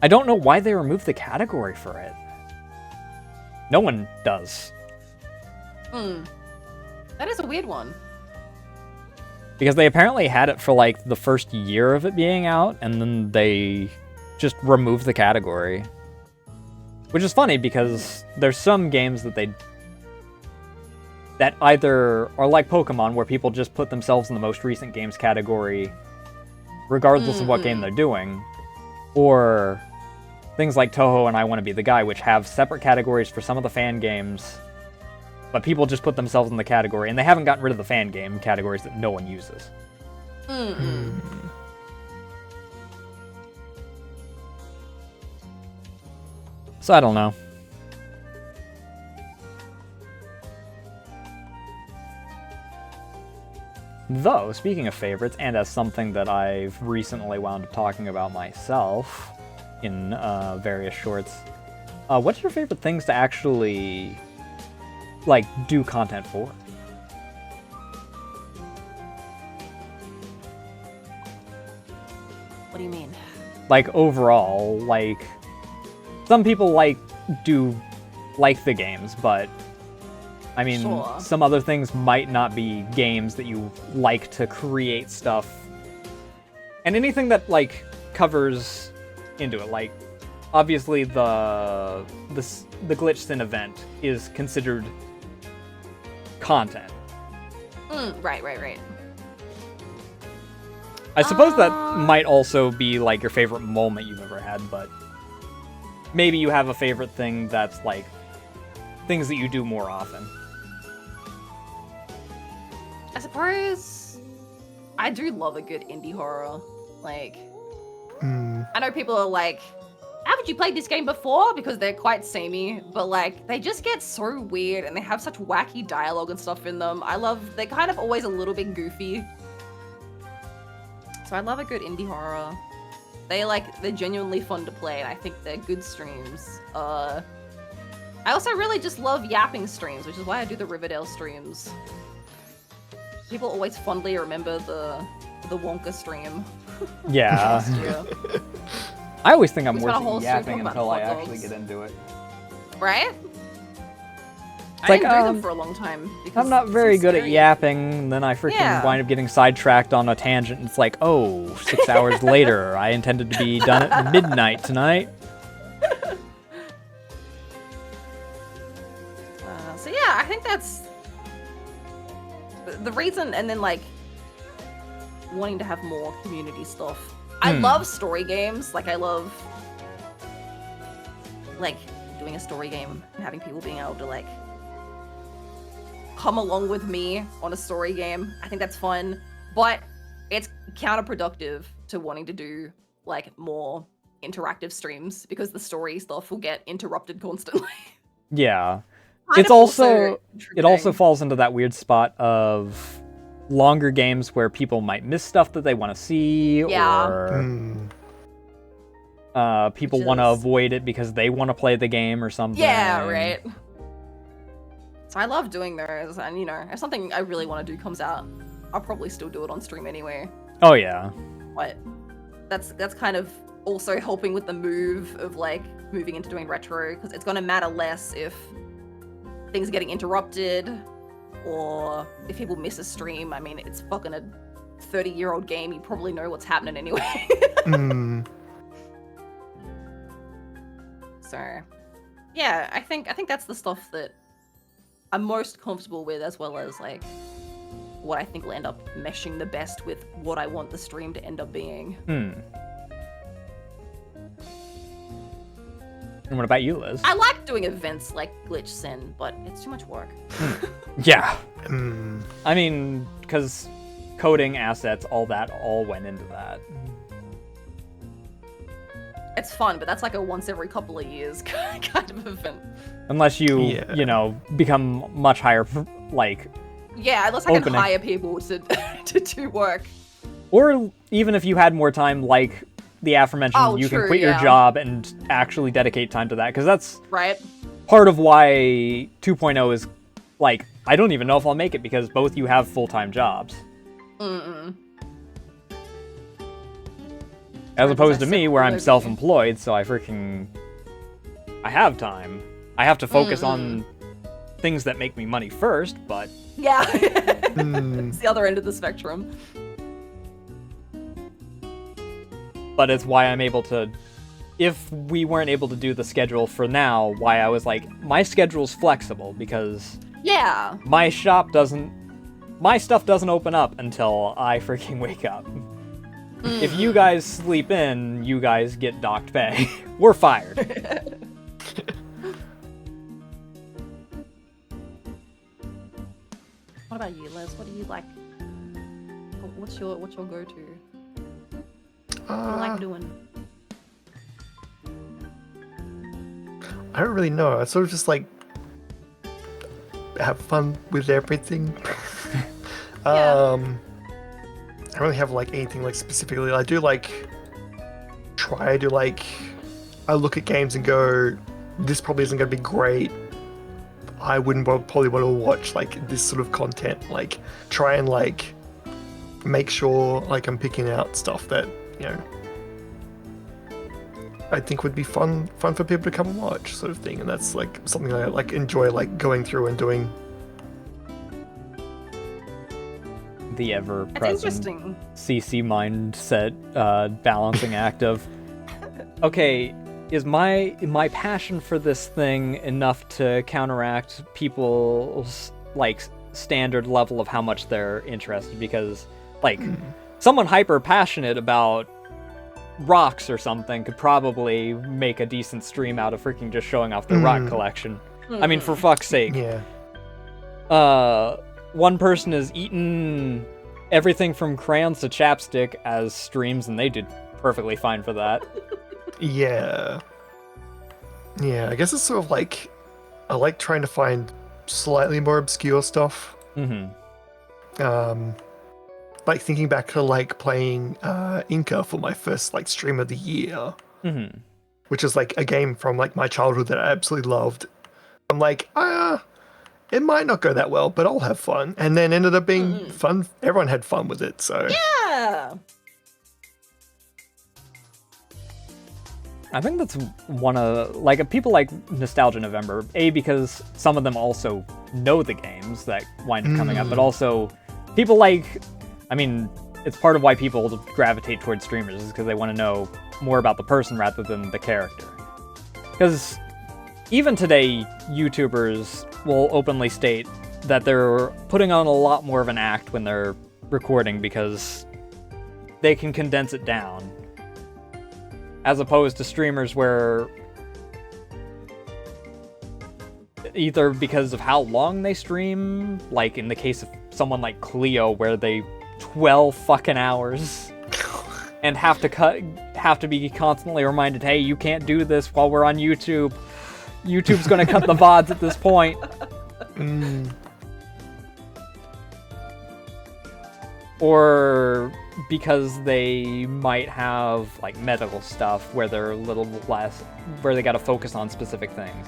I don't know why they removed the category for it. No one does. That is a weird one. Because they apparently had it for like the first year of it being out, and then they just removed the category. Which is funny because there's some games that either are like Pokemon, where people just put themselves in the most recent games category regardless of what game they're doing, or things like Toho and I Want to Be the Guy, which have separate categories for some of the fan games, but people just put themselves in the category, and they haven't gotten rid of the fan game categories that no one uses. So I don't know. Though, speaking of favorites, and as something that I've recently wound up talking about myself in various shorts, what's your favorite things to actually, like, do content for? What do you mean? Like, overall, like... Some people like the games, but I mean, some other things might not be games that you like to create stuff. And anything that like covers into it, like obviously the Glitch Sin event is considered content. Right. I suppose that might also be like your favorite moment you've ever had, but maybe you have a favorite thing that's like things that you do more often. I suppose I do love a good indie horror. Like, I know people are like, haven't you played this game before? Because they're quite samey, but like, they just get so weird and they have such wacky dialogue and stuff in them. They're kind of always a little bit goofy. So I love a good indie horror. They're genuinely fun to play, and I think they're good streams. I also really just love yapping streams, which is why I do the Riverdale streams. People always fondly remember the Wonka stream. Yeah. last year. I always think I'm We spent a worth whole stream yapping talking until about I hot actually dogs. get into it. Right? It's I like, didn't do them for a long time. Because I'm not it's very so good at scary. yapping, and then I freaking Yeah. wind up getting sidetracked on a tangent, and it's like, oh, 6 hours later, I intended to be done at midnight tonight. So yeah, I think that's the reason, and then like wanting to have more community stuff. I love story games. Like I love like doing a story game and having people being able to like come along with me on a story game. I think that's fun, but it's counterproductive to wanting to do like more interactive streams because the story stuff will get interrupted constantly. Yeah. Kind It's of also, it also interesting. falls into that weird spot of longer games where people might miss stuff that they want to see, Yeah. or people Which want to is- avoid it because they want to play the game or something. Yeah, right. So I love doing those, and you know, if something I really want to do comes out, I'll probably still do it on stream anyway. Oh yeah. But that's kind of also helping with the move of like moving into doing retro, because it's gonna matter less if things are getting interrupted or if people miss a stream. I mean, it's fucking a 30-year-old game. You probably know what's happening anyway. So, yeah, I think that's the stuff that I'm most comfortable with, as well as like what I think will end up meshing the best with what I want the stream to end up being. And what about you, Liz? I like doing events like Glitch Sin, but it's too much work. Yeah. I mean, because coding, assets, all that all went into that. It's fun, but that's like a once every couple of years kind of event. Unless you, Yeah. you know, become much higher, like, Yeah, unless I can Opening. hire people to to do work. or even if you had more time, like the aforementioned, Oh, you can true, quit your yeah. job and actually dedicate time to that. Because that's Right? part of why 2.0 is, like, I don't even know if I'll make it because both you have full-time jobs. As Right, opposed to because I me, where I'm said self-employed, so I have time. I have to focus on things that make me money first, but Yeah. It's the other end of the spectrum. it's why I'm able to, if we weren't able to do the schedule for now, why I was like, my schedule's flexible, because Yeah. my stuff doesn't open up until I freaking wake up. If you guys sleep in, you guys get docked pay. We're fired. What about you, Liz? What do you like? What's your go-to? What do you like doing? I don't really know. I sort of just like have fun with everything. I don't really have like anything like specifically. I do like try to like I look at games and go, this probably isn't going to be great. I wouldn't probably want to watch like this sort of content. Like try and like make sure like I'm picking out stuff that, you know, I think would be fun for people to come and watch, sort of thing. And that's like something I like enjoy like going through and doing. The It's ever-present interesting. CC mindset balancing act of, okay, is my passion for this thing enough to counteract people's like standard level of how much they're interested? Because like someone hyper passionate about rocks or something could probably make a decent stream out of freaking just showing off their rock collection. I mean, for fuck's sake. Yeah. One person has eaten everything from crayons to chapstick as streams, and they did perfectly fine for that. Yeah. Yeah, I guess it's sort of like, I like trying to find slightly more obscure stuff. Like thinking back to like playing Inca for my first like stream of the year, which is like a game from like my childhood that I absolutely loved. I'm like, it might not go that well, but I'll have fun. And then ended up being fun. Everyone had fun with it, so. Yeah. I think that's one of, like, people like Nostalgia November, because some of them also know the games that wind up coming up, but also people like, I mean, it's part of why people gravitate towards streamers, is because they want to know more about the person rather than the character. Because even today, YouTubers will openly state that they're putting on a lot more of an act when they're recording because they can condense it down. As opposed to streamers where either because of how long they stream, like in the case of someone like Cleo, where they 12 fucking hours and have to be constantly reminded, hey, you can't do this while we're on YouTube. YouTube's gonna cut the VODs at this point. Or because they might have like medical stuff where they're a little less, where they gotta focus on specific things.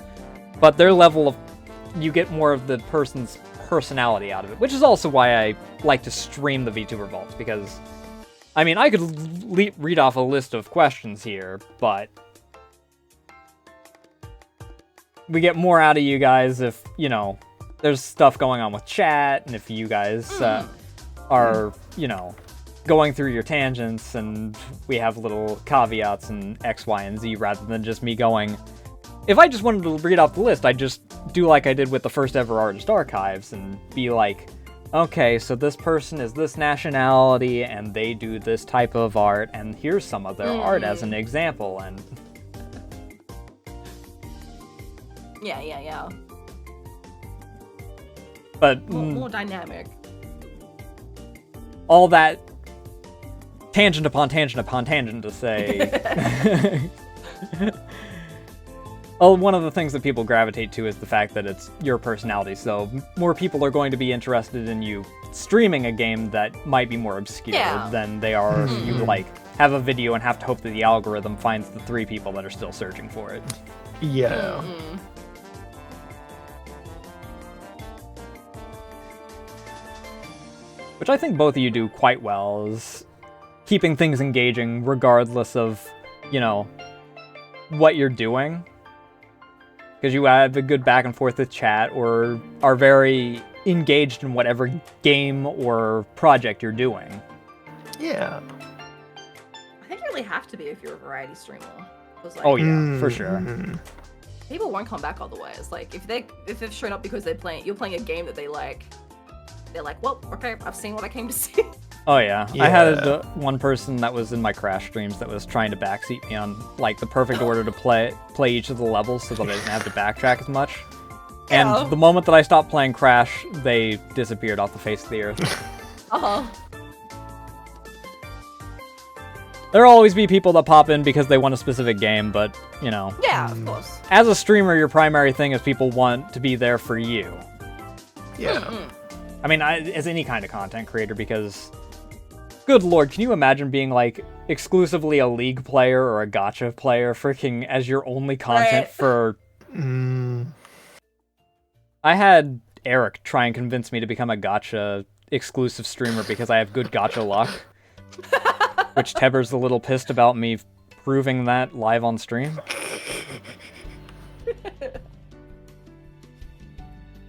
But their level of, you get more of the person's personality out of it, which is also why I like to stream the VTuber Vaults, because, I mean, I could read off a list of questions here, but we get more out of you guys if, you know, there's stuff going on with chat, and if you guys are, you know, going through your tangents, and we have little caveats and X, Y, and Z, rather than just me going, if I just wanted to read off the list, I'd just do like I did with the first ever Artist Archives, and be like, okay, so this person is this nationality, and they do this type of art, and here's some of their art as an example, and... Yeah. But... More dynamic. All that tangent upon tangent upon tangent to say... Well, one of the things that people gravitate to is the fact that it's your personality, so more people are going to be interested in you streaming a game that might be more obscure than they are if you, like, have a video and have to hope that the algorithm finds the 3 people that are still searching for it. Yeah. Which I think both of you do quite well, is keeping things engaging regardless of, you know, what you're doing. Because you have a good back and forth with chat, or are very engaged in whatever game or project you're doing. Yeah. I think you really have to be if you're a variety streamer. Like, Oh yeah, for sure. People won't come back otherwise. Like if they've shown up because you're playing a game that they like, they're like, well, okay, I've seen what I came to see. Oh yeah. I had one person that was in my Crash streams that was trying to backseat me on like the perfect order to play each of the levels so that I didn't have to backtrack as much. And the moment that I stopped playing Crash, they disappeared off the face of the earth. There'll always be people that pop in because they want a specific game, but, you know. Yeah, of course. As a streamer, your primary thing is people want to be there for you. Yeah. I mean, as any kind of content creator, because... Good lord, can you imagine being, like, exclusively a League player or a gacha player freaking as your only content for... I had Eric try and convince me to become a gacha exclusive streamer because I have good gacha luck. Which Teber's a little pissed about me proving that live on stream.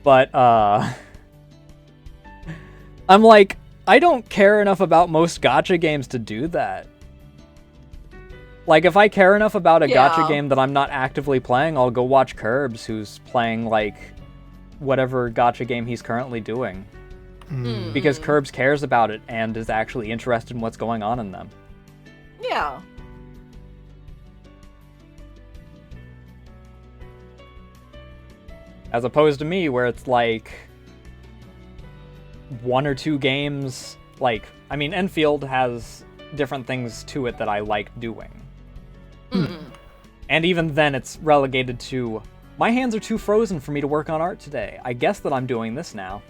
But, I'm like, I don't care enough about most gacha games to do that. Like, if I care enough about a gacha game that I'm not actively playing, I'll go watch Curbs, who's playing, like, whatever gacha game he's currently doing. Because Curbs cares about it and is actually interested in what's going on in them. Yeah. As opposed to me, where it's like 1 or 2 games. Like, I mean, Enfield has different things to it that I like doing. And even then, it's relegated to, my hands are too frozen for me to work on art today. I guess that I'm doing this now.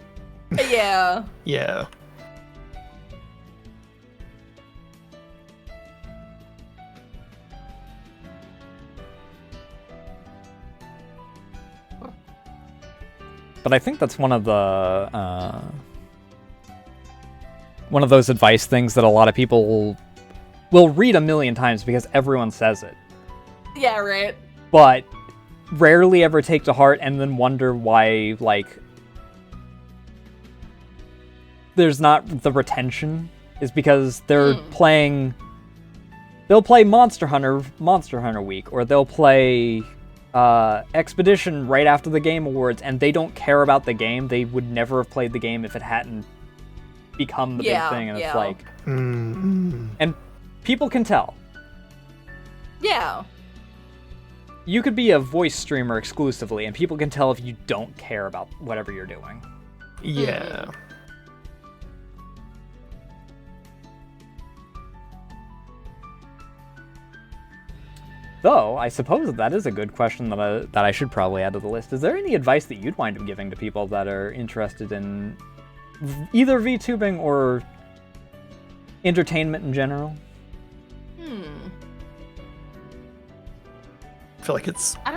Yeah. Yeah. But I think that's one of those advice things that a lot of people will read a million times because everyone says it. Yeah, right. But rarely ever take to heart and then wonder why, like, there's not the retention is because they're playing. They'll play Monster Hunter Week, or they'll play Expedition right after the Game Awards, and they don't care about the game. They would never have played the game if it hadn't become the big thing. And it's like, and people can tell. Yeah. You could be a voice streamer exclusively, and people can tell if you don't care about whatever you're doing. Yeah. Though, I suppose that is a good question that I should probably add to the list. Is there any advice that you'd wind up giving to people that are interested in either VTubing or entertainment in general? I feel like it's. I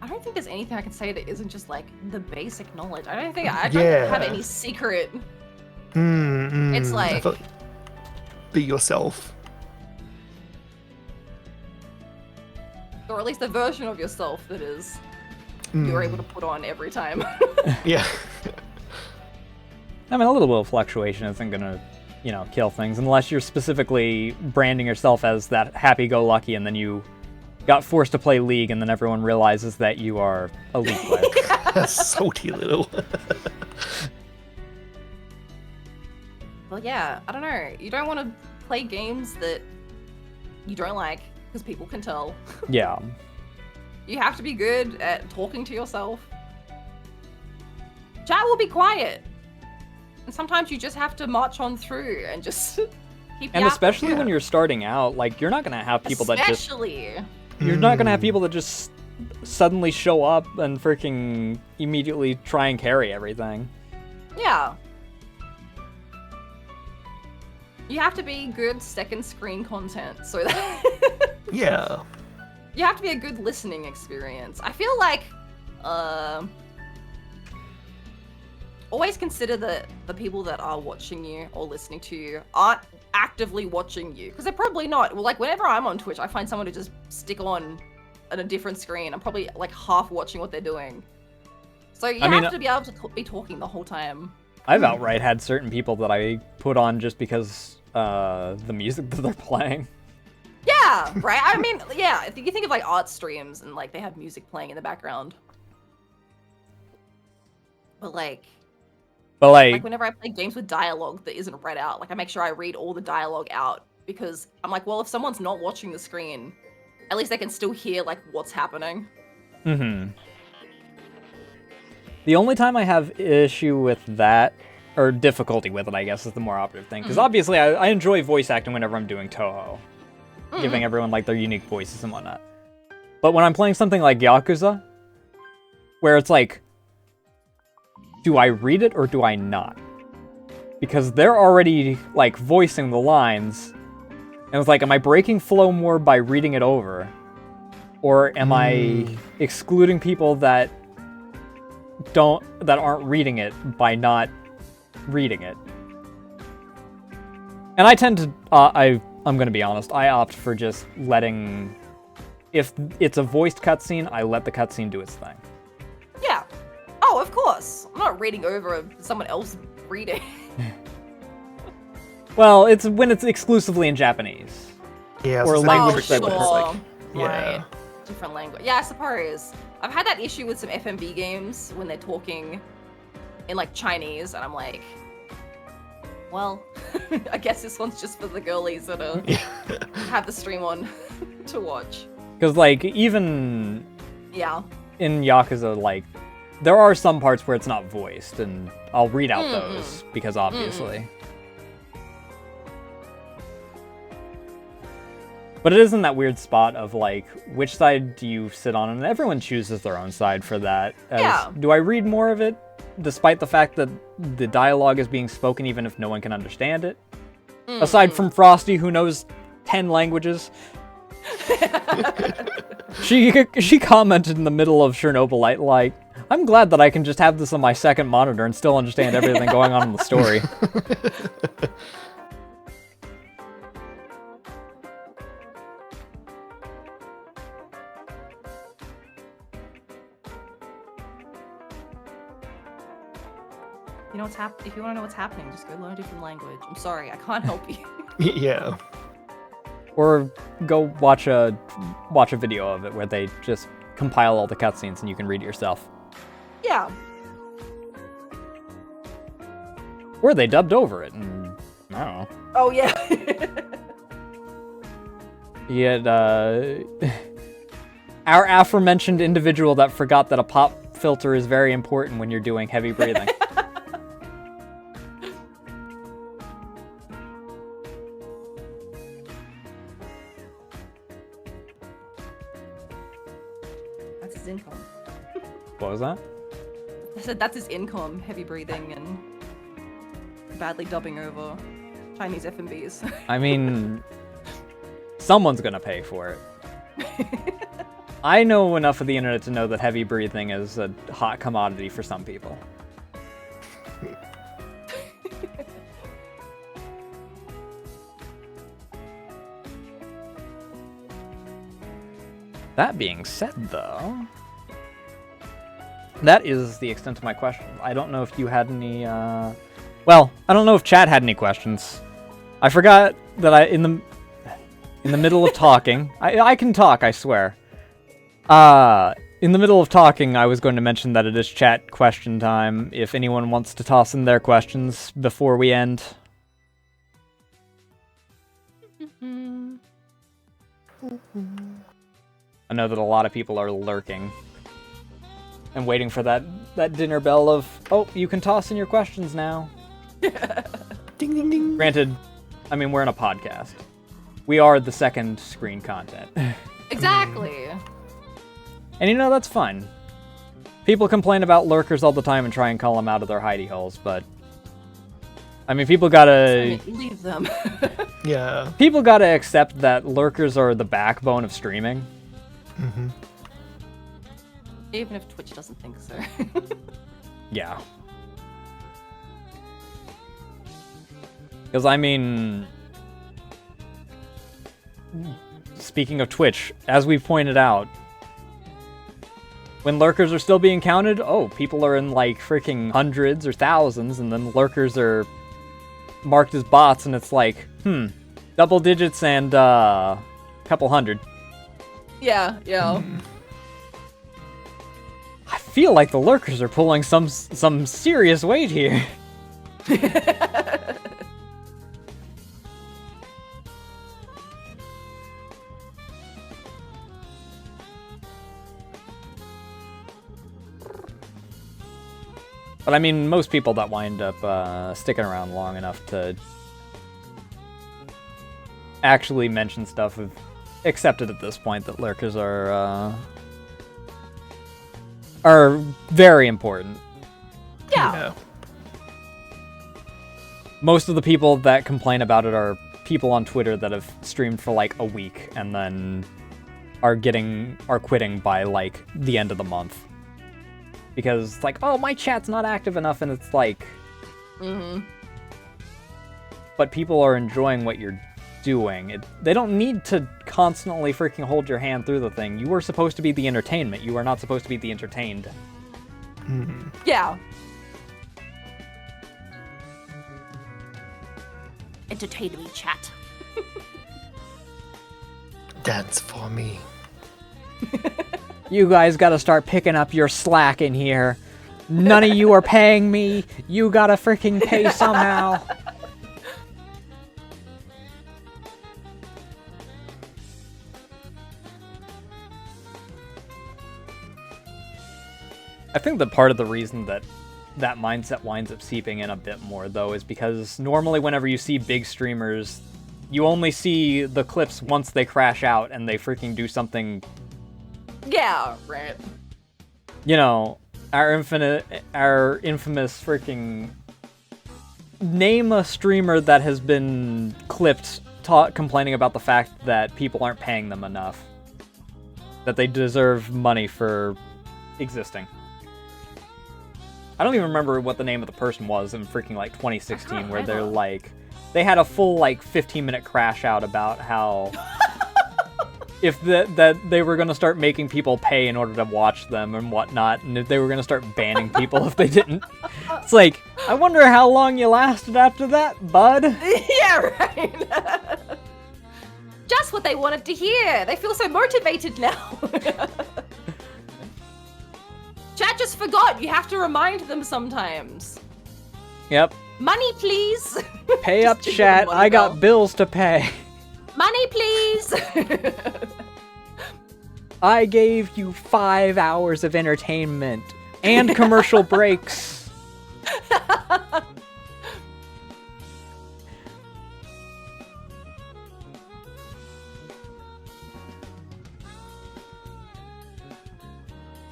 don't think there's anything I can say that isn't just like the basic knowledge. I don't have any secret. It's like, be yourself. or at least a version of yourself that is you're able to put on every time. Yeah. I mean, a little bit of fluctuation isn't gonna, kill things unless you're specifically branding yourself as that happy-go-lucky, and then you got forced to play League, and then everyone realizes that you are a League player. Salty little. Well, yeah, I don't know. You don't want to play games that you don't like, because people can tell. Yeah. You have to be good at talking to yourself. Chat will be quiet. And sometimes you just have to march on through and just keep And especially when you're starting out, like, you're not gonna have people that just... You're not gonna have people that just suddenly show up and freaking immediately try and carry everything. Yeah. You have to be good second screen content, so that... Yeah. You have to be a good listening experience. I feel like, always consider that the people that are watching you or listening to you aren't actively watching you, because they're probably not. Well, like, whenever I'm on Twitch, I find someone to just stick on a different screen. I'm probably like half watching what they're doing. So you have to be able to be talking the whole time. I've outright had certain people that I put on just because the music that they're playing. Yeah, right? I mean, yeah, if you think of like art streams and like they have music playing in the background. But like whenever I play games with dialogue that isn't read out, like I make sure I read all the dialogue out, because I'm like, well, if someone's not watching the screen, at least they can still hear like what's happening. The only time I have issue with that, or difficulty with it, I guess, is the more operative thing. Because obviously I enjoy voice acting whenever I'm doing Toho. Giving everyone like their unique voices and whatnot. But when I'm playing something like Yakuza, where it's like, do I read it or do I not? Because they're already like voicing the lines, and it's like, am I breaking flow more by reading it over, or am I excluding people that aren't reading it by not reading it? And I tend to I'm gonna be honest, I opt for just letting, if it's a voiced cutscene, I let the cutscene do its thing. Yeah. Oh, of course. I'm not reading over someone else reading. Well, it's when it's exclusively in Japanese. Yeah, or language that sure. like, yeah. Right. Different language. Yeah, I suppose. I've had that issue with some FMV games when they're talking in like Chinese, and I'm like, well, I guess this one's just for the girlies that have the stream on to watch. Because like even Yeah. in Yakuza, like, there are some parts where it's not voiced, and I'll read out those, because obviously. But it is in that weird spot of, like, which side do you sit on? And everyone chooses their own side for that. Do I read more of it, despite the fact that the dialogue is being spoken even if no one can understand it? Aside from Frosty, who knows 10 languages. She commented in the middle of Chernobylite, like, I'm glad that I can just have this on my second monitor and still understand everything going on in the story. You know what's if you want to know what's happening, just go learn a different language. I'm sorry, I can't help you. Yeah. Or go watch a video of it where they just compile all the cutscenes and you can read it yourself. Yeah. Or they dubbed over it, and I don't know. Oh yeah. Yet, our aforementioned individual that forgot that a pop filter is very important when you're doing heavy breathing. That's his income. What was that? I said that's his income, heavy breathing and badly dubbing over Chinese FMBs. I mean, someone's gonna pay for it. I know enough of the internet to know that heavy breathing is a hot commodity for some people. That being said, though, that is the extent of my questions. I don't know if you had any, well, I don't know if chat had any questions. I forgot that in the middle of talking, I can talk, I swear. In the middle of talking, I was going to mention that it is chat question time, if anyone wants to toss in their questions before we end. I know that a lot of people are lurking and waiting for that dinner bell of, oh, you can toss in your questions now. Ding, ding, ding. Granted, I mean, we're in a podcast. We are the second screen content. Exactly. And you know, that's fine. People complain about lurkers all the time and try and call them out of their hidey holes, but I mean, people gotta... leave them. Yeah. People gotta accept that lurkers are the backbone of streaming. Mm-hmm. Even if Twitch doesn't think so. Yeah. Because, I mean... Speaking of Twitch, as we've pointed out, when lurkers are still being counted, oh, people are in, like, freaking hundreds or thousands, and then lurkers are marked as bots, and it's like, double digits and, couple hundred. Yeah. I feel like the lurkers are pulling some serious weight here. But I mean, most people that wind up sticking around long enough to actually mention stuff have accepted at this point that lurkers are very important. Yeah. Most of the people that complain about it are people on Twitter that have streamed for like a week and then are quitting by like the end of the month. Because it's like, oh, my chat's not active enough, and it's like... But people are enjoying what you're doing. They don't need to constantly freaking hold your hand through the thing. You are supposed to be the entertainment. You are not supposed to be the entertained. Yeah. Entertain me, chat. Dance for me. You guys gotta start picking up your slack in here. None of you are paying me. You gotta freaking pay somehow. I think that part of the reason that that mindset winds up seeping in a bit more, though, is because normally whenever you see big streamers, you only see the clips once they crash out and they freaking do something. Yeah, right. You know, our infamous freaking name a streamer that has been clipped complaining about the fact that people aren't paying them enough, that they deserve money for existing. I don't even remember what the name of the person was in freaking like 2016, where they're like, they had a full like 15-minute crash out about how if that they were gonna start making people pay in order to watch them and whatnot, and if they were gonna start banning people if they didn't. It's like, I wonder how long you lasted after that, bud. Yeah, right. Just what they wanted to hear. They feel so motivated now. Chat just forgot. You have to remind them sometimes. Yep. Money, please. Pay up, chat. I got bills to pay. Money, please. I gave you 5 hours of entertainment and commercial breaks.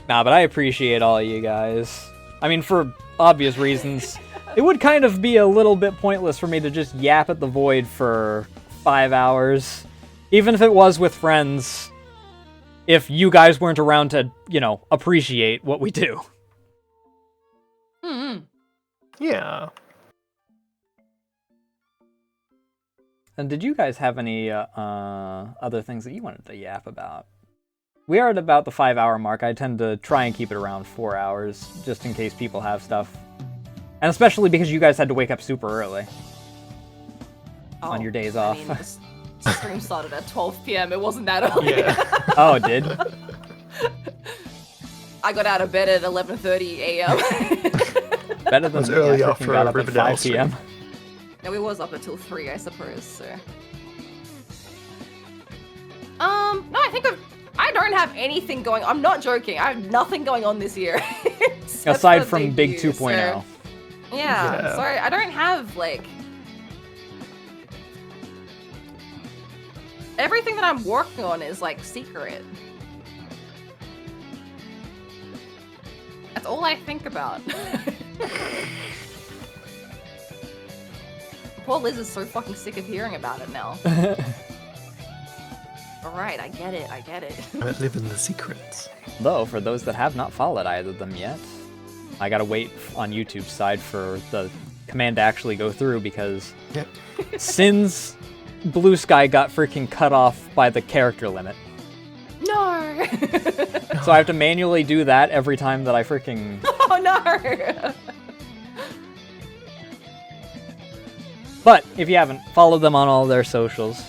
Nah, but I appreciate all you guys. I mean, for obvious reasons, it would kind of be a little bit pointless for me to just yap at the void for 5 hours. Even if it was with friends, if you guys weren't around to, you know, appreciate what we do. Mm-hmm. Yeah. And did you guys have any other things that you wanted to yap about? We are at about the 5-hour mark. I tend to try and keep it around 4 hours, just in case people have stuff. And especially because you guys had to wake up super early on your days off. I mean, the stream started at 12 p.m. It wasn't that early. Yeah. Oh, it did? I got out of bed at 11:30 a.m. Better than was me. early I off freaking for got up at Riverdale 5 p.m. No, we was up until 3, I suppose, so. No, I don't have anything going. I'm not joking. I have nothing going on this year. Aside from Big 2.0. So, yeah, sorry, I don't have, like... Everything that I'm working on is, like, secret. That's all I think about. Poor Liz is so fucking sick of hearing about it now. Alright, I get it. I live in the secrets. Though, for those that have not followed either of them yet, I gotta wait on YouTube's side for the command to actually go through, because Yep. since Blue Sky got freaking cut off by the character limit, No! so I have to manually do that every time that I freaking... Oh no! But, if you haven't, follow them on all their socials.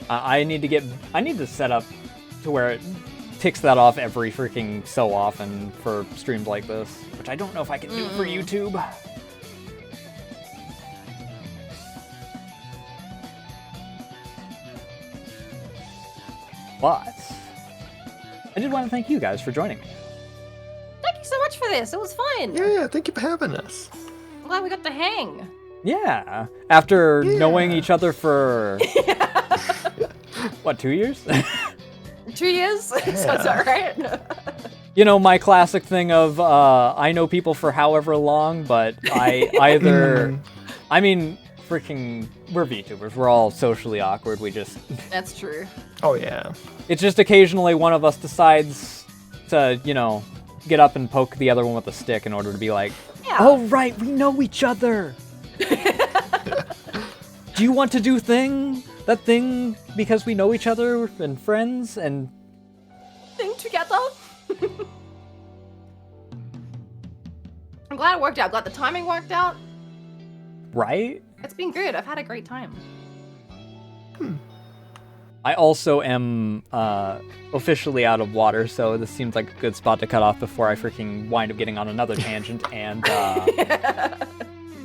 I need to set up to where it ticks that off every freaking so often for streams like this, which I don't know if I can do for YouTube. But I did want to thank you guys for joining me. Thank you so much for this. It was fun. Yeah, thank you for having us. I'm glad we got to hang. Yeah, after knowing each other for what, 2 years? 2 years? Sounds alright. You know, my classic thing of I know people for however long, but I either I mean, freaking, we're VTubers. We're all socially awkward. We just That's true. Oh yeah. it's just occasionally one of us decides to, you know, get up and poke the other one with a stick in order to be like, Yeah. oh right, we know each other. Do you want to do that thing because we know each other and friends and Thing together. I'm glad it worked out. Glad the timing worked out. right? It's been good. I've had a great time. I also am officially out of water, so this seems like a good spot to cut off before I freaking wind up getting on another tangent and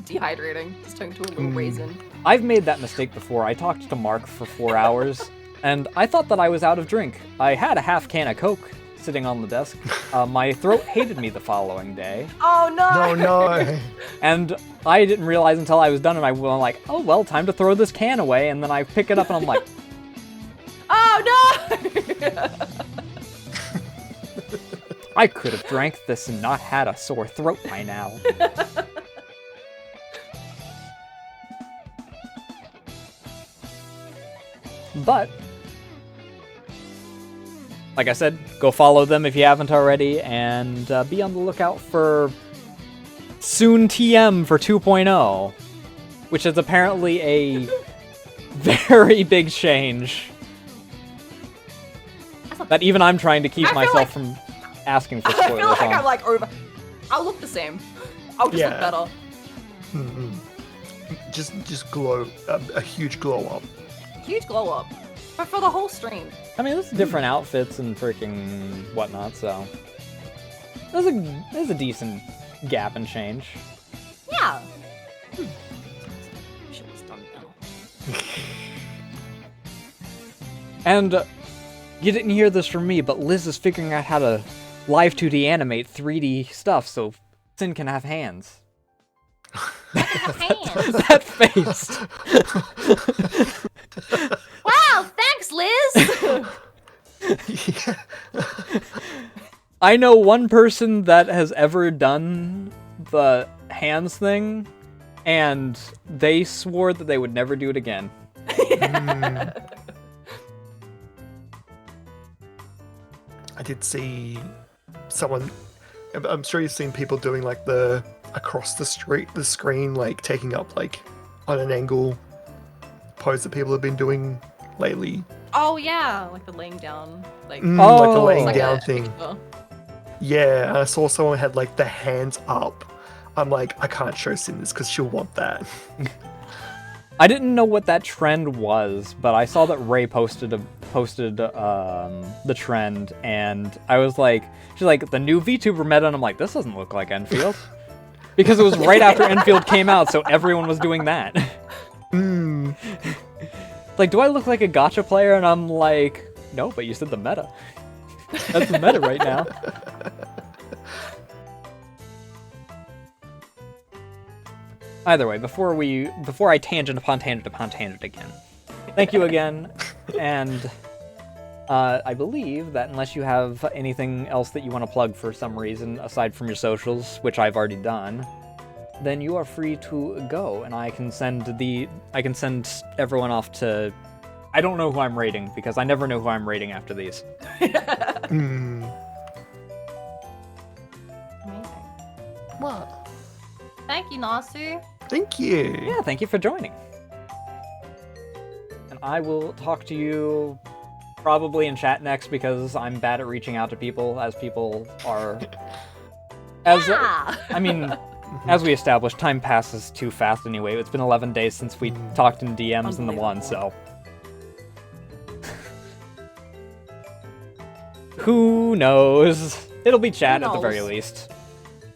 Dehydrating. Just turned to a little raisin. I've made that mistake before. I talked to Mark for 4 hours, and I thought that I was out of drink. I had a half can of Coke sitting on the desk. My throat hated me the following day. Oh no! No. And I didn't realize until I was done, and I was like, oh, well, time to throw this can away. And then I pick it up, and I'm like, Oh no! I could have drank this and not had a sore throat by now. But, like I said, go follow them if you haven't already, and be on the lookout for soon TM for 2.0, which is apparently a very big change that even I'm trying to keep myself from asking for I feel spoilers like on. I'm like over. I'll look the same. I'll just look better. Mm-mm. Just glow, a huge glow up. Huge glow up. But for the whole stream. I mean, there's different outfits and freaking whatnot, so there's a decent gap and change. Yeah. Shit was done now. And you didn't hear this from me, but Liz is figuring out how to live 2D animate 3D stuff so Sin can have hands. Hands. That face. Wow, thanks, Liz. Yeah. I know one person that has ever done the hands thing, and they swore that they would never do it again. I did see someone. I'm sure you've seen people doing like the across the screen, like taking up like on an angle pose that people have been doing lately. Oh yeah, like the laying down, like Like the laying like down a thing. picture. Yeah, and I saw someone had like the hands up. I'm like, I can't show Sin this because she'll want that. I didn't know what that trend was, but I saw that Ray posted the trend, and I was like, she's like, the new VTuber meta, and I'm like, this doesn't look like Enfield. Because it was right after Enfield came out, so everyone was doing that. Like, do I look like a gacha player? And I'm like, no, but you said the meta. That's the meta right now. Either way, before I tangent upon tangent upon tangent again, thank you again, and I believe that unless you have anything else that you want to plug for some reason aside from your socials, which I've already done, then you are free to go, and I can send everyone off to. I don't know who I'm rating because I never know who I'm rating after these. Amazing. What? Thank you, Nasu. Thank you. Yeah, thank you for joining. And I will talk to you probably in chat next because I'm bad at reaching out to people, as people are. Yeah. I mean, as we established, time passes too fast anyway. It's been 11 days since we talked in DMs in the one, so. Who knows? It'll be chat at the very least.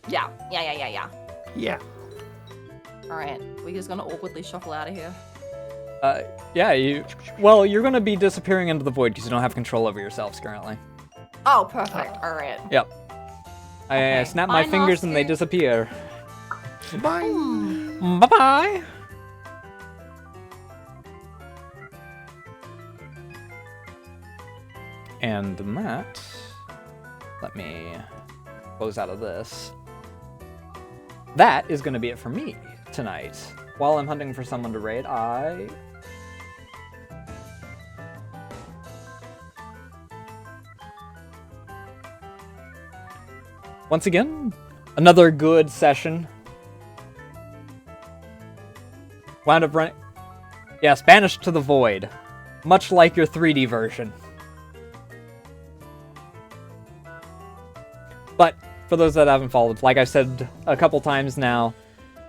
Yeah. Yeah. All right, we're just gonna awkwardly shuffle out of here. Yeah, you're gonna be disappearing into the void because you don't have control over yourselves currently. Oh, perfect. All right. Yep. I Okay. snap my Bye, fingers and they Nasu. disappear. Bye. Bye-bye! And that... Let me close out of this. That is going to be it for me tonight. While I'm hunting for someone to raid, Once again, another good session. Wound up running... Yes, banished to the void. Much like your 3D version. But, for those that haven't followed, like I've said a couple times now,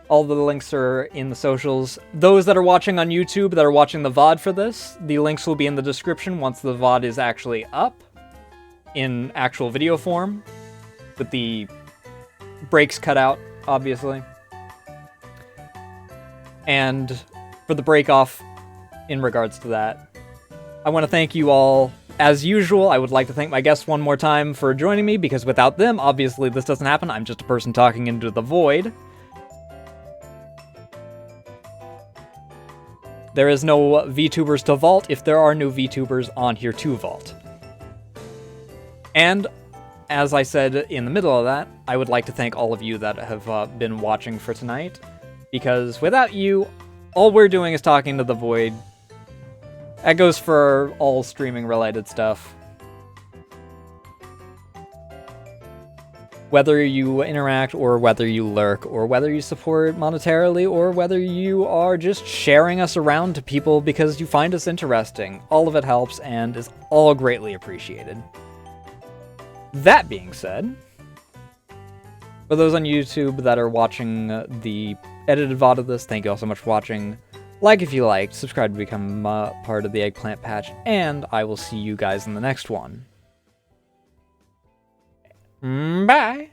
all the links are in the socials. Those that are watching on YouTube, that are watching the VOD for this, the links will be in the description once the VOD is actually up, in actual video form, with the breaks cut out, obviously. And for the break off in regards to that, I want to thank you all as usual, I would like to thank my guests one more time for joining me, because without them, obviously this doesn't happen. I'm just a person talking into the void. There is no VTubers to vault if there are no VTubers on here to vault. And, as I said in the middle of that, I would like to thank all of you that have been watching for tonight, because without you, all we're doing is talking to the void. That goes for all streaming-related stuff. Whether you interact, or whether you lurk, or whether you support monetarily, or whether you are just sharing us around to people because you find us interesting, all of it helps and is all greatly appreciated. That being said, for those on YouTube that are watching the edited VOD of this, thank you all so much for watching. Like if you liked, subscribe to become part of the Eggplant Patch, and I will see you guys in the next one. Bye!